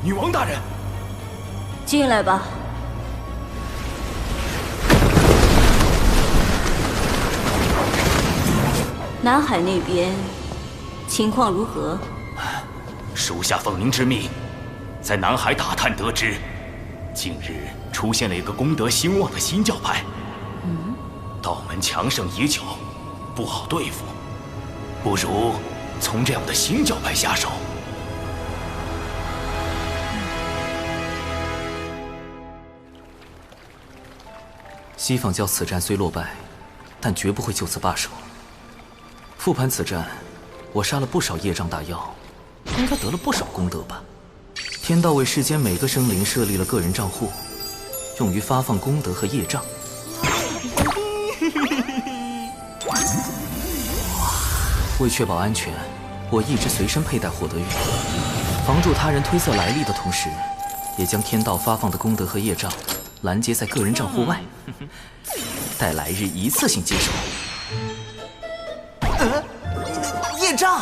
女王大人，进来吧。南海那边情况如何？属下奉您之命，在南海打探得知，近日出现了一个功德兴旺的新教派。道门强盛已久，不好对付，不如从这样的新教派下手。西方教此战虽落败，但绝不会就此罢手。复盘此战，我杀了不少业障大妖，应该得了不少功德吧？天道为世间每个生灵设立了个人账户，用于发放功德和业障。为确保安全，我一直随身佩戴火德玉，防助他人推测来历的同时，也将天道发放的功德和业障拦截在个人账户外，待来日一次性接手。业障！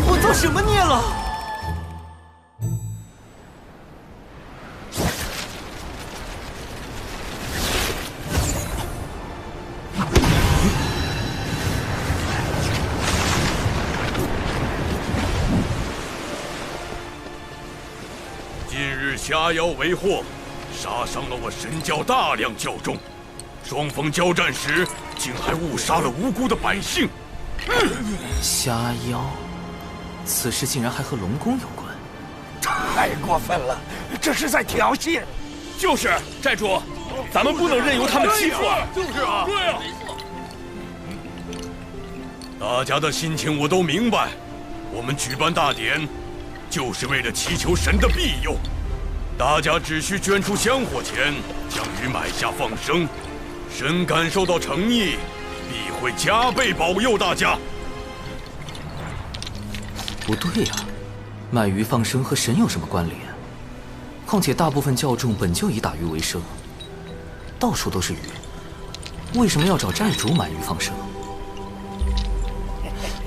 我造什么孽了？近日虾妖为祸，杀伤了我神教大量教众，双方交战时竟还误杀了无辜的百姓。虾妖，此事竟然还和龙宫有关，太过分了，这是在挑衅。就是寨主，咱们不能任由他们欺负啊！就是啊，对啊。大家的心情我都明白，我们举办大典，就是为了祈求神的庇佑。大家只需捐出香火钱，将鱼买下放生，神感受到诚意，必会加倍保佑大家。不对呀，卖鱼放生和神有什么关联？况且大部分教众本就以打鱼为生，到处都是鱼，为什么要找寨主买鱼放生？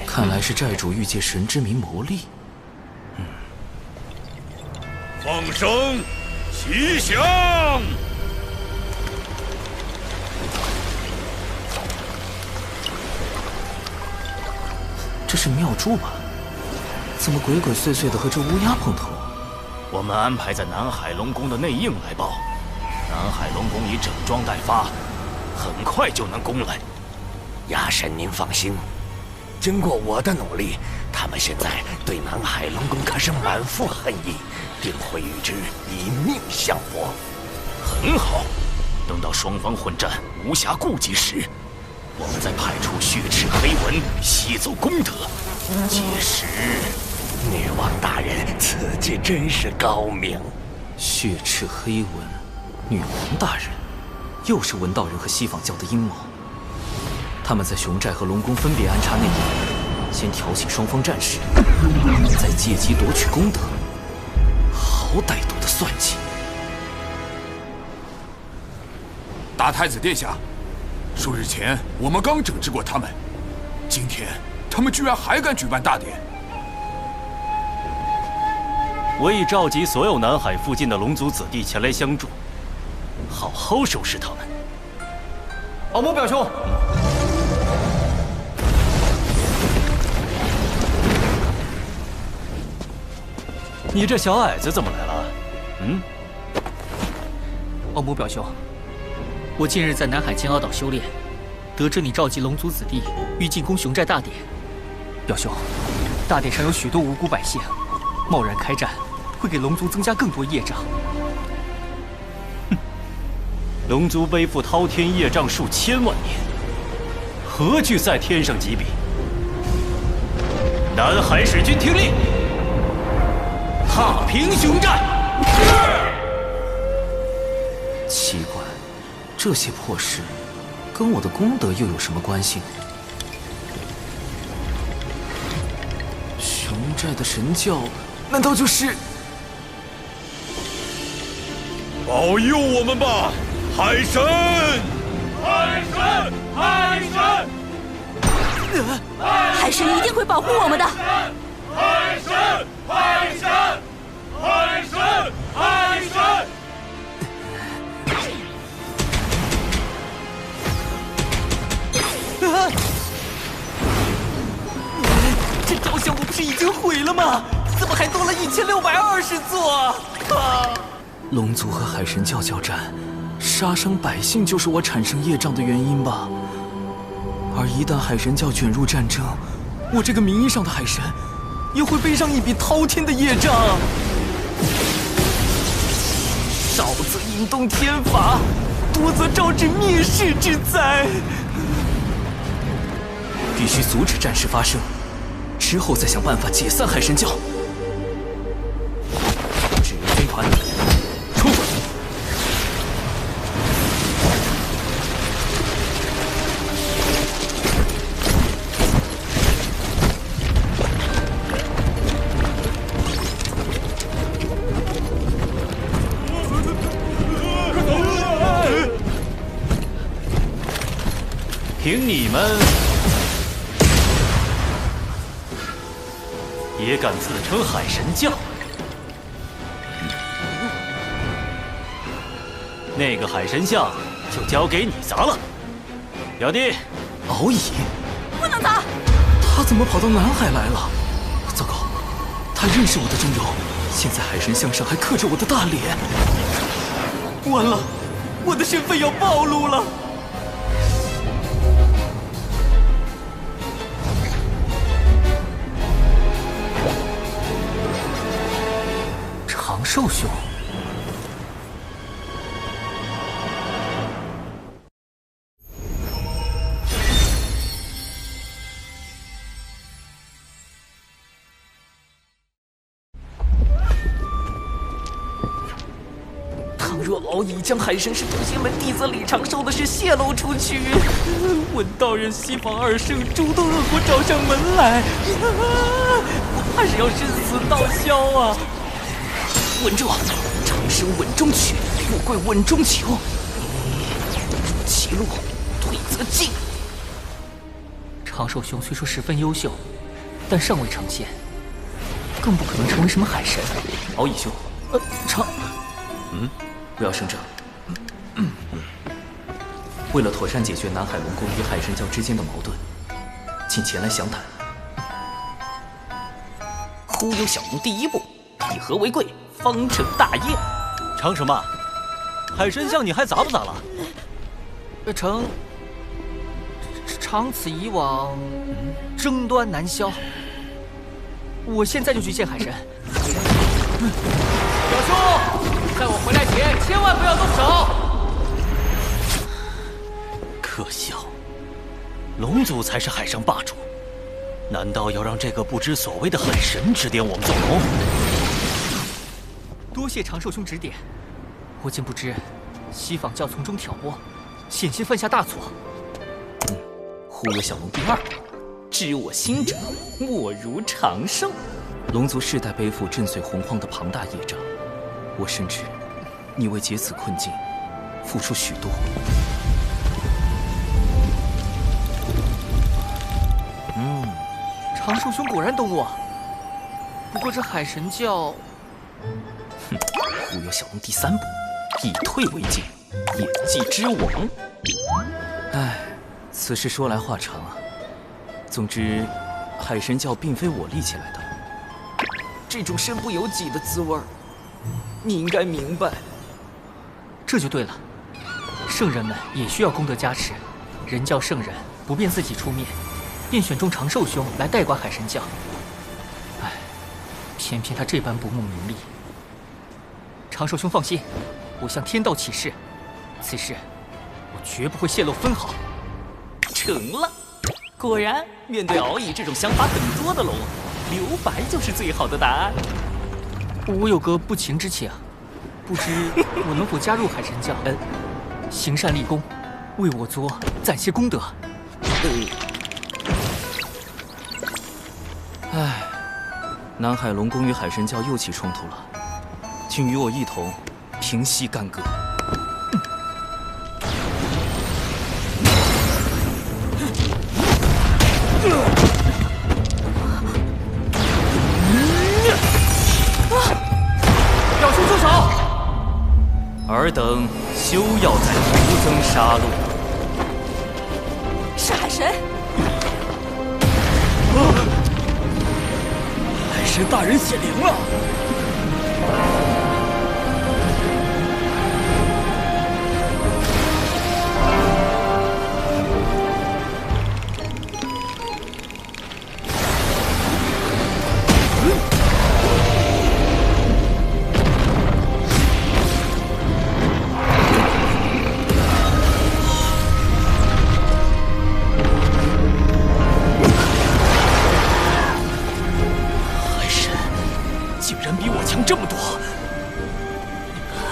看来是寨主欲借神之名谋利。放生，吉祥！这是妙珠吧？怎么鬼鬼祟祟的和这乌鸦碰头？我们安排在南海龙宫的内应来报，南海龙宫已整装待发，很快就能攻来。鸦神，您放心，经过我的努力，他们现在对南海龙宫可是满腹恨意，定会与之以命相搏。很好，等到双方混战无暇顾及时，我们再派出血赤黑纹吸走功德。届时，女王大人此计真是高明。血赤黑纹，女王大人，又是文道人和西方教的阴谋。他们在熊寨和龙宫分别安插内应，先挑起双方战事，再借机夺取功德，好歹毒的算计！大太子殿下，数日前我们刚整治过他们，今天他们居然还敢举办大典。我已召集所有南海附近的龙族子弟前来相助，好好收拾他们。敖某表兄。你这小矮子怎么来了？敖某表兄，我近日在南海金鳌岛修炼，得知你召集龙族子弟欲进攻熊寨大典。表兄，大典上有许多无辜百姓，贸然开战会给龙族增加更多业障。龙族背负滔天业障数千万年，何惧在天上几笔？南海使君听令，踏平熊寨！奇怪，这些破事跟我的功德又有什么关系？熊寨的神教，难道就是保佑我们吧，海神！海神，海神！海神一定会保护我们的。海神，海神，海神，海神！这雕像不是已经毁了吗？怎么还多了1620座？龙族和海神教交战，杀伤百姓就是我产生业障的原因吧？而一旦海神教卷入战争，我这个名义上的海神也会背上一笔滔天的业障。少则引动天罚，多则招致灭世之灾。必须阻止战事发生，之后再想办法解散海神教。指挥军团出！凭你们也敢自称海神教？那个海神像就交给你砸了，表弟。敖乙，不能砸！他怎么跑到南海来了？糟糕，他认识我的真容，现在海神像上还刻着我的大脸。完了，我的身份要暴露了。长寿兄，倘若敖乙将海神是渡仙门弟子李长寿的事泄露出去，文道人、西方二圣诸多恶果找上门来，我怕是要生死道消啊！稳住，长生稳中取，富贵稳中求。其路退则进。长寿兄虽说十分优秀，但尚未成仙，更不可能成为什么海神。敖乙兄，不要声张。为了妥善解决南海龙宫与海神教之间的矛盾，请前来详谈。忽悠小龙第一步，以和为贵，方成大业。成什么？海神像你还砸不砸了？长此以往，争端难消。我现在就去见海神。表兄，在我回来前，千万不要动手。可笑，龙族才是海上霸主，难道要让这个不知所谓的海神指点我们做龙？多谢长寿兄指点，我竟不知西方教从中挑拨，险些犯下大错。忽悠小龙第二步，知我心者，莫如长寿。龙族世代背负震碎洪荒的庞大业障，我深知你为解此困境付出许多。长寿兄果然懂我。不过这海神教，忽悠小龙第三步，以退为进，演技之王。唉，此事说来话长啊。总之，海神教并非我立起来的，这种身不由己的滋味，你应该明白。这就对了，圣人们也需要功德加持，人教圣人不便自己出面，便选中长寿兄来代管海神教。唉，偏偏他这般不慕名利。长寿兄放心，我向天道起誓，此事我绝不会泄露分毫。成了，果然面对敖乙这种想法很多的龙，留白就是最好的答案。我有个不情之请，不知我能否加入海神教？行善立功，为我族攒些功德。唉，南海龙宫与海神教又起冲突了，请与我一同平息干戈。表兄住手！尔等休要再徒增杀戮。是海神。海神大人显灵了！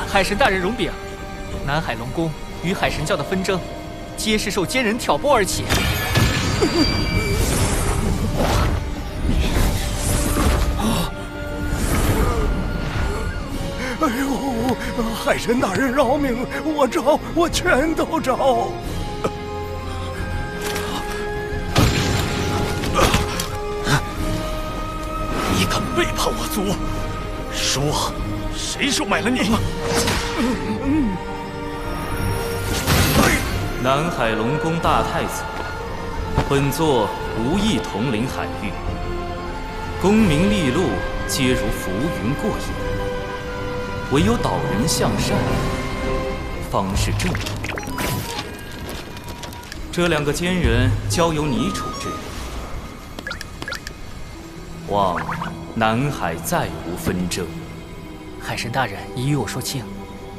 海神大人容禀，南海龙宫与海神教的纷争，皆是受奸人挑拨而起。哎呦，海神大人饶命！我招，我全都招。你敢背叛我族？说，谁收买了你？南海龙宫大太子，本座无意统领海域，功名利禄皆如浮云过眼，唯有导人向善，方是正道。这两个奸人交由你处置，望南海再无纷争。海神大人已与我说清，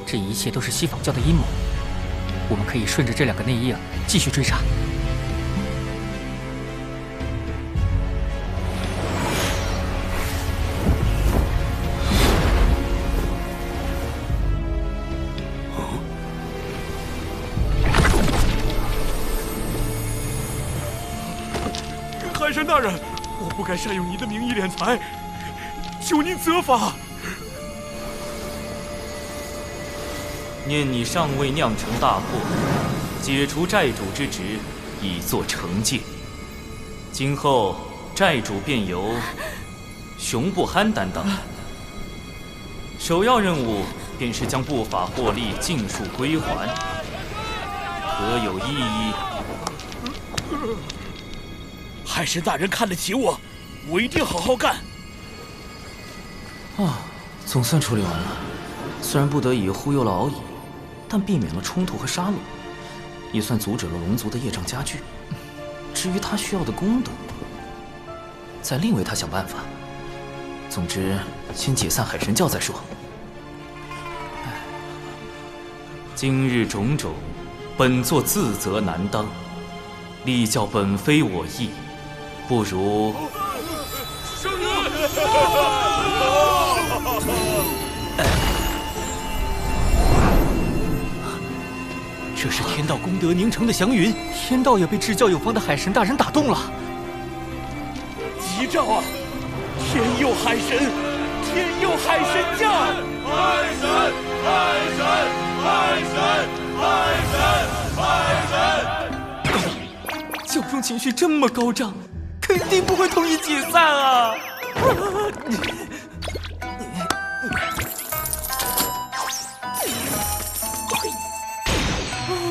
这一切都是西方教的阴谋。我们可以顺着这两个内应继续追查。海神大人，我不该善用您的名义敛财，求您责罚。念你尚未酿成大祸，解除债主之职，以作惩戒。今后债主便由熊不憨担当，首要任务便是将不法获利尽数归还，可有异议？海神大人看得起我，我一定好好干。啊，总算处理完了。虽然不得已忽悠了敖乙，但避免了冲突和杀戮，也算阻止了龙族的业障加剧。至于他需要的功德，再另为他想办法。总之，先解散海神教再说。今日种种，本座自责难当，力教本非我意，不如……这是天道功德凝成的祥云，天道也被至教有方的海神大人打动了。吉兆啊！天佑海神，天佑海神教！海神，海神，海神，海神，海神！教中情绪这么高涨，肯定不会同意解散啊！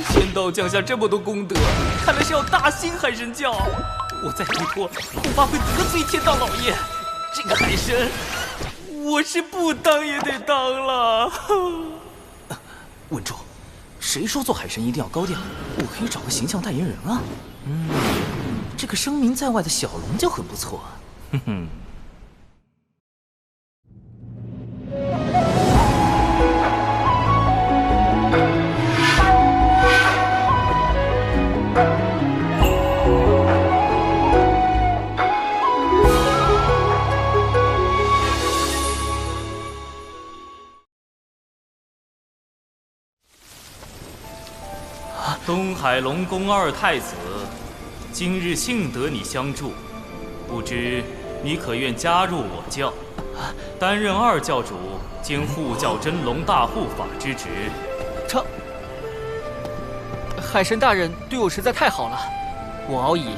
天道降下这么多功德，看来是要大兴海神教。我再推脱，恐怕会得罪天道老爷。这个海神，我是不当也得当了。稳住！谁说做海神一定要高调？我可以找个形象代言人啊。这个声名在外的小龙就很不错。哼哼。东海龙宫二太子，今日幸得你相助，不知你可愿加入我教，担任二教主兼护教真龙大护法之职？海神大人对我实在太好了，我敖乙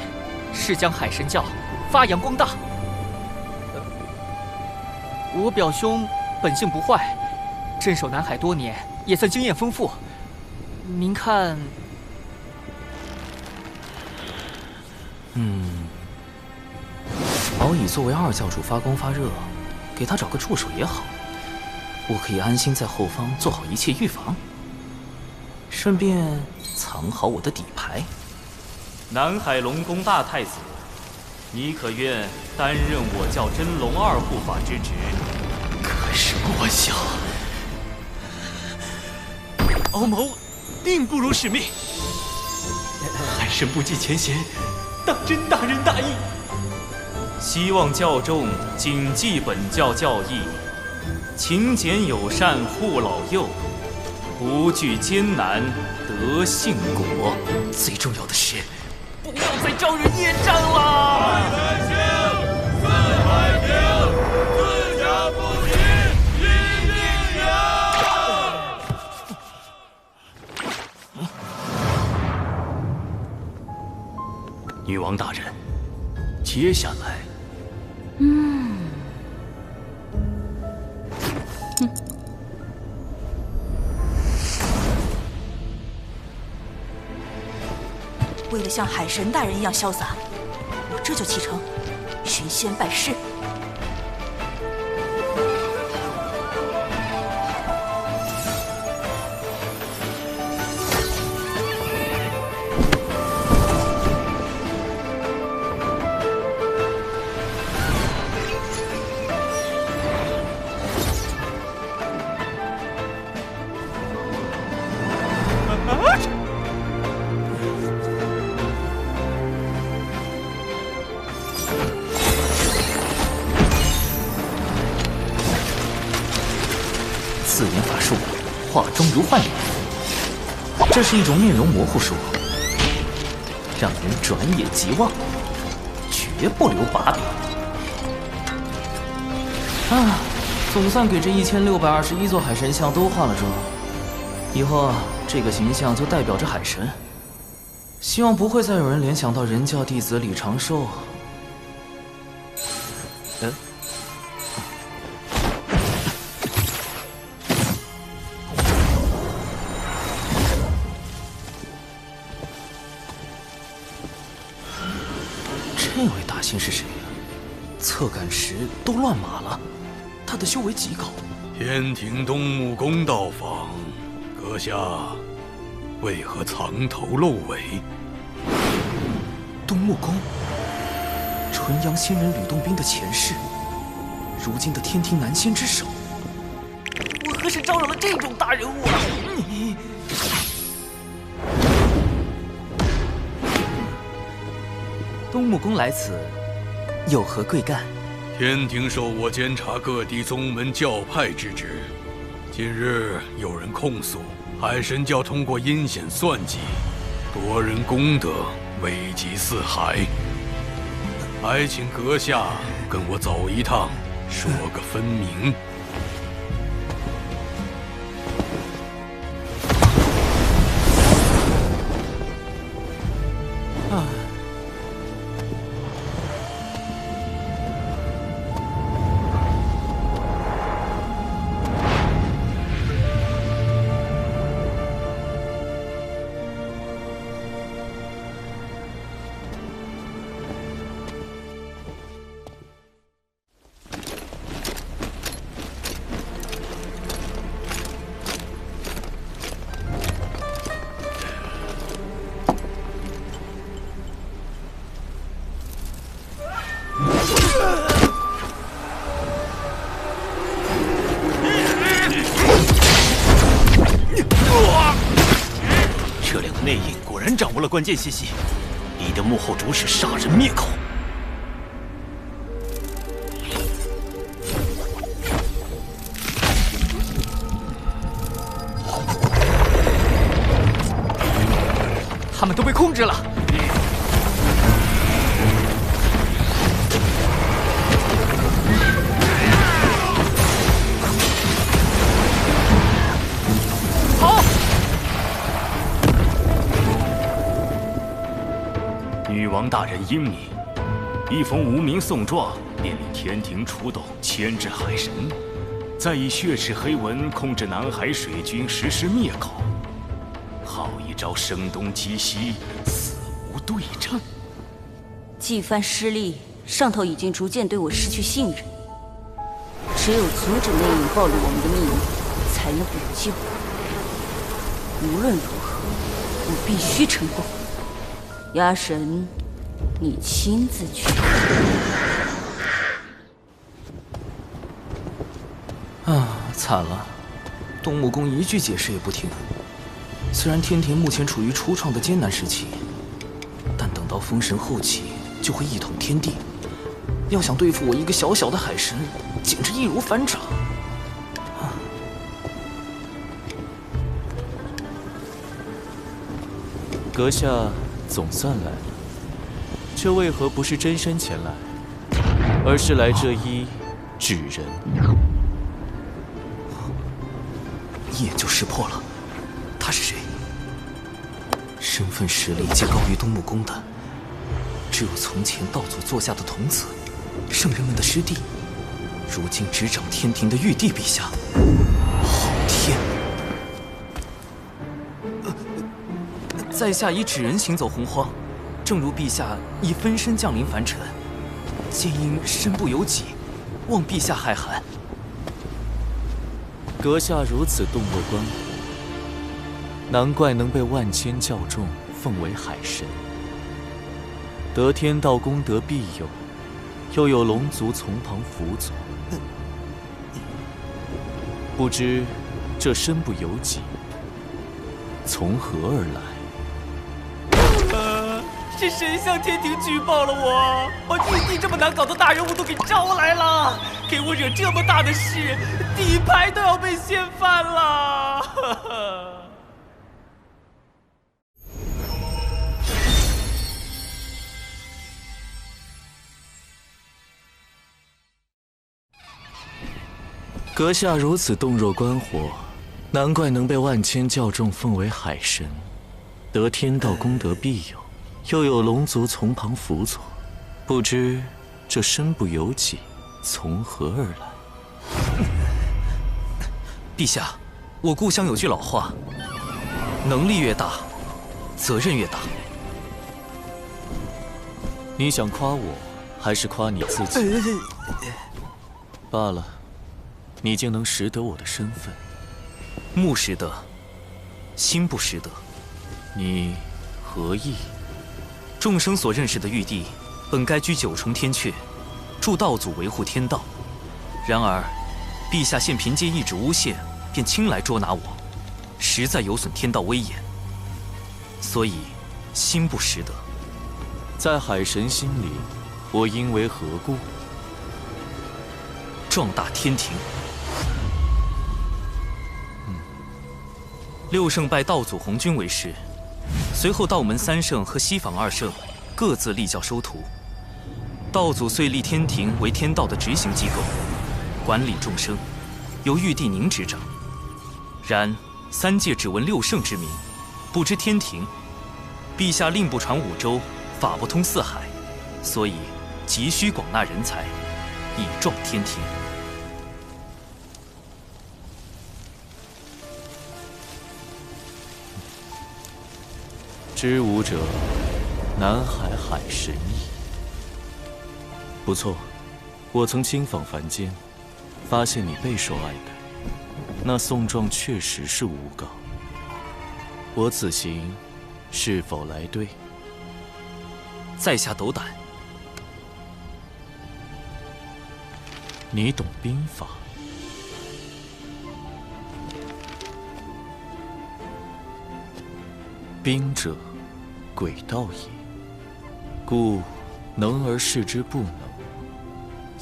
誓将海神教发扬光大。我表兄本性不坏，镇守南海多年，也算经验丰富。您看，敖乙作为二教主发光发热，给他找个助手也好。我可以安心在后方做好一切预防，顺便藏好我的底牌。南海龙宫大太子，你可愿担任我教真龙二护法之职？可是我想，敖某定不辱使命。海神不计前嫌，当真大仁大义。希望教众谨记本教教义，勤俭友善护老幼，不惧艰难得幸果。最重要的是，不要再招惹孽障了！四海平，自家不齐，一定赢。女王大人，接下来，为了像海神大人一样潇洒，我这就启程寻仙拜师。四眼法术，化妆如幻影。这是一种面容模糊术，让人转眼即忘，绝不留把柄。总算给这1621座海神像都化了妆，以后这个形象就代表着海神。希望不会再有人联想到人教弟子李长寿。这位大仙是谁呀？侧感时都乱码了，他的修为极高。天庭东木宫到访，阁下为何藏头露尾？东木宫，纯阳仙人吕洞宾的前世，如今的天庭南仙之首。我何时招惹了这种大人物啊？东木宫来此，有何贵干？天庭授我监察各地宗门教派之职。近日有人控诉海神教通过阴险算计，夺人功德，危及四海。还请阁下跟我走一趟，说个分明。这两个内应果然掌握了关键信息，你的幕后主使杀人灭口。他们都被控制了。好！女王大人英明，一封无名送状，便令天庭出动牵制海神，再以血赤黑纹控制南海水军，实施灭口。好一招声东击西，死无对证。纪番失利，上头已经逐渐对我失去信任。只有阻止内应暴露我们的秘密，才能补救。无论如何，我必须成功。鸭神，你亲自去。啊，惨了！东木公一句解释也不听。虽然天庭目前处于初创的艰难时期，但等到封神后期就会一统天地。要想对付我一个小小的海神，简直易如反掌。阁下总算来了，这为何不是真身前来，而是来这一纸人？一眼就识破了，他是谁？身份实力皆高于东木公的，只有从前道祖座下的童子，圣人们的师弟，如今执掌天庭的玉帝陛下。好天！在下以纸人行走洪荒，正如陛下以分身降临凡尘，皆因身不由己，望陛下海涵。阁下如此洞若观火，难怪能被万千教众奉为海神。得天道功德庇佑，又有龙族从旁辅佐，不知这身不由己，从何而来？是谁向天庭举报了我？把玉帝这么难搞的大人物都给招来了，给我惹这么大的事，底牌都要被掀翻了。阁下如此洞若观火，难怪能被万千教众奉为海神，得天道功德庇佑，又有龙族从旁辅佐，不知这身不由己，从何而来？陛下，我故乡有句老话，能力越大，责任越大。你想夸我，还是夸你自己？罢了，你竟能识得我的身份。目识得，心不识得。你何意？众生所认识的玉帝，本该居九重天阙，助道祖维护天道。然而，陛下现凭借一纸诬陷，便轻来捉拿我，实在有损天道威严。所以，心不识得。在海神心里，我应为何故？壮大天庭。六圣拜道祖红军为师，随后道门三圣和西坊二圣各自立教收徒。道祖遂立天庭为天道的执行机构，管理众生，由玉帝您执掌。然三界只闻六圣之名，不知天庭。陛下令不传五洲，法不通四海，所以急需广纳人才，以壮天庭。知吾者，南海海神矣。不错，我曾亲访凡间，发现你备受爱戴。那送状确实是诬告，我此行是否来对？在下斗胆。你懂兵法？兵者，诡道也。故能而示之不能，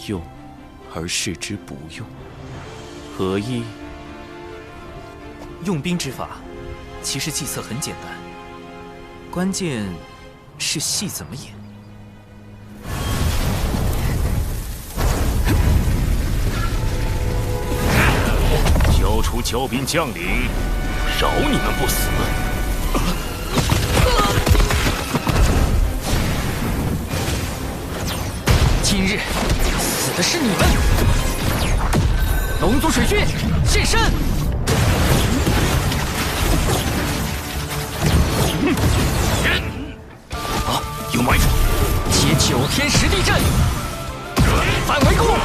用而示之不用，何意？用兵之法，其实计策很简单。关键是戏怎么演。交出骄兵将领，饶你们不死！今日死的是你们！龙族水军现身！啊，有埋伏！接9天10地阵，反围攻！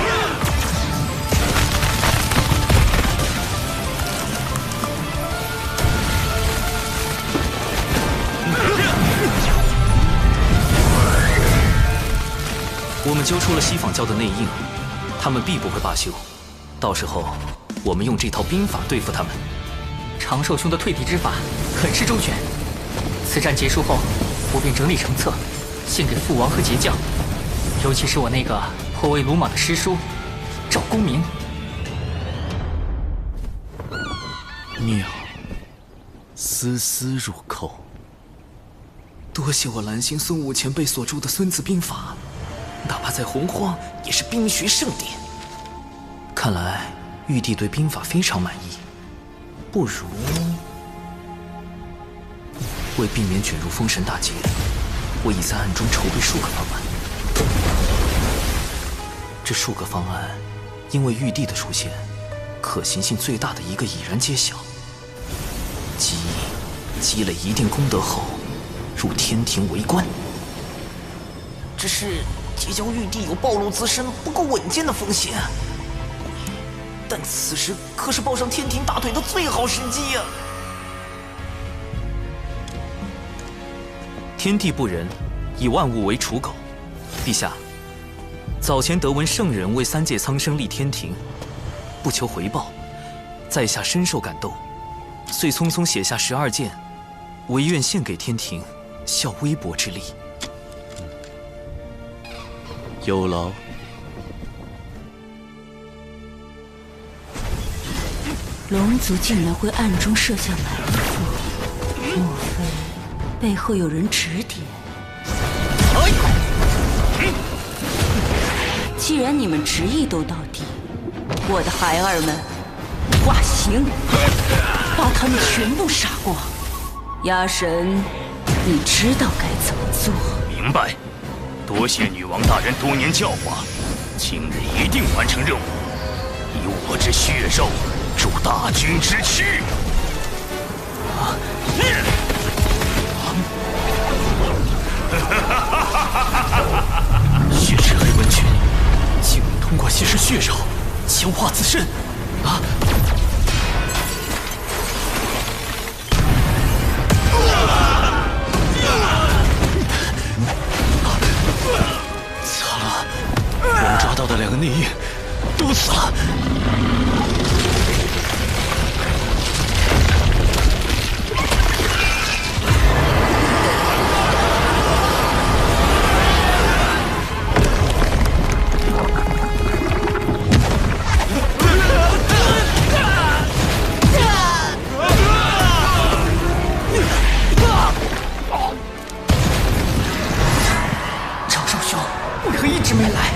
我们揪出了西坊教的内应，他们必不会罢休。到时候，我们用这套兵法对付他们。长寿兄的退敌之法很是周全。此战结束后，我便整理成册，献给父王和节将，尤其是我那个颇为鲁莽的师叔赵公明。妙，丝丝入扣。多谢我蓝星孙武前辈所著的《孙子兵法》。哪怕在洪荒，也是兵学圣典。看来玉帝对兵法非常满意，不如为避免卷入封神大劫，我已在暗中筹备数个方案。这数个方案，因为玉帝的出现，可行性最大的一个已然揭晓。即积累一定功德后，入天庭为官。只是结交玉帝有暴露自身不够稳健的风险，但此时可是抱上天庭大腿的最好时机呀！天地不仁，以万物为刍狗。陛下，早前得闻圣人为3界苍生立天庭，不求回报，在下深受感动，遂匆匆写下12件，唯愿献给天庭，效微薄之力。有劳。龙族竟然会暗中设下埋伏，莫非背后有人指点？既然你们执意都到底，我的孩儿们，化形，把他们全部杀光。鸭神，你知道该怎么做？明白。多谢女王大人多年教化，今日一定完成任务，以我之血肉助大军之躯。血池黑纹拳，竟能通过吸食血肉，强化自身。啊！惨了，我们抓到的2个内应都死了。长寿兄为何一直没来？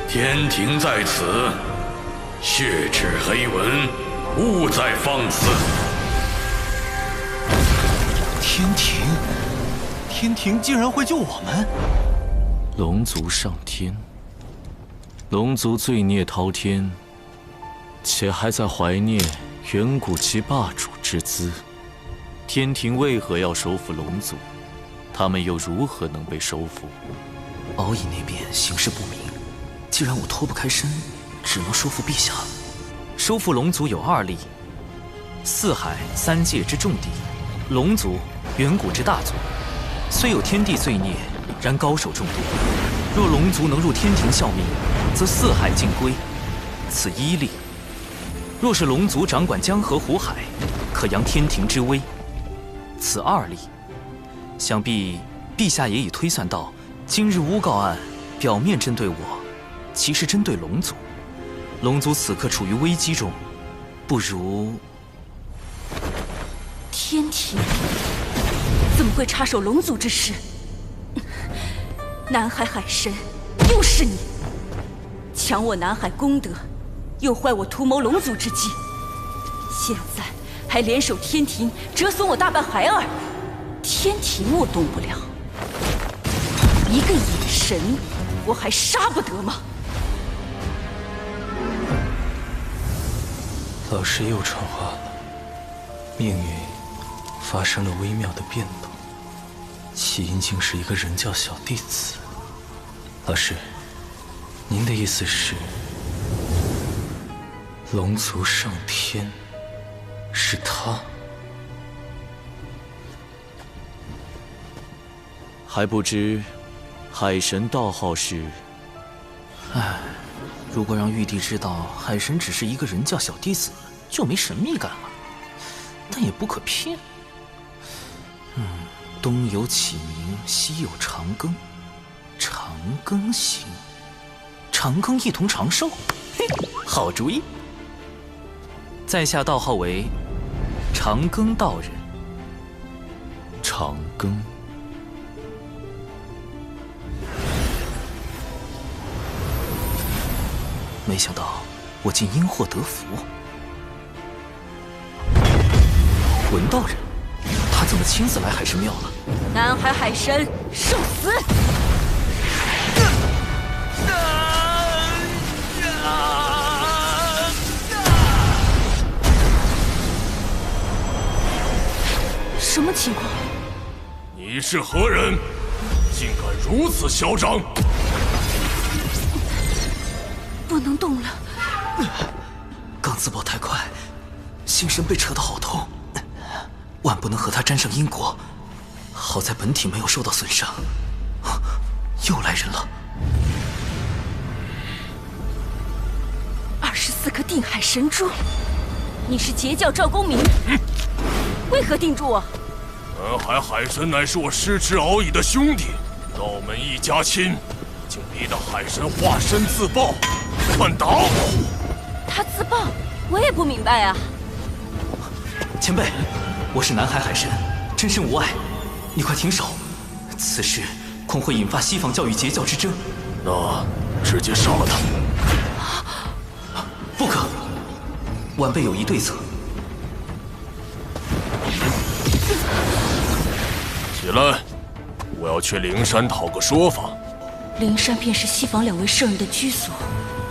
天庭在此，血赤黑纹，勿再放肆。天庭竟然会救我们？龙族上天，龙族罪孽滔天，且还在怀念远古其霸主之姿。天庭为何要收服龙族？他们又如何能被收服？敖乙那边形势不明，既然我脱不开身，只能说服陛下。收复龙族有2例：四海3界之重地，龙族远古之大族。虽有天地罪孽，然高手众多。若龙族能入天庭效命，则四海尽归，此1例。若是龙族掌管江河湖海，可扬天庭之威，此2例。想必陛下也已推算到，今日诬告案表面针对我，其实针对龙族。龙族此刻处于危机中，不如……天庭怎么会插手龙族之事？南海海神，又是你！抢我南海功德，又坏我图谋龙族之计，现在还联手天庭折损我大半孩儿。天庭我动不了，一个野神我还杀不得吗？老师又传话了，命运发生了微妙的变动，起因竟是一个人教小弟子。老师，您的意思是，龙族上天是他？还不知海神道号是？唉，如果让玉帝知道海神只是一个人教小弟子，就没神秘感了。但也不可骗。东有启明，西有长庚，长庚行，长庚一同长寿。嘿，好主意。在下道号为长庚道人。长庚。没想到我竟因祸得福。文道人，他怎么亲自来海神庙了？南海海神，受死！什么情况？你是何人？竟敢如此嚣张！不能动了。刚自爆太快，心神被扯得好痛，万不能和他沾上因果。好在本体没有受到损伤。又来人了！24颗定海神珠，你是截教赵公明，为何定住我？南海海神乃是我师侄敖乙的兄弟，道门一家亲，竟逼得海神化身自爆，看打我！他自爆，我也不明白啊。前辈，我是南海海神，真身无碍，你快停手！此事恐会引发西方教与截教之争。那直接杀了他。不可，晚辈有一对策。起来，我要去灵山讨个说法。灵山便是西方2位圣人的居所，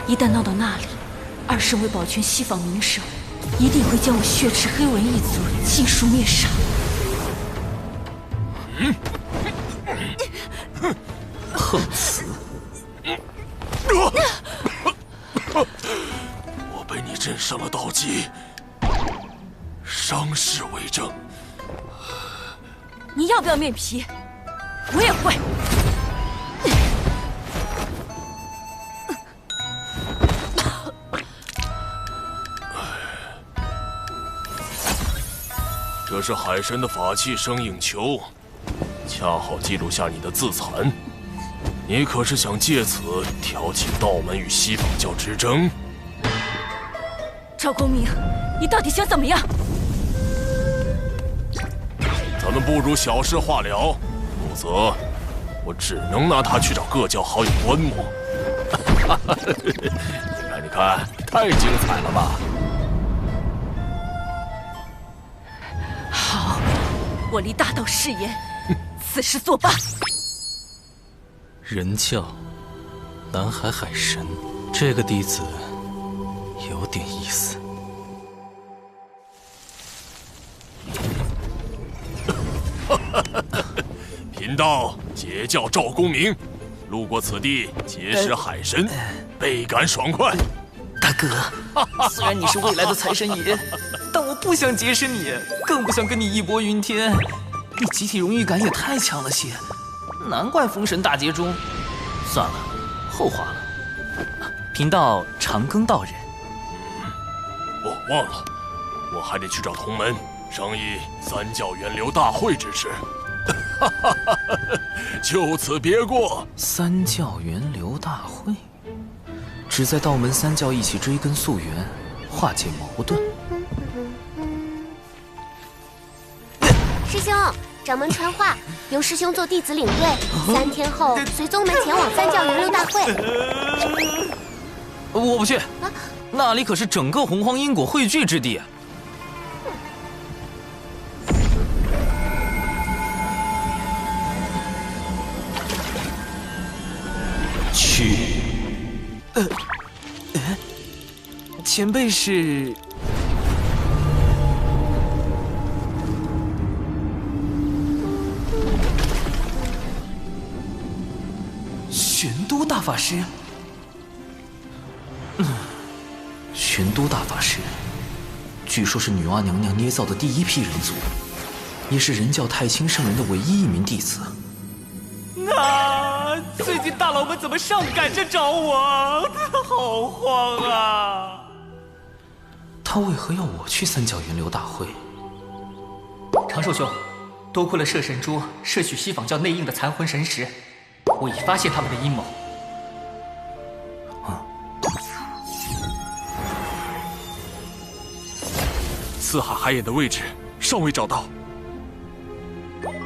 一旦闹到那里，二圣为保全西方名声，一定会将我血池黑纹一族尽数灭杀。横死！我被你镇上了道基，伤势为证。你要不要面皮？我也会。这是海神的法器生影球，恰好记录下你的自残。你可是想借此挑起道门与西方教之争？赵公明，你到底想怎么样？咱们不如小事化了，否则我只能拿它去找各教好友观摩。你看，太精彩了吧！好，我立大道誓言，此事作罢。人教，南海海神，这个弟子有点意思。贫道截教赵公明，路过此地结识海神，倍感爽快。大哥，虽然你是未来的财神爷，但我不想结识你，更不想跟你义薄云天。你集体荣誉感也太强了些，难怪封神大劫中……算了，后话了。贫道长庚道人。哦，忘了，我还得去找同门商议三教源流大会之事。就此别过。三教源流大会，旨在道门三教一起追根溯源，化解矛盾。师兄，掌门传话，由师兄做弟子领队，3天后随宗门前往三教源流大会。我不去，那里可是整个洪荒因果汇聚之地。去。前辈是？玄都大法师。玄都大法师，据说是女娲娘娘捏造的第一批人族，也是人教太清圣人的唯一一名弟子。那最近大佬们怎么上赶着找我？好慌啊！他为何要我去三教源流大会？长寿兄，多亏了摄神珠摄取西仿教内应的残魂神石，我已发现他们的阴谋。四海海眼的位置尚未找到，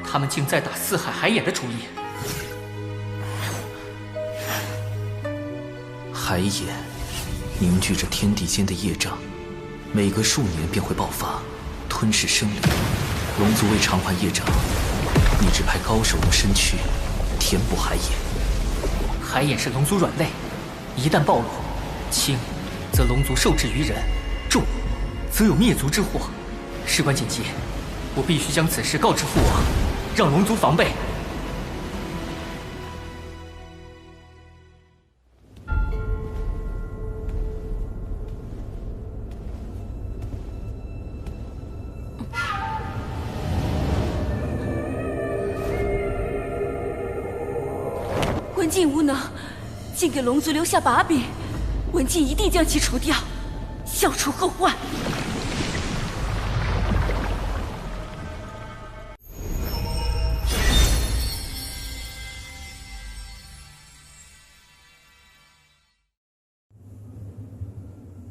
他们竟在打四海海眼的主意。海眼凝聚着天地间的业障，每隔数年便会爆发，吞噬生灵。龙族为偿还业障，一直派高手用身躯填补海眼。海眼是龙族软肋，一旦暴露，轻则龙族受制于人，重则有灭族之祸。事关紧急，我必须将此事告知父王，让龙族防备。文静无能，竟给龙族留下把柄，文静一定将其除掉，消除后患。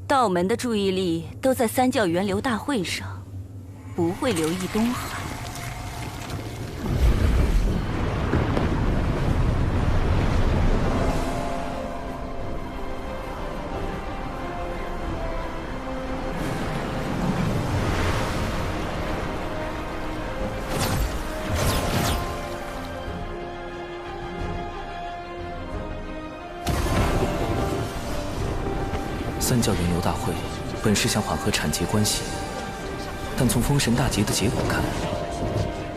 道门的注意力都在三教源流大会上，不会留意东海。三教源流大会本是想缓和产劫关系，但从封神大劫的结果看，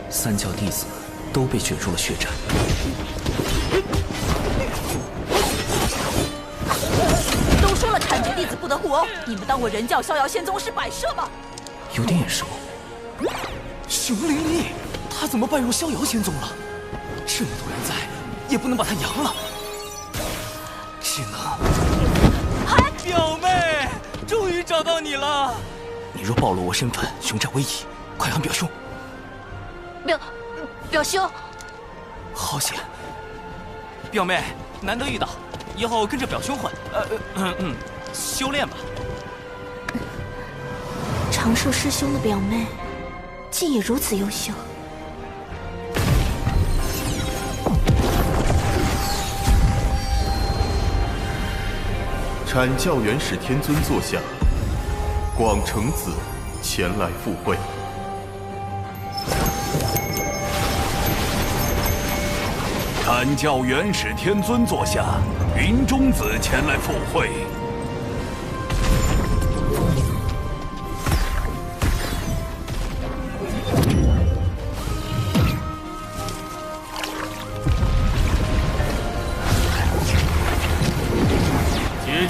三教弟子都被卷入了血战。都说了产劫弟子不得互殴，你们当我人教逍遥仙宗是摆设吗？有点眼熟。熊灵力，他怎么拜入逍遥仙宗了？这么多人在，也不能把他扬了。只能……表妹，终于找到你了！你若暴露我身份，熊战危矣，快喊表兄！表兄，好险！表妹，难得遇到，以后跟着表兄混，修炼吧。长寿师兄的表妹，竟也如此优秀。阐教元始天尊座下，广成子前来赴会。阐教元始天尊座下，云中子前来赴会。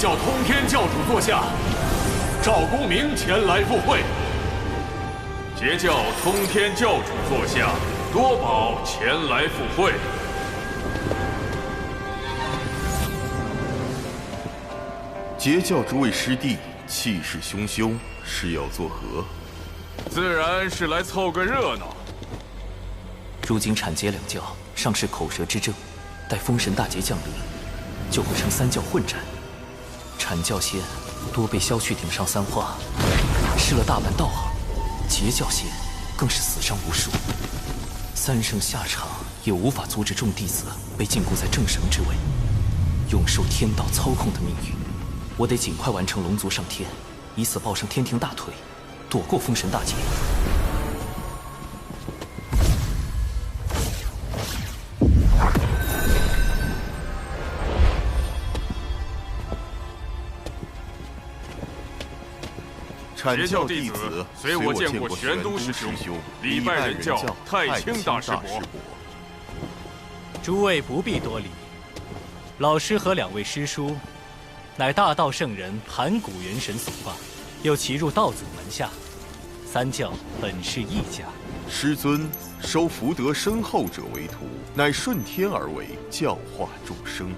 教通天教主座下，赵公明前来赴会。截教通天教主座下，多宝前来赴会。截教诸位师弟气势汹汹，是要作何？自然是来凑个热闹。如今阐截两教尚是口舌之争，待封神大劫降临，就会成三教混战。阐教线多被削去顶上三花，失了大半道行；截教线更是死伤无数。三圣下场也无法阻止众弟子被禁锢在正神之位，永受天道操控的命运。我得尽快完成龙族上天，以此抱上天庭大腿，躲过封神大劫。阐教弟子随我见过玄都师兄，礼拜人教太清大师伯。诸位不必多礼，老师和2位师叔，乃大道圣人盘古元神所化，又骑入道祖门下，三教本是一家。师尊收福德深厚者为徒，乃顺天而为，教化众生。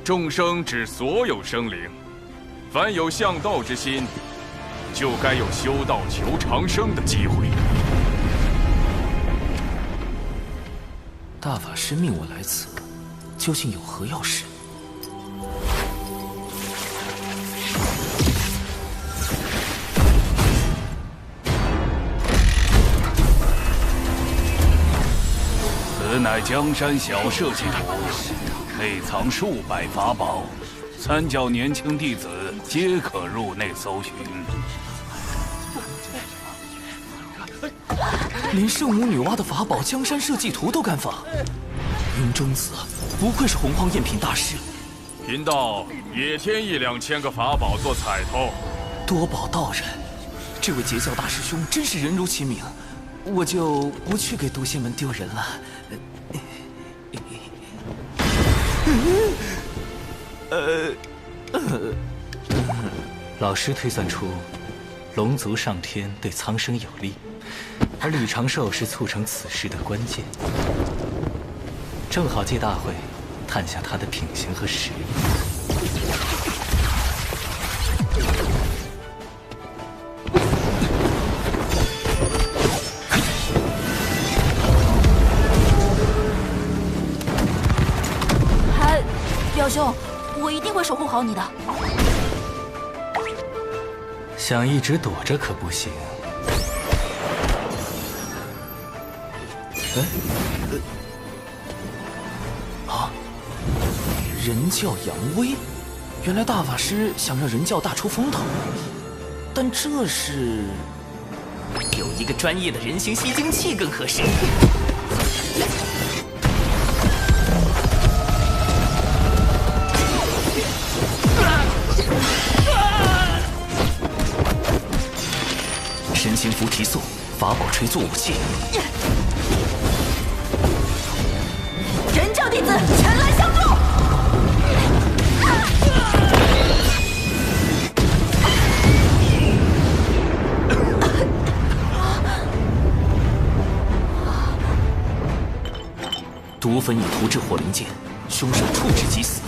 众生指所有生灵，凡有向道之心，就该有修道求长生的机会。大法师命我来此，究竟有何要事？此乃江山小设计图，内藏数百法宝，三教年轻弟子皆可入内搜寻。连圣母女娲的法宝江山设计图都敢仿，云中子不愧是洪荒赝品大师。贫道也添1、2千个法宝做彩头。多宝道人，这位截教大师兄真是人如其名，我就不去给毒仙门丢人了。老师推算出，龙族上天对苍生有利，而吕长寿是促成此事的关键，正好借大会探下他的品行和实力。表兄，我一定会守护好你的。想一直躲着可不行。人教扬威，原来大法师想让人教大出风头，但这是有一个专业的人形吸精器更合适。神行符提速，法宝锤做武器。人教弟子前来相助。毒粉已涂至火灵剑，凶手处置即死。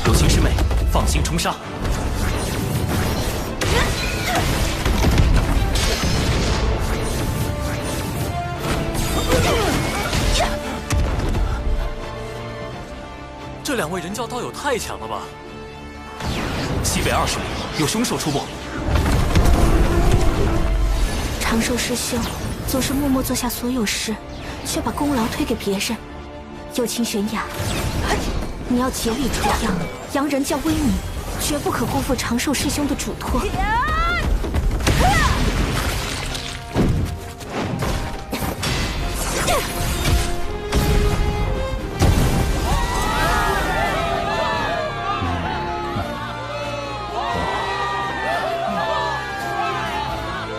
有情师妹，放心冲杀。这2位人教道友太强了吧！西北20里有凶手出没。长寿师兄总是默默做下所有事，却把功劳推给别人。有情玄雅，你要竭力出扬，扬人教威名，绝不可辜负长寿师兄的嘱托。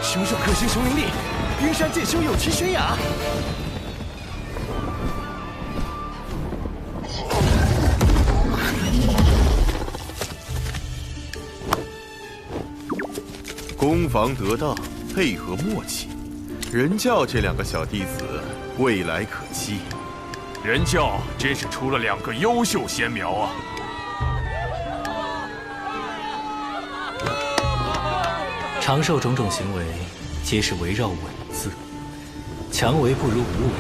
凶手可行熊灵力，冰山剑修有其玄雅。攻防得当，配合默契，人教这2个小弟子未来可期。人教真是出了2个优秀仙苗啊！长寿种种行为，皆是围绕稳字。强为不如无为，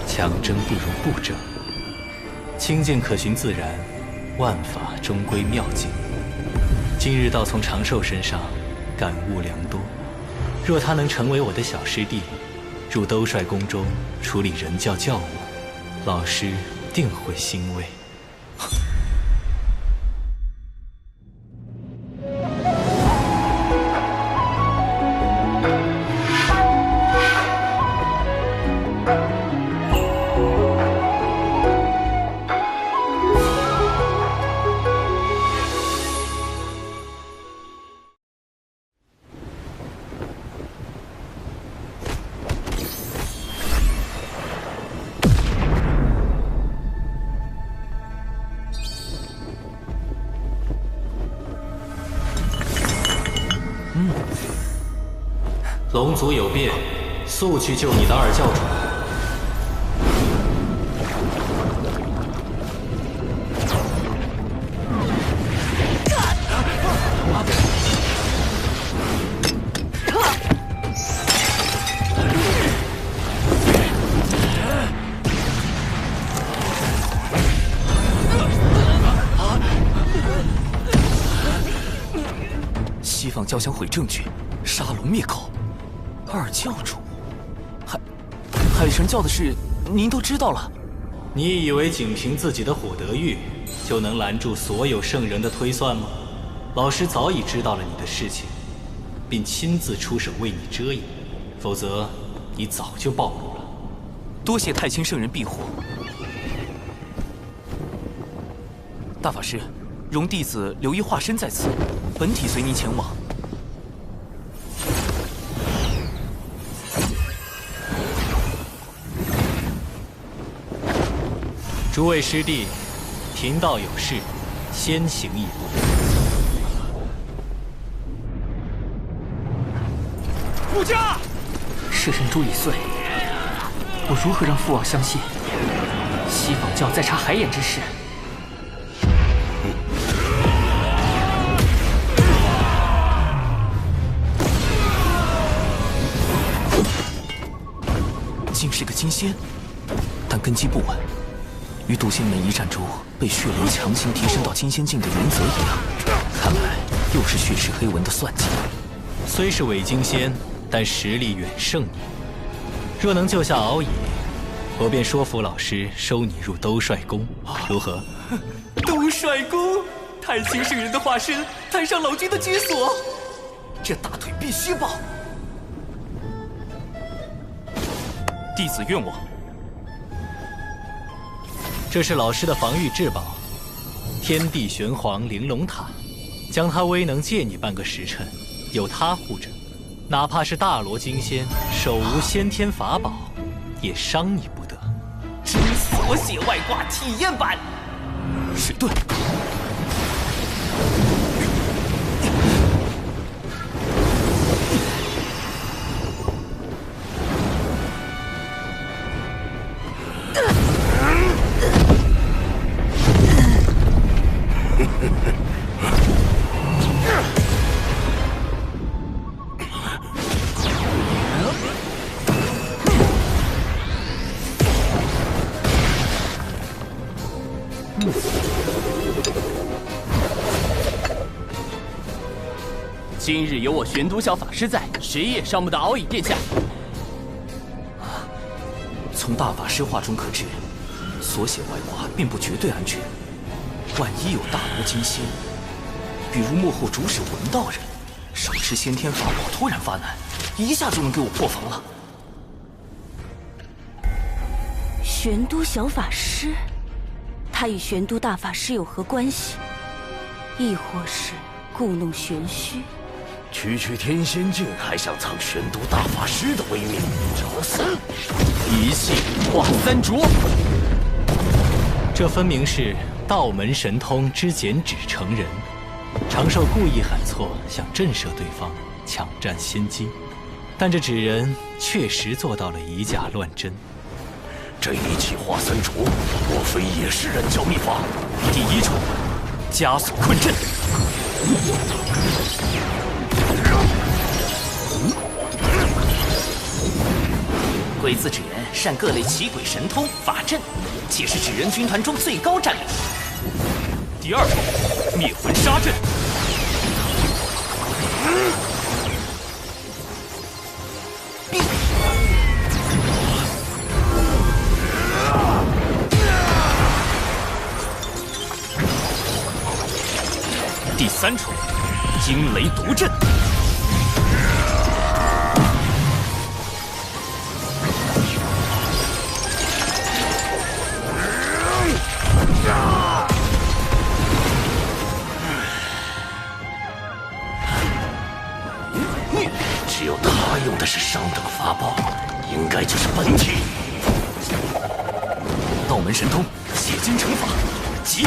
强争不如不争。清净可循自然，万法终归妙境。今日倒从长寿身上感悟良多。若他能成为我的小师弟，入兜率宫中处理人教教务，老师定会欣慰。龙族有变，速去救你的二教主。西方交想毁证据，杀龙灭口。二教主，海神教的事，您都知道了。你以为仅凭自己的火德玉，就能拦住所有圣人的推算吗？老师早已知道了你的事情，并亲自出手为你遮掩，否则你早就暴露了。多谢太清圣人庇护。大法师，容弟子留一化身在此，本体随您前往。诸位师弟，贫道有事，先行一步。顾家，摄神珠已碎，我如何让父王相信西方教在查海眼之事？竟是个金仙，但根基不稳。与渡仙门一战中被血灵强行提升到金仙境的原则一样，看来又是血池黑纹的算计。虽是伪金仙，但实力远胜你。若能救下敖乙，我便说服老师收你入兜率宫，如何？兜率宫，太清圣人的化身，太上老君的居所，这大腿必须抱。弟子愿往。这是老师的防御至宝，天地玄黄玲珑塔，将它威能借你半个时辰，有它护着，哪怕是大罗金仙手无先天法宝，也伤你不得。真锁血外挂体验版，水遁。今日有我玄都小法师在，谁也伤不得敖乙殿下。从大法师话中可知，锁血外挂并不绝对安全。万一有大罗金仙，比如幕后主使文道人，手持先天法宝突然发难，一下就能给我破防了。玄都小法师，他与玄都大法师有何关系？亦或是故弄玄虚？区区天仙境还想蹭玄都大法师的威名，找死！一气化三浊。这分明是道门神通之剪纸成人。长寿故意喊错，想震慑对方，抢占先机。但这纸人确实做到了以假乱真。这一气化三除，莫非也是人教秘法？第一重，加速困阵。鬼子纸人善各类奇鬼神通法阵，且是纸人军团中最高战力。第二重，灭魂杀阵。第三重，惊雷毒阵。只有他用的是上等法宝，应该就是本体。道门神通，血金惩法，急！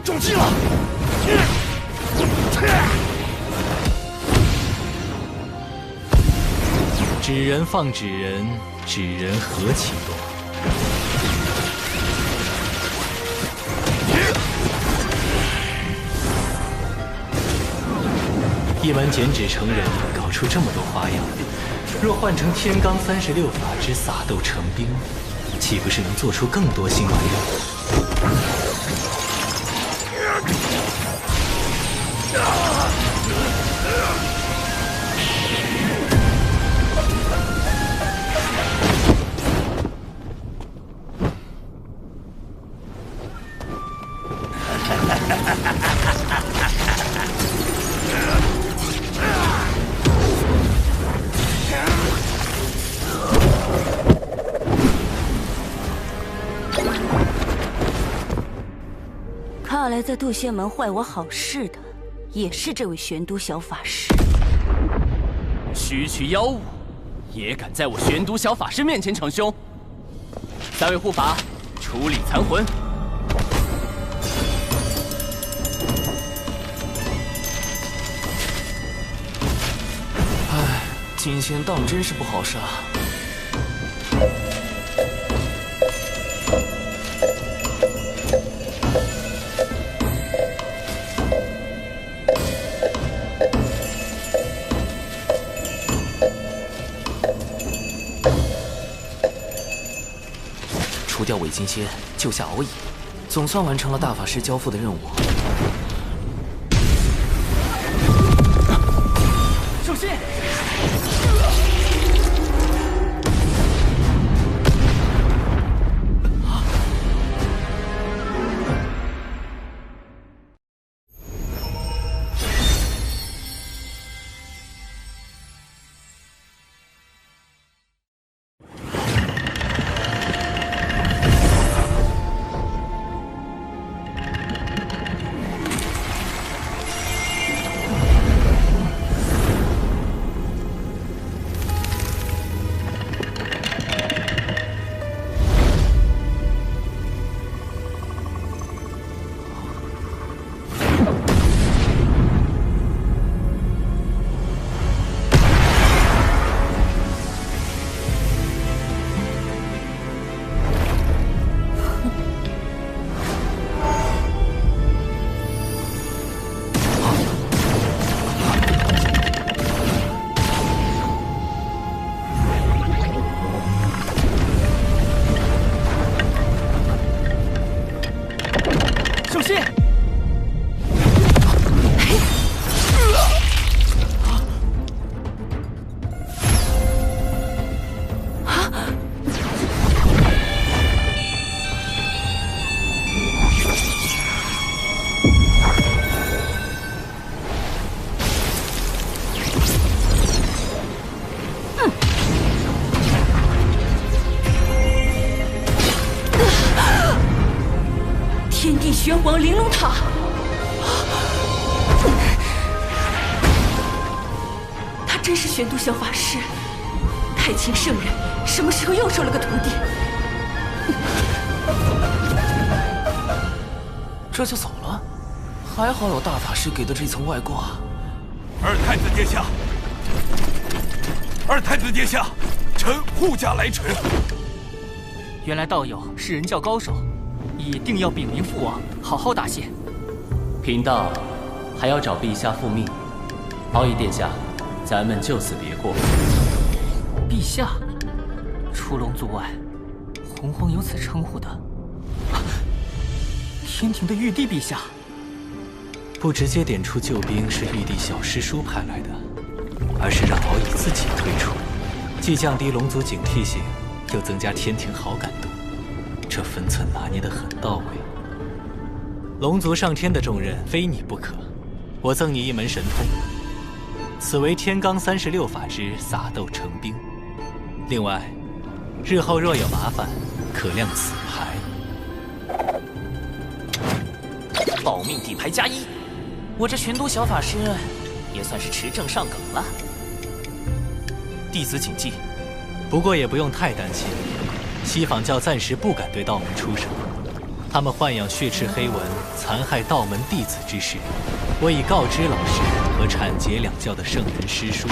中计了！纸人放纸人，纸人何其多！一门剪纸成人，搞出这么多花样，若换成天罡36法之撒豆成兵，岂不是能做出更多新玩意儿？看来在渡仙门坏我好事的，也是这位玄都小法师。区区妖物，也敢在我玄都小法师面前逞凶？三位护法，处理残魂。唉，金仙当真是不好杀。除掉伪金仙，救下敖乙，总算完成了大法师交付的任务。首先，天地玄黄玲珑塔，他真是玄都小法师。太清圣人什么时候又收了个徒弟？这就走了？还好有大法师给的这层外挂。二太子殿下，二太子殿下，臣护驾来迟。原来道友是人教高手，一定要禀明父王，好好答谢。贫道还要找陛下复命。敖乙殿下，咱们就此别过。陛下，除龙族外，洪荒有此称呼的，天庭的玉帝陛下。不直接点出救兵是玉帝小师叔派来的，而是让敖乙自己退出，既降低龙族警惕性，又增加天庭好感度，这分寸拿捏得很到位。龙族上天的重任非你不可，我赠你一门神通，此为天罡36法之撒豆成兵。另外，日后若有麻烦，可亮此牌。保命底牌+1，我这玄都小法师也算是持证上岗了。弟子谨记。不过也不用太担心，西坊教暂时不敢对道门出手。他们豢养血赤黑纹，残害道门弟子之事，我已告知老师和阐节两教的圣人师叔。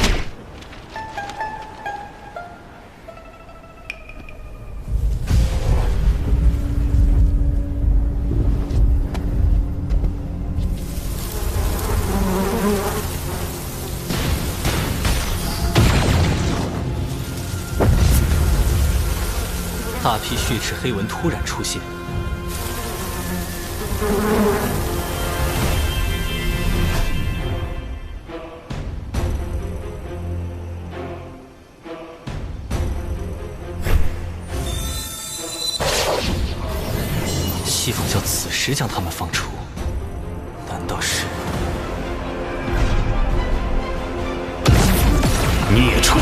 大批血赤黑纹突然出现，西坊教此时将他们放出，难道是孽畜？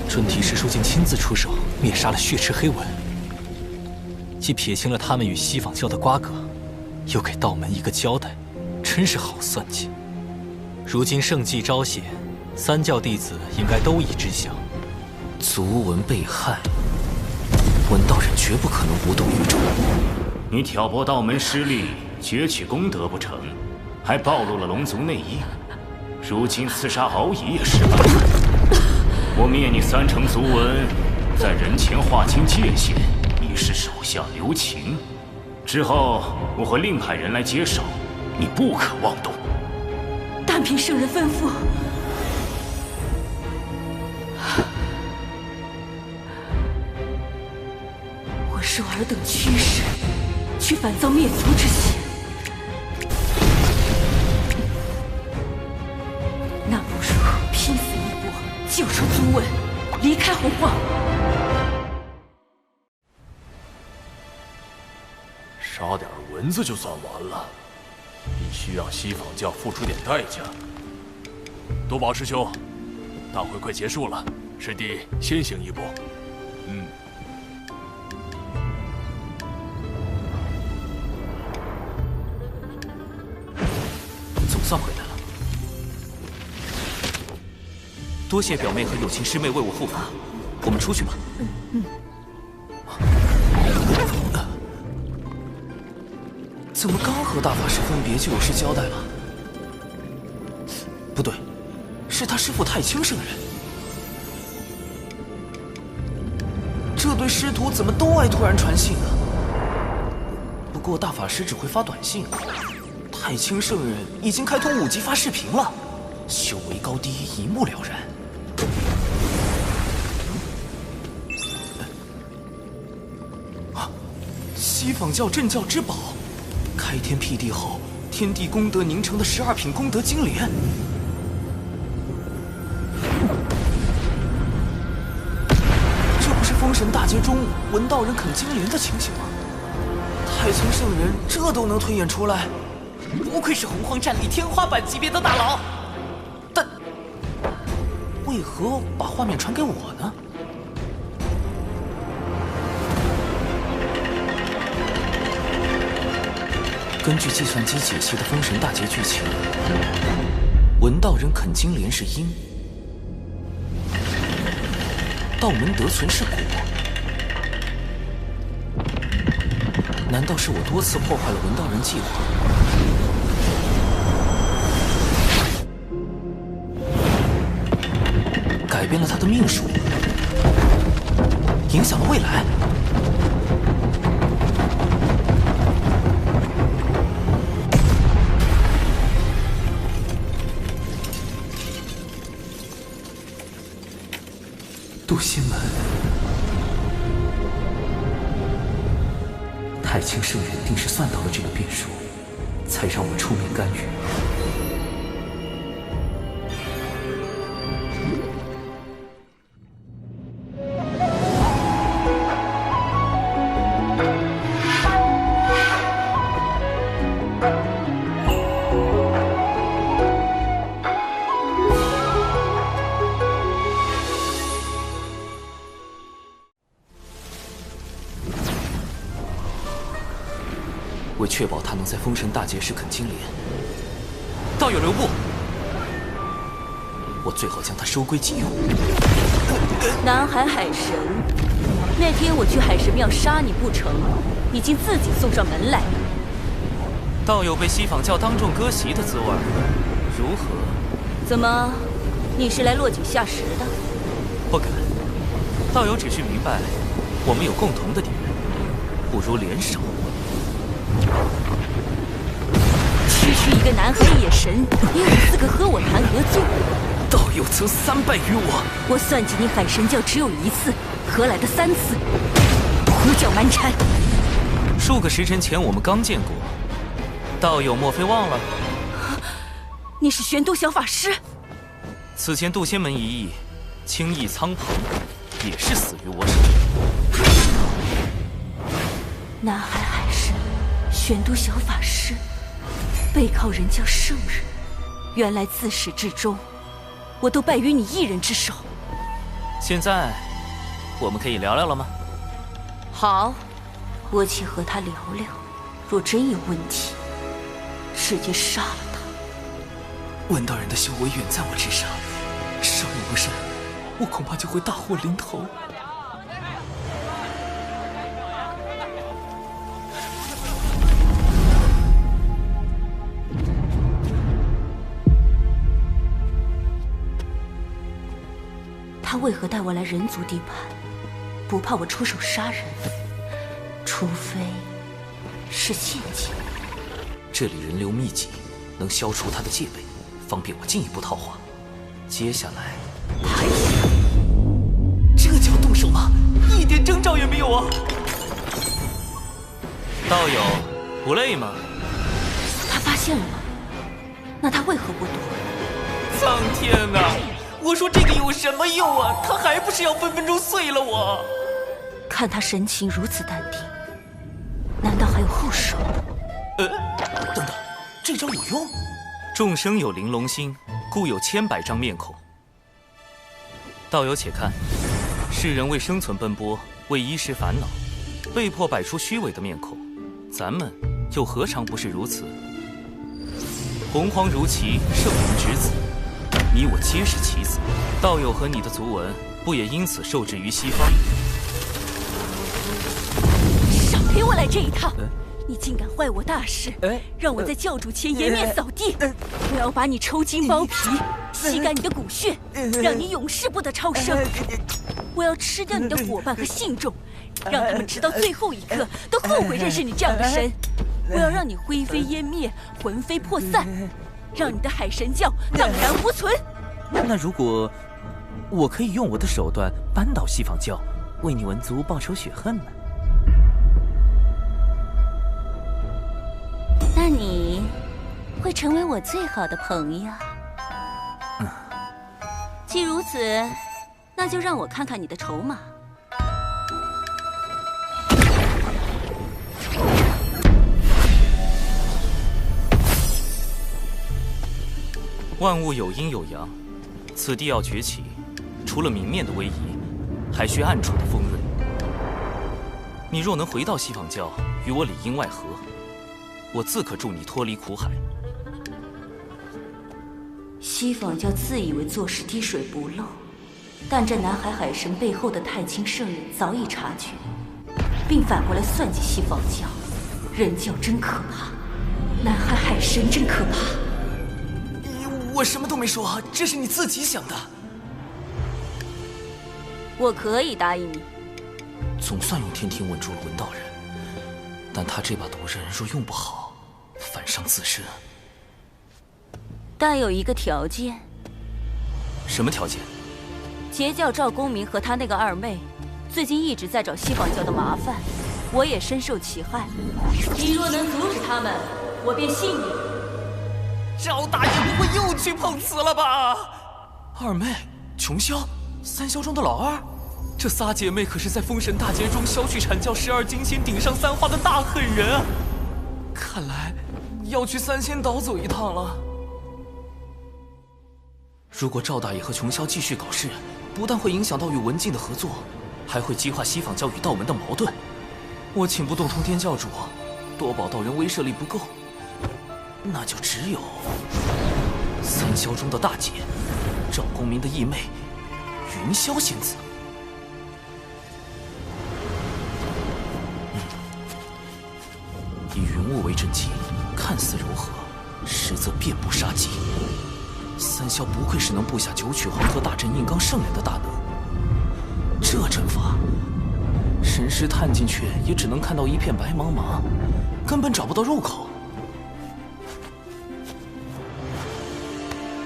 准提师叔竟亲自出手灭杀了血赤黑纹，既撇清了他们与西坊教的瓜葛，又给道门一个交代，真是好算计。如今圣迹昭显，三教弟子应该都已知晓。族文被害，文道人绝不可能无动于衷。你挑拨道门失利，攫取功德不成，还暴露了龙族内应。如今刺杀敖乙也失败了。我灭你3成族文，在人前划清界限，以示手下留情。之后我会另派人来接手，你不可妄动。但凭圣人吩咐。我受尔等驱使，去反造灭族之嫌。那不如拼死一搏，救出族文，离开洪荒。杀点蚊子就算完了，必须让西坊教付出点代价。多宝师兄，大会快结束了，师弟先行一步。总算回来了，多谢表妹和友情师妹为我护法，我们出去吧。怎么刚和大法师分别就有事交代了？不对，是他师父太清圣人。这对师徒怎么都爱突然传信啊？不过大法师只会发短信，太清圣人已经开通5级发视频了，修为高低一目了然。西坊教镇教之宝。开天辟地后，天地功德凝成的12品功德金莲，这不是封神大劫中文道人啃金莲的情形吗？太清圣人这都能推演出来，不愧是洪荒战力天花板级别的大佬。但为何把画面传给我呢？根据计算机解析的封神大劫剧情，文道人啃金莲是因，道门得存是果。难道是我多次破坏了文道人计划？改变了他的命数，影响了未来。渡仙门，太清圣人定是算到了这个变数，才让我出面干预。为确保他能在封神大劫时啃金莲，道友留步，我最好将他收归己用。南海海神，那天我去海神庙杀你不成，已经自己送上门来了。道友被西坊教当众割席的滋味，如何？怎么，你是来落井下石的？不敢，道友只是明白，我们有共同的敌人，不如联手。区区一个南海野神，你有资格和我谈合作？道友曾3败于我，我算计你海神教只有1次，何来的3次？胡搅蛮缠！数个时辰前我们刚见过，道友莫非忘了？你是玄都小法师？此前渡仙门一役，轻易苍庞也是死于我手。南海海神，玄都小法师，背靠人教圣人，原来自始至终，我都败于你一人之手。现在，我们可以聊聊了吗？好，我且和他聊聊。若真有问题，直接杀了他。文道人的修为远在我之上，稍有不慎，我恐怕就会大祸临头。他为何带我来人族地盘？不怕我出手杀人？除非是陷阱。这里人流密集，能消除他的戒备，方便我进一步套话。接下来，这就要动手吗？一点征兆也没有啊！道友，不累吗？他发现了吗？那他为何不躲？苍天哪！我说这个有什么用啊？他还不是要分分钟碎了我！看他神情如此淡定，难道还有后手？等等，这招有用？众生有玲珑心，故有千百张面孔。道友且看，世人为生存奔波，为衣食烦恼，被迫摆出虚伪的面孔，咱们又何尝不是如此？洪荒如棋，圣人之子。你我皆是棋子，道友和你的族文不也因此受制于西方？少陪我来这一套！你竟敢坏我大事，让我在教主前颜面扫地！我要把你抽筋剥皮，吸干你的骨血，让你永世不得超生！我要吃掉你的伙伴和信众，让他们直到最后一刻都后悔认识你这样的神！我要让你灰飞烟灭，魂飞魄散！让你的海神教荡然无存。那如果我可以用我的手段扳倒西坊教，为你文族报仇雪恨呢？那你会成为我最好的朋友。既如此，那就让我看看你的筹码。万物有阴有阳，此地要崛起，除了明面的威仪，还需暗处的锋锐。你若能回到西坊教，与我里应外合，我自可助你脱离苦海。西方教自以为做事滴水不漏，但这南海海神背后的太清圣人早已察觉，并反过来算计西方教。人教真可怕，南海海神真可怕。我什么都没说，这是你自己想的。我可以答应你。总算用天庭稳住了文道人，但他这把毒刃若用不好，反伤自身。但有一个条件。什么条件？截教赵公明和他那个二妹，最近一直在找西方教的麻烦，我也深受其害。你若能阻止他们，我便信你。赵大爷不会又去碰瓷了吧？二妹，琼霄，三霄中的老二，这仨姐妹可是在封神大劫中削去阐教12金仙顶上3花的大狠人啊！看来要去三仙岛走一趟了。如果赵大爷和琼霄继续搞事，不但会影响到与文静的合作，还会激化西方教与道门的矛盾。我请不动通天教主，多宝道人威慑力不够，那就只有三霄中的大姐，赵公明的义妹云霄仙子。以云雾为阵基，看似柔和，实则遍布杀机。三霄不愧是能布下九曲黄河大阵硬刚圣人的大能，这阵法，神识探进去也只能看到一片白茫茫，根本找不到入口。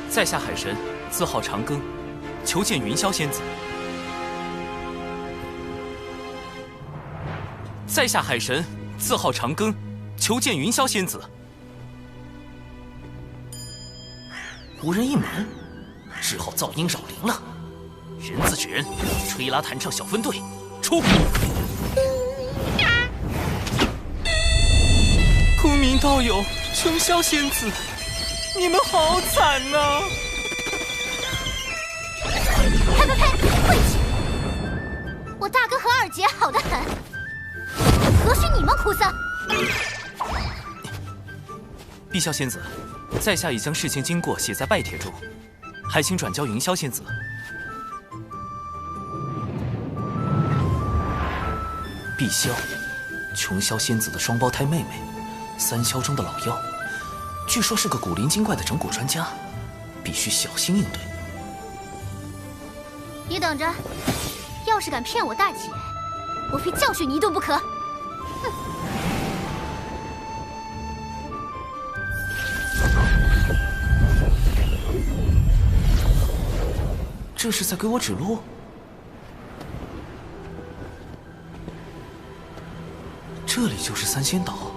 在下海神，字号长庚，求见云霄仙子。在下海神，字号长庚，求见云霄仙子。无人应门，只好噪音扰灵了。人自举人，吹拉弹唱小分队，出！公明道友，琼霄仙子，你们好惨呐！呸呸呸！晦气！我大哥和二姐好得很，何须你们哭丧？碧霄仙子，在下已将事情经过写在拜帖中，还请转交云霄仙子。碧霄，琼霄仙子的双胞胎妹妹，三霄中的老妖，据说是个古灵精怪的整蛊专家，必须小心应对。你等着，要是敢骗我大姐，我非教训你一顿不可！哼！这是在给我指路？这里就是三仙岛，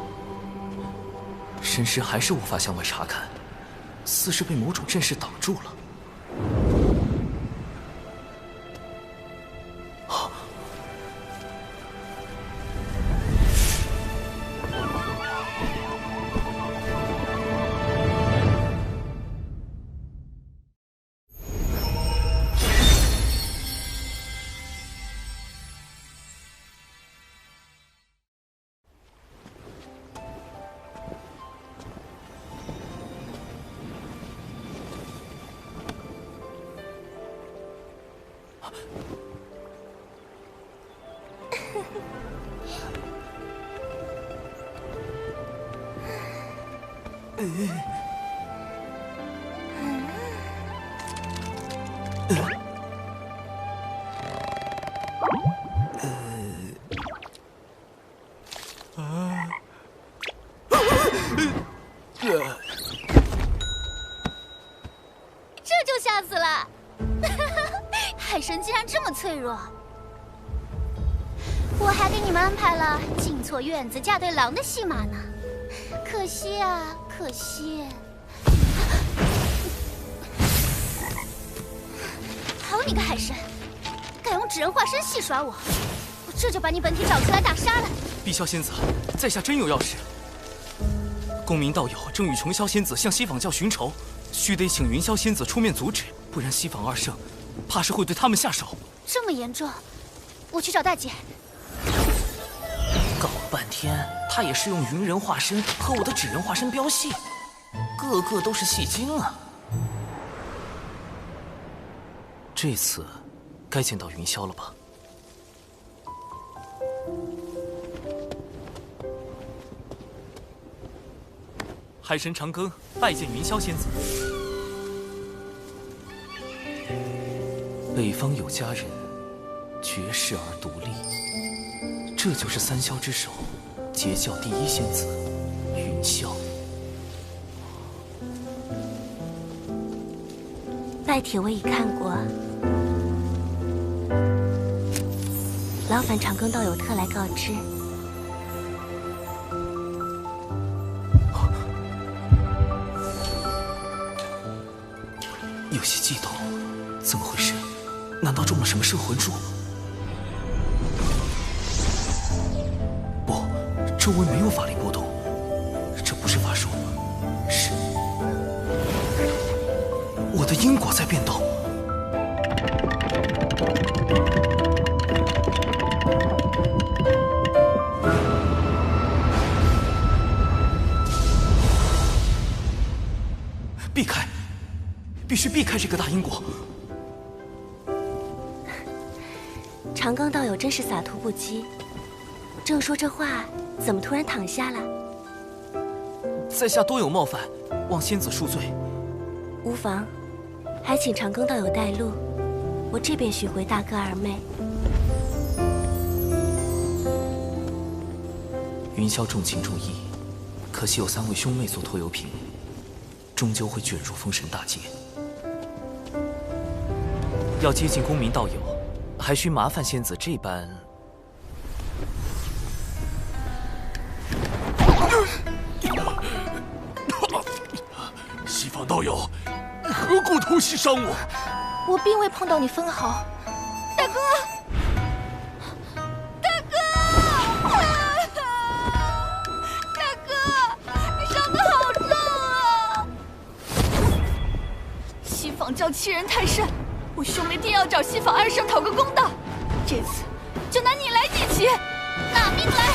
神识还是无法向外查看，似是被某种阵势挡住了。这就吓死了！海神竟然这么脆弱，我还给你们安排了进错院子嫁对郎的戏码呢，可惜啊，可惜！好你个海神，敢用纸人化身戏耍我，我这就把你本体找出来大杀了！碧霄仙子，在下真有要事。公明道友正与琼霄仙子向西坊教寻仇，须得请云霄仙子出面阻止，不然西坊二圣怕是会对他们下手。这么严重，我去找大姐。搞吧。半天，他也是用云人化身和我的纸人化身飙戏，个个都是戏精啊！这次该见到云霄了吧？海神长庚拜见云霄仙子。北方有佳人，绝世而独立。这就是三霄之首，截教第一仙子云霄。拜帖我已看过，劳烦长庚道友特来告知。有些激动，怎么回事？难道中了什么摄魂术？不，周围没有法力波动，这不是法术，是我的因果在变动。避开！必须避开这个大因果。长庚道友真是洒脱不羁，正说这话，怎么突然躺下了？在下多有冒犯，望仙子恕罪。无妨，还请长庚道友带路，我这便寻回大哥二妹。云霄重情重义，可惜有3位兄妹做拖油瓶，终究会卷入封神大劫。要接近公民道友，还需麻烦仙子这般。西方道友，何故偷袭伤我？我并未碰到你分毫。大哥，大哥，大哥，你伤得好重啊！西方教欺人太甚，我兄妹定要找西方二圣讨个公道。这次就拿你来祭旗，拿命来！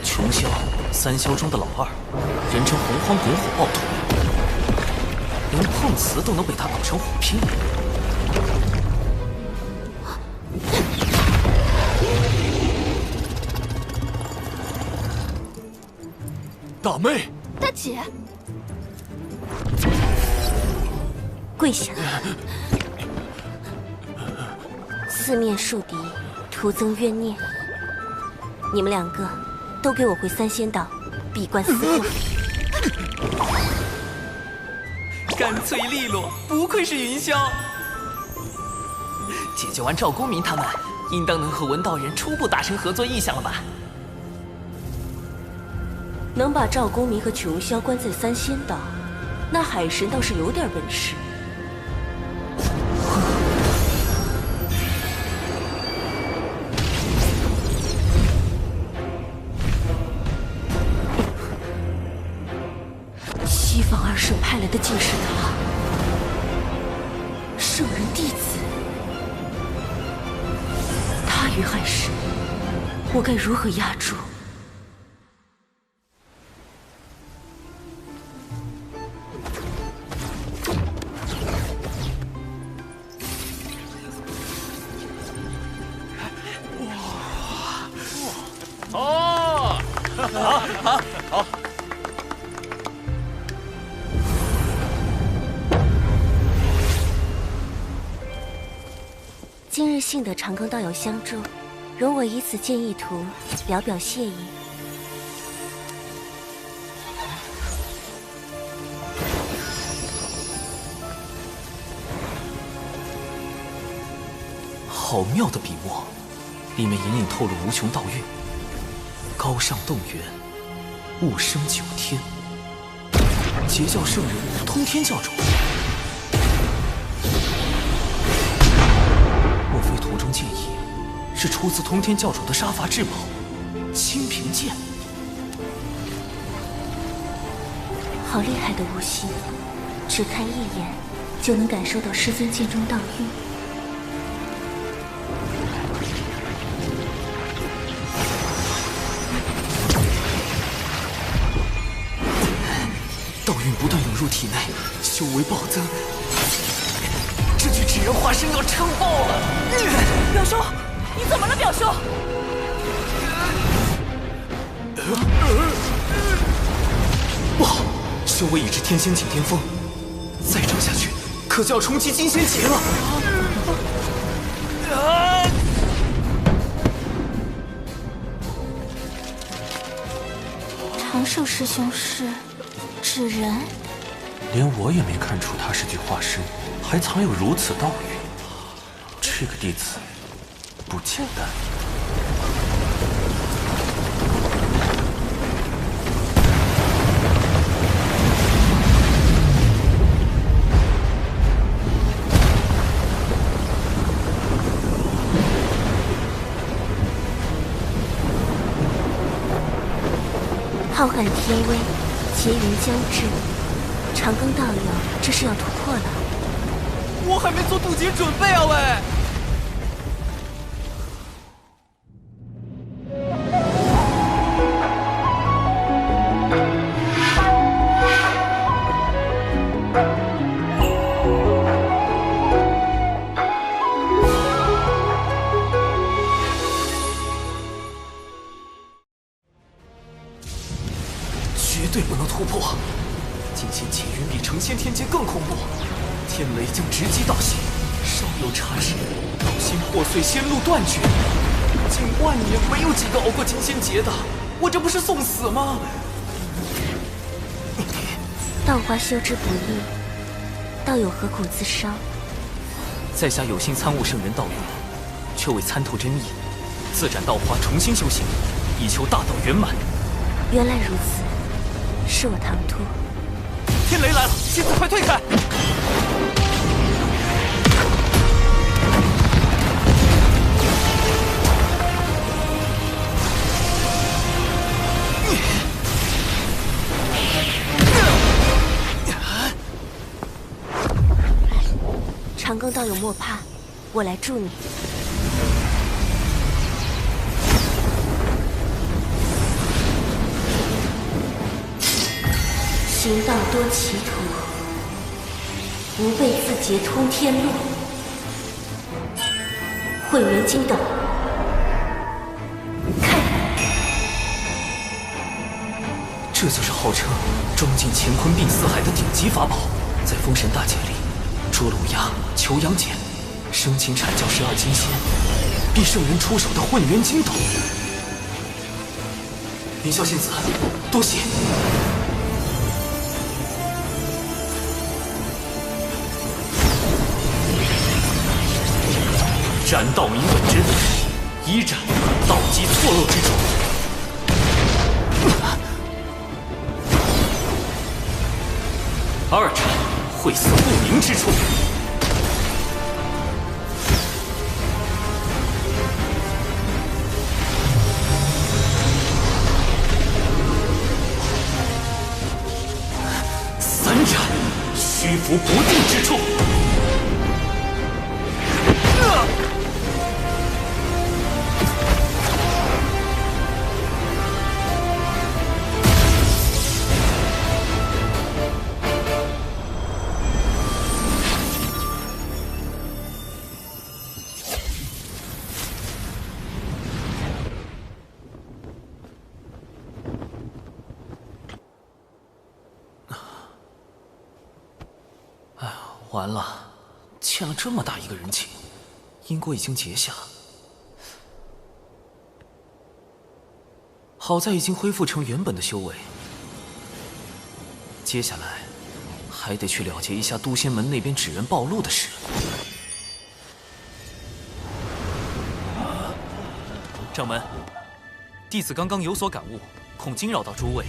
穷枭，三枭中的老二，人称洪荒滚火暴徒，连碰瓷都能被他搞成火拼。大妹，大姐，跪下！四面树敌，徒增冤孽。你们2个都给我回三仙岛，闭关思过。干脆利落，不愧是云霄。解决完赵公明他们，应当能和文道人初步达成合作意向了吧？能把赵公明和琼霄关在三仙岛，那海神倒是有点本事。西方二圣派来的竟是他，圣人弟子。他与海神，我该如何压住？好。今日幸得长庚道友相助，容我以此建议图，表表谢意。好妙的笔墨，里面隐隐透露无穷道韵。高尚动源，物生九天，截教圣人，通天教主。莫非图中剑意是出自通天教主的杀伐至宝清平剑？好厉害的悟性，只看一眼就能感受到师尊剑中道韵。道运不断涌入体内，修为暴增。这具纸人化身要撑爆了！表兄，你怎么了，表兄？不好，修为已至天仙境巅峰，再涨下去，可就要冲击金仙劫了。长寿师兄是纸人，连我也没看出他是具化身，还藏有如此道运。这个弟子不简单。浩瀚天威，劫云将至，长庚道友这是要突破了。我还没做渡劫准备啊喂！绝对不能突破！金仙劫云比成仙天劫更恐怖，天雷将直击道心，稍有差池，道心破碎，仙路断绝。近万年没有几个熬过金仙劫的，我这不是送死吗？道花修之不易，道友何苦自伤？在下有幸参悟圣人道运，却未参透真意，自斩道花，重新修行，以求大道圆满。原来如此，是我唐突。天雷来了，仙子快退开！长庚道友莫怕，我来助你。行道多歧途，吾辈自劫通天路。混元金斗，开！这就是号称装进乾坤并四海的顶级法宝，在封神大劫里。捉龙鸦、求阳锏，生擒阐教12金仙，逼圣人出手的混元金斗。凌霄仙子，多谢。斩道明本真，一斩道基错漏之处。二斩晦涩不明之处。三斩虚浮不定之处。完了，欠了这么大一个人情，因果已经结下。好在已经恢复成原本的修为，接下来还得去了结一下都仙门那边纸人暴露的事。掌门，弟子刚刚有所感悟，恐惊扰到诸位，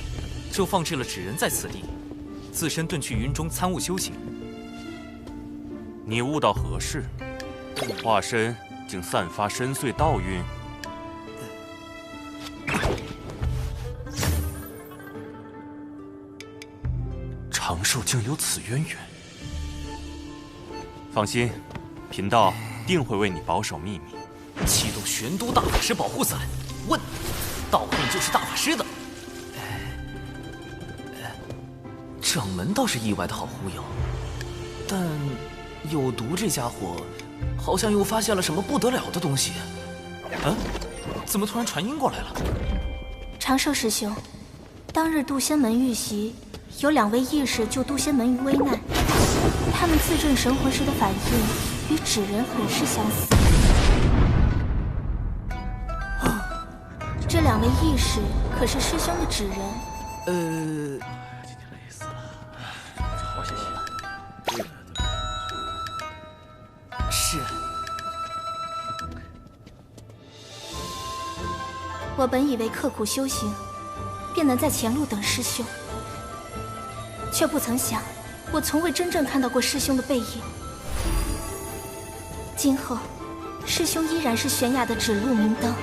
就放置了纸人在此地，自身遁去云中参悟修行。你悟到何事？化身竟散发深邃道运？长寿竟有此渊源？放心，贫道定会为你保守秘密。启动玄都大法师保护伞，问：道运就是大法师的？掌门倒是意外的好忽悠，但有毒这家伙好像又发现了什么不得了的东西。怎么突然传音过来了？长寿师兄，当日渡仙门遇袭，有2位义士救渡仙门于危难，他们自证神魂时的反应与纸人很是相似。这2位义士可是师兄的纸人？今天累死了，好谢谢。是。我本以为刻苦修行，便能在前路等师兄，却不曾想，我从未真正看到过师兄的背影。今后，师兄依然是玄雅的指路明灯。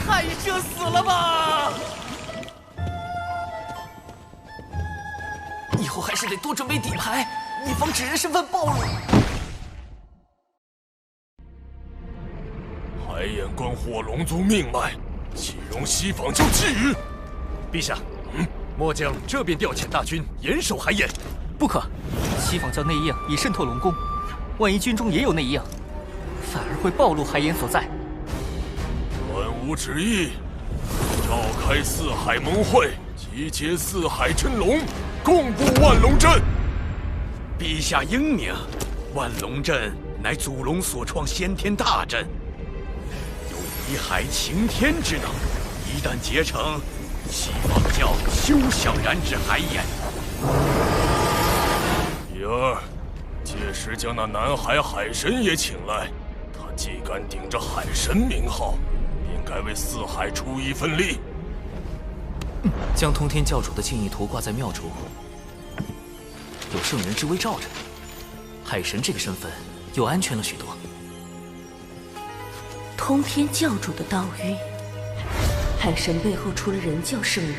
海蛇死了吧？以后还是得多准备底牌，以防纸人身份暴露。海眼关火龙族命脉，岂容西方教觊觎？陛下，末将这便调遣大军严守海眼。不可，西方教内应已渗透龙宫，万一军中也有内应，反而会暴露海眼所在。万无旨意，召开四海盟会，集结四海真龙，共布万龙阵。陛下英明，万龙阵乃祖龙所创先天大阵，有移海擎天之能。一旦结成，西方教休想染指海眼。第二，届时将那南海海神也请来，他既敢顶着海神名号，便该为四海出一份力。将通天教主的建议图挂在庙中，有圣人之威罩着，海神这个身份又安全了许多。通天教主的道运，海神背后除了人教圣人，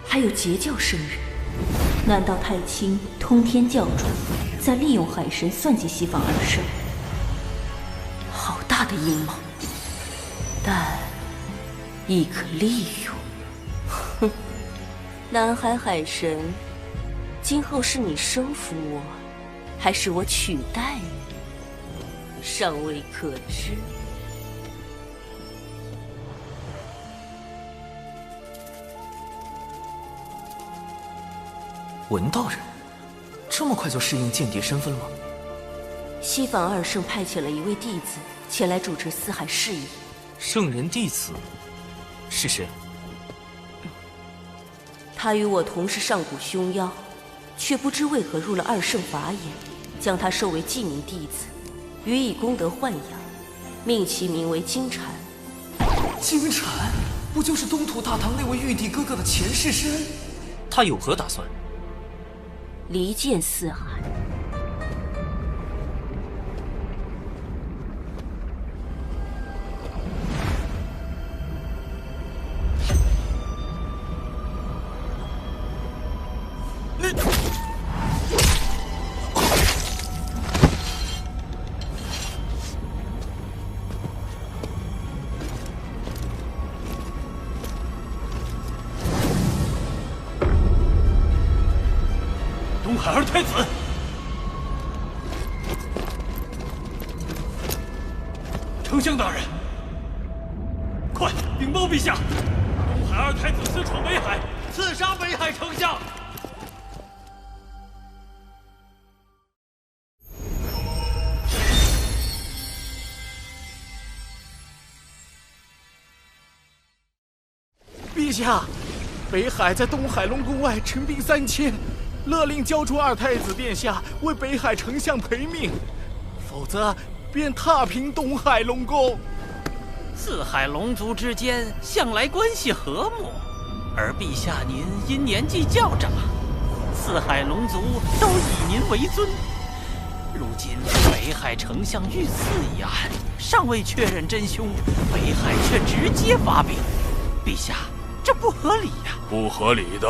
还有截教圣人。难道太清通天教主在利用海神算计西方二圣？好大的阴谋，但亦可利用。哼，南海海神，今后是你收服我，还是我取代你，尚未可知。文道人，这么快就适应间谍身份了吗？西方二圣派遣了一位弟子前来主持四海事宜。圣人弟子是谁？他与我同是上古凶妖，却不知为何入了二圣法眼，将他收为记名弟子，予以功德豢养，命其名为金蝉。金蝉，不就是东土大唐那位玉帝哥哥的前世身？他有何打算？离间四海。东海二太子，丞相大人，快禀报陛下，东海二太子私闯北海，刺杀北海丞相。陛下，北海在东海龙宫外陈兵3000。勒令交出二太子殿下为北海丞相赔命，否则便踏平东海龙宫。四海龙族之间向来关系和睦，而陛下您因年纪较长，四海龙族都以您为尊。如今北海丞相遇刺一案，尚未确认真凶，北海却直接发兵，陛下这不合理呀！不合理的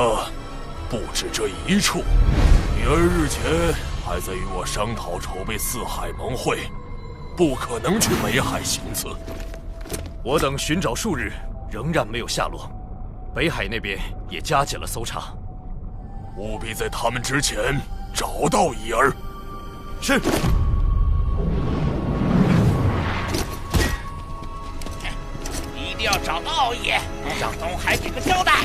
不止这一处，女儿日前还在与我商讨筹备四海盟会，不可能去北海行刺。我等寻找数日，仍然没有下落。北海那边也加紧了搜查，务必在他们之前找到伊儿。是。一定要找到奥义，让东海给个交代。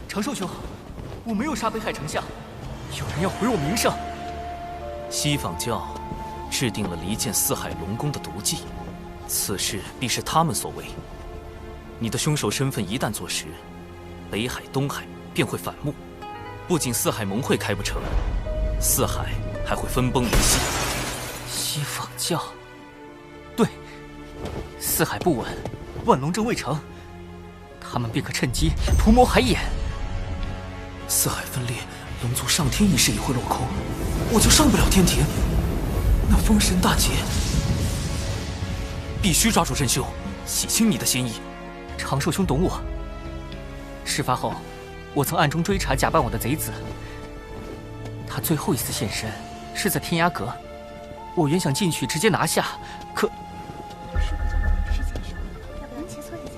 长寿兄，我没有杀北海丞相，有人要毁我名声。西坊教制定了离间四海龙宫的毒计，此事必是他们所为。你的凶手身份一旦坐实，北海、东海便会反目，不仅四海盟会开不成，四海还会分崩离析。西坊教，对，四海不稳，万龙阵未成，他们便可趁机图谋海眼。四海分裂，龙族上天一事也会落空，我就上不了天庭。那封神大劫，必须抓住真凶，洗清你的嫌疑。长寿兄懂我。事发后，我曾暗中追查假扮我的贼子，他最后一次现身是在天涯阁，我原想进去直接拿下，可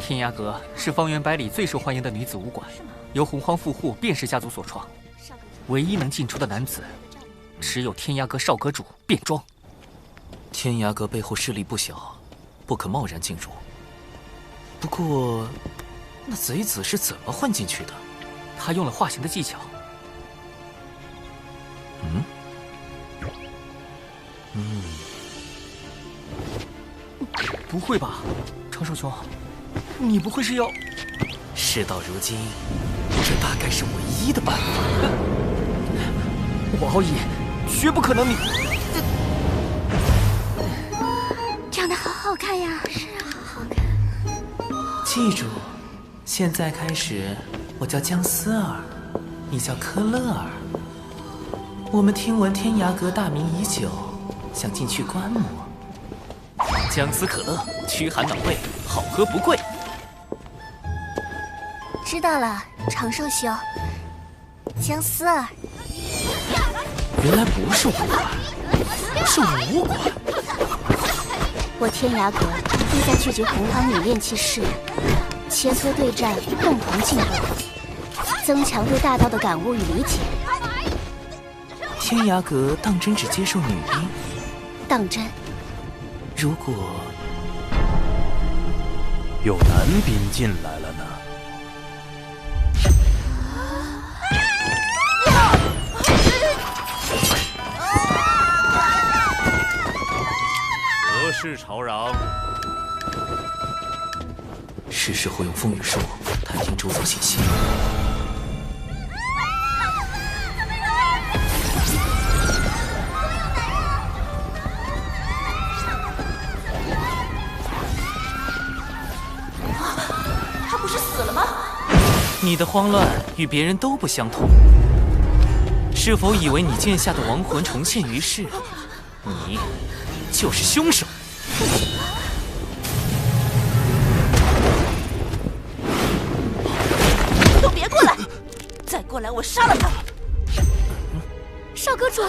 天涯阁是方圆百里最受欢迎的女子武馆，由洪荒富户卞氏家族所创，唯一能进出的男子，只有天涯阁少阁主卞庄。天涯阁背后势力不小，不可贸然进入。不过，那贼子是怎么混进去的？他用了化形的技巧。不会吧，长寿兄，你不会是要……事到如今，这大概是唯一的办法。我奥义绝不可能你。长得好好看呀！是啊，好好看。记住，现在开始，我叫姜思儿，你叫科勒尔。我们听闻天涯阁大名已久，想进去观摩。姜丝可乐，驱寒暖胃，好喝不贵。知道了，长寿兄，姜思儿。原来不是武馆，是武馆。我天涯阁必在聚集洪荒女炼气士，切磋对战，共同进步，增强对大道的感悟与理解。天涯阁当真只接受女兵？当真。如果有男兵进来了呢？何事吵嚷？是时候用风雨术探听周遭信息。他不是死了吗？你的慌乱与别人都不相同。是否以为你剑下的亡魂重现于世，你就是凶手？都别过来！再过来，我杀了他！少阁主，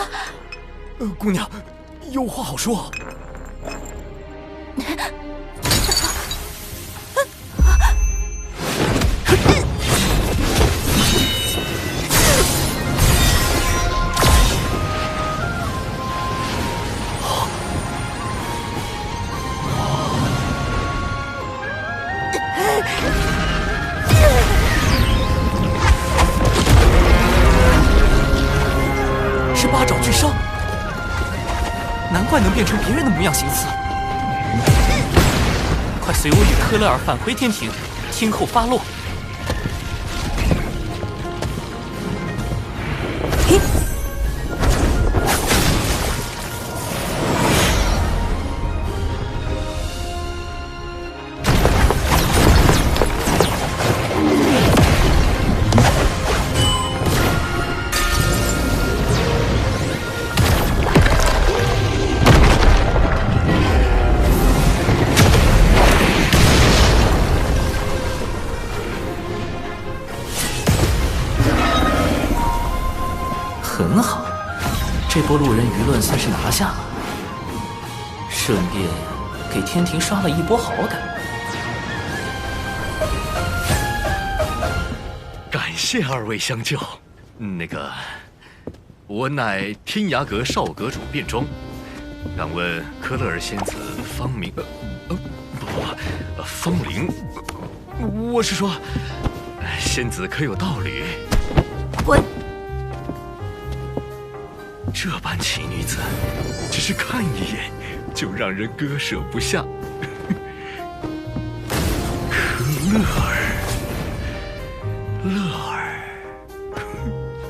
姑娘，有话好说。是八爪巨伤，难怪能变成别人的模样形似。快随我与科勒尔返回天庭，听候发落。很好，这波路人舆论算是拿下了。顺便给天庭刷了一波好感。感谢二位相救。我乃天涯阁少阁主卞庄，敢问科勒尔仙子芳龄？我是说，仙子可有道侣？滚！这般奇女子，只是看一眼就让人割舍不下。科勒尔，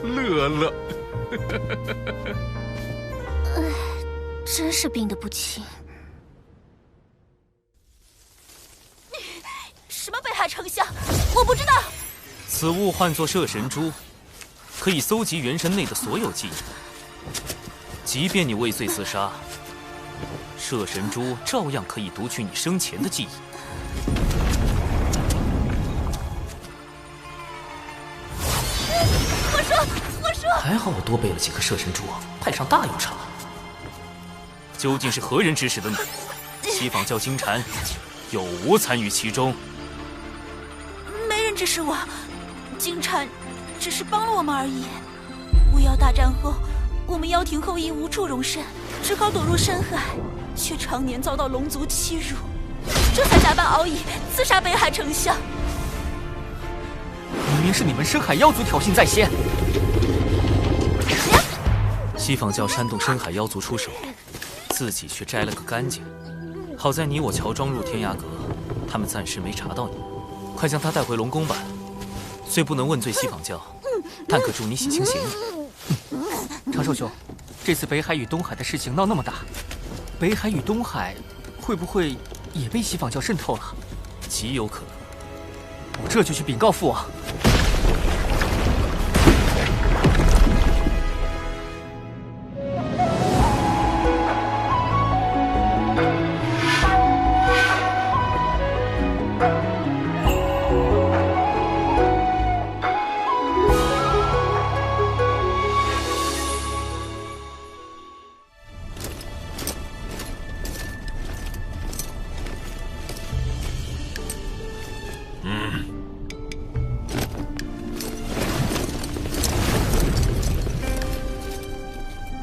乐乐。真是病得不轻。什么北海丞相？我不知道。此物唤作摄神珠，可以搜集元神内的所有记忆。即便你畏罪自杀，摄神珠照样可以读取你生前的记忆。我说，还好我多备了几颗摄神珠，派上大用场。究竟是何人指使的你？西方教金蝉有无参与其中？没人指使我，金蝉只是帮了我们而已。巫妖大战后，我们妖庭后裔无处容身，只好躲入深海，却常年遭到龙族欺辱，这才假扮敖乙刺杀北海丞相。明明是你们深海妖族挑衅在先。西方教煽动深海妖族出手，自己却摘了个干净。好在你我乔装入天涯阁，他们暂时没查到你。快将他带回龙宫吧。虽不能问罪西方教，但可助你洗清嫌疑。长寿兄，这次北海与东海的事情闹那么大，北海与东海会不会也被西方教渗透了？极有可能。我这就去禀告父王。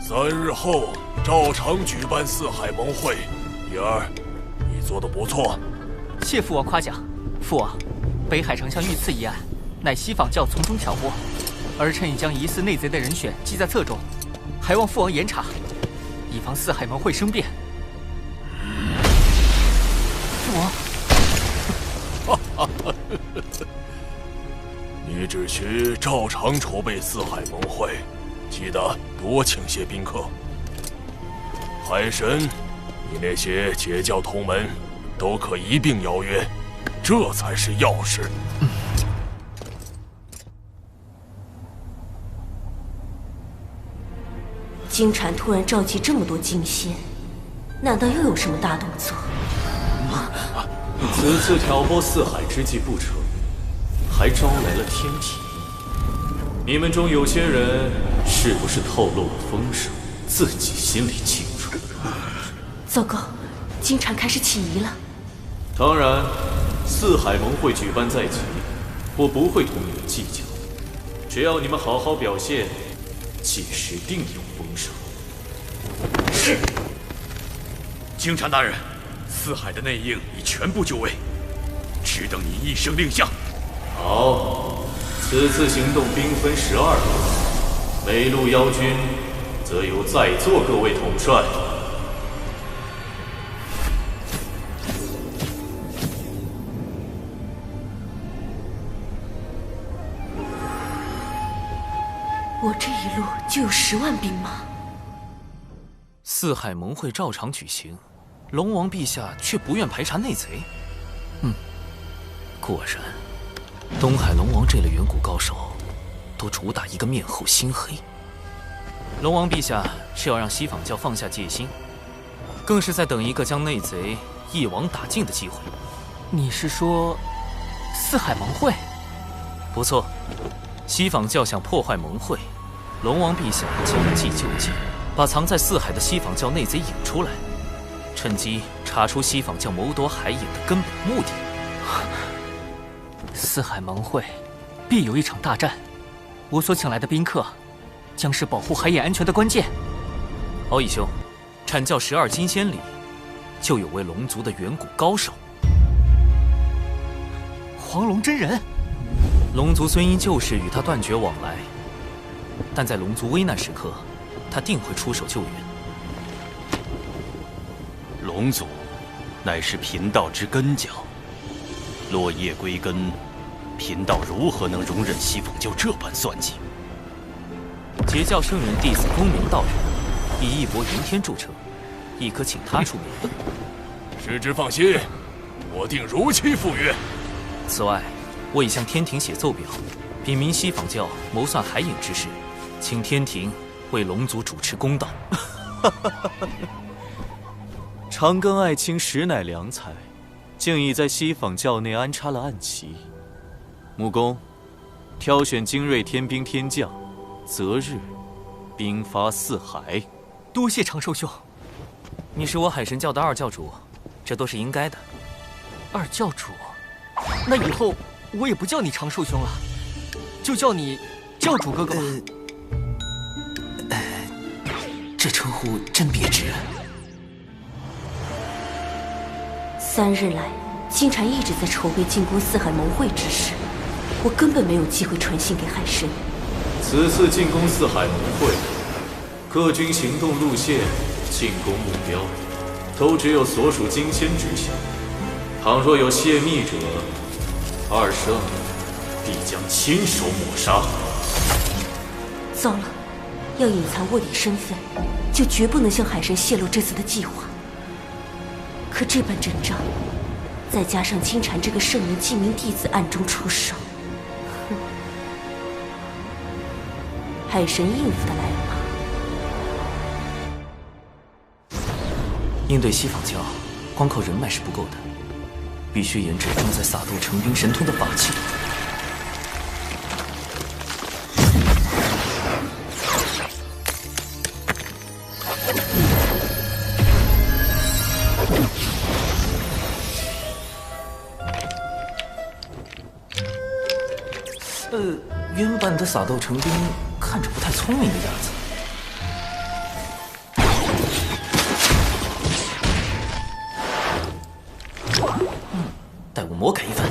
3日后照常举办四海盟会。叶儿，你做得不错。谢父王夸奖。父王，北海丞相遇刺一案，乃西方教从中挑拨，儿臣已将疑似内贼的人选记在册中，还望父王严查，以防四海盟会生变。父王，你只需照常筹备四海盟会。记得多请些宾客。海神，你那些截教同门都可一并邀约，这才是要事。金蝉突然召集这么多金仙，难道又有什么大动作？此次挑拨四海之计不成，还招来了天体。你们中有些人是不是透露了风声？自己心里清楚。糟糕，金蝉开始起疑了。当然，四海盟会举办在即，我不会同你们计较。只要你们好好表现，届时定有风声。是。金蝉大人，四海的内应已全部就位，只等您一声令下。好。此次行动兵分12路，每路妖军则由在座各位统帅。我这一路就有10万兵马。四海盟会照常举行，龙王陛下却不愿排查内贼。果然。东海龙王这类远古高手，都主打一个面厚心黑。龙王陛下是要让西方教放下戒心，更是在等一个将内贼一网打尽的机会。你是说，四海盟会？不错，西方教想破坏盟会，龙王陛下将计就计，把藏在四海的西方教内贼引出来。趁机查出西坊教谋夺海眼的根本目的。四海盟会必有一场大战，我所请来的宾客，将是保护海眼安全的关键。敖乙兄，阐教12金仙里，就有位龙族的远古高手，黄龙真人。龙族虽因旧事与他断绝往来，但在龙族危难时刻，他定会出手救援。龙族乃是贫道之根教，落叶归根，贫道如何能容忍西坊教这般算计？截教圣人弟子公明道人，以义薄云天著称，亦可请他出面。师之放心，我定如期赴约。此外，我已向天庭写奏表，禀明西坊教谋算海影之事，请天庭为龙族主持公道。长庚爱卿实乃良才，竟已在西坊教内安插了暗棋。木工，挑选精锐天兵天将，择日兵发四海。多谢长寿兄。你是我海神教的二教主，这都是应该的。二教主，那以后我也不叫你长寿兄了，就叫你教主哥哥吧。这称呼真别致。3日来，金蝉一直在筹备进攻四海盟会之事，我根本没有机会传信给海神。此次进攻四海盟会，各军行动路线、进攻目标，都只有所属金仙知晓。倘若有泄密者，二圣必将亲手抹杀。糟了，要隐藏卧底身份，就绝不能向海神泄露这次的计划。可这般阵仗，再加上金蝉这个圣人记名弟子暗中出手，海神应付得来吗？应对西坊教，光靠人脉是不够的，必须研制装载撒豆成兵神通的法器。原版的撒豆成兵看着不太聪明的样子。待我魔改一番。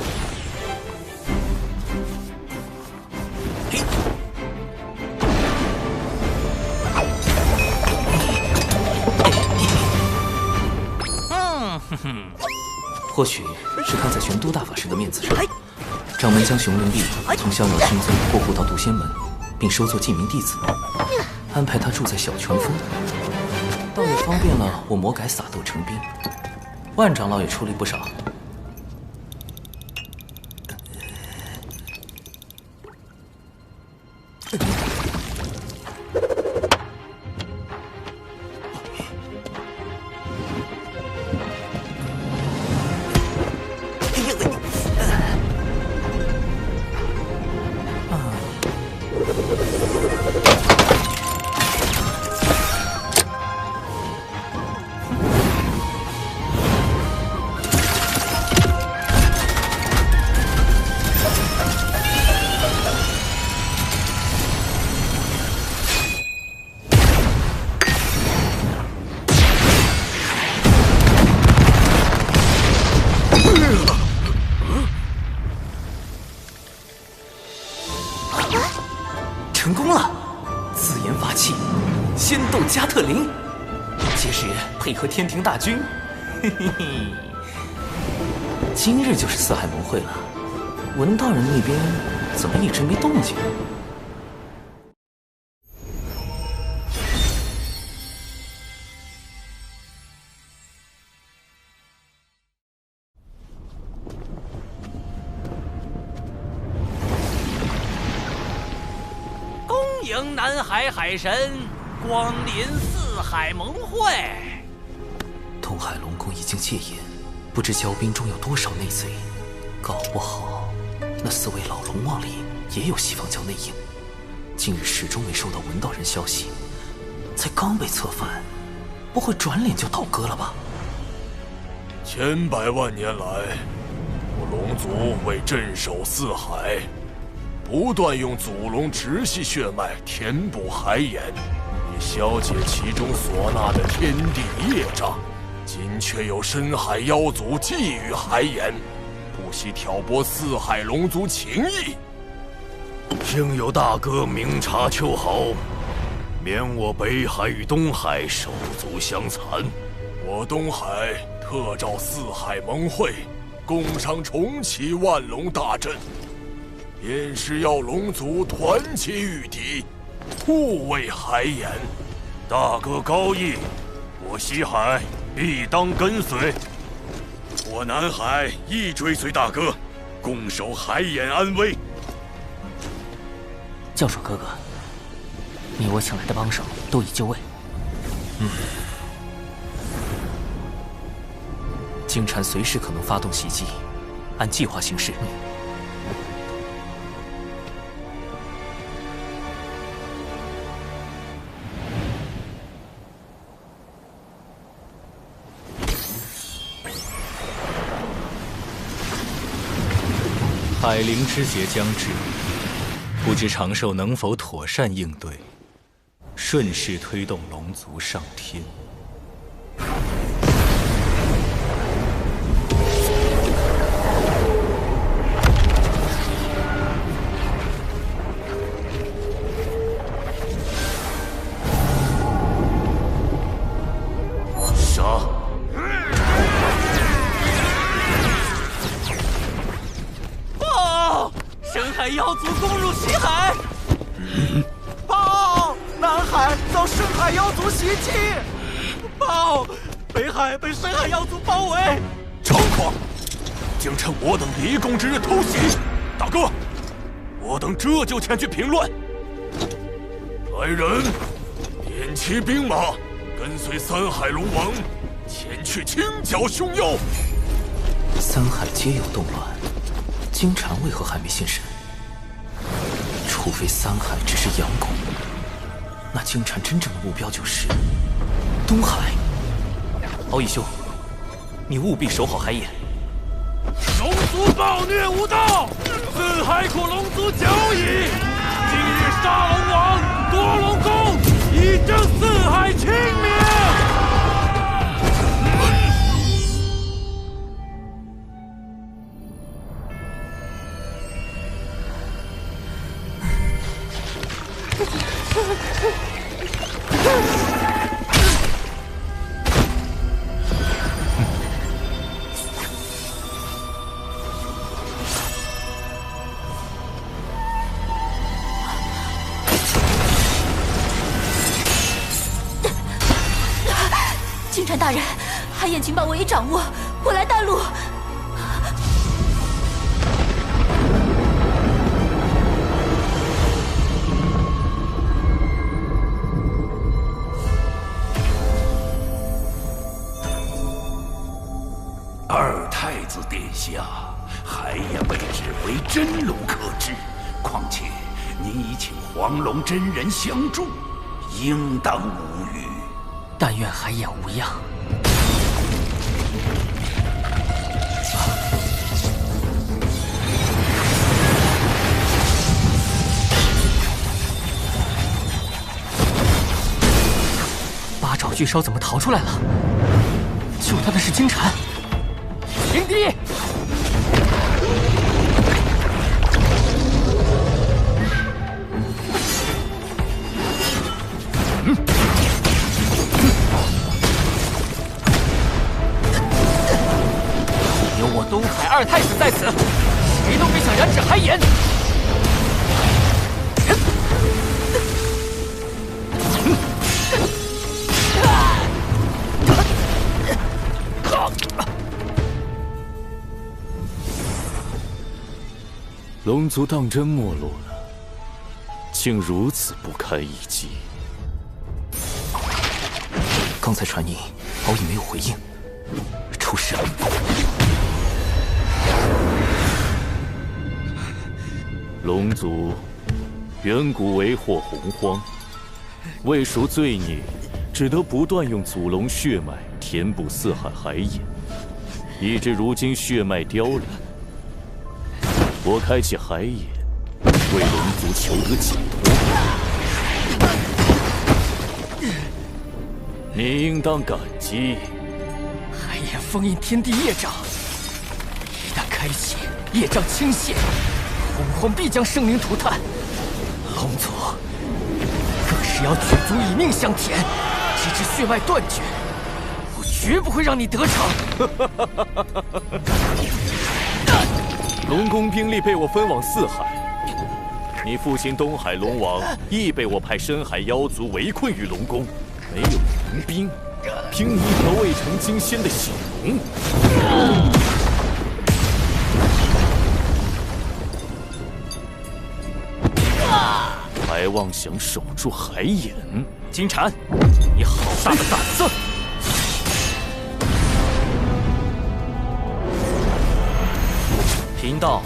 或许是看在玄都大法师的面子上，掌门将熊灵帝从逍遥星宗过户到渡仙门，并收作记名弟子，安排他住在小泉峰，倒也方便了我魔改撒豆成兵。万长老也出力不少。成功了！自研法器，仙斗加特林，届时配合天庭大军，嘿嘿嘿。今日就是四海盟会了，文道人那边怎么一直没动静？迎南海海神光临四海盟会。东海龙宫已经戒严，不知骄兵中有多少内贼，搞不好那4位老龙王里也有西方教内应。近日始终没收到文道人消息，才刚被策反，不会转脸就倒戈了吧？千百万年来，我龙族为镇守四海，不断用祖龙直系血脉填补海眼，以消解其中所纳的天地业障。今却有深海妖族觊觎海眼，不惜挑拨四海龙族情谊。幸有大哥明察秋毫，免我北海与东海手足相残。我东海特召四海盟会，共商重启万龙大阵，便是要龙族团结御敌，护卫海眼。大哥高义，我西海必当跟随。我南海亦追随大哥，共守海眼安危。教授哥哥，你我请来的帮手都已就位。金蝉随时可能发动袭击，按计划行事。海灵之劫将至，不知长寿能否妥善应对，顺势推动龙族上天。杀！报！深海妖族攻入西海！报！南海遭深海妖族袭击！报！北海被深海妖族包围！猖狂！竟趁我等离宫之日偷袭！大哥，我等这就前去平乱。来人，点齐兵马，跟随三海龙王前去清剿凶妖。三海皆有动乱，金蝉为何还没现身？除非三海只是佯攻，那金蝉真正的目标就是东海。敖义兄，你务必守好海眼。龙族暴虐无道，四海苦龙族久矣。今日杀龙王，夺龙宫，以正四海清明。金蝉大人，海眼情报我已掌握，我来带路。二太子殿下，海眼位置为真龙可知，况且您已请黄龙真人相助，应当无虞。但愿海眼无恙。八爪巨兽怎么逃出来了？救他的是金蝉。迎敌！有我东海二太子在此，谁都别想染指海眼。龙族当真没落了，竟如此不堪一击。刚才传音，敖乙没有回应，出事了。龙族远古为祸洪荒，为赎罪孽，只得不断用祖龙血脉填补四海海眼。以致如今血脉凋零。我开启海眼，为龙族求得解脱。你应当感激。海眼封印天地业障，一旦开启，业障倾泻，洪荒必将生灵涂炭。龙族更是要举足以命相填，直至血脉断绝。我绝不会让你得逞。龙宫兵力被我分往四海，你父亲东海龙王亦被我派深海妖族围困于龙宫，没有援兵，凭你一条未成金仙的小龙。还妄想守住海眼？金蝉，你好大的胆子！贫道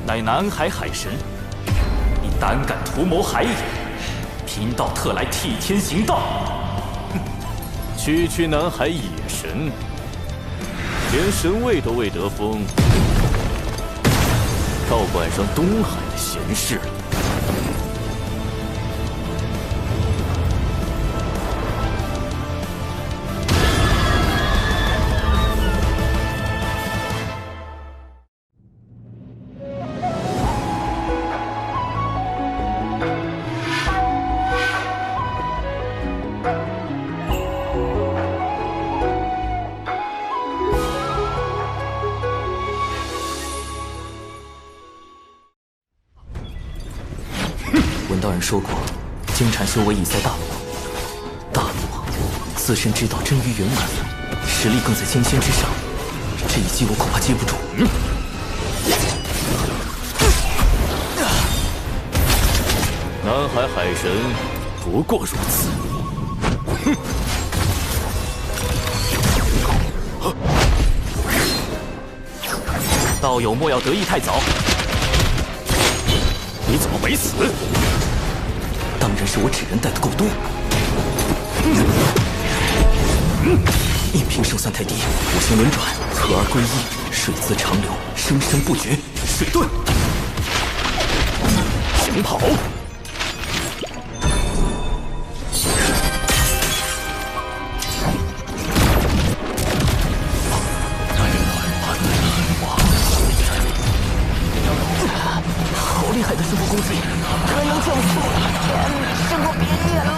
乃南海海神，你胆敢图谋海眼，贫道特来替天行道。区南海野神，连神位都未得封，倒管上东海的闲事了。文道人说过，金蝉修为已在大罗，大罗自身之道臻于圆满，实力更在金仙之上，这一击我恐怕接不住。南海海神不过如此。道友莫要得意太早。你怎么没死？当然是我纸人带的够多。应凭胜算太低，五行轮转，合而归一，水自长流，生生不绝。水遁，行跑。好厉害的师傅攻击，可能降速，师傅别演了。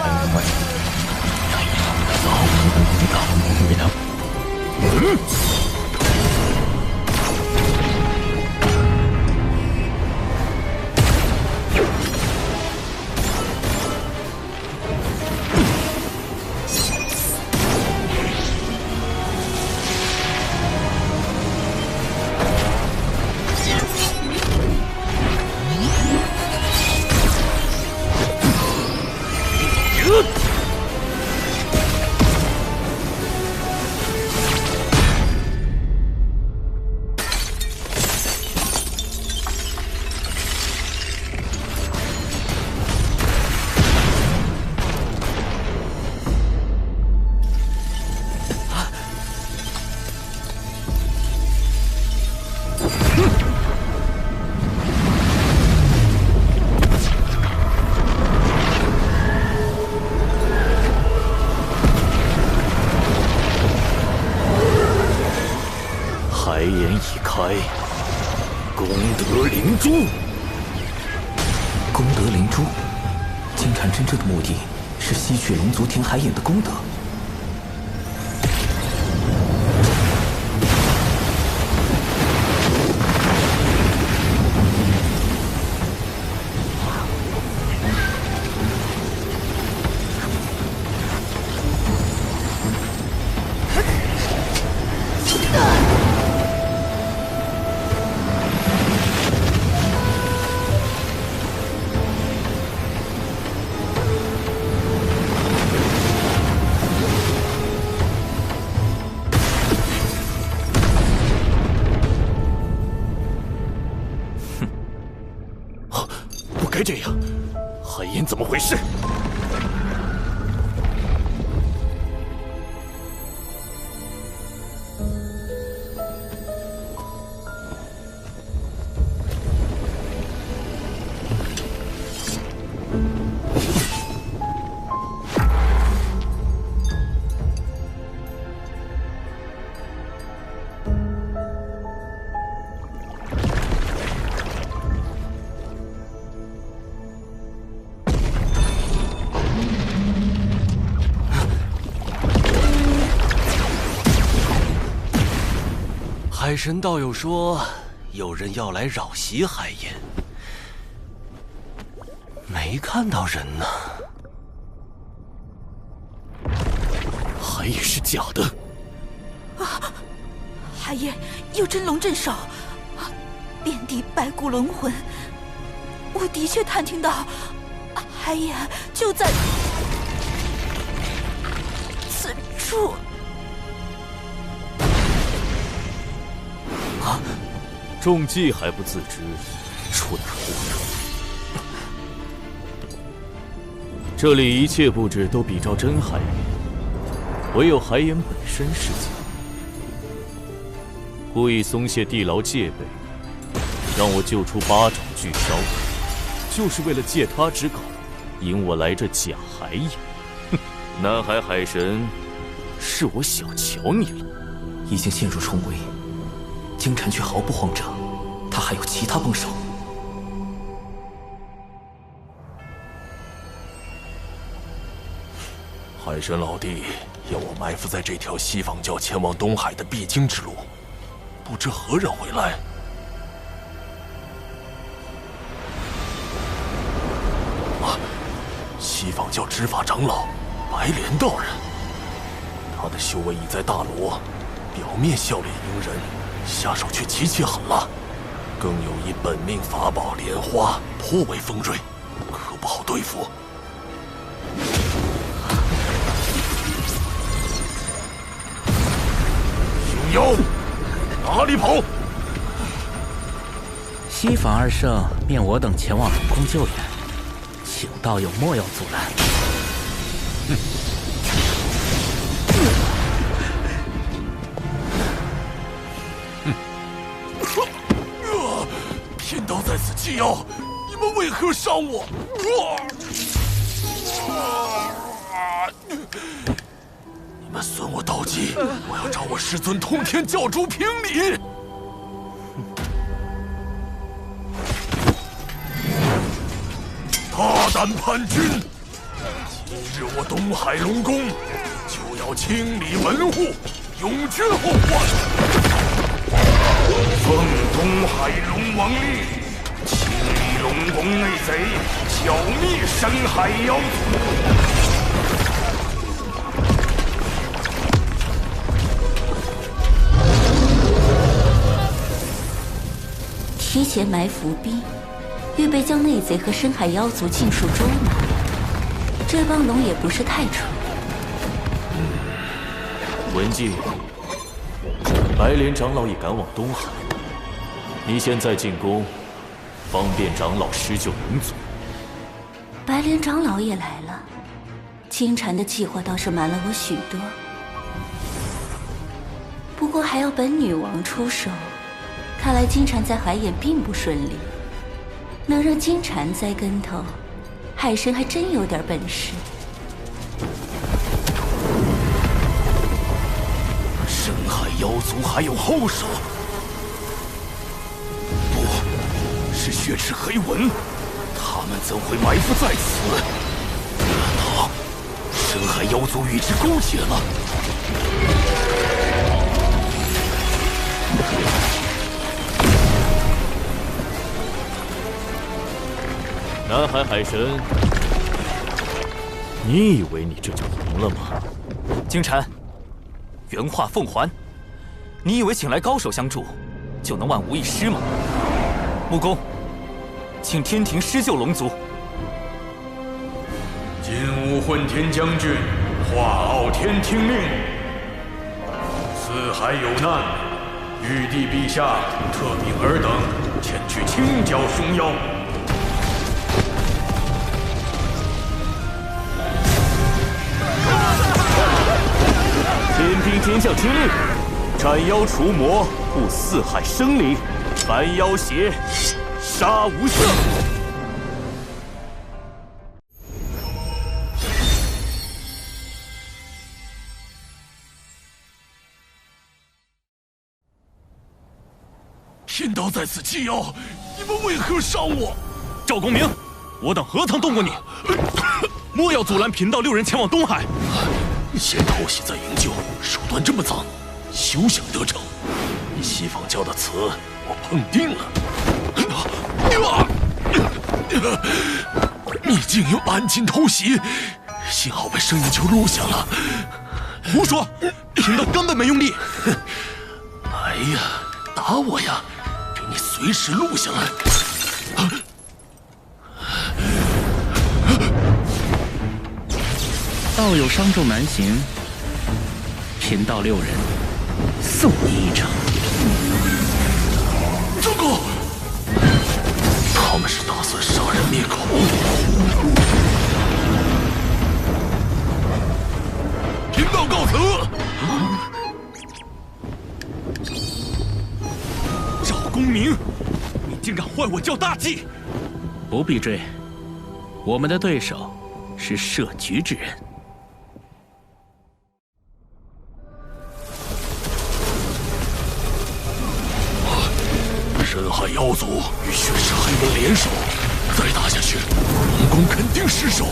海眼已开，功德灵珠。功德灵珠，金蝉真正的目的是吸取龙族填海眼的功德。不该这样，海眼怎么回事？海神道友说，有人要来扰袭海盐，没看到人呢。海也是假的。啊！海爷有真龙镇守，遍地白骨龙魂。我的确探听到，海爷就在此处。啊！中计还不自知，蠢货！这里一切布置都比照真海盐，唯有海盐本身是假。故意松懈地牢戒备，让我救出8爪巨骁，就是为了借他之口，引我来这假海盐。哼，南海海神，是我小瞧你了。已经陷入重围，金蝉却毫不慌张，他还有其他帮手。海神老弟要我埋伏在这条西方教前往东海的必经之路，不知何人会来。啊，西方教执法长老白莲道人，他的修为已在大罗，表面笑脸迎人，下手却极其狠辣，更有一本命法宝莲花，颇为锋锐，可不好对付。熊妖，哪里跑？西方二圣命我等前往龙宫救援，请道友莫要阻拦。天道在此纪要，你们为何伤我？你们损我道基，我要找我师尊通天教主评理。大胆叛军！今日我东海龙宫就要清理门户，永绝后患。奉东海龙王令，清理龙宫内贼，剿灭深海妖族。提前埋伏兵，预备将内贼和深海妖族尽数捉拿。这帮龙也不是太蠢。文静，白莲长老已赶往东海，你现在进宫，方便长老施救龙族。白莲长老也来了，金蝉的计划倒是瞒了我许多，不过还要本女王出手。看来金蝉在海眼并不顺利，能让金蝉栽跟头，海神还真有点本事。深海妖族还有后手？不是血池黑纹，他们怎会埋伏在此？难道深海妖族与之勾结了？南海海神，你以为你这就赢了吗？金蝉，原话奉还。你以为请来高手相助，就能万无一失吗？木工，请天庭施救龙族。今武混天将军画傲天听令，四海有难，玉帝陛下特命尔等前去清剿凶妖。天兵天将听令，斩妖除魔，护四海生灵，凡妖邪，杀无赦。天道在此纪要，你们为何伤我？赵公明，我等何曾动过你？莫要阻拦贫道6人前往东海。先偷袭再营救，手段这么脏，休想得逞！你西方教的词，我碰定了。你竟有暗劲偷袭，幸好被声音球录下了。胡说，贫道根本没用力。来呀，打我呀，给你随时录下来。道友伤重难行，贫道6人送你一程。糟糕！他们是打算杀人灭口。贫道告辞。赵公明，你竟敢坏我教大计！不必追，我们的对手是设局之人。深海妖族与血石黑纹联手，再打下去，龙宫肯定失守。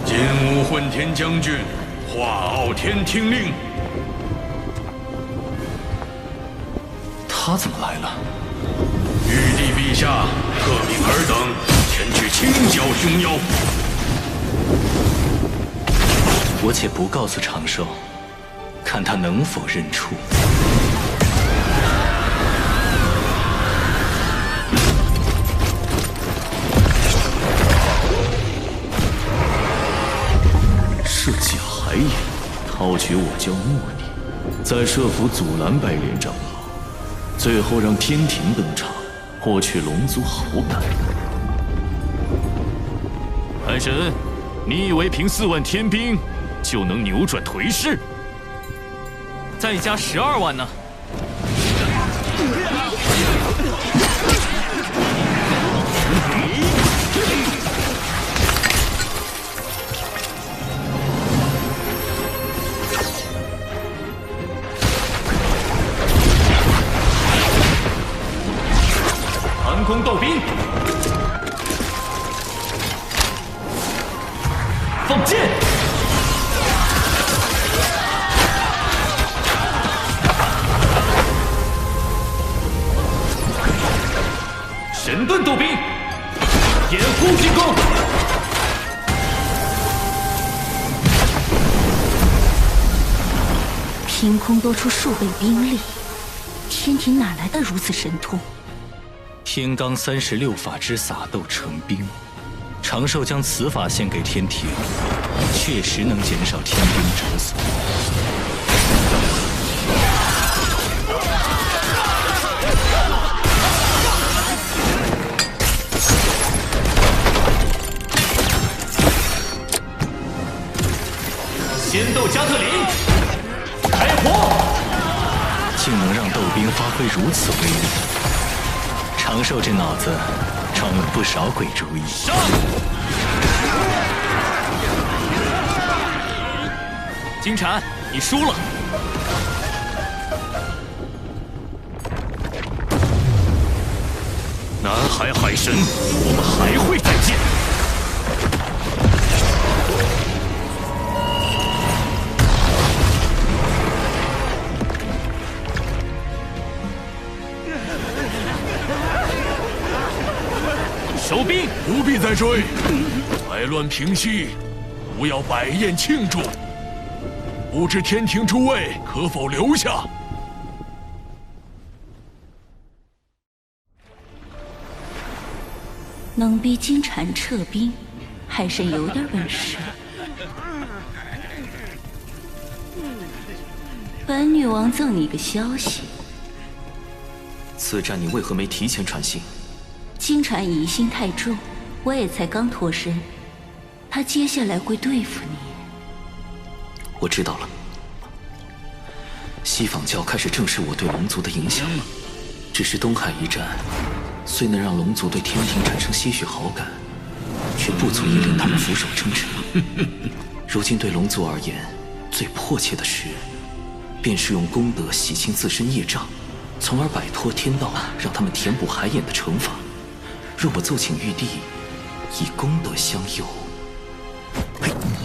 金吾混天将军，化傲天听令。他怎么来了？玉帝陛下特命尔等前去清剿凶妖。我且不告诉长寿，看他能否认出。设计海眼，掏取我教墨力，再设伏阻拦白莲长老，最后让天庭登场，获取龙族好感。海神，你以为凭4万天兵就能扭转颓势？再加12万呢？寒空斗兵，放箭！神盾斗兵，掩护进攻！凭空多出数倍兵力，天庭哪来的如此神通？天罡36法之撒豆成兵，长寿将此法献给天庭，确实能减少天兵折损。仙斗加特林，开火！竟能让斗兵发挥如此威力，长寿这脑子装了不少鬼主意。上！金蝉，你输了。南海海神，我们还会再见。收兵，不必再追，灾乱平息，吾要摆宴庆祝。不知天庭诸位可否留下？能逼金蝉撤兵，海神有点本事。本女王赠你个消息，此战你为何没提前传信？金蝉疑心太重，我也才刚脱身，他接下来会对付你。我知道了，西方教开始正视我对龙族的影响，只是东海一战，虽能让龙族对天庭产生些许好感，却不足以令他们俯首称臣。如今对龙族而言，最迫切的事，便是用功德洗清自身业障，从而摆脱天道让他们填补海眼的惩罚。若我奏请玉帝，以功德相佑。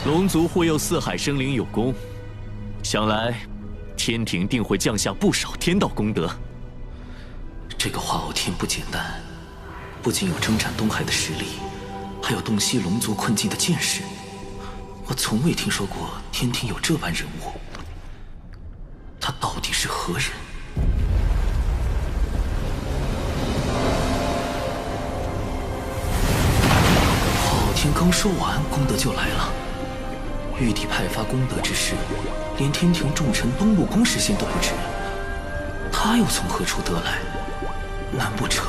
龙族护佑四海生灵有功，想来天庭定会降下不少天道功德。这个化偶天不简单，不仅有征战东海的实力，还有洞悉龙族困境的见识。我从未听说过天庭有这般人物，他到底是何人？化偶天刚说完，功德就来了。玉帝派发功德之事，连天庭重臣东陆宫事先都不知，他又从何处得来？难不成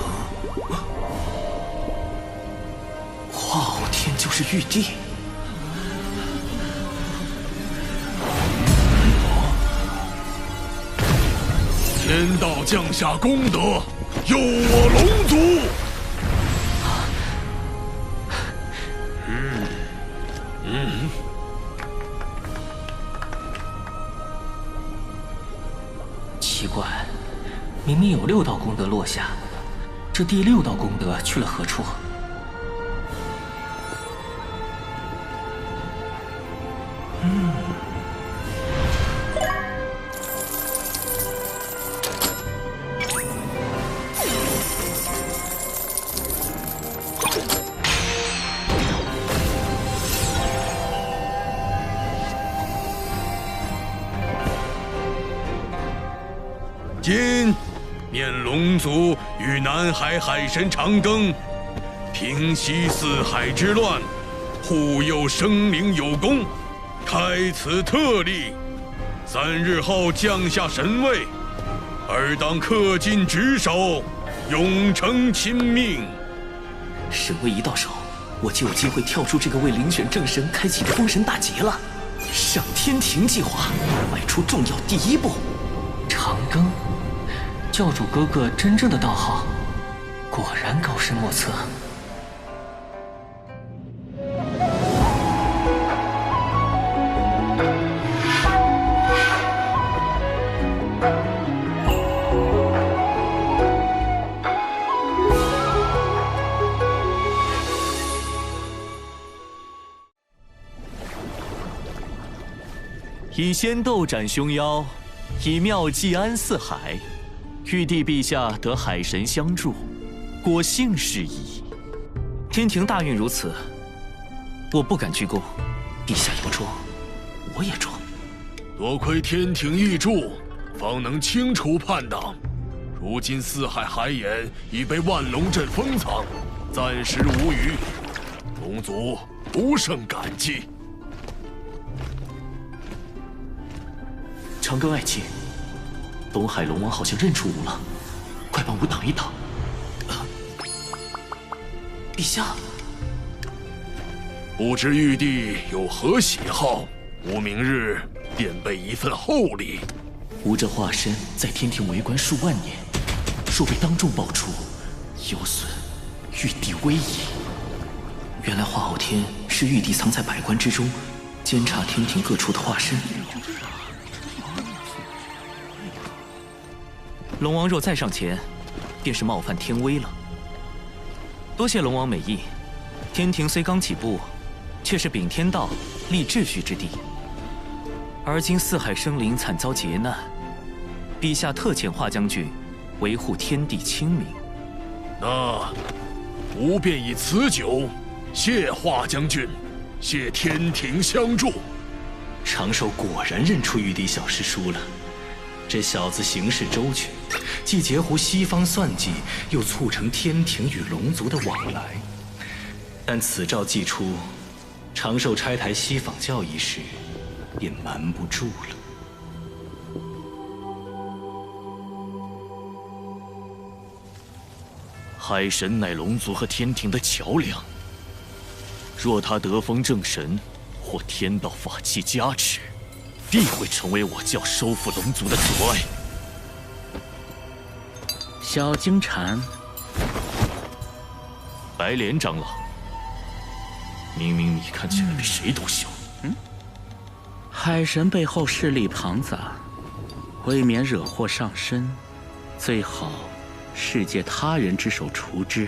化偶天就是玉帝？天道降下功德，佑我龙族！奇怪，明明有6道功德落下，这第6道功德去了何处？今念龙族与南海海神长庚平息四海之乱，护佑生灵有功，开此特例。3日后降下神位，尔当恪尽职守，永承亲命。神位一到手，我就有机会跳出这个为遴选正神开启的封神大劫了。上天庭计划迈出重要第1步。长庚，教主哥哥真正的道行，果然高深莫测。以仙斗斩凶妖，以妙计安四海。玉帝陛下得海神相助，果幸事矣。天庭大运如此，我不敢居功。陛下有桩，我也桩。多亏天庭义助，方能清除叛党。如今四海海眼已被万龙阵封藏，暂时无虞。龙族不胜感激。长庚爱卿，东海龙王好像认出吾了，快帮吾挡一挡。陛下，不知玉帝有何喜好？吾明日便备一份厚礼。吾这化身在天庭为官数万年，若被当众爆出，有损玉帝威仪。原来化偶天是玉帝藏在百官之中，监察天庭各处的化身。龙王若再上前，便是冒犯天威了。多谢龙王美意，天庭虽刚起步，却是秉天道、立秩序之地。而今四海生灵惨遭劫难，陛下特遣华将军维护天地清明。那吾便以此酒谢华将军，谢天庭相助。长寿果然认出玉帝小师叔了。这小子行事周全，既截胡西方算计，又促成天庭与龙族的往来。但此诏既出，长寿拆台西访教一事，便瞒不住了。海神乃龙族和天庭的桥梁，若他得封正神，或天道法器加持，必会成为我教收复龙族的阻碍。小金蝉，白莲长老，明明你看起来比谁都小。海神背后势力庞杂，为免惹祸上身，最好是借他人之手除之。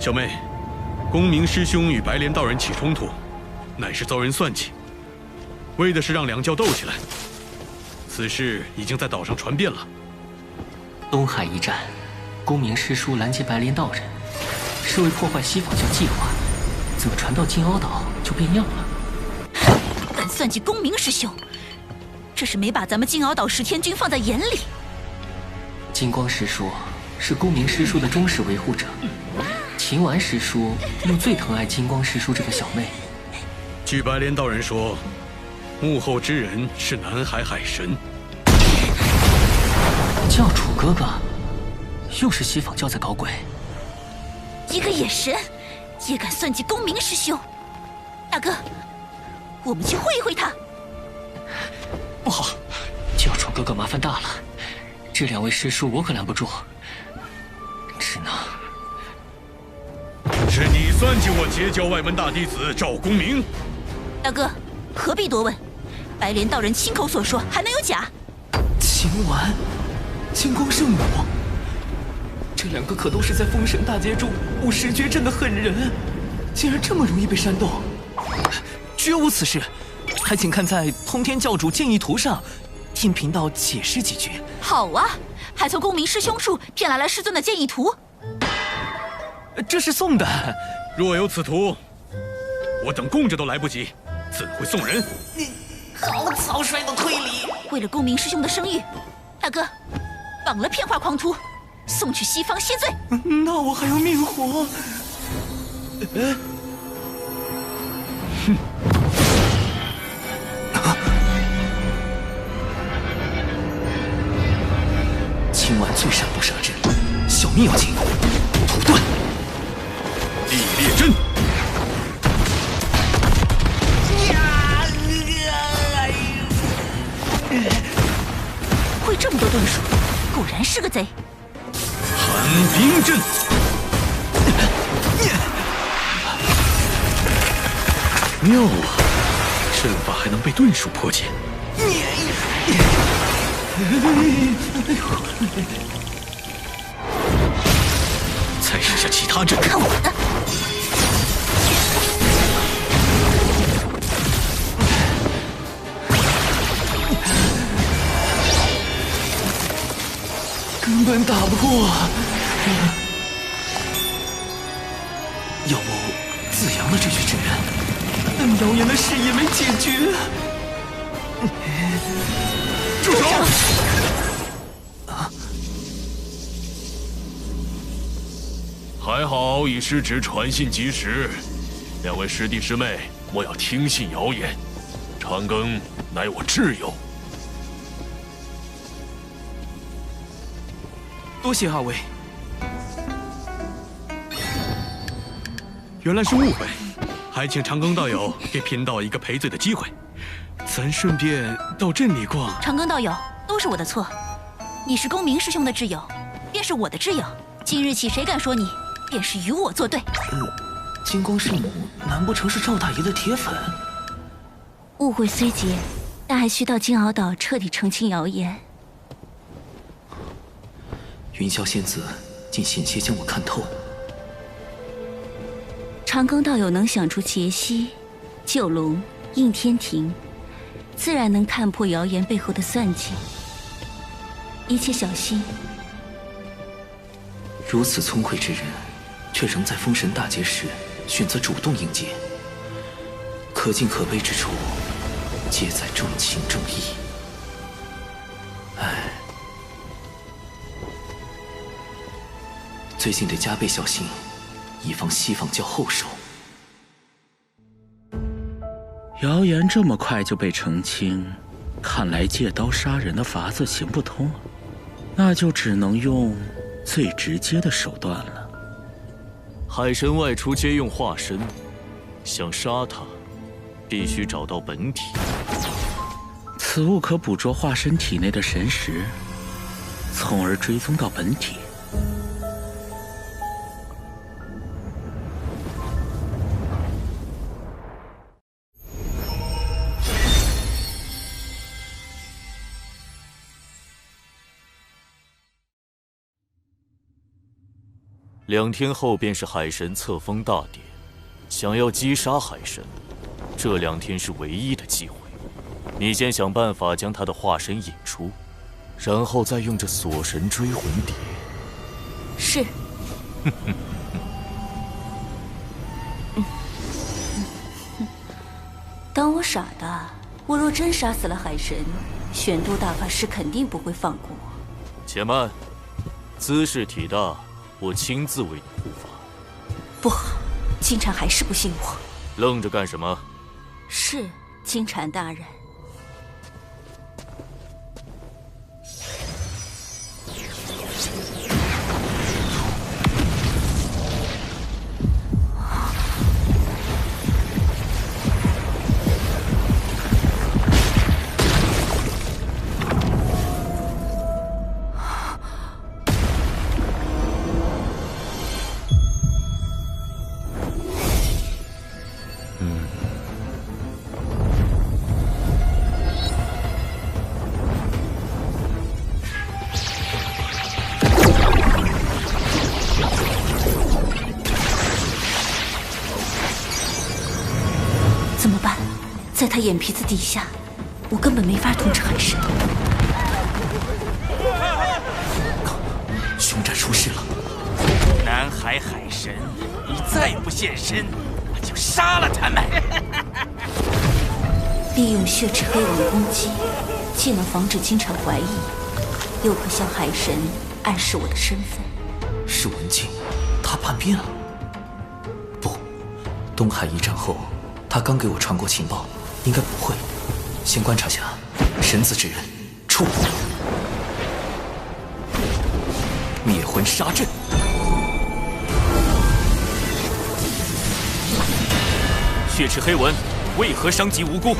小妹，公明师兄与白莲道人起冲突，乃是遭人算计，为的是让两教斗起来。此事已经在岛上传遍了。东海一战，公明师叔拦截白莲道人，是为破坏西方教计划，怎么传到金鳌岛就变样了？敢算计公明师兄，这是没把咱们金鳌岛10天军放在眼里。金光师叔是公明师叔的忠实维护者，秦丸师叔又最疼爱金光师叔这个小妹。据白莲道人说，幕后之人是南海海神。教主哥哥，又是西方教在搞鬼。一个野神也敢算计公明师兄，大哥，我们去会一会他。不好，教主哥哥麻烦大了，这2位师叔我可拦不住，只能……是你算计我截教外门大弟子赵公明？大哥，何必多问？白莲道人亲口所说，还能有假？秦丸、金光圣母，这2个可都是在封神大劫中武石绝阵的狠人，竟然这么容易被煽动？绝无此事，还请看在通天教主建议图上，听贫道解释几句。好啊，还从公明师兄处骗来了师尊的建议图。这是送的，若有此图，我等供着都来不及，怎会送人？你好草率的推理！为了公明师兄的声誉，大哥，绑了骗画狂徒，送去西方谢罪。那我还有命活？哼！秦丸最善不杀之，小命要紧，土遁。地裂阵。会这么多遁术，果然是个贼。寒冰阵。妙啊，阵法还能被遁术破解。再试下其他阵。看我的！根本打不过。要不子阳的这句之人，但谣言的事也没解决。住手！还好以师侄传信及时，2位师弟师妹，莫要听信谣言。长庚乃我挚友。多谢2位。原来是误会，还请长庚道友给贫道一个赔罪的机会，咱顺便到镇里逛。长庚道友，都是我的错。你是公明师兄的挚友，便是我的挚友。今日起，谁敢说你，便是与我作对。金光圣母难不成是赵大爷的铁粉？误会虽结，但还需到金鳌岛彻底澄清谣言。云霄仙子竟险些将我看透。长庚道友能想出劫溪、救龙、应天庭，自然能看破谣言背后的算计。一切小心。如此聪慧之人，却仍在封神大劫时选择主动应劫，可敬可悲之处，皆在重情重义。唉，最近得加倍小心，以防西方教后手。谣言这么快就被澄清，看来借刀杀人的法子行不通，那就只能用最直接的手段了。海神外出皆用化身，想杀他，必须找到本体。此物可捕捉化身体内的神识，从而追踪到本体。2天后便是海神册封大典，想要击杀海神，这2天是唯一的机会。你先想办法将他的化身引出，然后再用这锁神追魂碟。是。当我傻的，我若真杀死了海神，玄都大法师肯定不会放过我。且慢，姿势体大，我亲自为你护法。不好，金蝉还是不信我。愣着干什么？是，金蝉大人。怎么办？在他眼皮子底下，我根本没法统治海神。熊战出事了！南海海神，你再不现身，我就杀了他们！利用血池黑纹攻击，既能防止金蝉怀疑，又可向海神暗示我的身份。是文静，他叛变了。不，东海一战后，他刚给我传过情报，应该不会。先观察下，神子之人，出！灭魂杀阵。血池黑纹为何伤及无辜？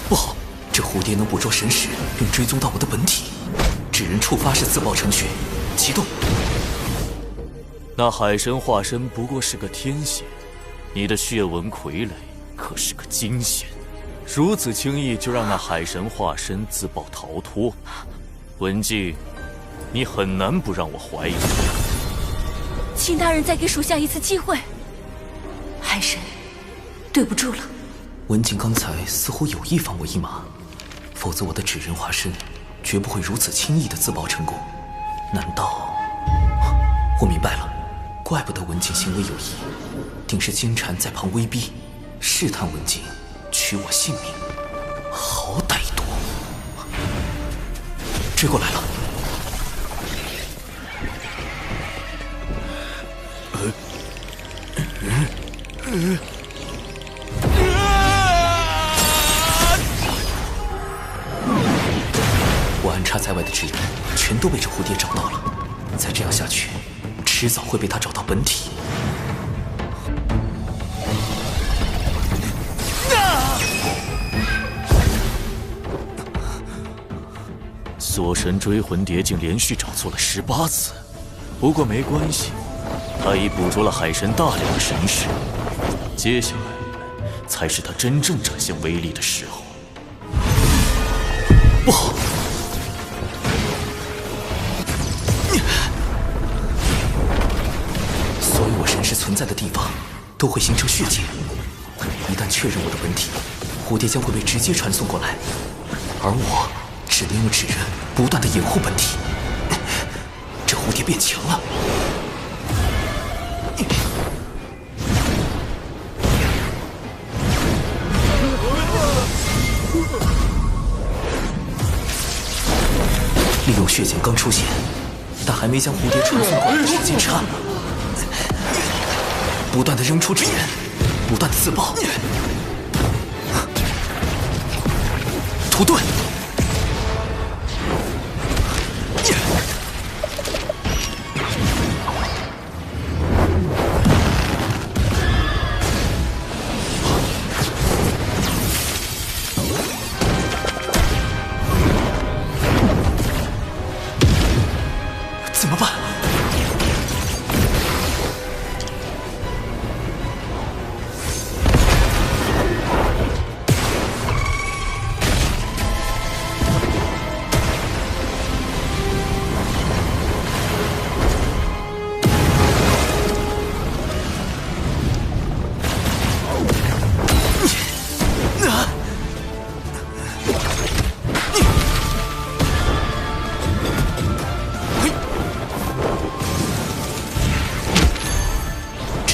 不好，这蝴蝶能捕捉神识，并追踪到我的本体。纸人触发式自爆程序，启动。那海神化身不过是个天仙，你的血纹傀儡可是个金仙，如此轻易就让那海神化身自爆逃脱，文静，你很难不让我怀疑。请大人再给属下一次机会。海神，对不住了。文静刚才似乎有意放我一马，否则我的纸人化身绝不会如此轻易的自爆成功。难道……我明白了，怪不得文静行为有疑，定是金蝉在旁威逼，试探文静，取我性命。好歹毒！追过来了。我安插在外的纸人全都被这蝴蝶找到了，再这样下去，迟早会被他找到本体。锁神追魂蝶竟连续找错了18次，不过没关系，他已捕捉了海神大量的神识，接下来才是他真正展现威力的时候。不好！所有我神识存在的地方都会形成血界，一旦确认我的本体，蝴蝶将会被直接传送过来，而我只能用纸人不断的掩护本体。这蝴蝶变强了。利用血剑刚出现，但还没将蝴蝶传送过来的时间差了。不断的扔出纸人，不断的自爆，屠盾。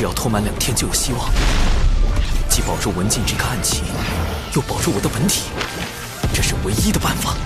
只要拖满2天就有希望，既保住文静这个暗器，又保住我的本体，这是唯一的办法。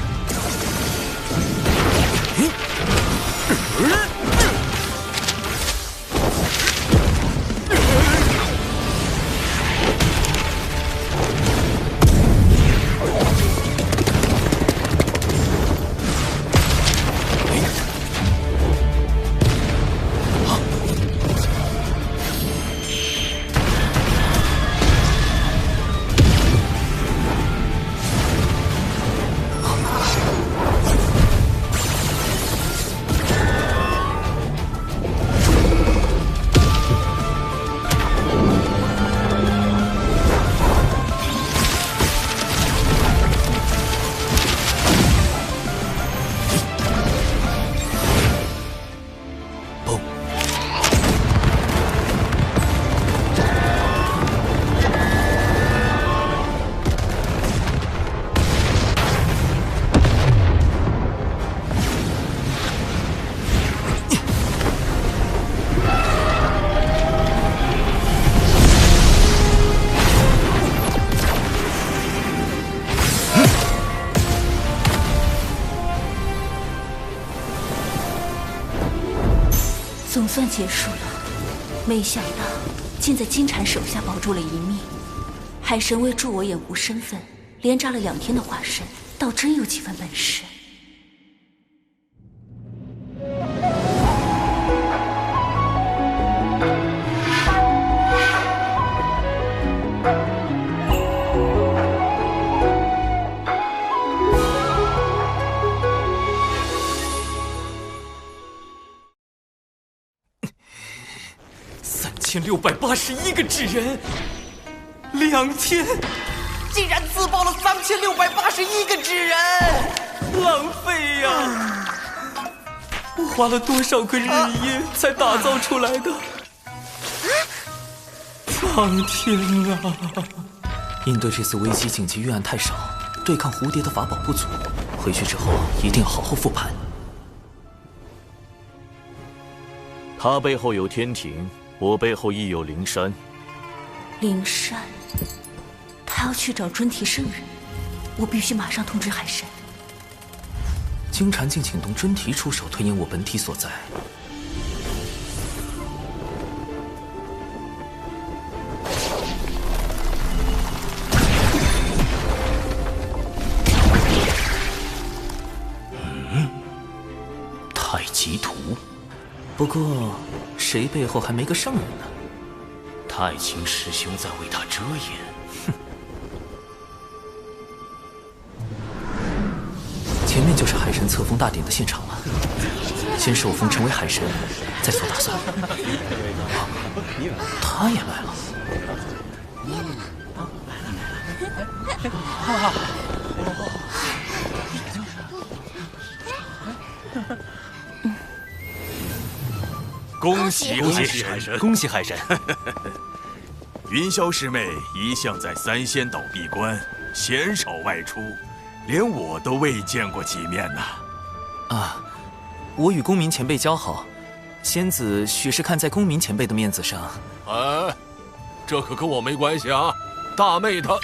总算结束了，没想到竟在金蝉手下保住了一命。海神为助我掩护身份，连扎了2天的化身，倒真有几分本事。3681个纸人，2天，竟然自爆了3681个纸人，浪费呀！我花了多少个日夜才打造出来的？苍天啊！应对这次危机紧急预案太少，对抗蝴蝶的法宝不足，回去之后一定要好好复盘。他背后有天庭，我背后亦有灵山。灵山，他要去找尊提圣人，我必须马上通知海神。金蝉竟请动尊提出手推演我本体所在。太极图，不过谁背后还没个圣人呢？太清师兄在为他遮掩。前面就是海神册封大典的现场了，先受封成为海神，再做打算。他也来了。恭喜海神！恭喜海神！云霄师妹一向在3仙岛闭关，鲜少外出，连我都未见过几面呐。啊，我与公明前辈交好，仙子许是看在公明前辈的面子上。哎，这可跟我没关系啊！大妹她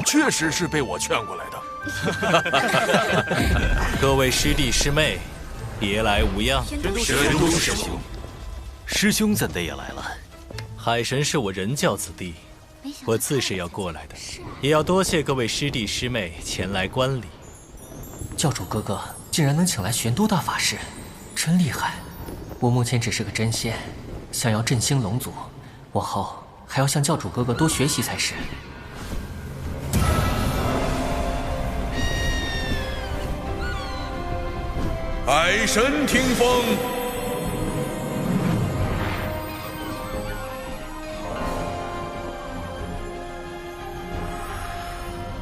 确实是被我劝过来的。各位师弟师妹，别来无恙。玄都师兄，师兄怎的也来了？海神是我人教子弟，我自是要过来的，也要多谢各位师弟师妹前来观礼。教主哥哥竟然能请来玄都大法师，真厉害！我目前只是个真仙，想要振兴龙族，往后还要向教主哥哥多学习才是。海神听风。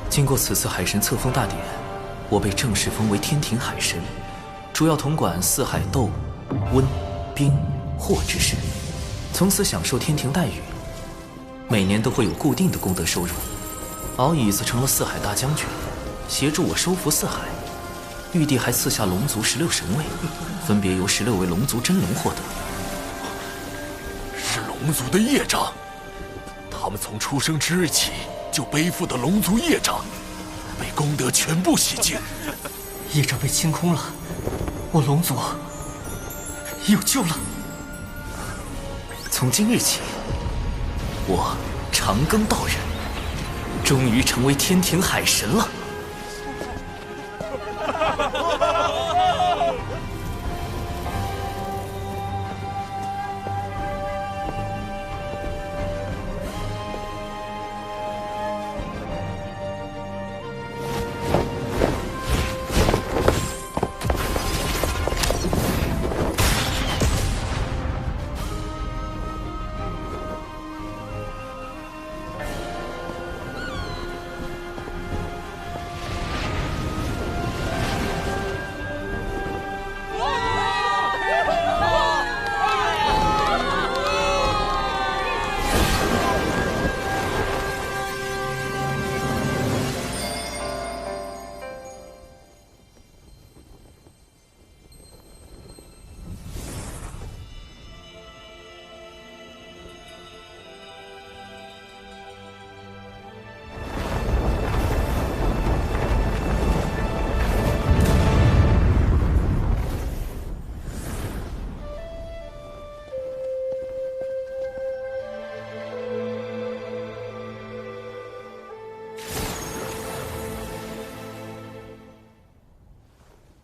经过此次海神册封大典，我被正式封为天庭海神，主要统管四海斗、温、冰、火之事，从此享受天庭待遇。每年都会有固定的功德收入。敖乙则成了四海大将军，协助我收服四海。玉帝还赐下龙族16神位，分别由16位龙族真龙获得。龙族的业障。他们从出生之日起就背负的龙族业障，被功德全部洗净，业障被清空了，我龙族有救了。从今日起，我长庚道人终于成为天庭海神了。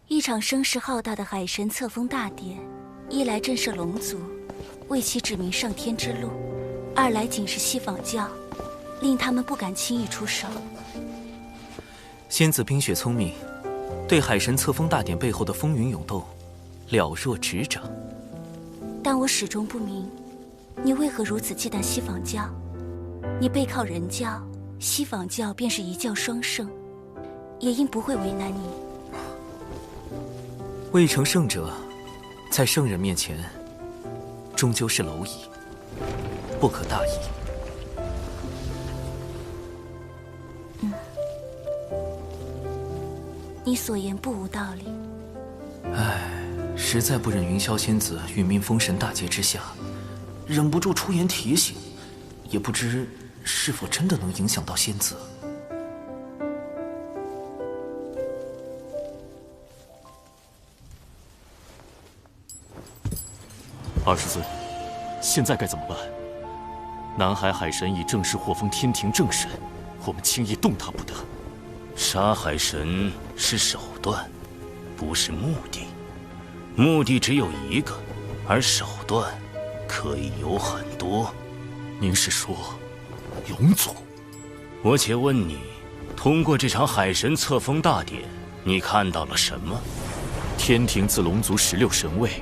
一场声势浩大的海神册封大典，一来震慑龙族，为其指明上天之路；二来警示西方教，令他们不敢轻易出手。仙子冰雪聪明，对海神册封大典背后的风云涌动了若指掌。但我始终不明，你为何如此忌惮西方教？你背靠人教，西方教便是一教双胜，也应不会为难你。未成圣者，在圣人面前，终究是蝼蚁，不可大意。你所言不无道理。唉，实在不忍云霄仙子殒命封神大劫之下，忍不住出言提醒，也不知是否真的能影响到仙子。20尊，现在该怎么办？南海海神已正式获封天庭正神，我们轻易动他不得。杀海神是手段，不是目的。目的只有一个，而手段可以有很多。您是说，龙族？我且问你，通过这场海神册封大典，你看到了什么？天庭自龙族16神位。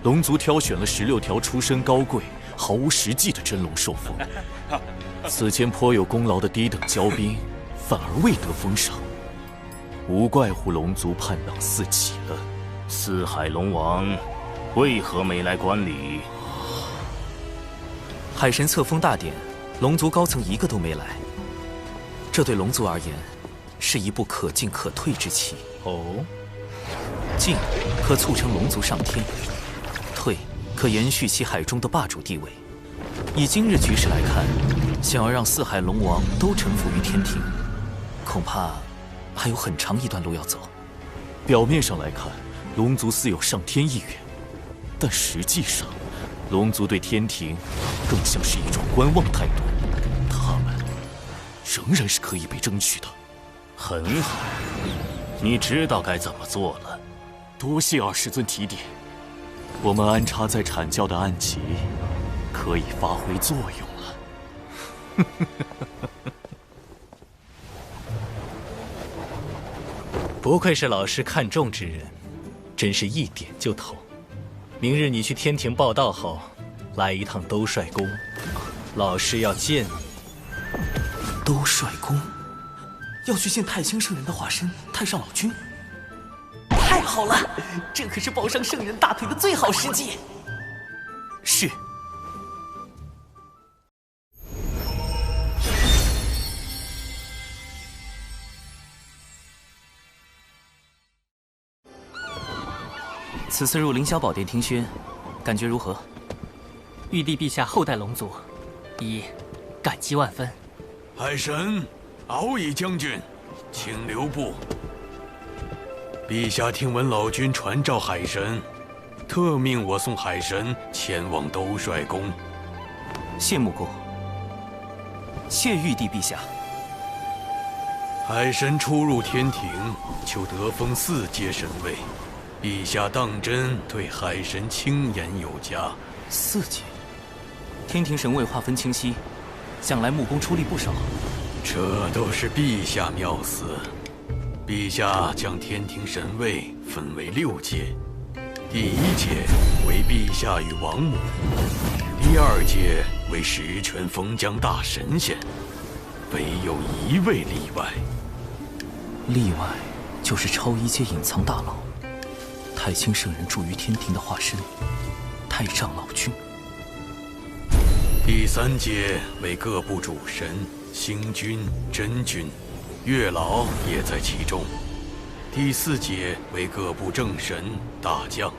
龙族挑选了16条出身高贵、毫无实际的真龙受封，此前颇有功劳的低等骄兵，反而未得封赏，无怪乎龙族叛党四起了。四海龙王为何没来观礼？海神册封大典，龙族高层一个都没来，这对龙族而言，是一步可进可退之棋。哦，进可促成龙族上天。退可延续其海中的霸主地位。以今日局势来看，想要让四海龙王都臣服于天庭，恐怕还有很长一段路要走。表面上来看，龙族似有上天意愿，但实际上，龙族对天庭更像是一种观望态度。他们仍然是可以被争取的。很好，你知道该怎么做了。多谢20尊提点。我们安插在阐教的暗旗，可以发挥作用了。不愧是老师看重之人，真是一点就透。明日你去天庭报道后，来一趟兜率宫，老师要见你。兜率宫，要去见太清圣人的化身太上老君。太好了，这可是抱上圣人大腿的最好时机。是。此次入凌霄宝殿听宣，感觉如何？玉帝陛下厚待龙族，已感激万分。海神，敖乙将军，请留步。陛下听闻老君传召海神，特命我送海神前往兜率宫。谢穆公，谢玉帝陛下。海神初入天庭，就得封4阶神位，陛下当真对海神轻言有加。4阶，天庭神位划分清晰，想来穆公出力不少。这都是陛下妙思。陛下将天庭神位分为6阶，第1阶为陛下与王母，第2阶为十全封疆大神仙，唯有1位例外。例外就是超1阶隐藏大佬，太清圣人住于天庭的化身，太上老君。第3阶为各部主神，星君、真君，月老也在其中。第4阶为各部正神、大将，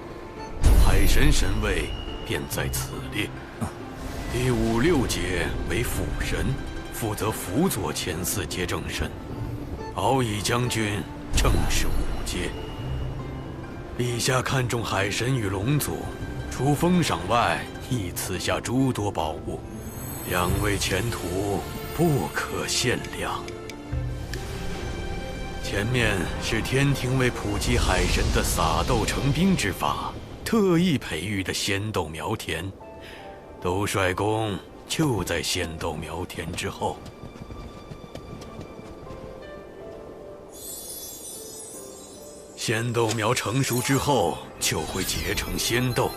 海神神位便在此列。第5、6阶为辅神，负责辅佐前4阶正神。敖乙将军正是5阶。陛下看重海神与龙族，除封赏外，亦赐下诸多宝物，2位前途不可限量。前面是天庭为普及海神的撒豆成兵之法，特意培育的仙豆苗田，兜率宫就在仙豆苗田之后。仙豆苗成熟之后，就会结成仙豆，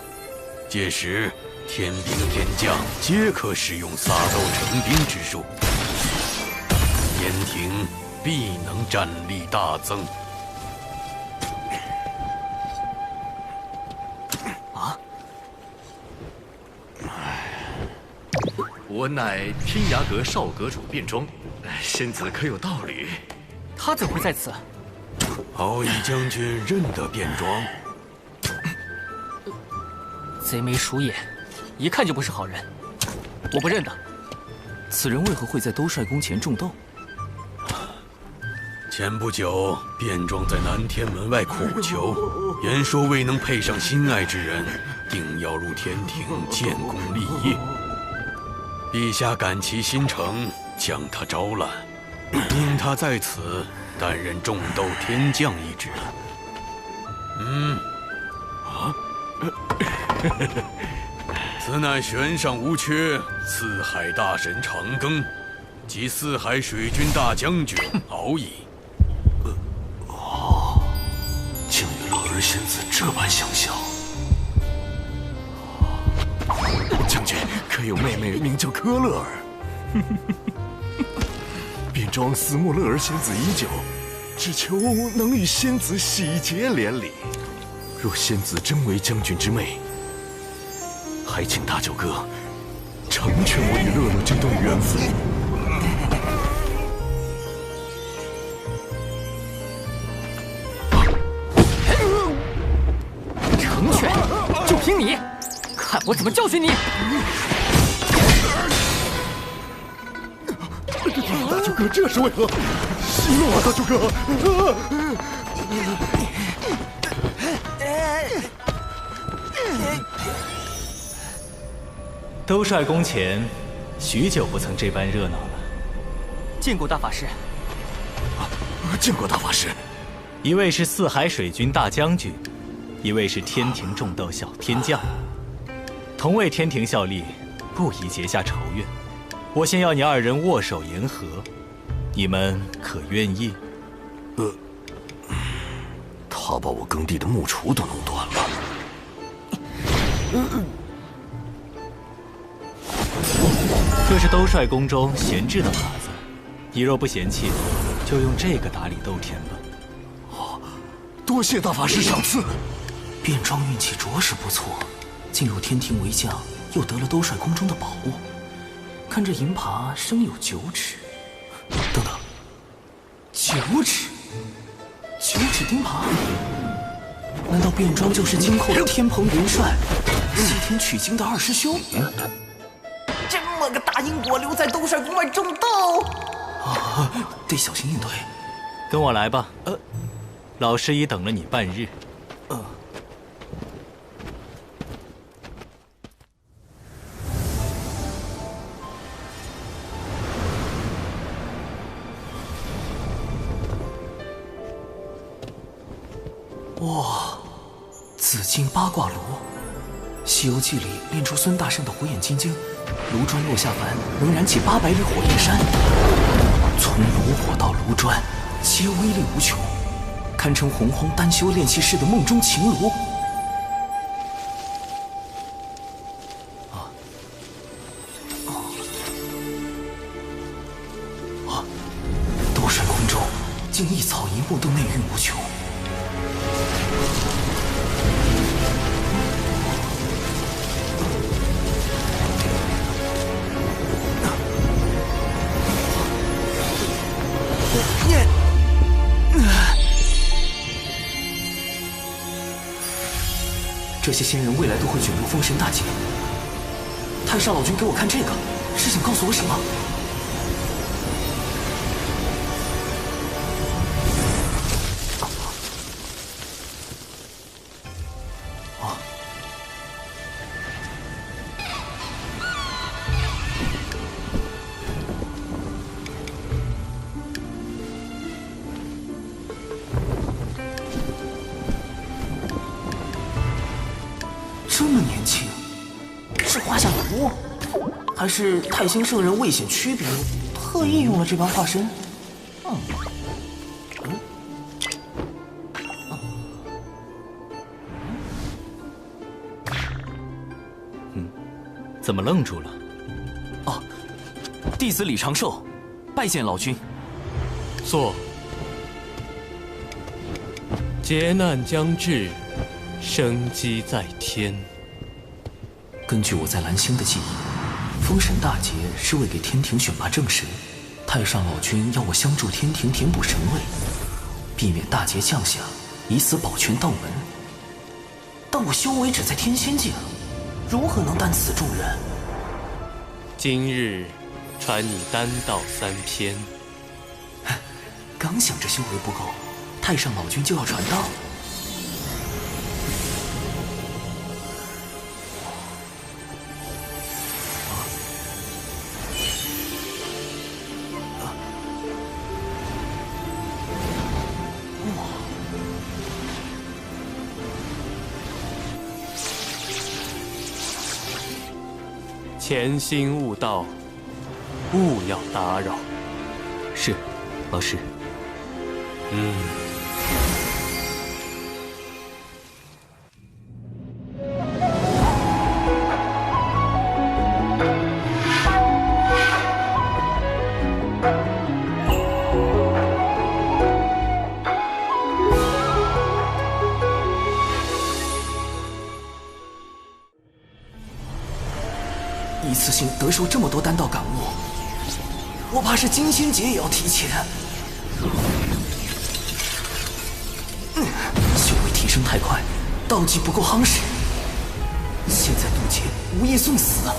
届时天兵天将皆可使用撒豆成兵之术，天庭必能战力大增。啊！我乃天涯阁少阁主卞庄，仙子可有道侣？他怎会在此？敖乙将军认得卞庄？贼眉鼠眼，一看就不是好人，我不认得。此人为何会在兜率宫前种豆？前不久，卞庄在南天门外苦求，言说未能配上心爱之人，定要入天庭建功立业。陛下感其心诚，将他招揽，命他在此担任种豆天将一职。此乃悬赏无缺，四海大神长庚及四海水军大将军敖乙。竟与乐儿仙子这般相像。将军可有妹妹名叫柯乐儿？卞庄思慕乐儿仙子已久，只求能与仙子喜结连理。若仙子真为将军之妹，还请大舅哥成全我与乐乐这段缘分。成全，就凭你，看我怎么教训你！大舅哥，这是为何？息怒啊，大舅哥！兜率宫前，许久不曾这般热闹了。见过大法师。见过大法师。一位是四海水军大将军，一位是天庭种豆小天将，同为天庭效力，不宜结下仇怨。我先要你二人握手言和，你们可愿意？他把我耕地的木锄都弄断了。这是兜率宫中闲置的耙子，你若不嫌弃，就用这个打理豆田吧。多谢大法师赏赐。卞庄运气着实不错，进入天庭为将，又得了兜率宫中的宝物。看这银耙生有9齿。等等，9齿？9齿钉耙？难道变装就是今后的天蓬元帅，西天取经的二师兄？这么个大阴果留在东帅宫外种豆啊，得小心应对。跟我来吧。老师已等了你半日。哇，紫金八卦炉，《西游记》里炼出孙大圣的火眼金睛，炉砖落下凡能燃起800里火焰山。从炉火到炉砖，皆威力无穷，堪称洪荒丹修炼气士的梦中情炉。斗帅空中，竟一草一木都内蕴无穷。这些仙人未来都会卷入封神大劫。太上老君给我看这个，是想告诉我什么？这么年轻，是画下图，还是太星圣人为显区别，特意用了这般化身？怎么愣住了？弟子李长寿，拜见老君。坐。劫难将至，生机在天。根据我在蓝星的记忆，封神大劫是为给天庭选拔正神，太上老君要我相助天庭填补神位，避免大劫降下，以此保全道门。但我修为只在天仙境，如何能担此重任？今日传你丹道3篇。刚想着修为不够，太上老君就要传道。潜心悟道，勿要打扰。是，老师。一次性得受这么多丹道感悟，我怕是金仙劫也要提前。修为提升太快，道技不够夯实。现在渡劫无异送死，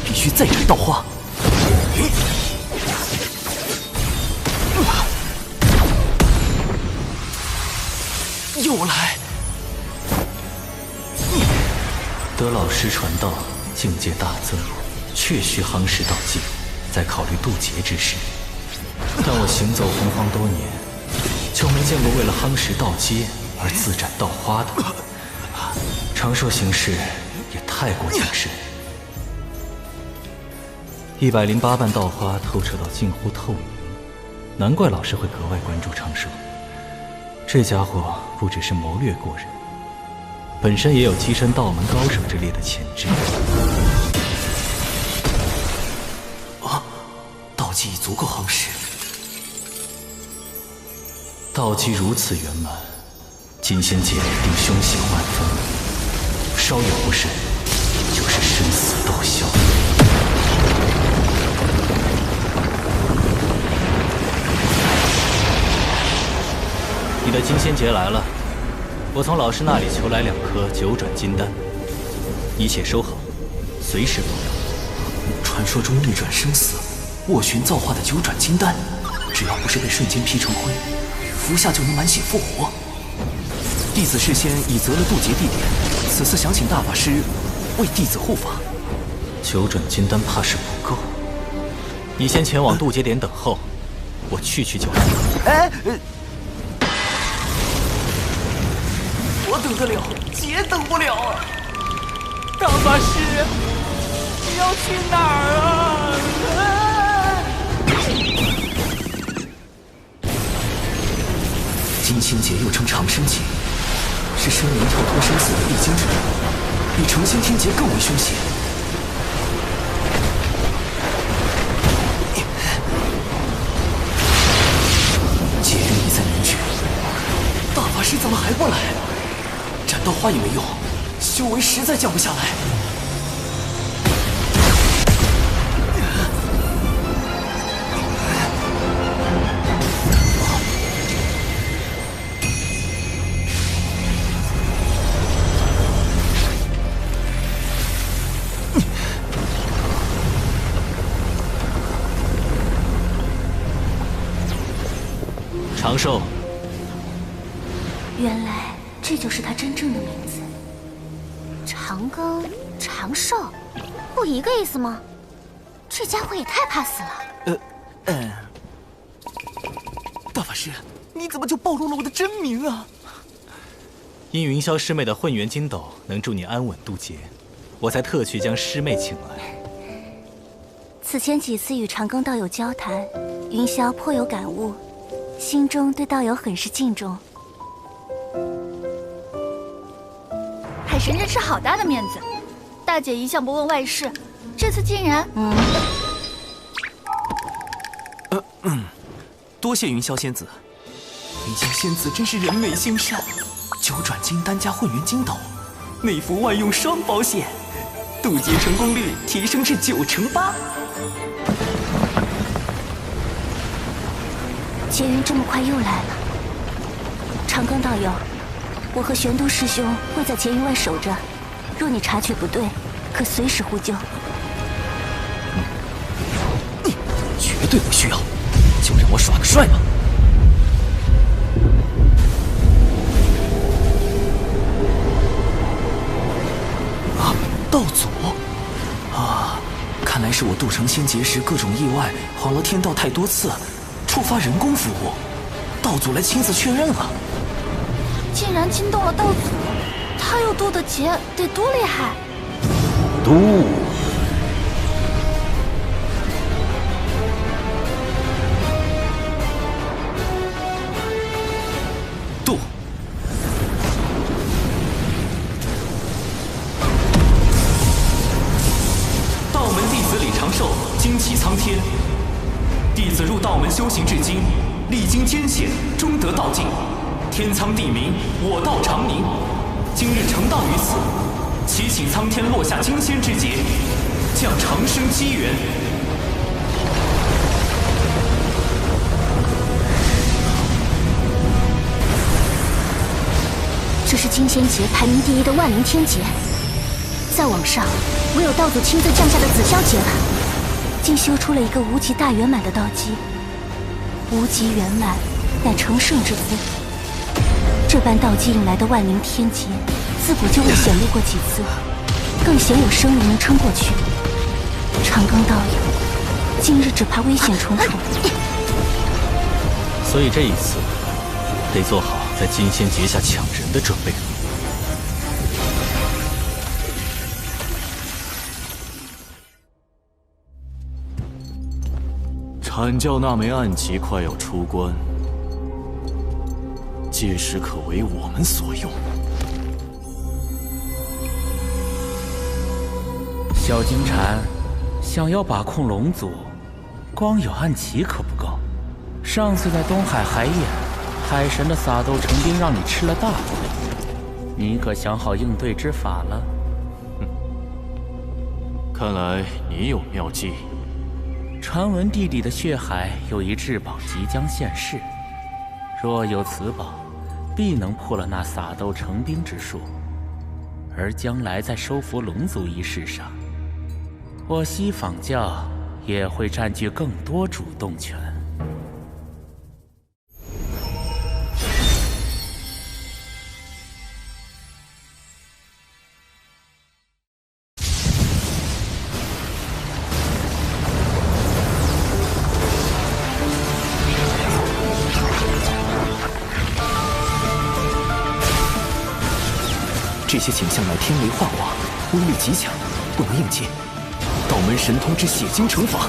必须再改道花。又来！得老师传道，境界大增，确需夯实道技，再考虑渡劫之事。但我行走洪荒多年，就没见过为了夯实道阶而自斩道花的。长寿行事也太过谨慎。108瓣道花透彻到近乎透明，难怪老师会格外关注长寿。这家伙不只是谋略过人，本身也有跻身道门高手之列的潜质。道技已足够夯实。道基如此圆满，金仙界定凶险万分，稍有不慎，就是生死斗消。你的金仙劫来了，我从老师那里求来2颗9转金丹，你且收好，随时动用。传说中逆转生死、斡旋造化的9转金丹，只要不是被瞬间劈成灰，服下就能满血复活。弟子事先已择了渡劫地点，此次想请大法师为弟子护法。9转金丹怕是不够，你先前往渡劫点等候，我去就来。哎，我等得了，姐等不了啊！大法师，你要去哪儿啊？金仙劫又称长生劫，是生灵跳脱生死的必经之路，比成仙天劫更为凶险。劫运已在凝聚，大法师怎么还不来？斩刀花也没用，修为实在降不下来。长寿，原来这就是他真正的名字。长庚、长寿，不一个意思吗？这家伙也太怕死了。大法师，你怎么就暴露了我的真名啊？因云霄师妹的混元金斗能助你安稳渡劫，我才特去将师妹请来。此前几次与长庚道友交谈，云霄颇有感悟，心中对道友很是敬重。海神真是好大的面子，大姐一向不问外事，这次竟然……多谢云霄仙子。云霄仙子真是人美心善，9转金丹加混元金斗，内服外用双保险，渡劫成功率提升至98%。劫云这么快又来了，长庚道友，我和玄都师兄会在劫云外守着，若你察觉不对，可随时呼救。绝对不需要，就让我耍个帅吧。啊，道祖！啊，看来是我渡成仙劫时各种意外，晃了天道太多次，触发人工服务，道祖来亲自确认了。竟然惊动了道祖，他又渡的劫得多厉害！渡。道门弟子李长寿精气苍天，弟子入道门修行至今，历经艰险，终得道境。天苍地明，我道长宁。今日成道于此，祈请苍天落下金仙之劫，降长生机缘。这是金仙劫排名第1的万灵天劫，再往上，唯有道祖亲自降下的紫霄劫了。竟修出了一个无极大圆满的道基，无极圆满，乃成圣之姿。这般道基引来的万灵天劫，自古就未显露过几次，更鲜有生灵能撑过去。长庚道友，今日只怕危险重重。所以这一次，得做好在金仙劫下抢人的准备。阐教那枚暗棋快要出关，届时可为我们所用。小金蝉，想要把控龙族，光有暗棋可不够。上次在东海海眼，海神的撒豆成兵让你吃了大亏，你可想好应对之法了？看来你有妙计。传闻地底的血海有一至宝即将现世，若有此宝，必能破了那撒豆成兵之术，而将来在收服龙族一事上，我西坊教也会占据更多主动权。这些景象乃天雷化化，威力极强，不能应接。道门神通之血晶惩罚。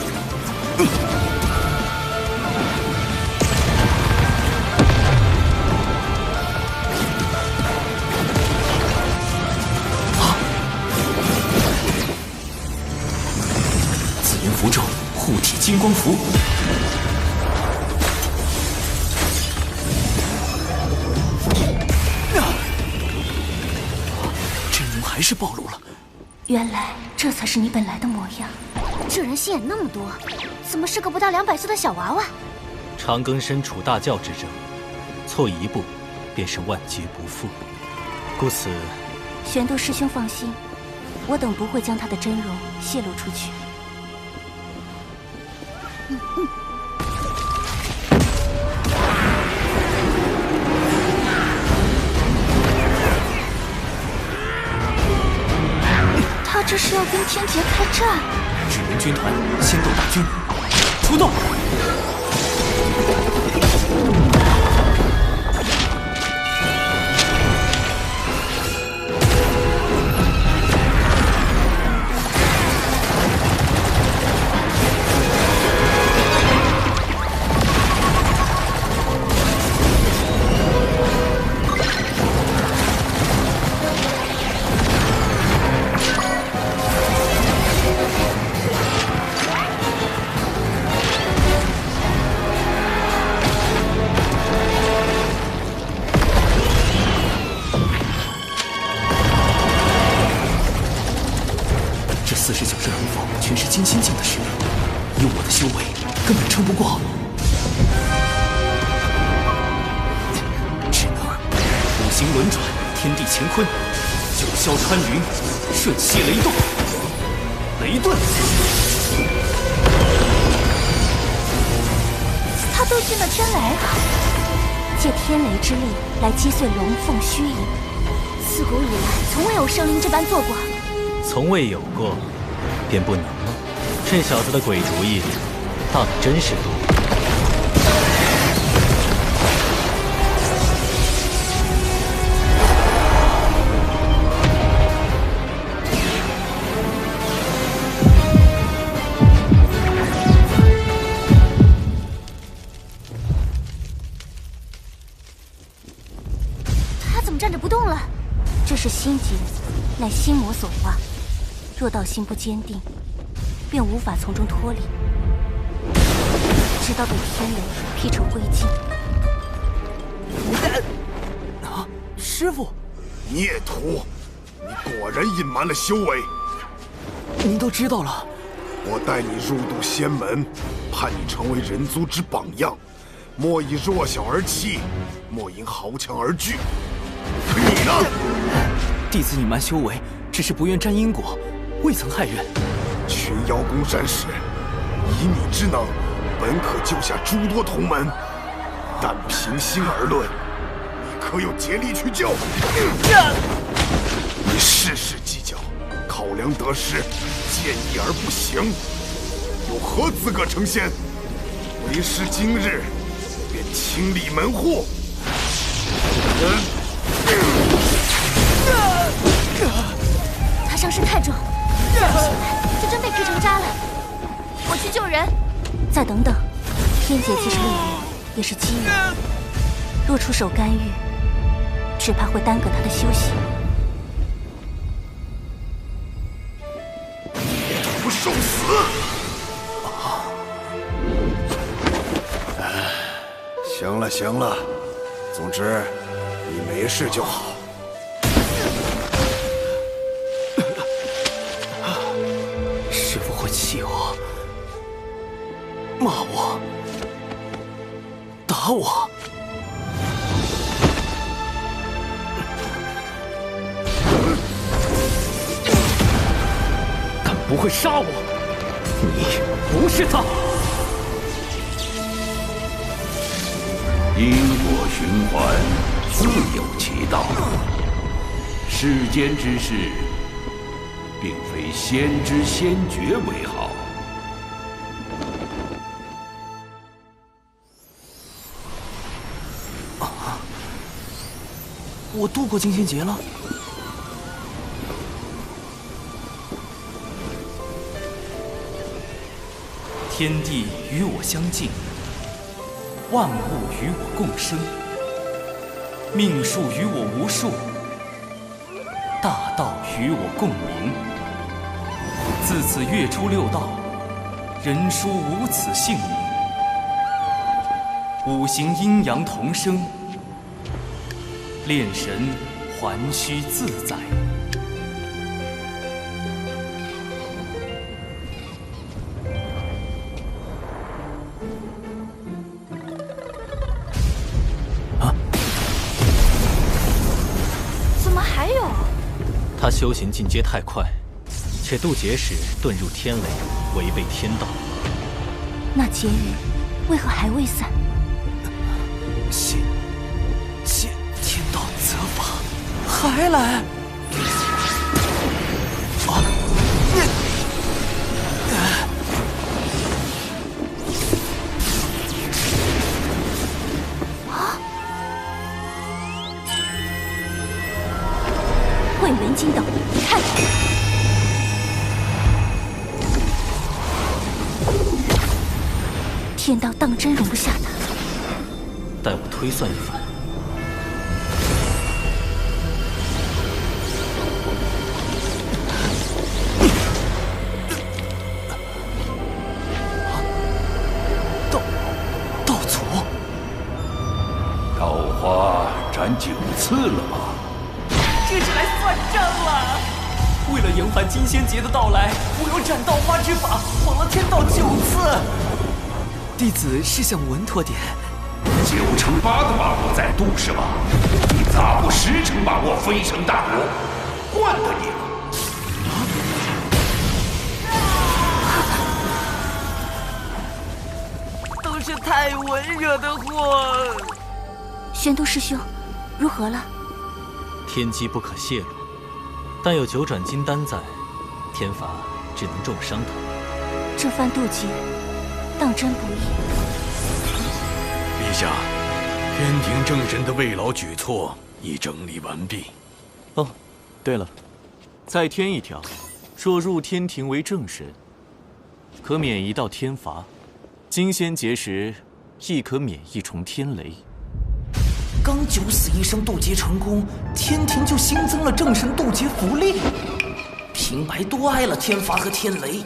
紫炎符咒，护体金光符。还是暴露了。原来这才是你本来的模样。这人心眼那么多，怎么是个不到200岁的小娃娃？长庚身处大教之争，错一步便是万劫不复。故此，玄斗师兄放心，我等不会将他的真容泄露出去。他这是要跟天劫开战？纸人军团，仙斗大军，出动！全是金仙境的实力，以我的修为，根本撑不过。只能五行轮转，天地乾坤，九霄穿云，瞬息雷动，雷遁。他对进了天雷，借天雷之力来击碎龙凤虚影。自古以来，从未有生灵这般做过。从未有过。便不能吗？这小子的鬼主意倒的真是多。他怎么站着不动了？这是心结，乃心魔所化。若道心不坚定，便无法从中脱离，直到被天雷劈成灰烬。啊，师傅！孽徒，你果然隐瞒了修为。您都知道了。我带你入渡仙门，盼你成为人族之榜样，莫以弱小而欺，莫因豪强而惧。可你呢？弟子隐瞒修为，只是不愿沾因果。未曾害人。群妖攻山时，以你之能，本可救下诸多同门，但平心而论，你可有竭力去救？你事事计较，考量得失，见义而不行，有何资格成仙？为师今日便清理门户。他伤势太重。再不醒来，就真被劈成渣了。我去救人。再等等，天劫既是路缘，也是机缘。若出手干预，只怕会耽搁他的修行。不受死！行了行了，总之你没事就好。气我，骂我，打我，不会杀我。你不是他。因果循环，自有其道。世间之事，并非先知先觉为好。我度过金仙劫了。天地与我相敬，万物与我共生，命数与我无数，大道与我共鸣。自此月出六道，人殊无此姓名。五行阴阳同生，炼神还须自在。怎么还有？他修行进阶太快，且渡劫时遁入天雷，违背天道。那劫雨为何还未散？谢天道责罚，还来！混元金斗，看！天道当真容不下他。待我推算一番。道祖，桃花斩9次了吗？这是来算账了！为了延缓金仙劫的到来，我用斩道花之法晃了天道9次。弟子是想稳妥点。9成8的把握在度是吧？你咋不10成把握飞升大国？换得你了。都是太文惹的祸。玄都师兄，如何了？天机不可泄露，但有9转金丹在，天罚只能重伤他。这番渡劫，当真不易。陛下，天庭正神的慰劳举措已整理完毕。哦，对了，再添一条，若入天庭为正神，可免1道天罚；金仙劫时，亦可免1重天雷。刚9死1生渡劫成功，天庭就新增了正神渡劫福利，平白多挨了天罚和天雷。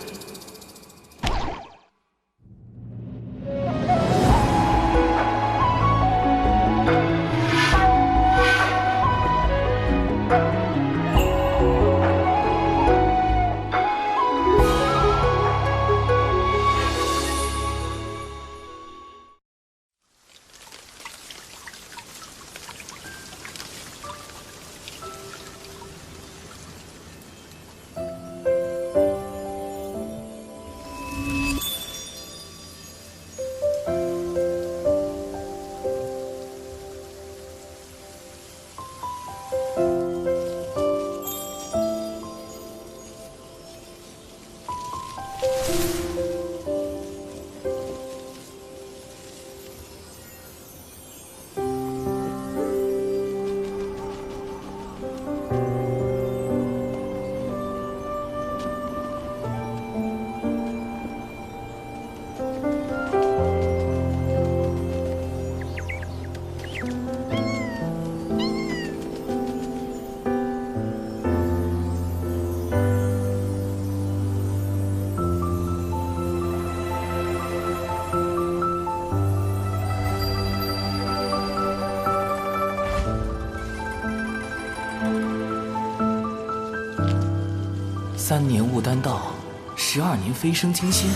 3年悟丹道，12年飞升金仙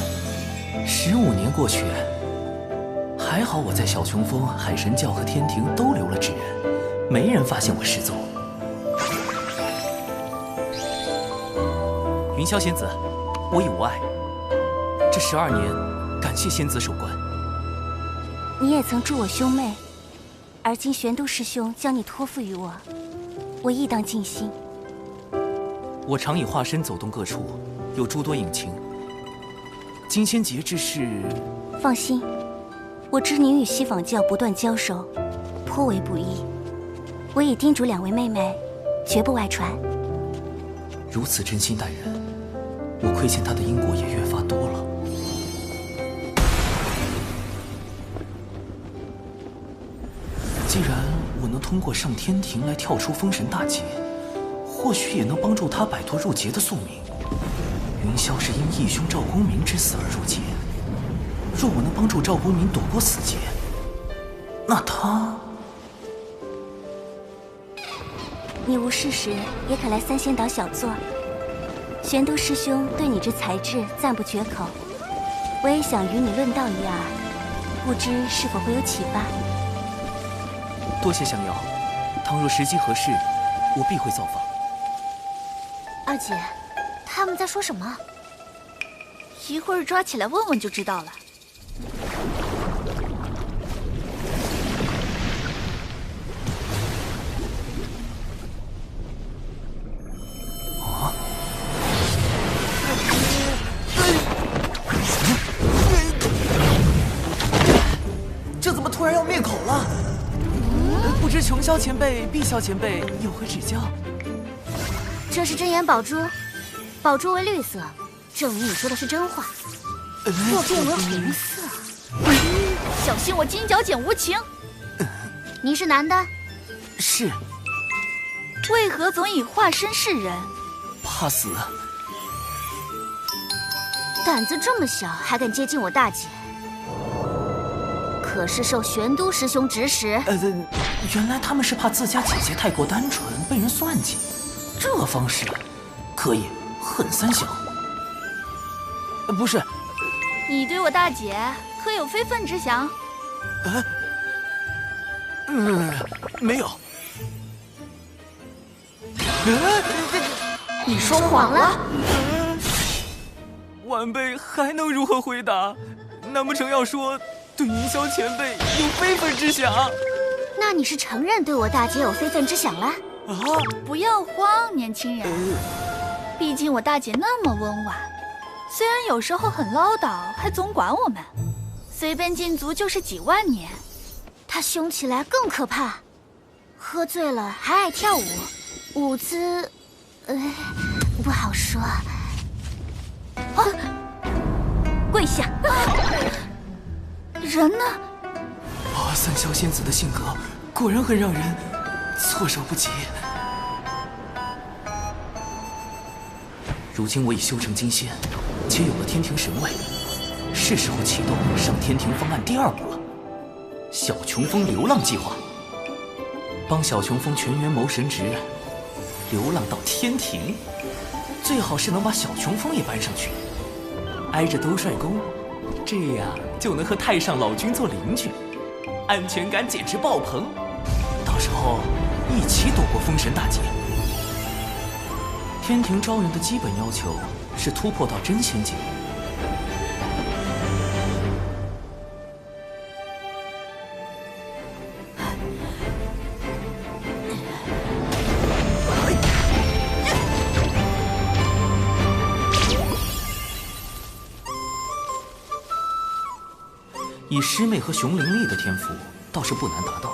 ，15年过去，还好我在小琼峰、海神教和天庭都留了指认，没人发现我失踪。云霄仙子，我已无碍。这12年，感谢仙子守关。你也曾助我兄妹，而今玄都师兄将你托付于我，我亦当尽心。我常以化身走动各处，有诸多隐情。金仙节之事，放心，我知您与西坊教不断交手，颇为不易。我已叮嘱2位妹妹，绝不外传。如此真心待人，我亏欠他的因果也越发多了。既然我能通过上天庭来跳出封神大劫，或许也能帮助他摆脱入劫的宿命。云霄是因义兄赵公明之死而入劫，若我能帮助赵公明躲过死劫，那他……你无事时也可来三仙岛小坐。玄都师兄对你之才智赞不绝口，我也想与你论道一二，不知是否会有启发。多谢降妖，倘若时机合适，我必会造访。二姐，他们在说什么？一会儿抓起来问问就知道了。这怎么突然要灭口了？不知琼霄前辈、碧霄前辈有何指教？这是真眼宝珠，宝珠为绿色，证明你说的是真话。若变为红色，小心我金角剪无情。你是男的？是。为何总以化身示人？怕死。胆子这么小，还敢接近我大姐？可是受玄都师兄指使。原来他们是怕自家姐姐太过单纯，被人算计。这方式可以狠3小。不是，你对我大姐可有非分之想？没有。你说谎了。晚辈还能如何回答？难不成要说对云霄前辈有非分之想？那你是承认对我大姐有非分之想了？不要慌，年轻人。毕竟我大姐那么温婉，虽然有时候很唠叨，还总管我们，随便禁足就是几万年。她凶起来更可怕，喝醉了还爱跳舞，舞姿，不好说。跪下！人呢？三霄仙子的性格果然很让人措手不及。如今我已修成金仙，且有了天庭神位，是时候启动上天庭方案第2步了——小琼峰流浪计划。帮小琼峰全员谋神职，流浪到天庭，最好是能把小琼峰也搬上去，挨着兜率宫，这样就能和太上老君做邻居，安全感简直爆棚。到时候一起躲过封神大劫。天庭招人的基本要求是突破到真仙境。以师妹和熊灵力的天赋倒是不难达到，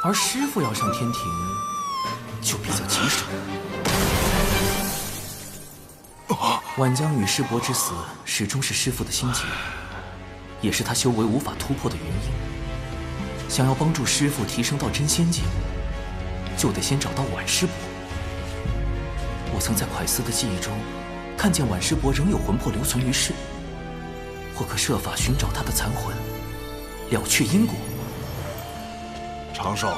而师傅要上天庭就比较棘手。晚江与师伯之死始终是师父的心结，也是他修为无法突破的原因。想要帮助师父提升到真仙境，就得先找到晚师伯。我曾在蒯斯的记忆中看见晚师伯仍有魂魄留存于世，或可设法寻找他的残魂，了却因果。长寿，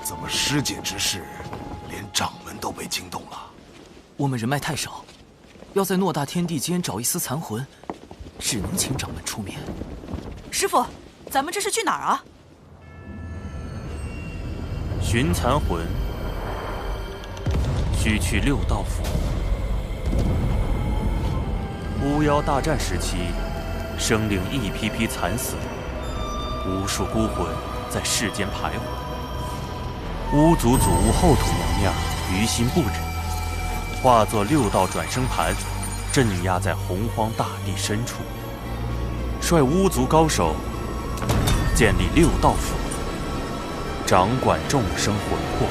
怎么师姐之事，连掌门都被惊动了？我们人脉太少，要在偌大天地间找一丝残魂，只能请掌门出面。师傅，咱们这是去哪儿啊？寻残魂，需去6道府。巫妖大战时期，生灵一批批惨死，无数孤魂在世间徘徊。巫族祖屋后土娘娘于心不忍，化作6道转生盘，镇压在洪荒大地深处，率巫族高手建立6道府，掌管众生魂魄。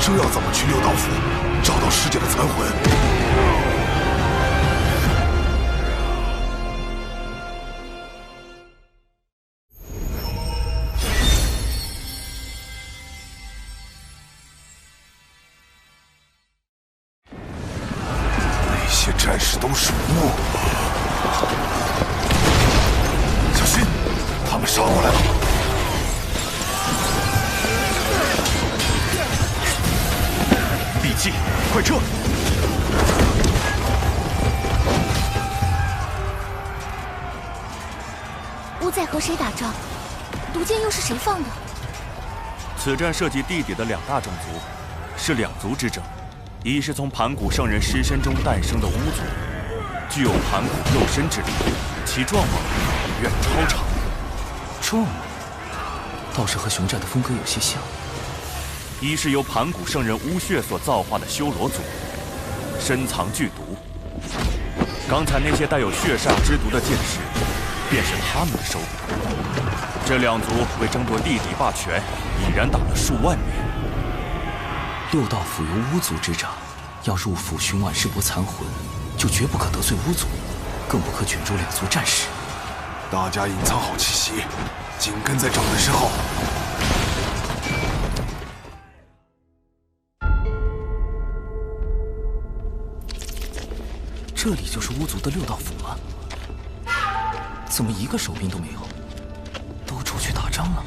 这要怎么去6道府找到师姐的残魂？那些战士都是巫，小心，他们杀过来了。快撤！巫在和谁打仗？毒箭又是谁放的？此战涉及地底的2大种族，是2族之争。一是从盘古圣人尸身中诞生的巫族，具有盘古肉身之力，其壮猛远超常人。壮猛，倒是和熊寨的风格有些像。一是由盘古圣人巫血所造化的修罗族，深藏剧毒。刚才那些带有血煞之毒的剑士，便是他们的收获。这2族为争夺地底霸权，已然打了数万年。6道府由巫族执掌，要入府寻晚世伯残魂，就绝不可得罪巫族，更不可卷入2族战事。大家隐藏好气息，紧跟在掌门身后。这里就是巫族的6道府吗？怎么一个守兵都没有？都出去打仗了？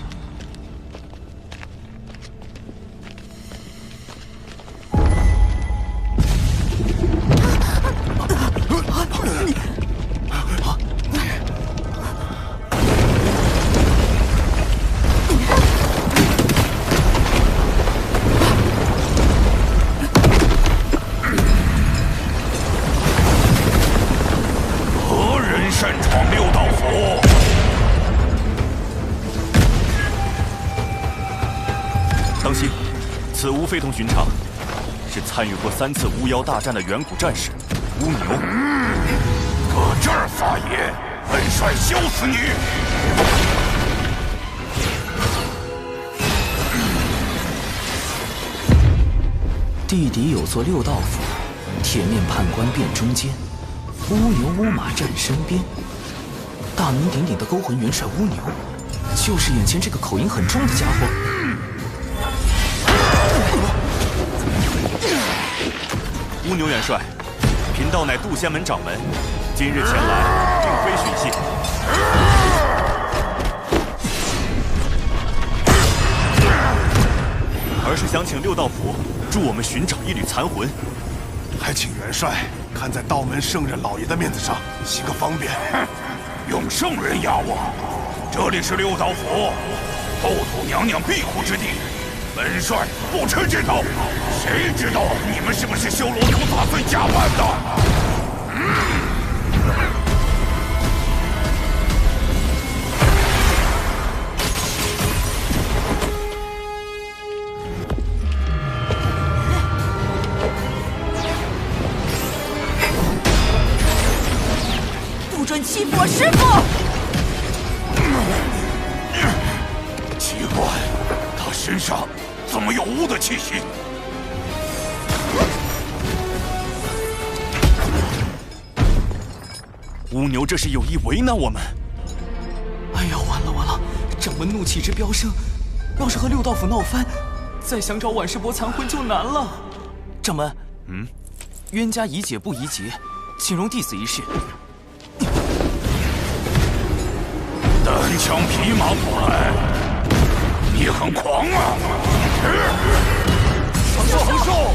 此巫非同寻常，是参与过3次巫妖大战的远古战士巫牛。搁这儿发言，本帅削死你！地底有座6道府，铁面判官殿中间，巫牛巫马站身边。大名鼎鼎的勾魂元帅巫牛，就是眼前这个口音很重的家伙。巫牛元帅，贫道乃渡仙门掌门，今日前来并非寻衅，而是想请6道府助我们寻找一缕残魂。还请元帅看在道门圣人老爷的面子上，行个方便。用圣人压我？这里是6道府，后土娘娘庇护之地。本帅不吃这套，谁知道你们是不是修罗族打算假扮的？不准欺负我师父！奇怪，他身上怎么有巫的气息？巫牛这是有意为难我们。哎呀，完了完了！掌门怒气值飙升，要是和6道府闹翻，再想找晚世伯残魂就难了。掌门，冤家宜解不宜结，请容弟子一试。单枪匹马过来，你很狂啊！横寿！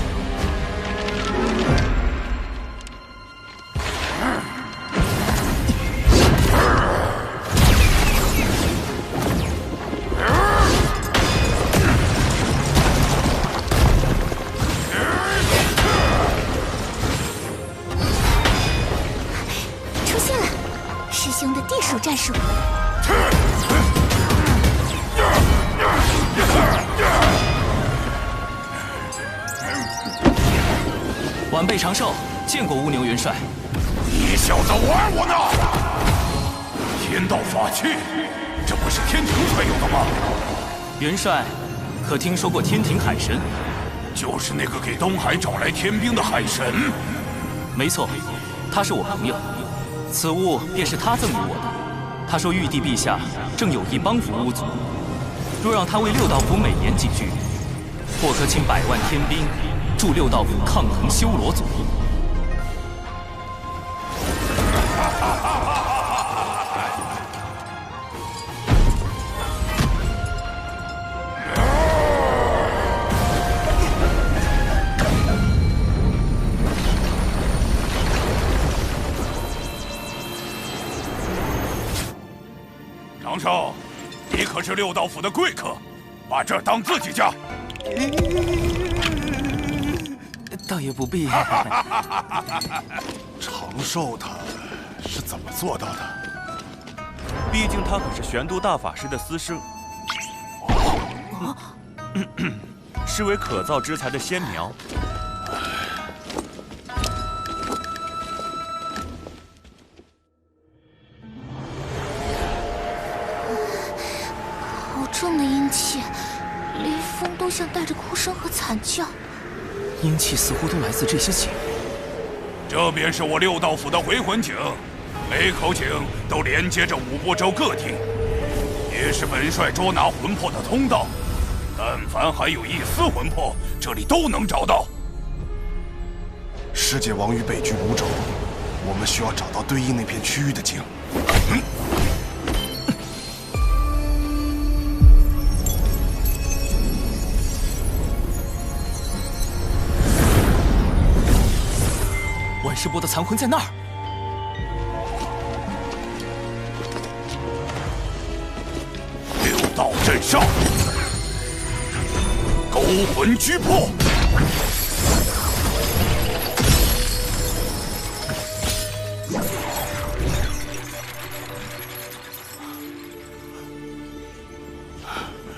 出现了，师兄的地鼠战术。晚辈长寿，见过乌牛元帅。你小子玩我呢！天道法器，这不是天庭才有的吗？元帅，可听说过天庭海神？就是那个给东海找来天兵的海神。没错，他是我朋友，此物便是他赠予我的。他说玉帝陛下正有意帮扶巫族，若让他为六道府美言几句，或可请100万天兵助六道府抗衡修罗族。长寿，你可是六道府的贵客，把这儿当自己家。倒也不必。长寿他是怎么做到的？毕竟他可是玄都大法师的私生，是为可造之材的先苗。好重的阴气，连风都像带着哭声和惨叫。阴气似乎都来自这些井。这便是我六道府的回魂井，每口井都连接着五部洲各地，也是本帅捉拿魂魄的通道。但凡还有一丝魂魄，这里都能找到。世界王于北居五洲，我们需要找到对应那片区域的井。万世波的残魂在那儿。六道镇上，勾魂拘魄。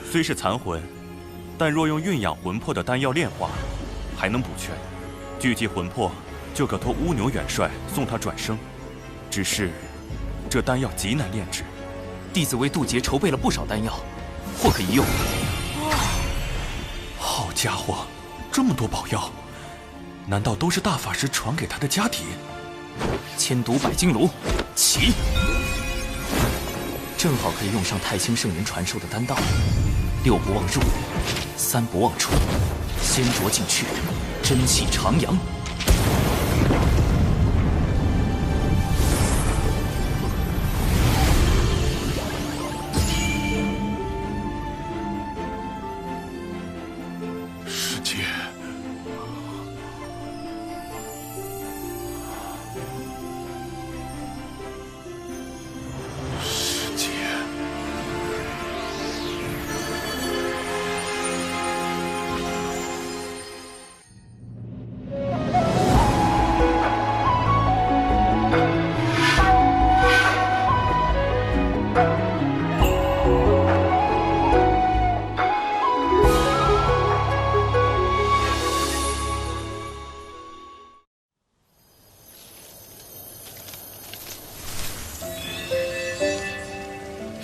虽是残魂，但若用蕴养魂魄的丹药炼化，还能补全。聚集魂魄，就可托乌牛元帅送他转生。只是，这丹药极难炼制。弟子为渡劫筹备了不少丹药，或可一用。好家伙，这么多宝药，难道都是大法师传给他的家体？千毒百金炉，起！正好可以用上太清圣人传授的丹道。6不忘入，3不忘出，先着进去，真气徜徉。世界，世界。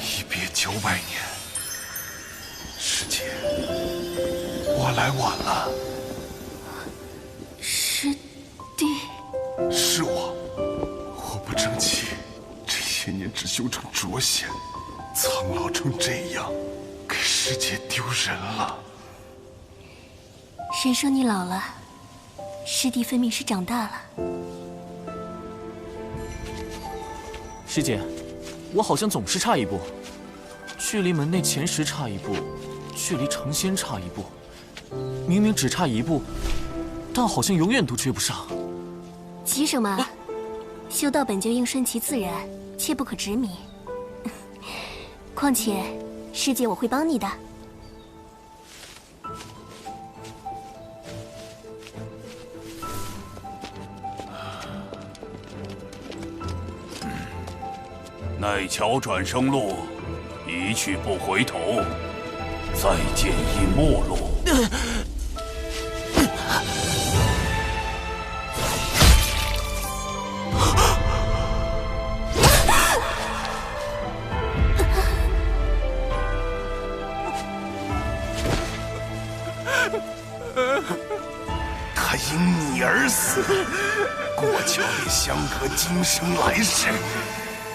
一别900年，师姐，我来晚了。师弟，是我不争气，这些年只修成浊仙，苍老成这样，给师姐丢人了。谁说你老了？师弟分明是长大了。师姐，我好像总是差一步，距离门内前10差一步，距离成仙差一步，明明只差一步，但好像永远都追不上。急什么？修道本就应顺其自然，切不可执迷。况且，师姐我会帮你的。奈桥转生路，一去不回头，再见亦陌路。他因你而死，过桥便相隔今生来世。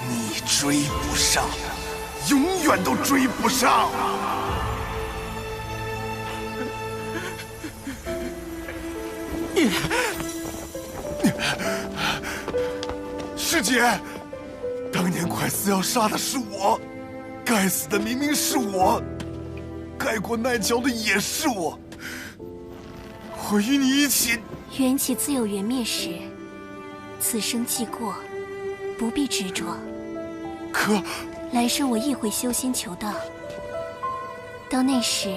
你追不上，永远都追不上。师姐，当年快死要杀的是我，该死的明明是我，该过奈桥的也是我。我与你一起。缘起自有缘灭时，此生既过，不必执着。可来生我亦会修仙求道，到那时，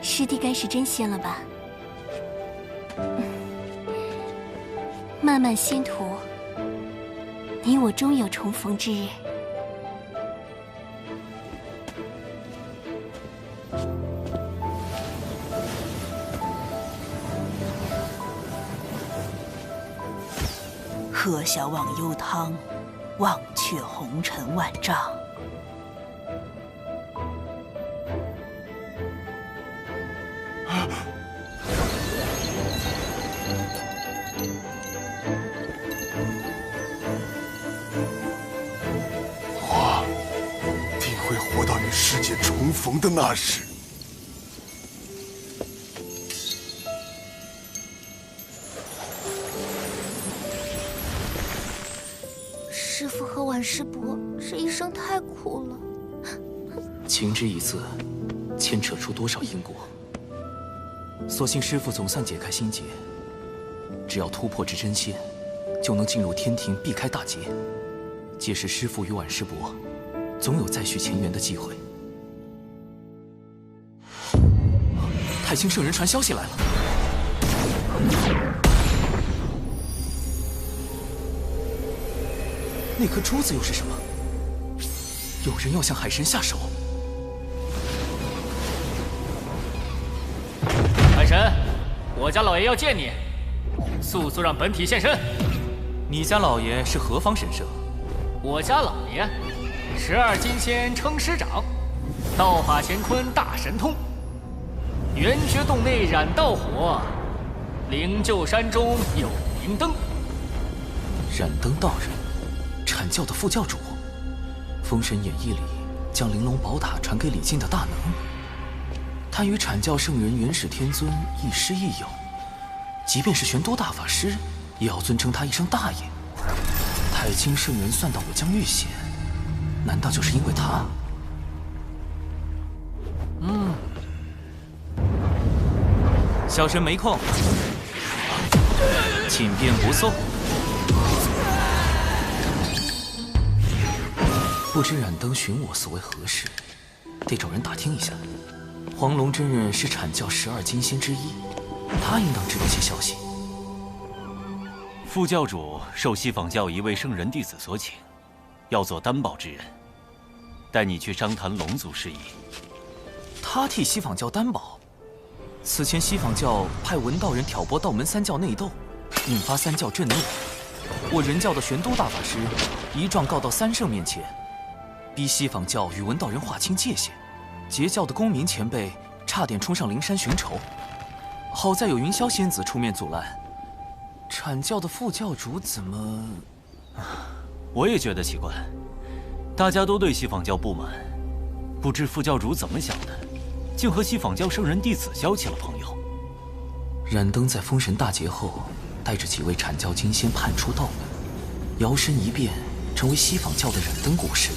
师弟该是真仙了吧？漫漫仙途，你我终有重逢之日。喝下忘忧汤，忘却红尘万丈。我定会活到与师姐重逢的那时。师父和婉师伯这一生太苦了。情之一字，牵扯出多少因果？所幸师父总算解开心结，只要突破至真仙，就能进入天庭，避开大劫。届时师父与婉师伯，总有再续前缘的机会。太清圣人传消息来了。那颗珠子又是什么？有人要向海神下手。海神，我家老爷要见你，速速让本体现身。你家老爷是何方神圣？我家老爷，12金仙称师长，道法乾坤大神通，圆觉洞内燃道火，灵鹫山中有明灯。燃灯道人，阐教的副教主，《封神演义》里将玲珑宝塔传给李靖的大能。他与阐教圣人元始天尊亦师亦友，即便是玄都大法师，也要尊称他一声大爷。太清圣人算到我将遇险，难道就是因为他？小神没空，请便不送。不知燃灯寻我所为何事，得找人打听一下。黄龙真人是阐教12金仙之一，他应当知道些消息。副教主受西坊教一位圣人弟子所请，要做担保之人，带你去商谈龙族事宜。他替西坊教担保？此前西坊教派文道人挑拨道门三教内斗，引发三教震怒。我人教的玄都大法师一状告到三圣面前，逼西坊教与文道人划清界限。截教的公民前辈差点冲上灵山寻仇，好在有云霄仙子出面阻拦。阐教的副教主怎么……我也觉得奇怪，大家都对西坊教不满，不知副教主怎么想的，竟和西坊教圣人弟子交起了朋友。燃灯在封神大劫后，带着几位阐教金仙叛出道门，摇身一变成为西坊教的燃灯果神。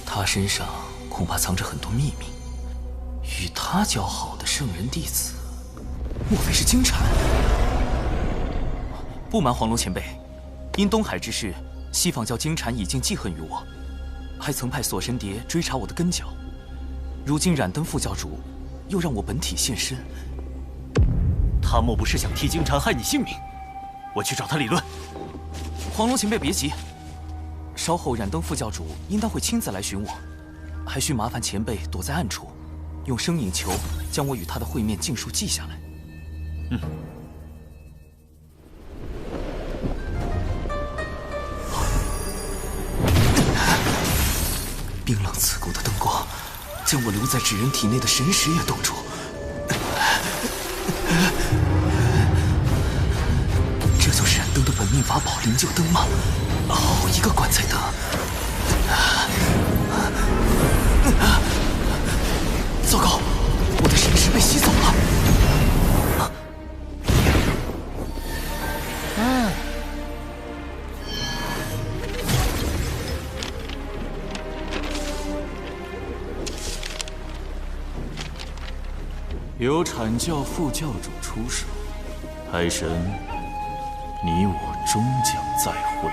他身上恐怕藏着很多秘密，与他交好的圣人弟子，莫非是金蝉？不瞒黄龙前辈，因东海之事，西方教金蝉已经记恨于我，还曾派锁神蝶追查我的根脚。如今燃灯副教主又让我本体现身，他莫不是想替金蝉害你性命？我去找他理论。黄龙前辈别急，稍后燃灯副教主应当会亲自来寻我，还需麻烦前辈躲在暗处，用声影球将我与他的会面尽数记下来。冰冷刺骨的灯光，将我留在纸人体内的神识也冻住。这就是燃灯的本命法宝灵柩灯吗？好一个棺材灯！糟糕，我的神识被吸走了。有阐教副教主出手，海神，你我终将再会。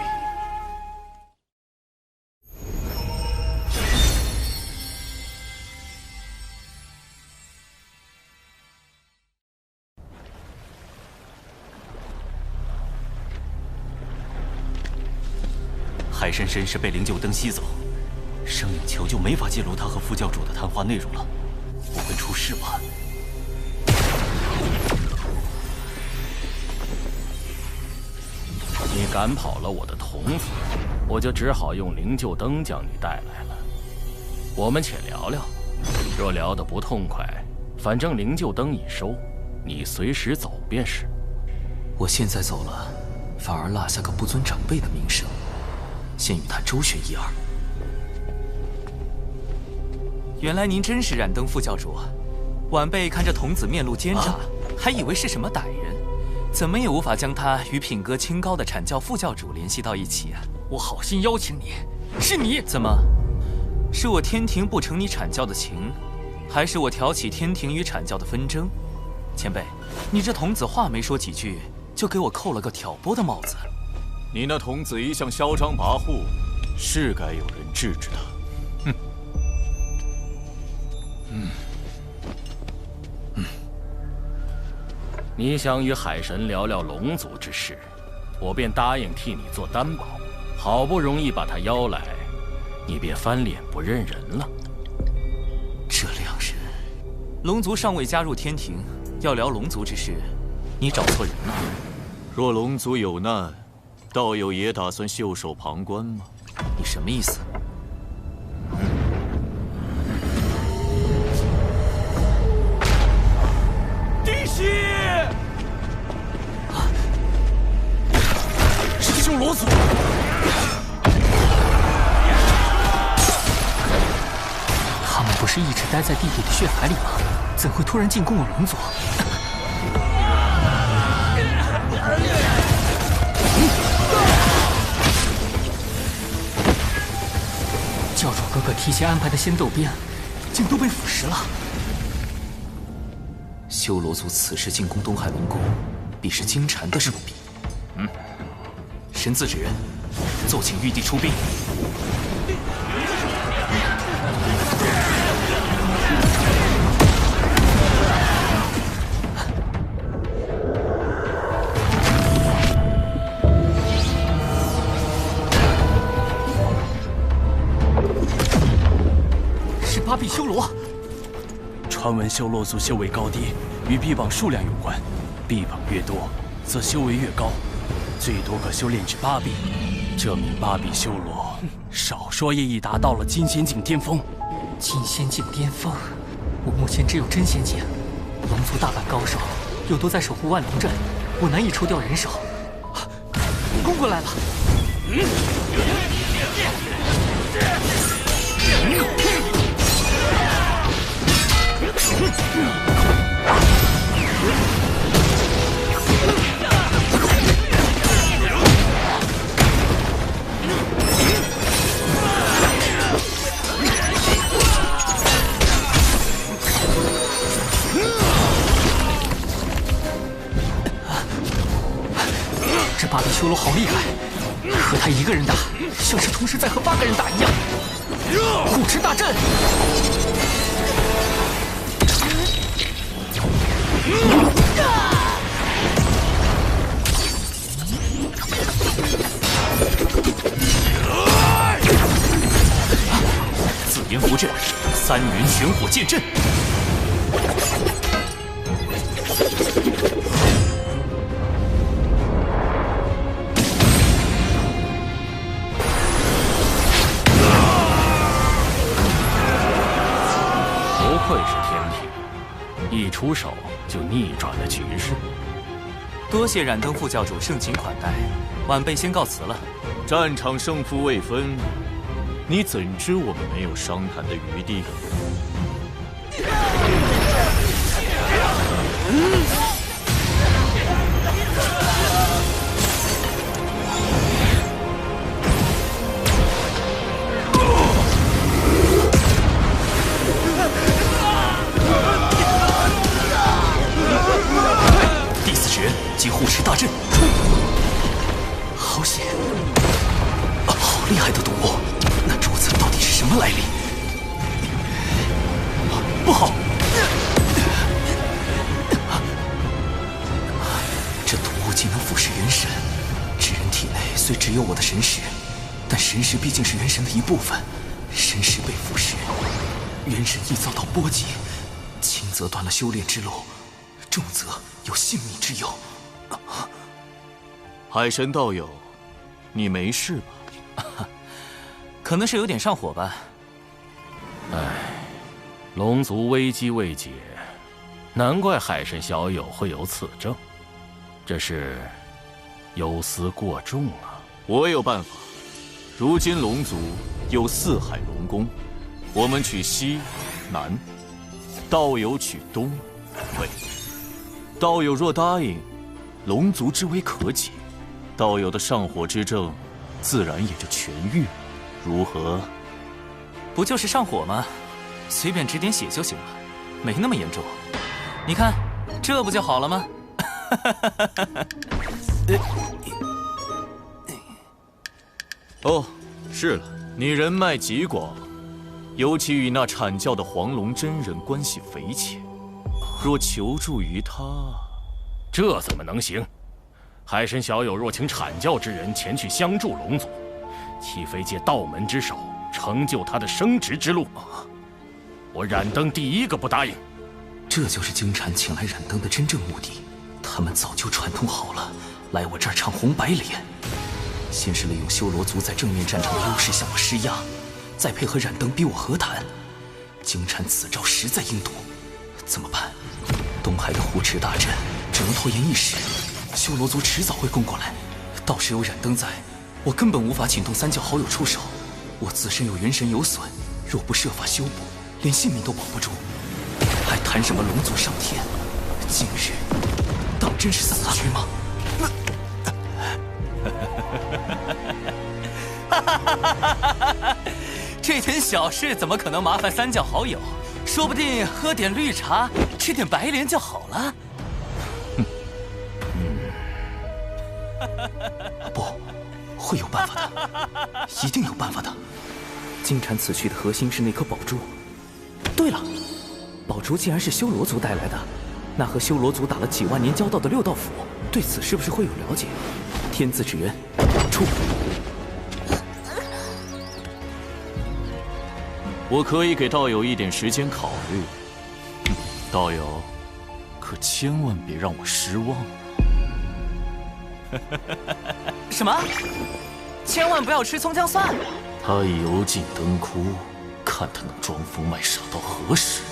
海神神识被灵柩灯吸走，声影球就没法记录他和副教主的谈话内容了，不会出事吧？你赶跑了我的童子，我就只好用灵柩灯将你带来了。我们且聊聊，若聊得不痛快，反正灵柩灯已收，你随时走便是。我现在走了，反而落下个不尊长辈的名声，先与他周旋一二。原来您真是燃灯副教主，晚辈看这童子面露奸诈，还以为是什么歹人。怎么也无法将他与品格清高的阐教副教主联系到一起啊！我好心邀请你，是你怎么？是我天庭不成你阐教的情，还是我挑起天庭与阐教的纷争？前辈，你这童子话没说几句，就给我扣了个挑拨的帽子。你那童子一向嚣张跋扈，是该有人制止他。你想与海神聊聊龙族之事，我便答应替你做担保。好不容易把他邀来，你便翻脸不认人了。这两人，龙族尚未加入天庭，要聊龙族之事，你找错人了。若龙族有难，道友也打算袖手旁观吗？你什么意思？弟媳！师兄罗祖，他们不是一直待在地底的血海里吗？怎会突然进攻我龙族？教主哥哥提前安排的仙斗鞭，竟都被腐蚀了。修罗族此时进攻东海龙宫，必是金蝉的手笔。神字指人，奏请玉帝出兵。是八臂修罗。传闻修罗族修为高低与臂膀数量有关，臂膀越多，则修为越高，最多可修炼至8臂。这名八臂修罗，少说也已达到了金仙境巅峰。金仙境巅峰，我目前只有真仙境，龙族大半高手又都在守护万龙阵，我难以抽调人手。攻过来了！八臂修罗好厉害，和他一个人打，像是同时在和8个人打一样。护持大阵！紫炎符阵，3元玄火剑阵。不愧是天庭，一出手就逆转了局势。多谢冉登副教主盛情款待，晚辈先告辞了。战场胜负未分，你怎知我们没有商谈的余地？第4绝即护持大阵，好险！好厉害的动物，那珠子到底是什么来历？不好！这毒物竟能腐蚀元神，智人体内虽只有我的神识，但神识毕竟是元神的一部分，神识被腐蚀，元神易遭到波及，轻则断了修炼之路，重则有性命之忧。海神道友，你没事吧？可能是有点上火吧。唉，龙族危机未解，难怪海神小友会有此症，这是忧思过重啊。我有办法。如今龙族有4海龙宫，我们取西、南，道友取东、北。道友若答应，龙族之危可解，道友的上火之症自然也就痊愈，如何？不就是上火吗？随便止点血就行了，没那么严重。你看，这不就好了吗？哦，是了，你人脉极广，尤其与那阐教的黄龙真人关系匪浅。若求助于他，这怎么能行？海神小友若请阐教之人前去相助龙族，岂非借道门之手成就他的升职之路？我冉登第一个不答应。这就是京产请来冉登的真正目的，他们早就串通好了，来我这儿唱红白脸。先是利用修罗族在正面战场的优势向我施压，再配合冉登逼我和谈。京产此招实在阴毒，怎么办？东海的护持大阵只能拖延一时，修罗族迟早会攻过来。到时有冉登在，我根本无法请动3教好友出手。我自身有元神有损，若不设法修补，连性命都保不住，还谈什么龙族上天？今日当真是死局吗？这点小事怎么可能麻烦3教好友？说不定喝点绿茶，吃点白莲就好了。不，会有办法的，一定有办法的。金蝉此去的核心是那颗宝珠。对了，宝珠既然是修罗族带来的，那和修罗族打了几万年交道的6道府，对此是不是会有了解？天字指人，出！我可以给道友一点时间考虑，道友可千万别让我失望。什么？千万不要吃葱姜蒜！他已油尽灯枯，看他能装疯卖傻到何时？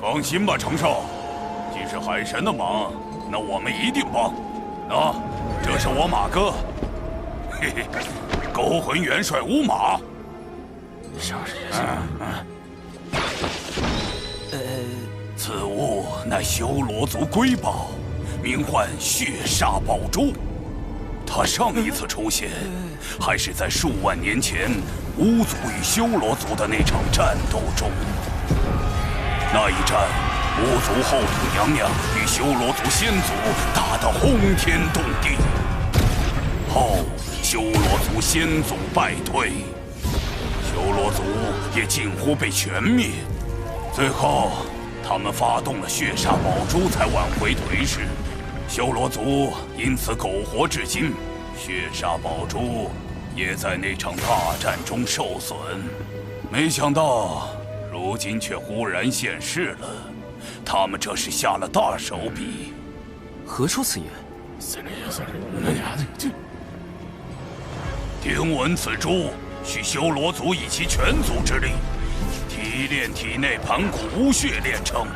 放心吧，程少，既是海神的忙，那我们一定帮。那，这是我马哥，嘿嘿，勾魂元帅乌马。上此物乃修罗族瑰宝，名唤血煞宝珠。它上一次出现，还是在数万年前巫族与修罗族的那场战斗中。那一战，巫族后土娘娘与修罗族先祖打得轰天动地，后修罗族先祖败退，修罗族也近乎被全灭。最后，他们发动了血煞宝珠才挽回颓势。修罗族因此苟活至今，血煞宝珠也在那场大战中受损。没想到，如今却忽然现世了。他们这是下了大手笔。何出此言？听闻此珠需修罗族以其全族之力，提炼体内盘古巫血炼成。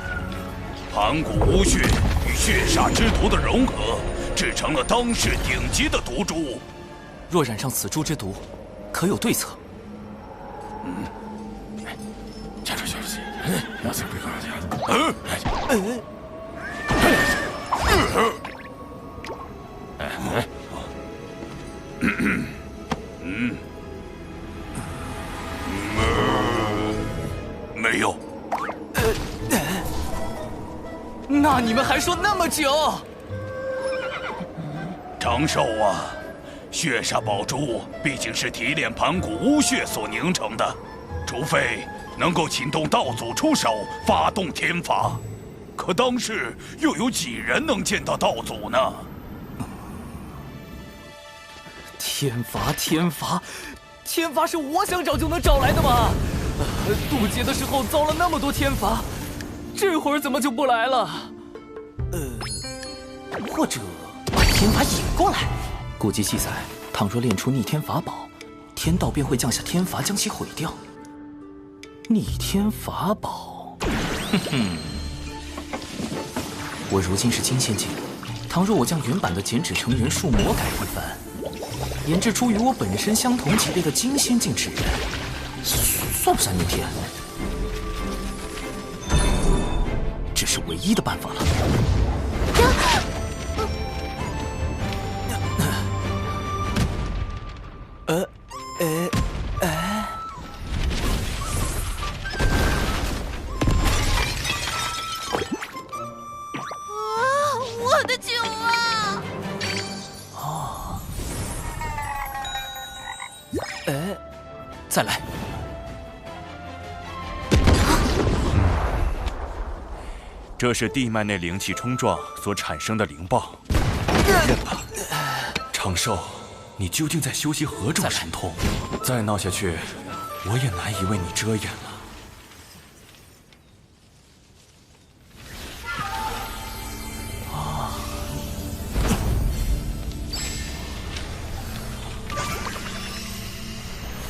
盘古巫血与血煞之毒的融合，制成了当世顶级的毒珠。若染上此珠之毒，可有对策？没有。那你们还说那么久？长寿啊，血煞宝珠毕竟是提炼盘古巫血所凝成的，除非能够请动道祖出手发动天罚，可当世又有几人能见到道祖呢？天罚，天罚，天罚是我想找就能找来的吗？渡劫的时候遭了那么多天罚，这会儿怎么就不来了？或者把天罚引过来。古籍记载，倘若炼出逆天法宝，天道便会降下天罚将其毁掉。逆天法宝，我如今是金仙境，倘若我将原版的剪纸成人术魔改一番，研制出与我本身相同级别的金仙境纸人，算不算逆天？这是唯一的办法了。我的酒啊！再来。这是地脉内灵气冲撞所产生的灵爆，认吧。长寿，你究竟在修习何种神通？再闹下去，我也难以为你遮掩了。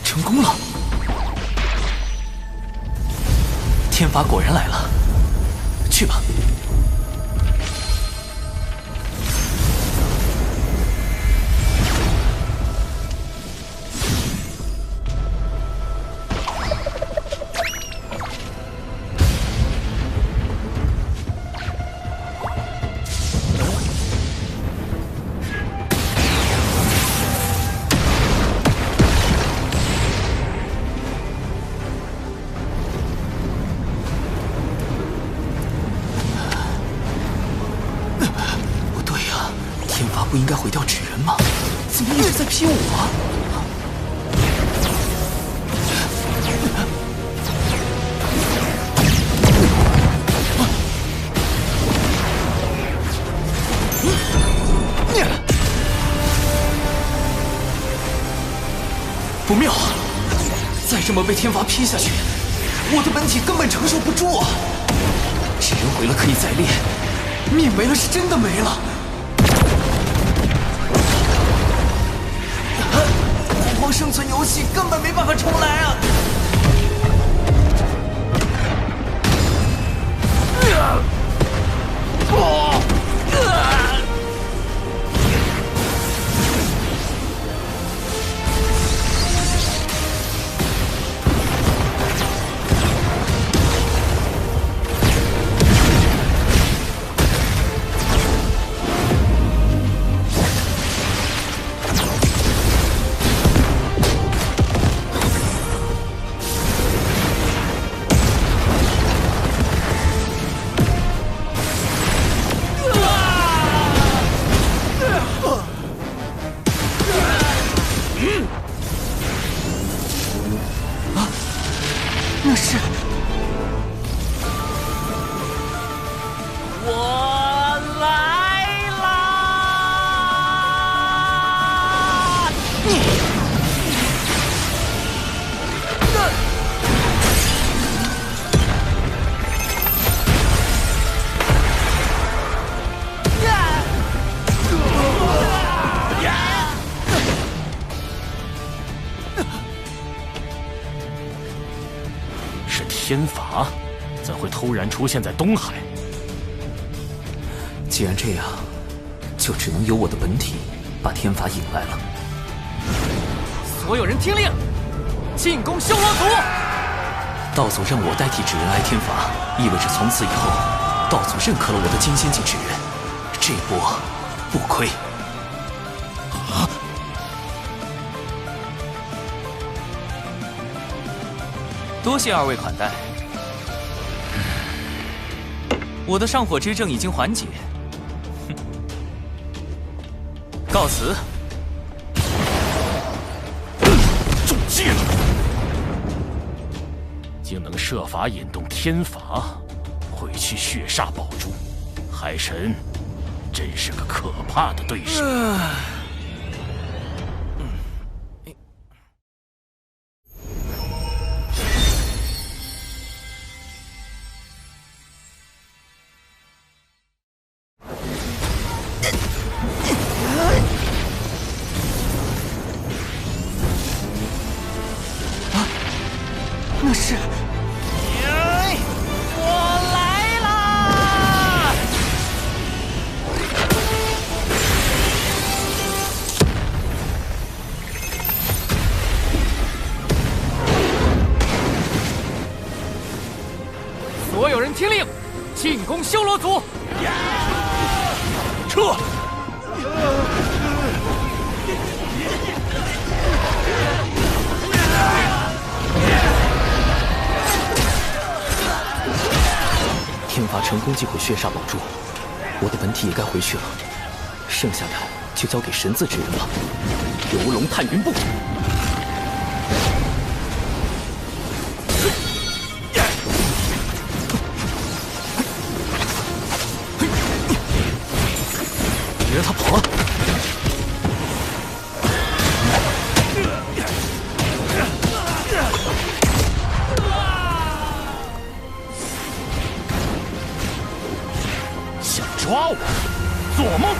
成功了！天罚果然来了，去吧。不应该毁掉纸人吗？怎么一直在劈我？不妙啊！再这么被天罚劈下去，我的本体根本承受不住啊！纸人毁了可以再炼，命没了是真的没了。光生存游戏根本没办法重来啊！是天罚，怎会突然出现在东海？既然这样，就只能由我的本体把天罚引来了。所有人听令，进攻修罗族！道祖让我代替纸人挨天罚，意味着从此以后，道祖认可了我的金仙境纸人，这波不亏。多谢二位款待，我的上火之症已经缓解，告辞。中计了，竟能设法引动天罚，回去血煞宝珠。海神真是个可怕的对手。那是，我来啦！所有人听令，进攻修罗族！撤！天罚成功击毁血煞宝珠，我的本体也该回去了，剩下的就交给神字之人了。游龙探云步。别让他跑了！抓我，做梦！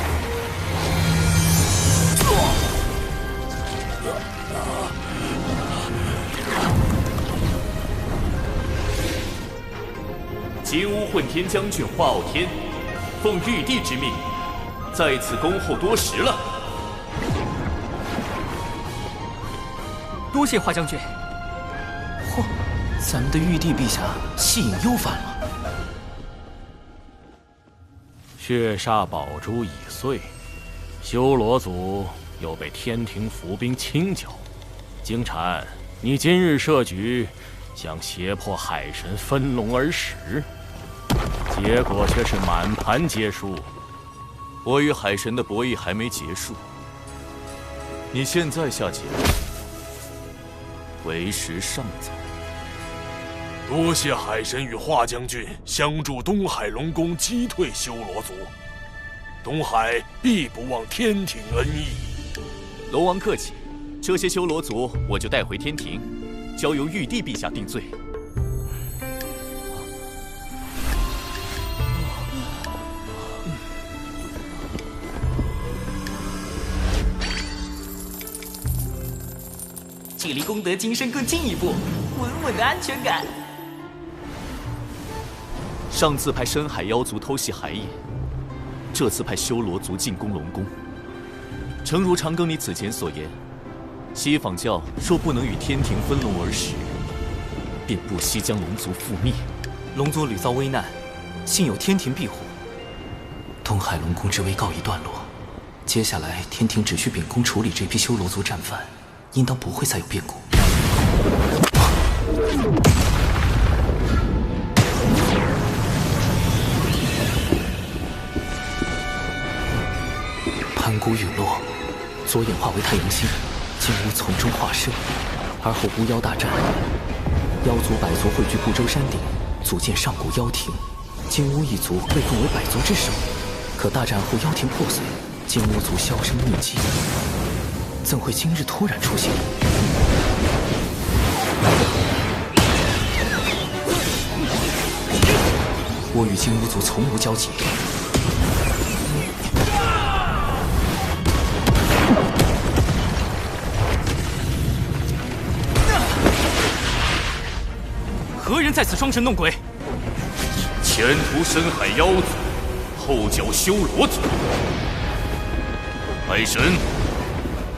金乌混天将军华傲天，奉玉帝之命，在此恭候多时了。多谢华将军。嚯，咱们的玉帝陛下戏瘾又犯了。血煞宝珠已碎，修罗族又被天庭伏兵清剿。金蝉，你今日设局，想胁迫海神分龙而食，结果却是满盘皆输。我与海神的博弈还没结束，你现在下棋，为时尚早。多谢海神与华将军相助东海龙宫击退修罗族，东海必不忘天庭恩义。龙王客气，这些修罗族我就带回天庭，交由玉帝陛下定罪。距离功德金身更进一步，稳稳的安全感。上次派深海妖族偷袭海眼，这次派修罗族进攻龙宫。诚如长庚你此前所言，西坊教若不能与天庭分龙而食，便不惜将龙族覆灭。龙族屡遭危难，幸有天庭庇护，东海龙宫之危告一段落。接下来天庭只需秉公处理这批修罗族战犯，应当不会再有变故。盘古陨落，左眼化为太阳星，金乌从中化身，而后巫妖大战，妖族百族汇聚不周山顶，组建上古妖庭。金乌一族被奉为百族之首，可大战后妖庭破碎，金乌族销声匿迹。怎会今日突然出现？我与金乌族从无交集。何人在此装神弄鬼？前途深海妖族，后脚修罗族。海神，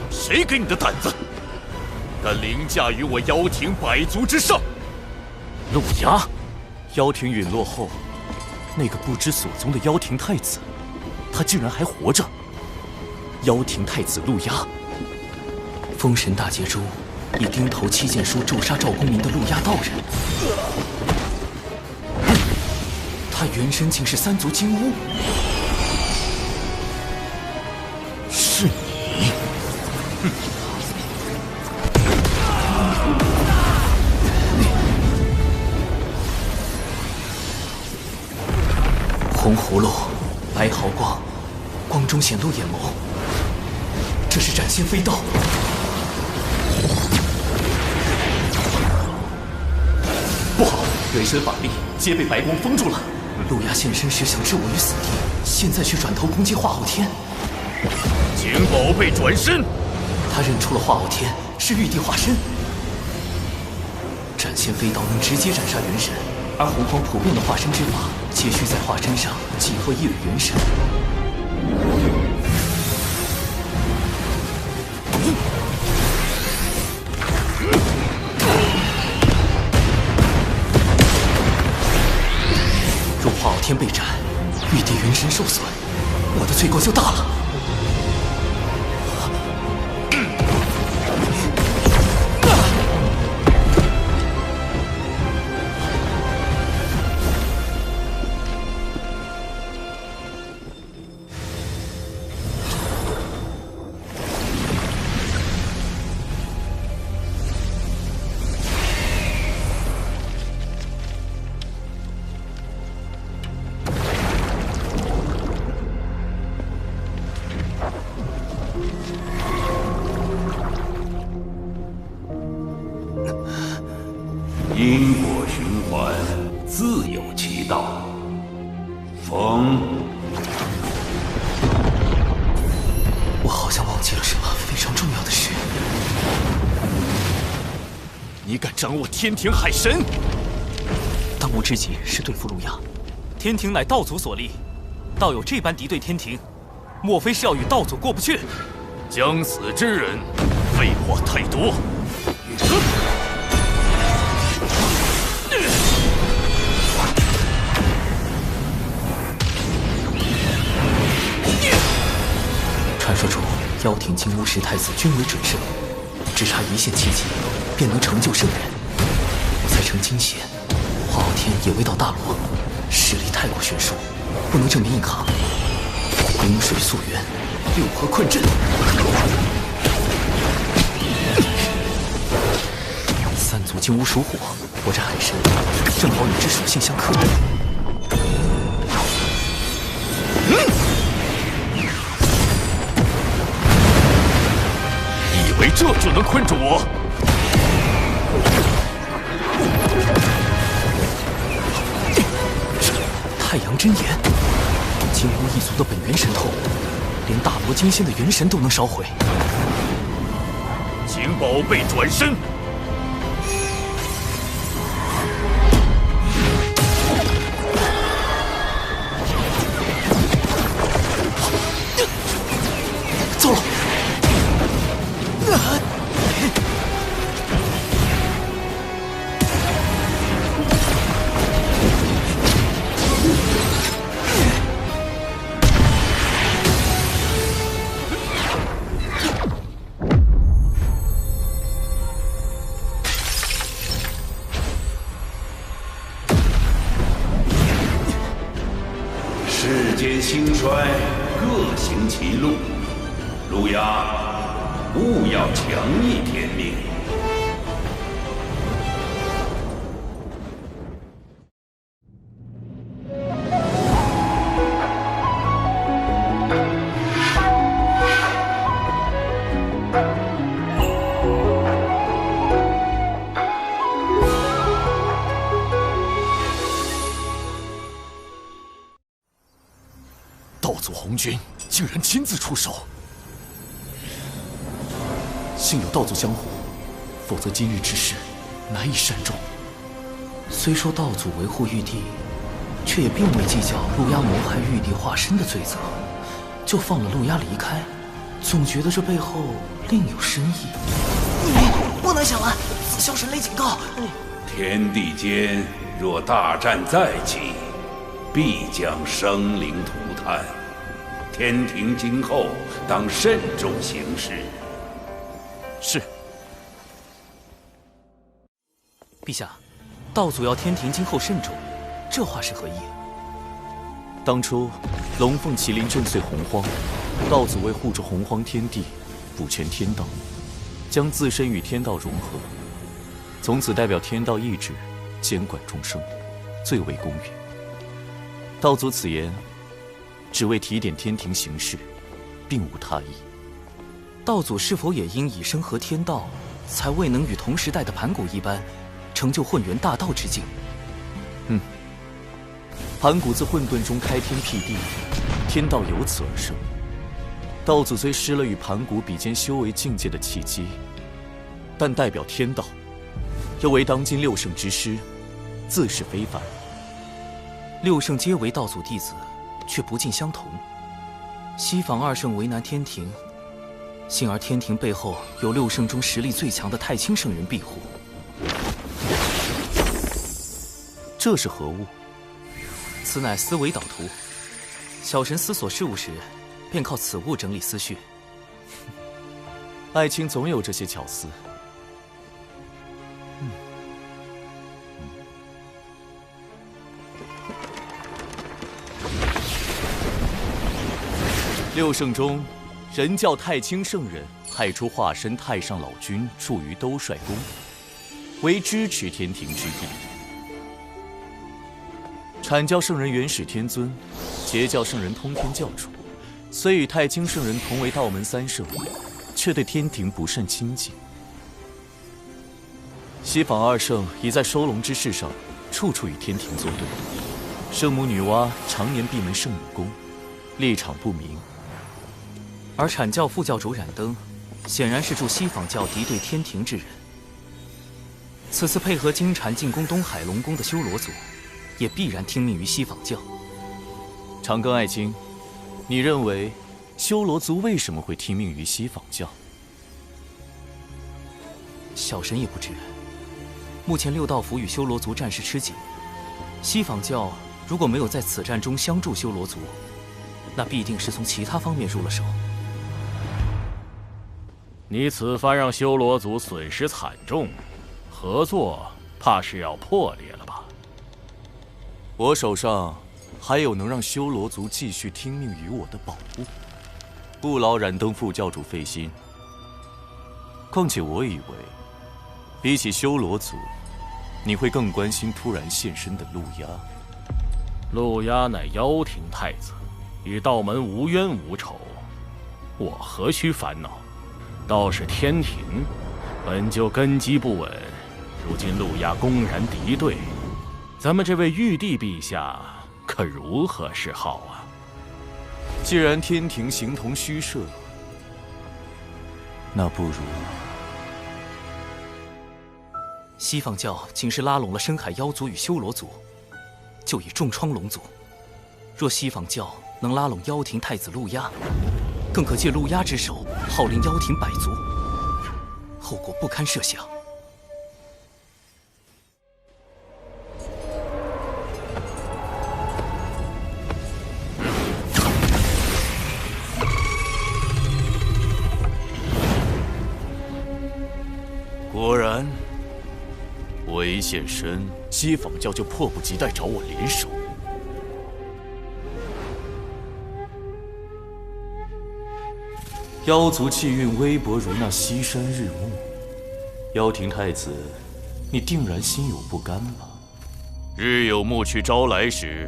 谁给你的胆子，敢凌驾于我妖庭百族之上？陆牙，妖庭陨落后，那个不知所踪的妖庭太子，他竟然还活着。妖庭太子陆牙，封神大劫中以钉头七剑书诛杀赵公明的陆压道人，他原身竟是三族金乌。是你！哼！红葫芦，白毫光，光中显露眼眸，这是斩仙飞刀。不好，人身法力皆被白光封住了。陆压现身时想置我于死地，现在却转头攻击化后天。景宝被转身，他认出了化后天是玉帝化身。斩仙飞刀能直接斩杀元神，而洪荒普遍的化身之法，皆需在化身上寄托一缕元神。若化后天被斩，玉帝元神受损，我的罪过就大了。因果循环，自有其道。风，我好像忘记了什么非常重要的事。你敢掌握天庭海神？当务之急是对付陆压。天庭乃道祖所立，道友这般敌对天庭，莫非是要与道祖过不去？将死之人，废话太多。传说中，妖庭金乌十太子均为准圣，只差一线奇迹，便能成就圣人。我才成金仙，化后天也未到大罗，实力太过悬殊，不能正面硬抗。冰水溯源，六合困阵。三族金乌属火，我这海神正好与之属性相克。以为这就能困住我？太阳真言，金乌一族的本源神通，连大罗金仙的元神都能烧毁。景宝被转身。走了。世间兴衰，各行其路。陆压，勿要强逆天命。君竟然亲自出手，幸有道祖相护，否则今日之事难以善终。虽说道祖维护玉帝，却也并未计较陆压谋害玉帝化身的罪责，就放了陆压离开，总觉得这背后另有深意。不能想了，紫霄神雷警告：天地间若大战再起，必将生灵涂炭。天庭今后当慎重行事。是。陛下，道祖要天庭今后慎重，这话是何意？当初龙凤麒麟震碎洪荒，道祖为护住洪荒天地，补全天道，将自身与天道融合，从此代表天道意志，监管众生，最为公允。道祖此言，只为提点天庭行事，并无他意。道祖是否也因以身合天道，才未能与同时代的盘古一般，成就混元大道之境？盘古自混沌中开天辟地，天道由此而生。道祖虽失了与盘古比肩修为境界的契机，但代表天道，又为当今六圣之师，自是非凡。六圣皆为道祖弟子，却不尽相同。西方二圣为难天庭，幸而天庭背后有六圣中实力最强的太清圣人庇护。这是何物？此乃思维导图。小神思索事物时，便靠此物整理思绪。爱卿总有这些巧思。六圣中，人教太清圣人派出化身太上老君驻于兜率宫，为支持天庭之意。阐教圣人元始天尊，截教圣人通天教主，虽与太清圣人同为道门三圣，却对天庭不甚亲近。西方二圣已在收龙之事上，处处与天庭作对。圣母女娲常年闭门圣母宫，立场不明。而阐教副教主冉登，显然是助西方教敌对天庭之人。此次配合金蝉进攻东海龙宫的修罗族，也必然听命于西方教。长庚爱卿，你认为修罗族为什么会听命于西方教？小神也不知。目前六道府与修罗族战事吃紧，西方教如果没有在此战中相助修罗族，那必定是从其他方面入了手。你此番让修罗族损失惨重，合作怕是要破裂了吧？我手上还有能让修罗族继续听命于我的宝物，不劳冉登副教主费心。况且我以为，比起修罗族，你会更关心突然现身的陆压。陆压乃妖庭太子，与道门无冤无仇，我何须烦恼？倒是天庭，本就根基不稳，如今陆压公然敌对，咱们这位玉帝陛下可如何是好啊？既然天庭形同虚设，那不如……西方教仅是拉拢了深海妖族与修罗族，就已重创龙族。若西方教能拉拢妖庭太子陆压，更可借陆压之手号令妖庭百族，后果不堪设想。果然，我一现身，西方教就迫不及待找我联手。妖族气运微薄如那西山日暮，妖庭太子，你定然心有不甘吧？日有暮去朝来时，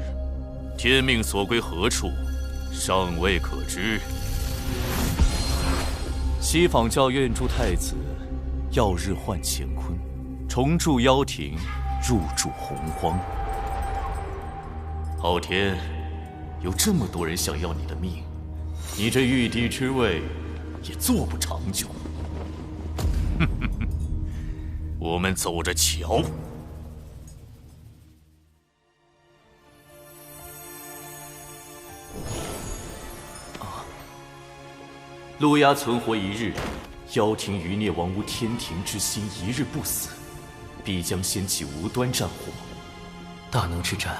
天命所归何处，尚未可知。西方教愿助太子，耀日换乾坤，重铸妖庭，入主洪荒。好天，有这么多人想要你的命，你这玉帝之位也坐不长久。我们走着瞧。陆压存活一日，妖庭余孽王无天庭之心一日不死，必将掀起无端战火。大能之战，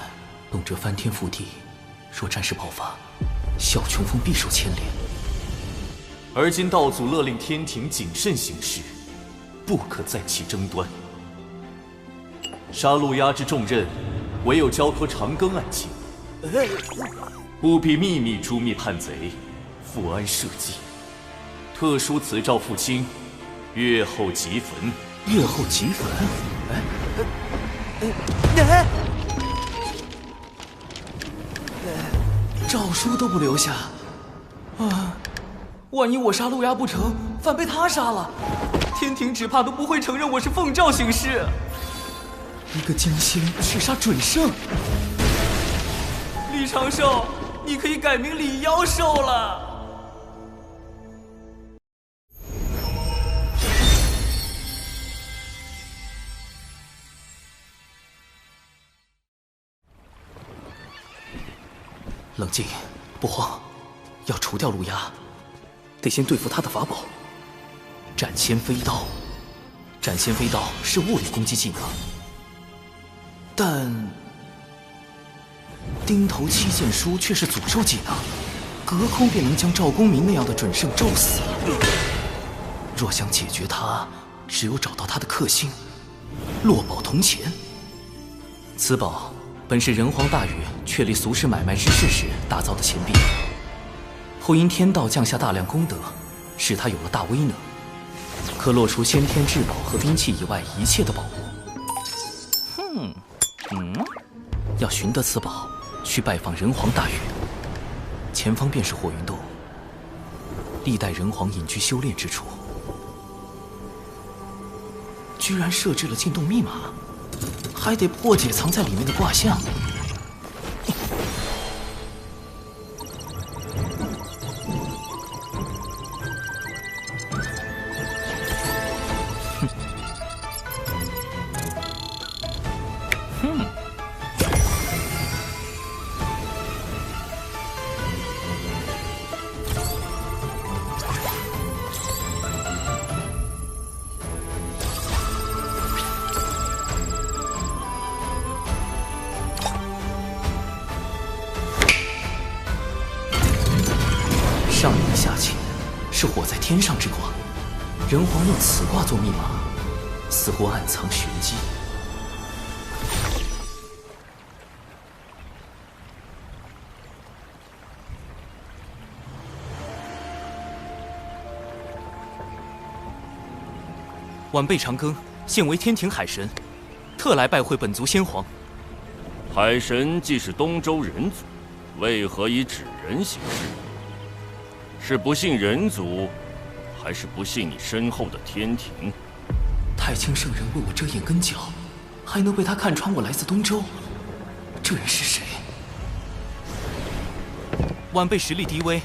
动辄翻天覆地，若战事爆发，小琼峰必受牵连。而今道祖勒令天庭谨慎行事，不可再起争端。杀陆压之重任，唯有交托长庚案情，务必秘密诛灭叛贼，复安社稷。特书此诏父亲，月后即焚。月后即焚？诏书都不留下啊！万一我杀陆压不成，反被他杀了，天庭只怕都不会承认我是奉诏行事。一个惊仙去杀准圣，李长寿，你可以改名李妖寿了。冷静，不慌，要除掉陆压，得先对付他的法宝——斩仙飞刀。斩仙飞刀是物理攻击技能，但钉头七剑书却是诅咒技能，隔空便能将赵公明那样的准圣咒死。若想解决他，只有找到他的克星——落宝铜钱。此宝本是人皇大禹确立俗世买卖之事时打造的钱币，后因天道降下大量功德，使他有了大威能，可落除先天至宝和兵器以外一切的宝物。要寻得此宝，需拜访人皇大禹。前方便是火云洞，历代人皇隐居修炼之处。居然设置了进洞密码，还得破解藏在里面的卦象。上明下潜，是火在天上之卦。人皇用此卦做密码，似乎暗藏玄机。晚辈长庚，现为天庭海神，特来拜会本族先皇。海神既是东周人族，为何以纸人行事？是不信人族，还是不信你身后的天庭？太清圣人为我遮掩根脚，还能被他看穿我来自东周？这人是谁？晚辈实力低微，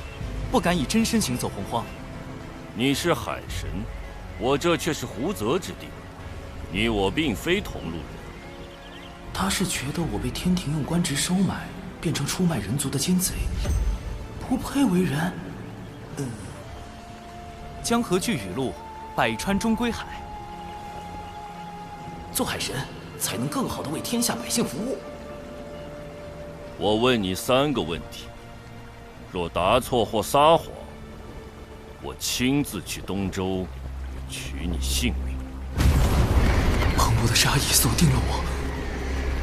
不敢以真身行走洪荒。你是海神，我这却是湖泽之地，你我并非同路人。他是觉得我被天庭用官职收买，变成出卖人族的奸贼，不配为人。江河聚雨露，百川终归海。做海神，才能更好地为天下百姓服务。我问你3个问题，若答错或撒谎，我亲自去东周取你性命。澎湃的杀意锁定了我。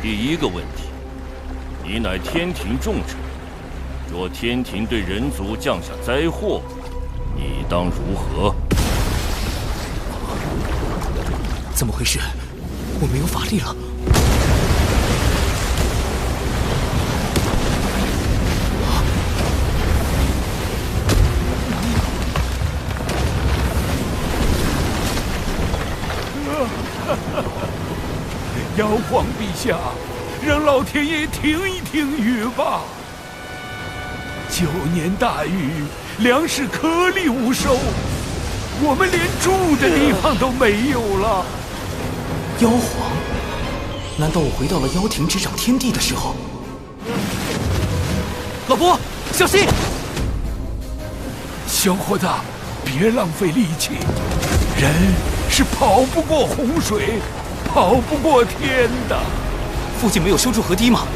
第1个问题，你乃天庭重臣，若天庭对人族降下灾祸，你当如何？怎么回事？我没有法力了。妖皇陛下，让老天爷听一听雨吧。9年大雨，粮食颗粒无收，我们连住的地方都没有了。妖皇，难道我回到了妖庭执掌天地的时候？老伯，小心！小伙子，别浪费力气，人是跑不过洪水，跑不过天的。附近没有修筑河堤吗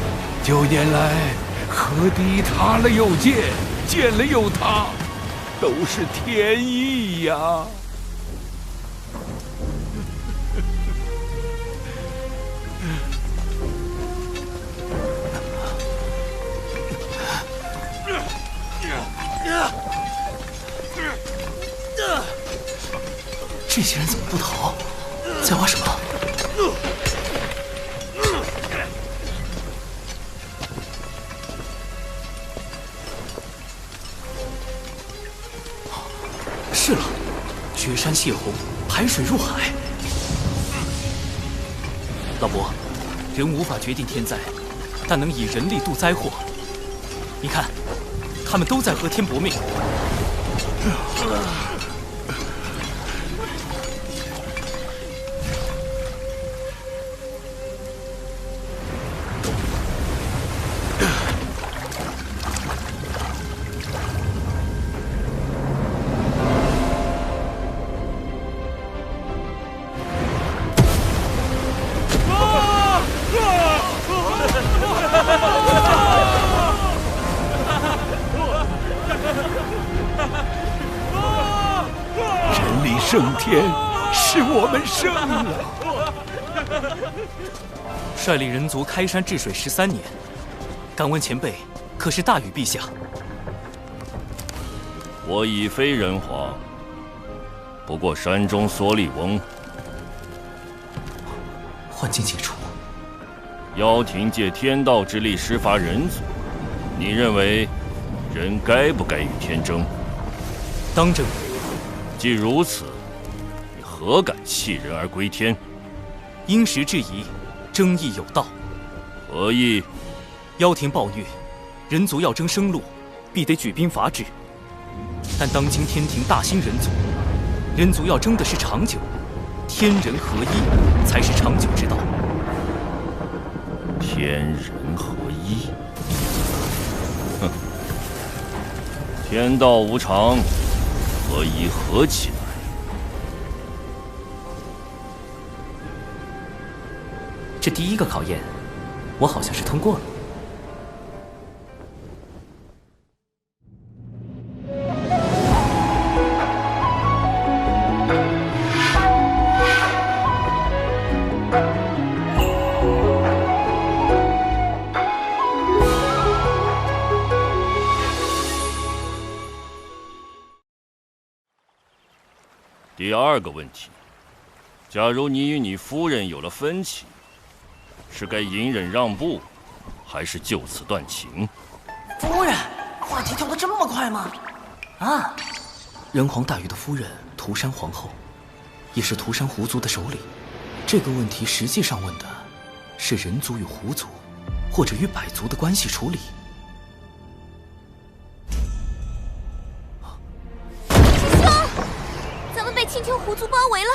？9年来，河堤塌了又建，建了又塌，都是天意呀。这些人怎么不逃？在挖什么？是了，绝山泄洪，排水入海。老伯，人无法决定天灾，但能以人力度灾祸。你看，他们都在和天搏命。胜天，是我们胜了。率领人族开山治水13年，敢问前辈，可是大禹陛下？我已非人皇，不过山中所里翁。幻境解除，妖庭借天道之力施伐人族，你认为人该不该与天争？当争。既如此，你何敢弃人而归天？因时制宜，争议有道。何意？妖庭暴虐，人族要争生路，必得举兵伐之。但当今天庭大兴人族，人族要争的是长久，天人合一才是长久之道。天人合一？哼！天道无常，合一合起来。这第一个考验，我好像是通过了。第二个问题，假如你与你夫人有了分歧，是该隐忍让步，还是就此断情？夫人，话题跳得这么快吗？啊！人皇大禹的夫人涂山皇后，也是涂山狐族的首领。这个问题实际上问的是人族与狐族，或者与百族的关系处理。被青丘狐族包围了！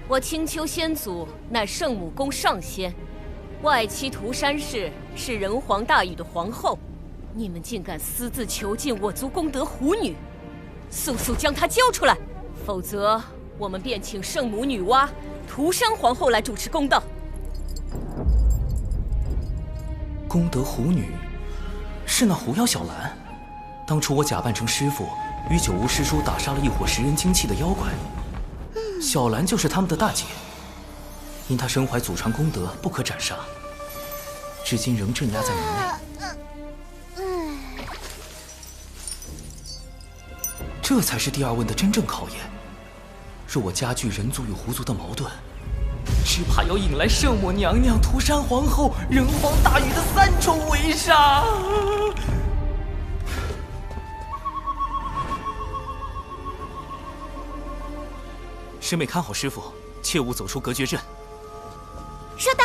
我青丘仙祖乃圣母宫上仙，外戚涂山氏是人皇大禹的皇后，你们竟敢私自囚禁我族功德狐女，速速将她交出来，否则我们便请圣母女娲、涂山皇后来主持公道。功德狐女，是那狐妖小兰。当初我假扮成师傅，与九无师叔打杀了一伙食人精气的妖怪，小兰就是他们的大姐。因她身怀祖传功德，不可斩杀，至今仍镇压在门内。这才是第二问的真正考验。若我加剧人族与狐族的矛盾，只怕要引来圣母娘娘、涂山皇后、人皇大禹的3重围杀。师妹看好师傅，切勿走出隔绝阵。射大！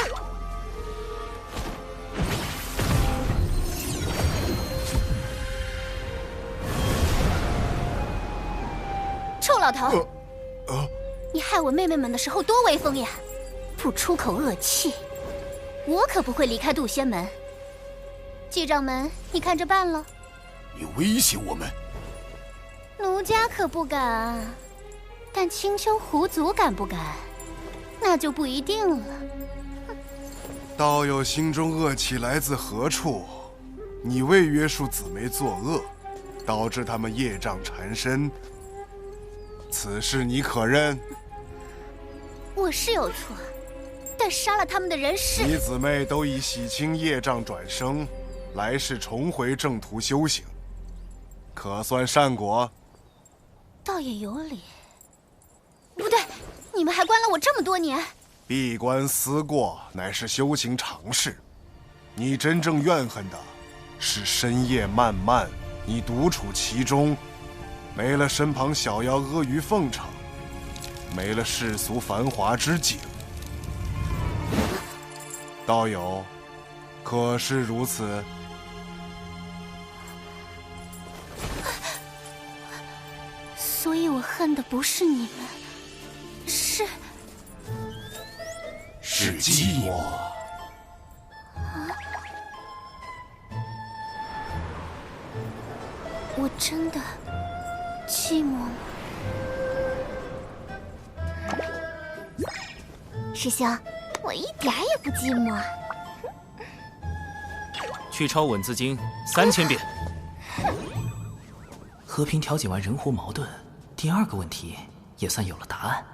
臭老头！你害我妹妹们的时候多威风呀！不出口恶气，我可不会离开渡仙门。季掌门，你看着办了。你威胁我们？奴家可不敢，但青丘狐族敢不敢？那就不一定了。道友心中恶气来自何处？你未约束姊妹作恶，导致他们业障缠身，此事你可认？我是有错，但杀了他们的人是你姊妹都已洗清业障转生，来世重回正途修行，可算善果。倒也有理。不对，你们还关了我这么多年。闭关思过乃是修行常事，你真正怨恨的是深夜漫漫，你独处其中，没了身旁小妖阿谀奉承，没了世俗繁华之景。道友，可是如此？所以我恨的不是你们，是寂寞。我真的寂寞吗？师兄，我一点也不寂寞。去抄《稳字经》3000遍。和平调解完人狐矛盾，第2个问题也算有了答案。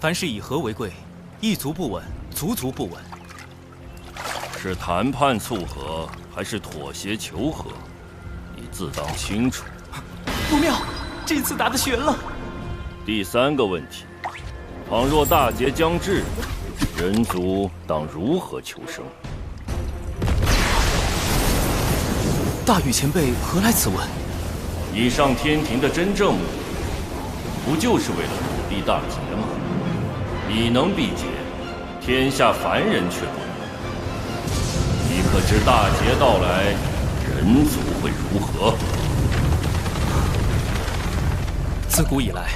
凡事以和为贵，一族不稳，族族不稳。是谈判促和，还是妥协求和？你自当清楚。不妙，这次打得悬了。第3个问题，倘若大劫将至，人族当如何求生？大禹前辈何来此问？你上天庭的真正目的，不就是为了土地大劫吗？你能避劫，天下凡人却不能。你可知大劫到来，人族会如何？自古以来，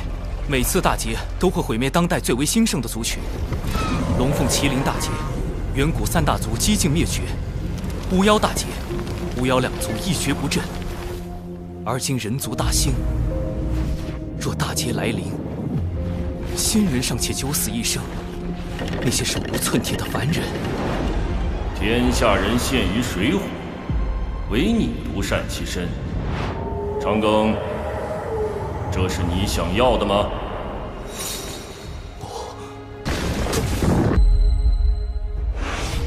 每次大劫都会毁灭当代最为兴盛的族群。龙凤麒麟大劫，远古3大族几近灭绝；巫妖大劫，巫妖2族一蹶不振。而今人族大兴，若大劫来临，仙人尚且九死一生，那些手无寸铁的凡人，天下人陷于水火，唯你独善其身。长庚，这是你想要的吗？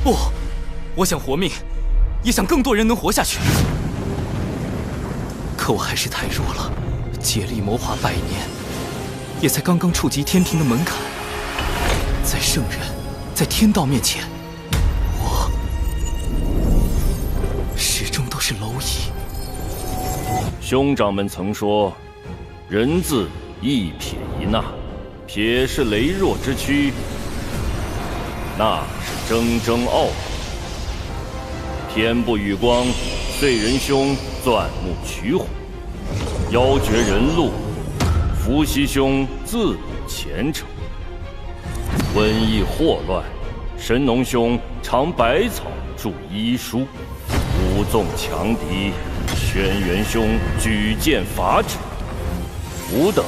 不，我想活命，也想更多人能活下去。可我还是太弱了，竭力谋划100年，也才刚刚触及天庭的门槛。在圣人，在天道面前，我始终都是蝼蚁。兄长们曾说，人字一撇一捺，撇是羸弱之躯，捺是铮铮傲骨。天不与光，遂仁兄钻木取火，妖绝人路，伏羲兄自古虔诚。瘟疫祸乱，神农兄尝百草著医书，武纵强敌，轩辕兄举剑伐之。吾等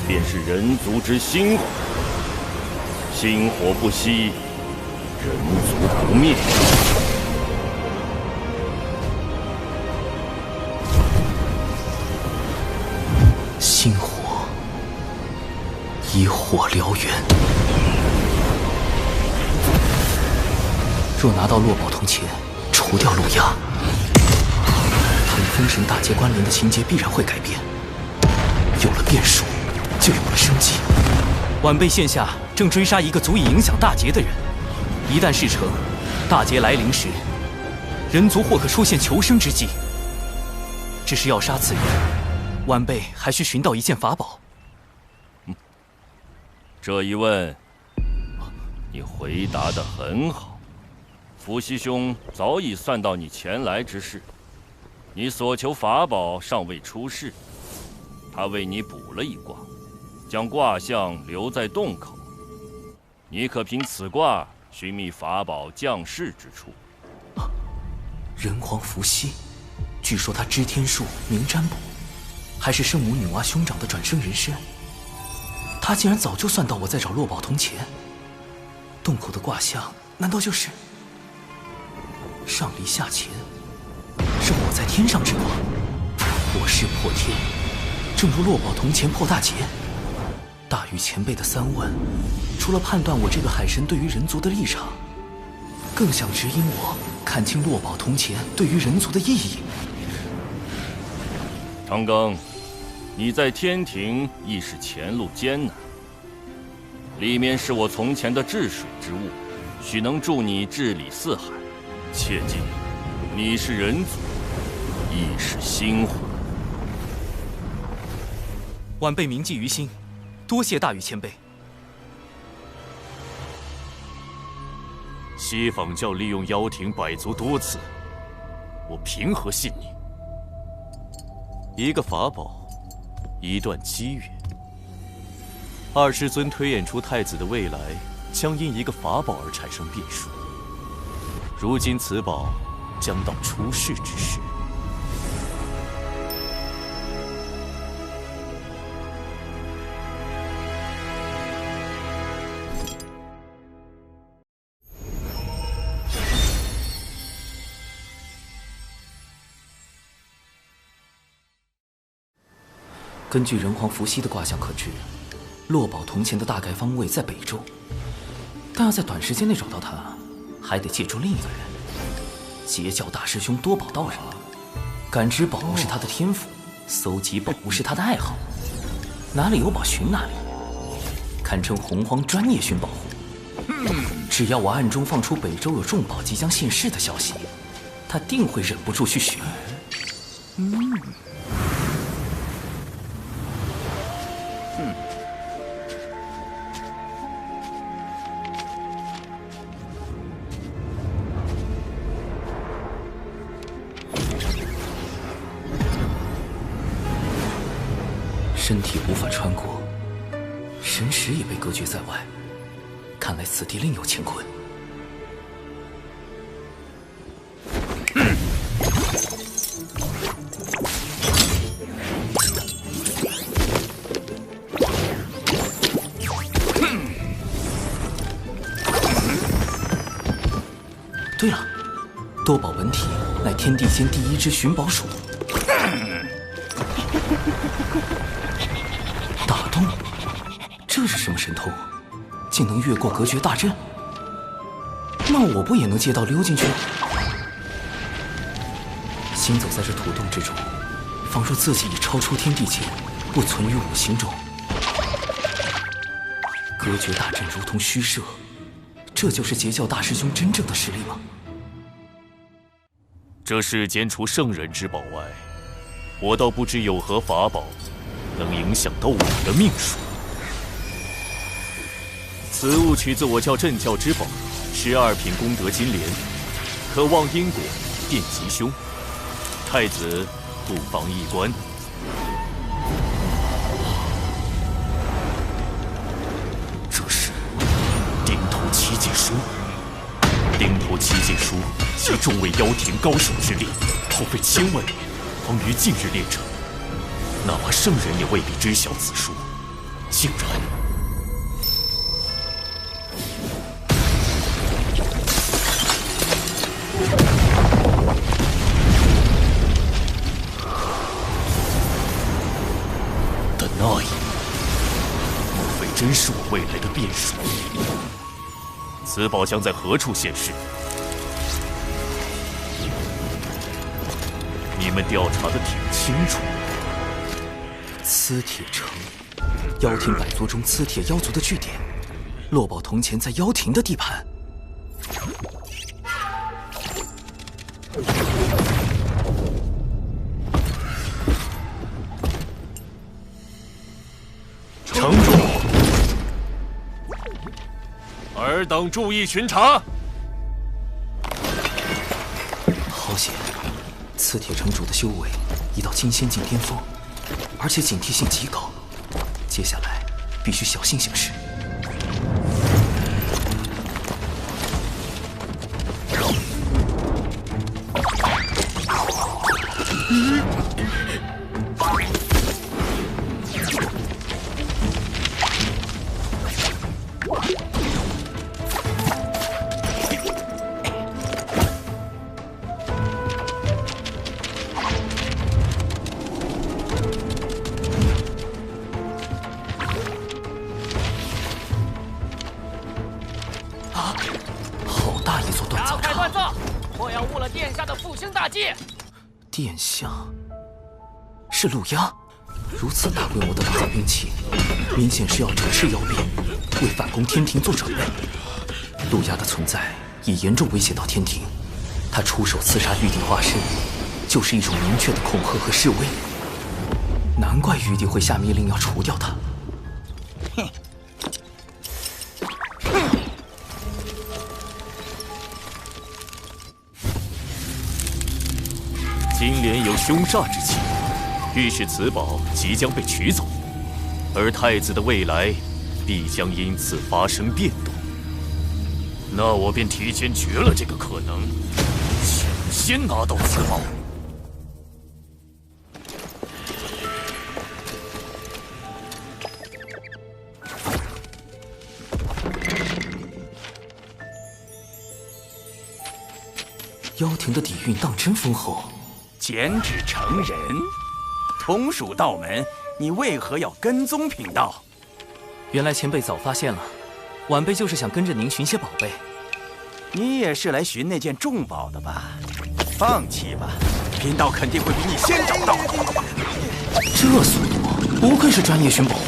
便是人族之薪火，薪火不息，人族不灭。星火以火燎原。若拿到落宝铜钱，除掉陆压，他与封神大劫关联的情节必然会改变。有了变数，就有了生机。晚辈现下正追杀一个足以影响大劫的人，一旦事成，大劫来临时，人族或可出现求生之机。只是要杀此人，晚辈还需寻到一件法宝。这一问，你回答得很好。伏羲兄早已算到你前来之事，你所求法宝尚未出世，他为你卜了一卦，将卦象留在洞口。你可凭此卦寻觅法宝降世之处。人皇伏羲，据说他知天术，明占卜，还是圣母女娲兄长的转生人身。他竟然早就算到我在找落宝铜钱。洞口的卦象，难道就是上离下乾？是我在天上之卦，我势破天，正如落宝铜钱破大劫。大禹前辈的3问，除了判断我这个海神对于人族的立场，更想指引我看清落宝铜钱对于人族的意义。长庚，你在天庭亦是前路艰难，里面是我从前的治水之物，许能助你治理四海。切记，你是人族，亦是星火。晚辈铭记于心，多谢大禹前辈。西坊教利用妖庭百足多次，我凭何信你？一个法宝，一段机缘。二师尊推演出太子的未来将因一个法宝而产生变数。如今此宝将到出世之时。根据人皇伏羲的卦象可知，落宝铜钱的大概方位在北周，但要在短时间内找到它，还得借助另一个人——截教大师兄多宝道人。感知宝物是他的天赋，搜集宝物是他的爱好，哪里有宝寻哪里，堪称洪荒专业寻宝户。只要我暗中放出北周有重宝即将现世的消息，他定会忍不住去寻。身体无法穿过，神识也被隔绝在外，看来此地另有乾坤。对了，多宝文体乃天地间第一只寻宝鼠。打洞，这是什么神通？竟能越过隔绝大阵？那我不也能借道溜进去？行走在这土洞之中，仿若自己已超出天地间，不存于五行中。隔绝大阵如同虚设，这就是截教大师兄真正的实力吗？这世间除圣人之宝外，我倒不知有何法宝能影响到我的命数。此物取自我教镇教之宝12品功德金莲，可望因果，变吉凶。太子不妨一观。这是顶头七剑书。顶头七剑书集众位妖庭高手之力，耗费1000万年，方于近日炼成。哪怕圣人也未必知晓此书，竟然……的那一幕，莫非真是我未来的变数？此宝将在何处现世？你们调查的挺清楚。磁铁城，妖庭百族中磁铁妖族的据点，落宝铜钱在妖庭的地盘。城主，等注意巡查。好险，刺铁城主的修为已到金仙境巅峰，而且警惕性极高。接下来必须小心行事。殿下是陆压，如此大规模的大兵器，明显是要折斥妖兵，为反攻天庭做准备。陆压的存在已严重威胁到天庭，他出手刺杀玉帝化身，就是一种明确的恐吓和示威。难怪玉帝会下命令要除掉他。哼！金莲有凶煞之气，预示此宝即将被取走，而太子的未来必将因此发生变动。那我便提前绝了这个可能，抢先拿到此宝。妖庭的底蕴当真丰厚。减脂成人，同属道门，你为何要跟踪贫道？原来前辈早发现了，晚辈就是想跟着您寻些宝贝。你也是来寻那件重宝的吧？放弃吧，贫道肯定会比你先找到。这速度，不愧是专业寻宝货。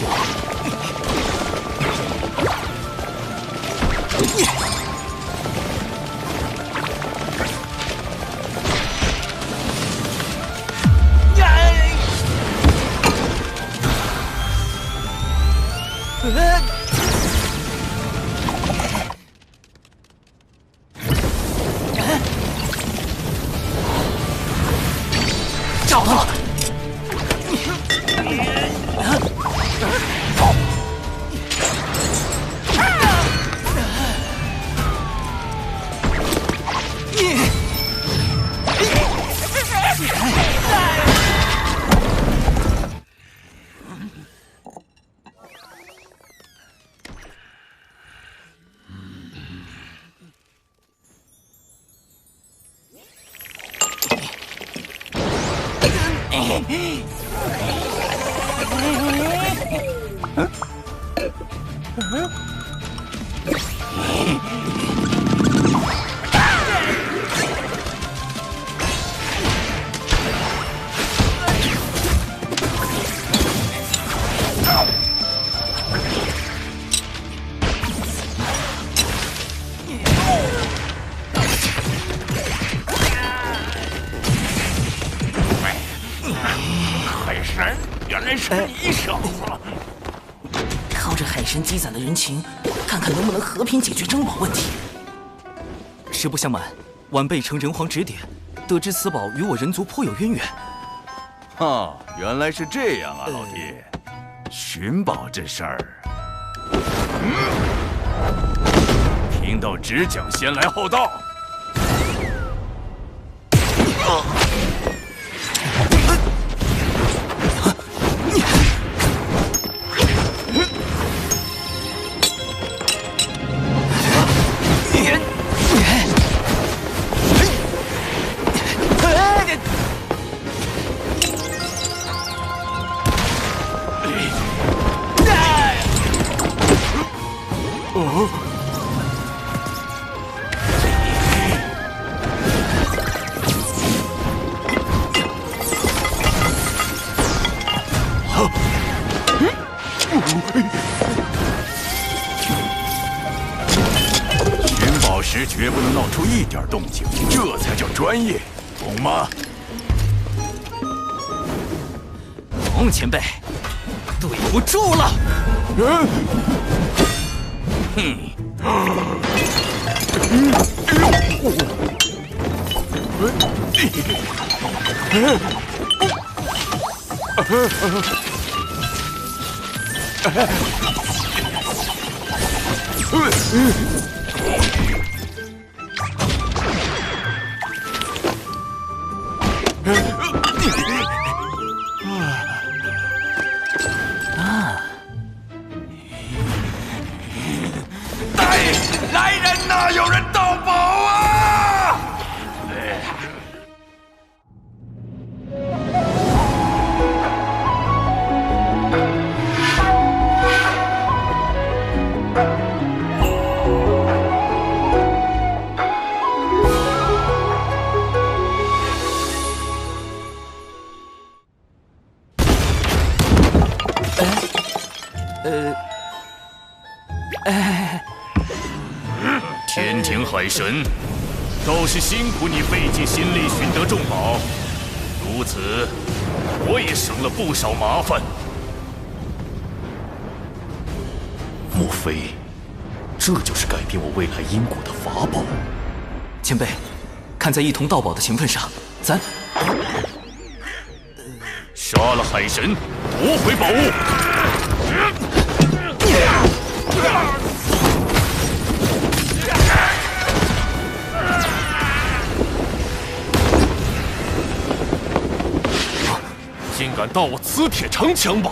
找到了！海神，原来是你小子！靠着海神积攒的人情，看看能不能和平解决珍宝问题。实不相瞒，晚辈承人皇指点，得知此宝与我人族颇有渊源。哦，原来是这样啊，老弟。寻宝这事儿，贫道只讲先来后到。寻宝时绝不能闹出一点动静，这才叫专业，懂吗？懂，前辈。对不住了。哼，来人呐！有人盗宝啊！天庭海神，倒是辛苦你费尽心力寻得重宝，如此我也省了不少麻烦。莫非这就是改变我未来因果的法宝？前辈，看在一同盗宝的情分上，咱杀了海神，夺回宝物。竟敢盗我磁铁长枪吧，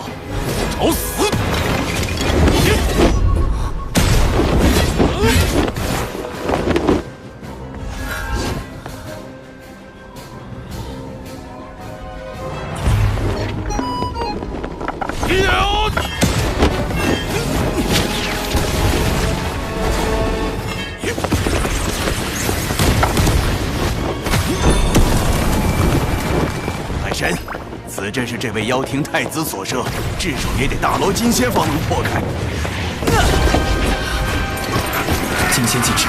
找死！海神，此阵是这位妖庭太子所设，至少也得大罗金仙方能破开。金仙禁止，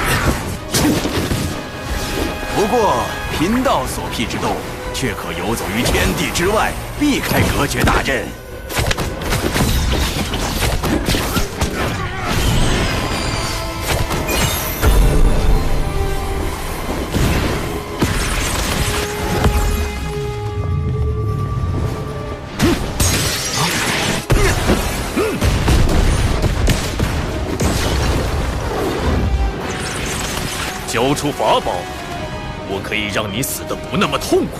不过贫道所辟之洞，却可游走于天地之外，避开隔绝大阵。交出法宝，我可以让你死得不那么痛苦。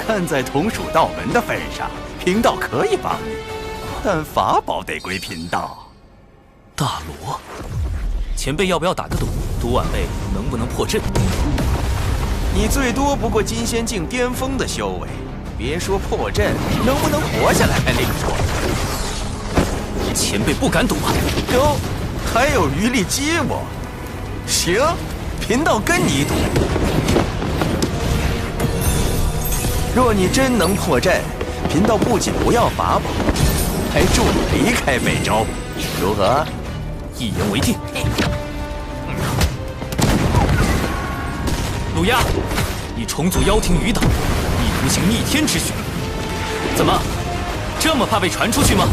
看在同属道门的份上，贫道可以帮你，但法宝得归贫道。大罗，前辈要不要打个赌，赌晚辈能不能破阵？你最多不过金仙境巅峰的修为，别说破阵，能不能活下来还另说。前辈不敢赌啊！哟，还有余力激我？行，贫道跟你赌。若你真能破阵，贫道不仅不要法宝，还助你离开北周，如何？一言为定。鲁鸦，你重组妖庭余党，意图行逆天之举，怎么这么怕被传出去吗？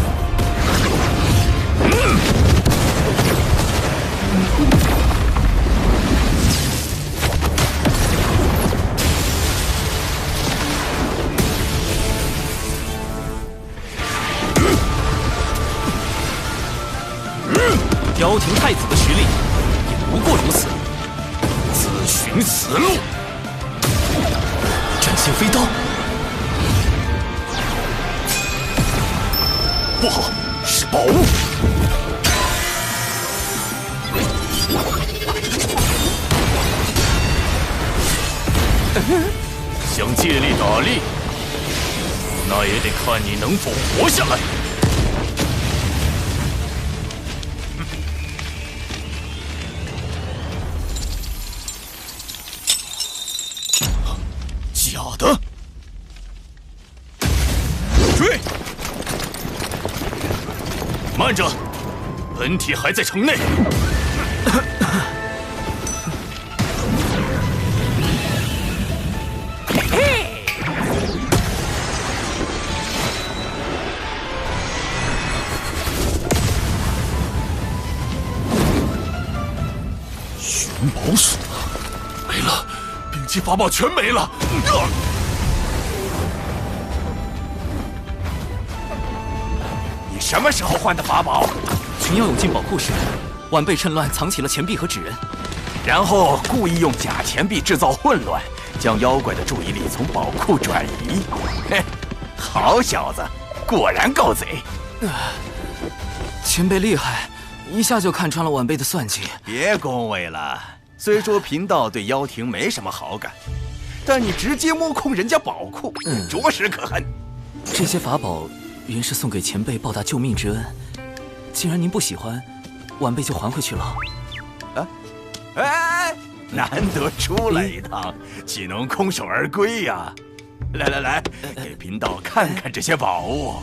妖庭太子的实力也不过如此，自寻死路。斩仙飞刀，不好，是宝物。想借力打力，那也得看你能否活下来。假的！追！慢着，本体还在城内。宝鼠没了，兵器法宝全没了。你什么时候换的法宝？群妖涌进宝库时，晚辈趁乱藏起了钱币和纸人，然后故意用假钱币制造混乱，将妖怪的注意力从宝库转移。嘿，好小子，果然够贼。前辈厉害，一下就看穿了晚辈的算计。别恭维了，虽说贫道对妖庭没什么好感，但你直接摸空人家宝库，着实可恨。这些法宝原是送给前辈报答救命之恩，既然您不喜欢，晚辈就还回去了。哎，难得出来一趟，岂能空手而归呀？来，给贫道看看这些宝物。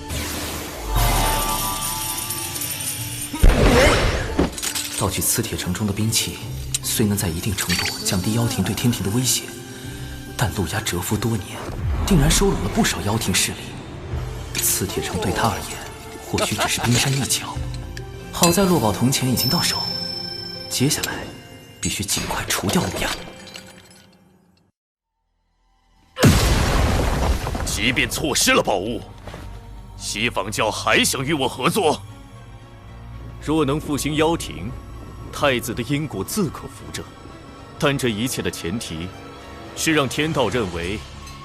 盗取磁铁城中的兵器，虽能在一定程度降低妖庭对天庭的威胁，但陆压蛰伏多年，定然收拢了不少妖庭势力。磁铁城对他而言，或许只是冰山一角。好在落宝铜钱已经到手，接下来必须尽快除掉陆压。即便错失了宝物，西方教还想与我合作？若能复兴妖庭，太子的因果自可扶正。但这一切的前提，是让天道认为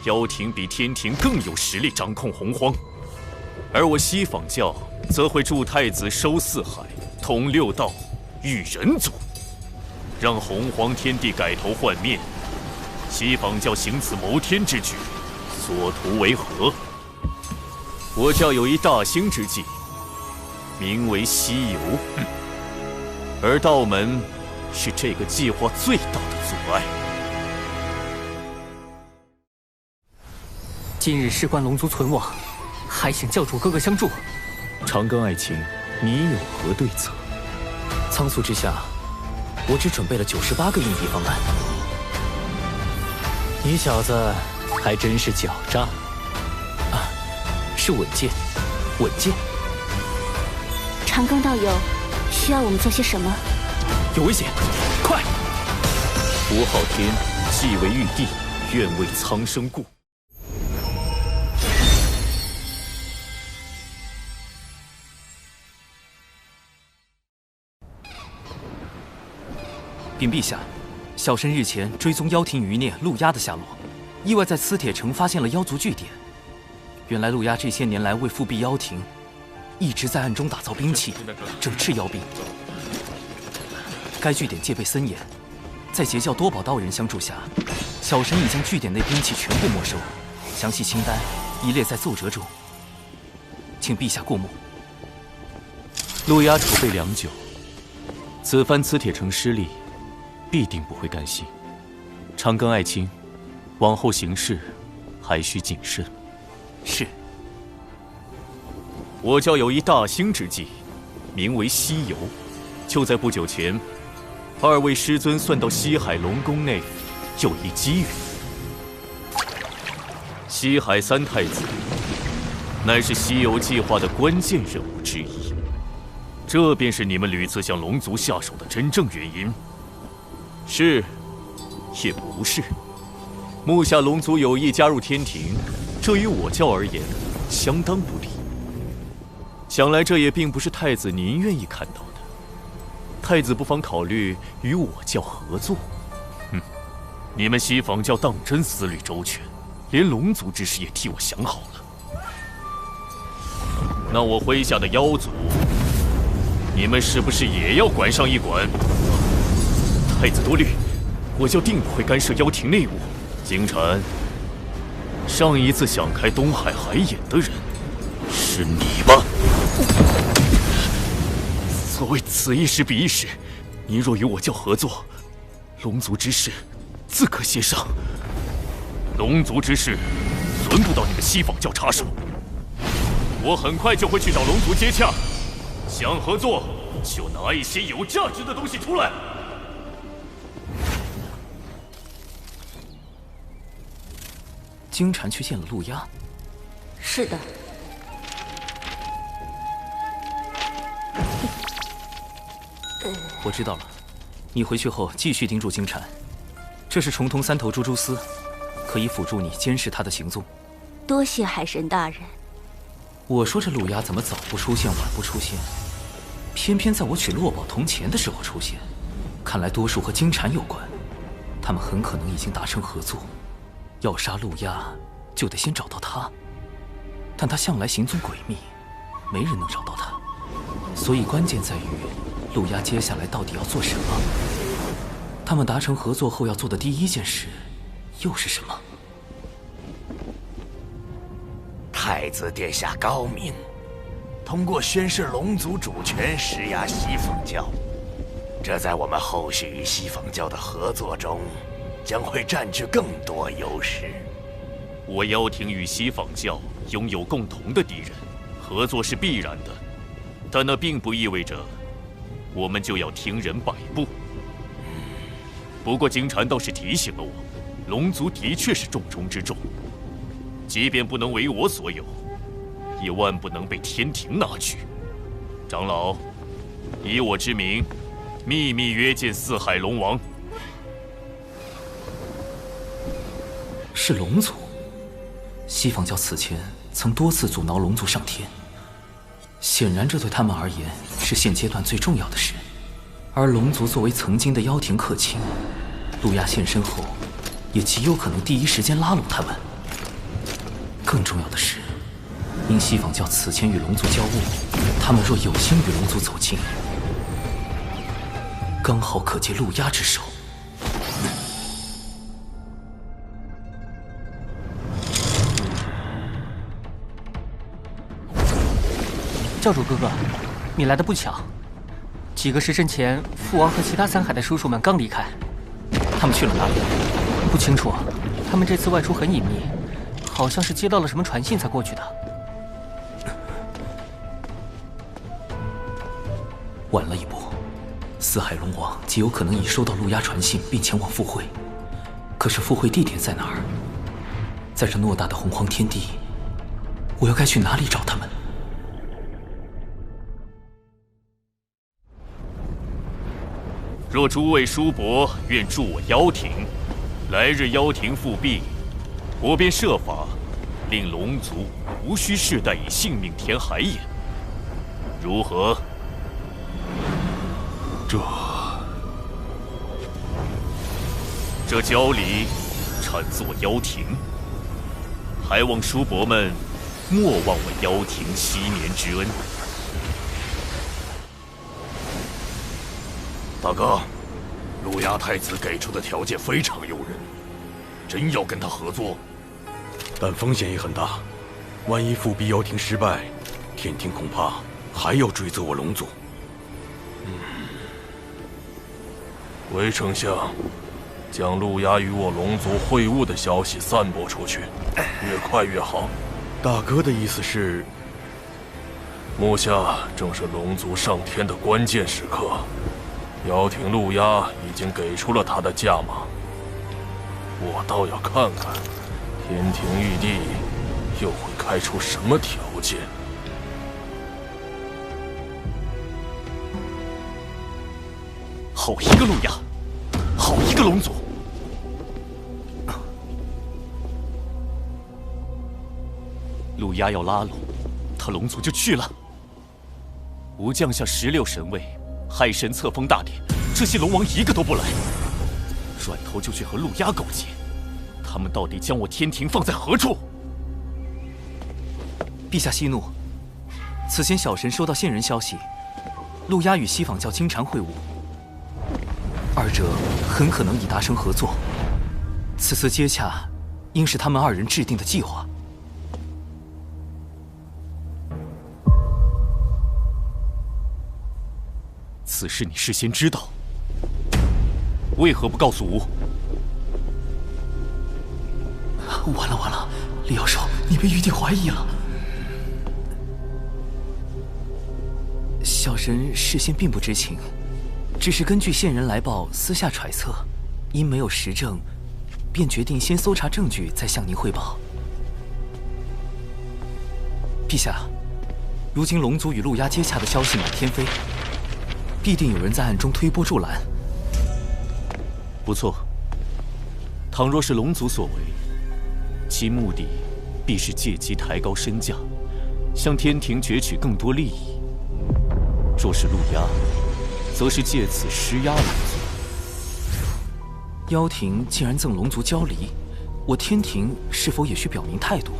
妖庭比天庭更有实力掌控洪荒，而我西方教则会助太子收四海、统六道、育人族，让洪荒天地改头换面。西方教行此谋天之举，所图为何？我教有一大兴之计，名为西游，而道门是这个计划最大的阻碍。今日事关龙族存亡，还请教主哥哥相助。长庚爱卿，你有何对策？仓促之下，我只准备了98个应敌方案。你小子还真是狡诈啊！是稳健，稳健。长庚道友，需要我们做些什么？有危险，快！吴昊天既为玉帝，愿为苍生故。禀陛下，小臣日前追踪妖庭余孽陆压的下落，意外在磁铁城发现了妖族据点。原来陆压这些年来为复辟妖庭，一直在暗中打造兵器，整治妖兵。该据点戒备森严，在截教多宝道人相助下，小臣已将据点内兵器全部没收，详细清单已列在奏折中，请陛下过目。陆压储备良久，此番磁铁城失利，必定不会甘心。长庚爱卿，往后行事还需谨慎。是。我教有一大兴之计，名为西游。就在不久前，二位师尊算到西海龙宫内有一机缘。西海三太子乃是西游计划的关键人物之一，这便是你们屡次向龙族下手的真正原因。是，也不是。目下龙族有意加入天庭，这于我教而言相当不利。想来这也并不是太子您愿意看到的。太子不妨考虑与我教合作。你们西方教当真思虑周全，连龙族之事也替我想好了。那我麾下的妖族，你们是不是也要管上一管？太子多虑，我教定不会干涉妖庭内务。金蝉，上一次想开东海海眼的人是你吧？所谓此一时彼一时，您若与我教合作，龙族之事自可协商。龙族之事轮不到你们西方教插手，我很快就会去找龙族接洽。想合作就拿一些有价值的东西出来。金蝉去见了陆压。是的。我知道了，你回去后继续盯住金蝉，这是重通三头猪蛛丝，可以辅助你监视他的行踪。多谢海神大人。我说这陆压怎么早不出现晚不出现，偏偏在我取落宝铜钱的时候出现，看来多数和金蝉有关。他们很可能已经达成合作，要杀陆压就得先找到他，但他向来行踪诡秘，没人能找到他，所以关键在于陆压接下来到底要做什么。他们达成合作后要做的第一件事又是什么？太子殿下高明，通过宣示龙族主权施压西方教，这在我们后续与西方教的合作中将会占据更多优势。我妖庭与西方教拥有共同的敌人，合作是必然的，但那并不意味着我们就要听人摆布。不过金蝉倒是提醒了我，龙族的确是重中之重，即便不能为我所有，也万不能被天庭拿去。长老，以我之名，秘密约见四海龙王。是龙族。西方教此前曾多次阻挠龙族上天，显然这对他们而言是现阶段最重要的事。而龙族作为曾经的妖庭客卿，陆压现身后，也极有可能第一时间拉拢他们。更重要的是，因西方教此前与龙族交恶，他们若有心与龙族走近，刚好可借陆压之手。教主哥哥，你来的不巧。几个时辰前，父王和其他三海的叔叔们刚离开，他们去了哪里？不清楚。他们这次外出很隐秘，好像是接到了什么传信才过去的。晚了一步，四海龙王极有可能已收到陆压传信，并前往赴会。可是赴会地点在哪儿？在这偌大的洪荒天地，我又该去哪里找他们？若诸位叔伯愿助我妖庭，来日妖庭复辟，我便设法令龙族无需世代以性命填海眼，如何？这郊里产自我妖庭，还望叔伯们莫忘我妖庭7年之恩。大哥，陆压太子给出的条件非常诱人，真要跟他合作，但风险也很大。万一复辟妖庭失败，天庭恐怕还要追责我龙族。韦丞相，将陆压与我龙族会晤的消息散播出去，越快越好。大哥的意思是，目下正是龙族上天的关键时刻。妖庭陆压已经给出了他的价码，我倒要看看天庭玉帝又会开出什么条件。好一个陆压，好一个龙族！陆压要拉拢，他龙族就去了。吾降下16神位。海神册封大典，这些龙王一个都不来，转头就去和陆压勾结，他们到底将我天庭放在何处？陛下息怒，此前小神收到线人消息，陆压与西方教金蝉会晤，二者很可能已达成合作。此次接洽，应是他们二人制定的计划。此事你事先知道，为何不告诉吾？完了完了，李妖兽，你被玉帝怀疑了。小神事先并不知情，只是根据线人来报，私下揣测，因没有实证，便决定先搜查证据，再向您汇报。陛下，如今龙族与陆压接洽的消息满天飞。必定有人在暗中推波助澜，不错。倘若是龙族所为，其目的必是借机抬高身价，向天庭攫取更多利益；若是陆压，则是借此施压龙族。妖庭既然赠龙族交离，我天庭是否也需表明态度？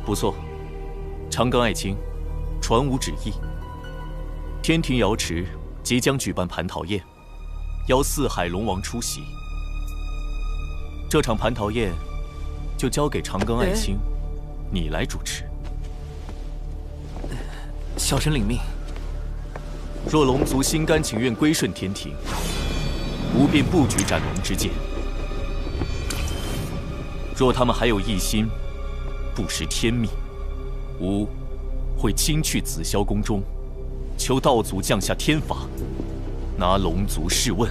不错，长庚爱卿，传吾旨意。天庭瑶池即将举办蟠桃宴，邀四海龙王出席。这场蟠桃宴就交给长庚爱卿，你来主持。小神领命。若龙族心甘情愿归顺天庭，吾便不举斩龙之剑；若他们还有异心，不识天命，吾会亲去紫霄宫中，求道祖降下天罚，拿龙族试问。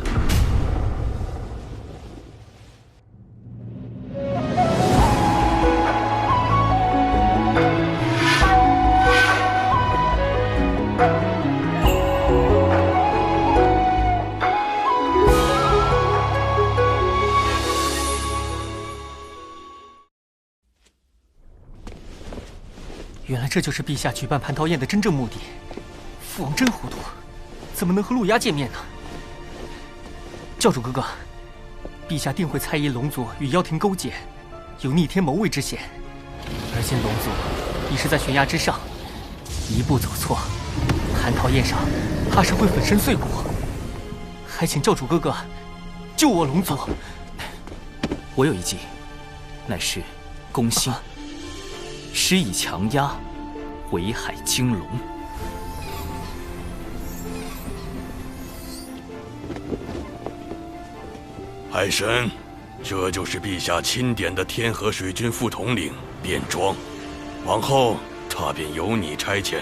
原来这就是陛下举办蟠桃宴的真正目的。父王真糊涂，怎么能和陆压见面呢？教主哥哥，陛下定会猜疑龙族与妖庭勾结，有逆天谋位之嫌。而今龙族已是在悬崖之上，一步走错，蟠桃宴上怕是会粉身碎骨。还请教主哥哥救我龙族。我有一计，乃是攻心，施以强压，围海惊龙。海神，这就是陛下钦点的天河水军副统领卞庄，往后他便由你差遣。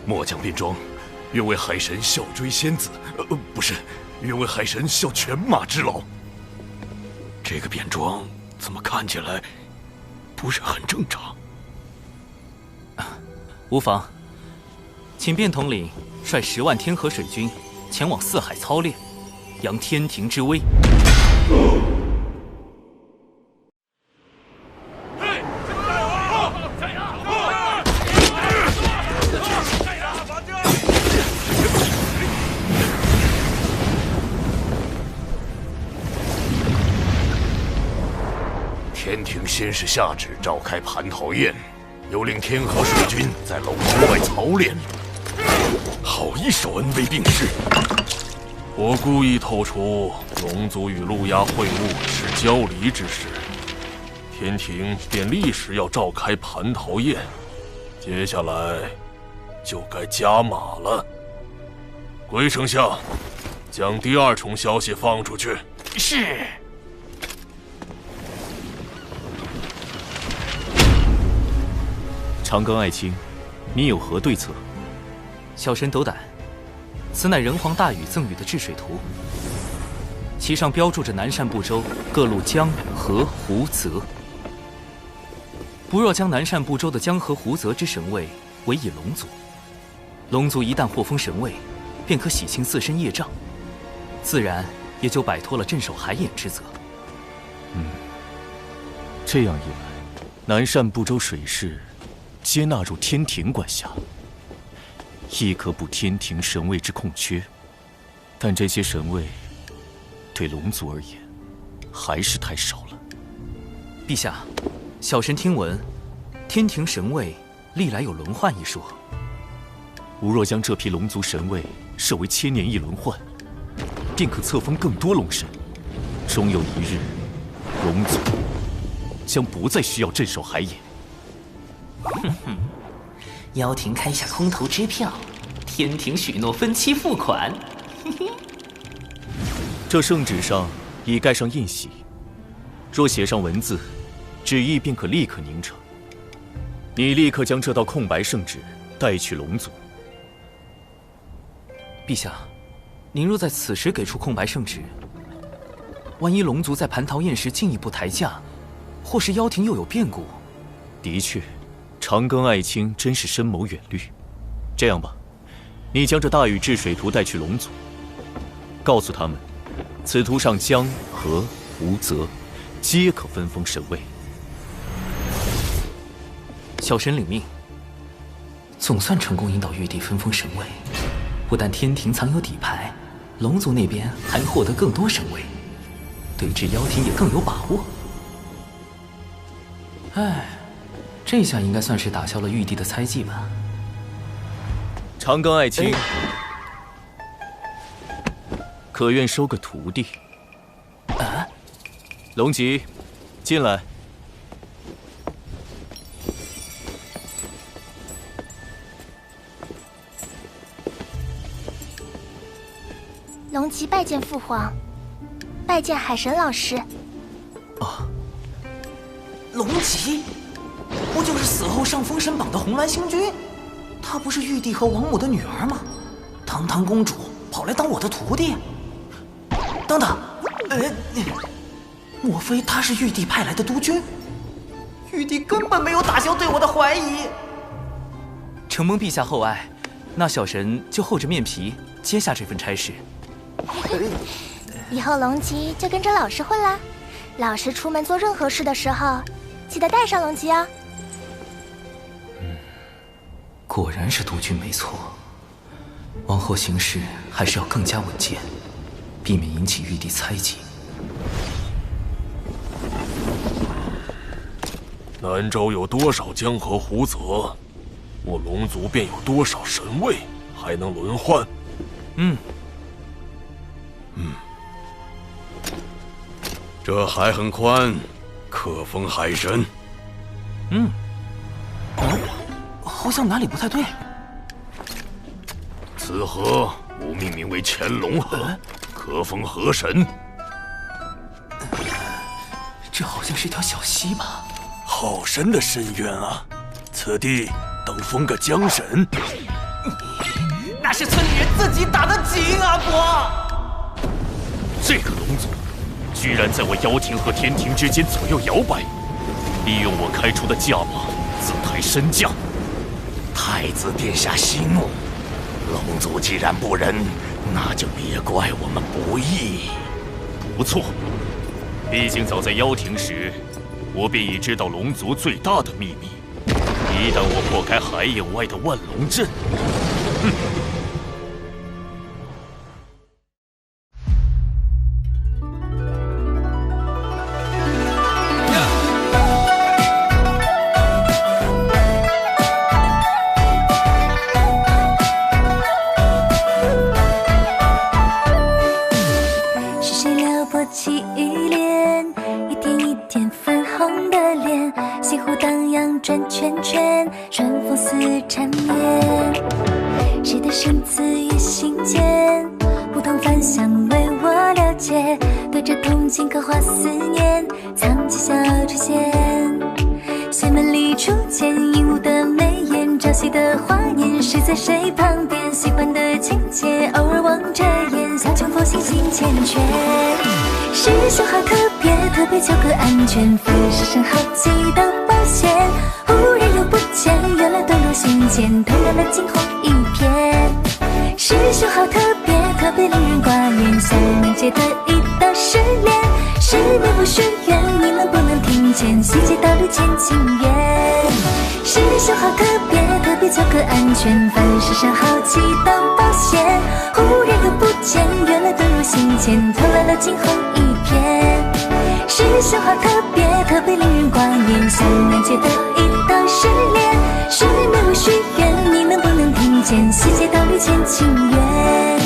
末将卞庄，愿为海神效追仙子，不是，愿为海神效犬马之劳。这个卞庄怎么看起来不是很正常？无妨，请卞统领率10万天河水军前往四海操练，扬天庭之威。天庭先是下旨召开蟠桃宴，又令天河水军在龙之外操练，好一手恩威并施。我故意透出龙族与陆压会晤是交离之事，天庭便立时要召开蟠桃宴，接下来就该加码了。龟丞相，将第2重消息放出去。是。长庚爱卿，你有何对策？小神斗胆，此乃人皇大禹赠予的治水图，其上标注着南赡部洲各路江河湖泽。不若将南赡部洲的江河湖泽之神位委以龙族，龙族一旦获封神位，便可洗清自身业障，自然也就摆脱了镇守海眼之责。这样一来，南赡部洲水势皆纳入天庭管辖，亦可补天庭神位之空缺。但这些神位对龙族而言还是太少了。陛下，小神听闻天庭神位历来有轮换一说。吾若将这批龙族神位设为1000年一轮换，便可册封更多龙神。终有一日，龙族将不再需要镇守海眼。哼哼，妖庭开下空头支票，天庭许诺分期付款。这圣旨上已盖上印玺，若写上文字，旨意便可立刻凝成。你立刻将这道空白圣旨带去龙族。陛下，您若在此时给出空白圣旨，万一龙族在蟠桃宴时进一步抬价，或是妖庭又有变故。的确，长庚爱卿真是深谋远虑。这样吧，你将这大禹治水图带去龙族，告诉他们，此图上江河湖泽，皆可分封神位。小神领命。总算成功引导玉帝分封神位，不但天庭藏有底牌，龙族那边还获得更多神位，对峙妖庭也更有把握。哎，这下应该算是打消了玉帝的猜忌吧。长冈爱卿，可愿收个徒弟？啊，龙吉，进来。龙吉拜见父皇，拜见海神老师。龙吉，不就是死后上封神榜的红鸾星君？她不是玉帝和王母的女儿吗？堂堂公主跑来当我的徒弟？等等，莫非她是玉帝派来的督军？玉帝根本没有打消对我的怀疑。承蒙陛下厚爱，那小神就厚着面皮接下这份差事。以后龙吉就跟着老师混啦。老师出门做任何事的时候，记得带上龙吉哦。果然是督军没错，往后行事还是要更加稳健，避免引起玉帝猜忌。南州有多少江河湖泽，我龙族便有多少神位，还能轮换。这海很宽，可封海神。好像哪里不太对。此河吾命名为乾隆河，可封河神。这好像是条小溪吧？好深的深渊啊！此地等封个江神。那是村里人自己打的井啊，伯！这个龙族，居然在我妖庭和天庭之间左右摇摆，利用我开出的价码自抬身价。太子殿下息怒，龙族既然不仁，那就别怪我们不义。不错，毕竟早在妖庭时，我便已知道龙族最大的秘密。一旦我破开海影外的万龙阵，是谁撩拨起玉帘，一点一点粉红的脸，西湖荡漾转圈圈，春风似缠绵。谁的生字于心间，不同凡响为我了解，对着铜镜刻画思念，藏起笑出现。轩门里初见鹦鹉的眉眼，朝夕的华年，谁在谁旁边？喜欢的情节，偶尔望着眼，小琼佛心心缱绻。师兄好特别，特别求个安全，粉饰上好几道保险。忽然又不见，原来遁入心间，突然了惊鸿一瞥。师兄好特别，特别令人挂念，小明街的一道失恋，失眠不许愿，你能不能听见？细节道路见情缘。师兄好特别，特别求个安全，粉饰上好几道保险。忽然又不见，原来遁入心间，偷来了惊鸿一瞥。师兄好特别，特别令人挂念，小南街的一道失恋，失眠不许愿，你能不能听见？细节道路见情缘。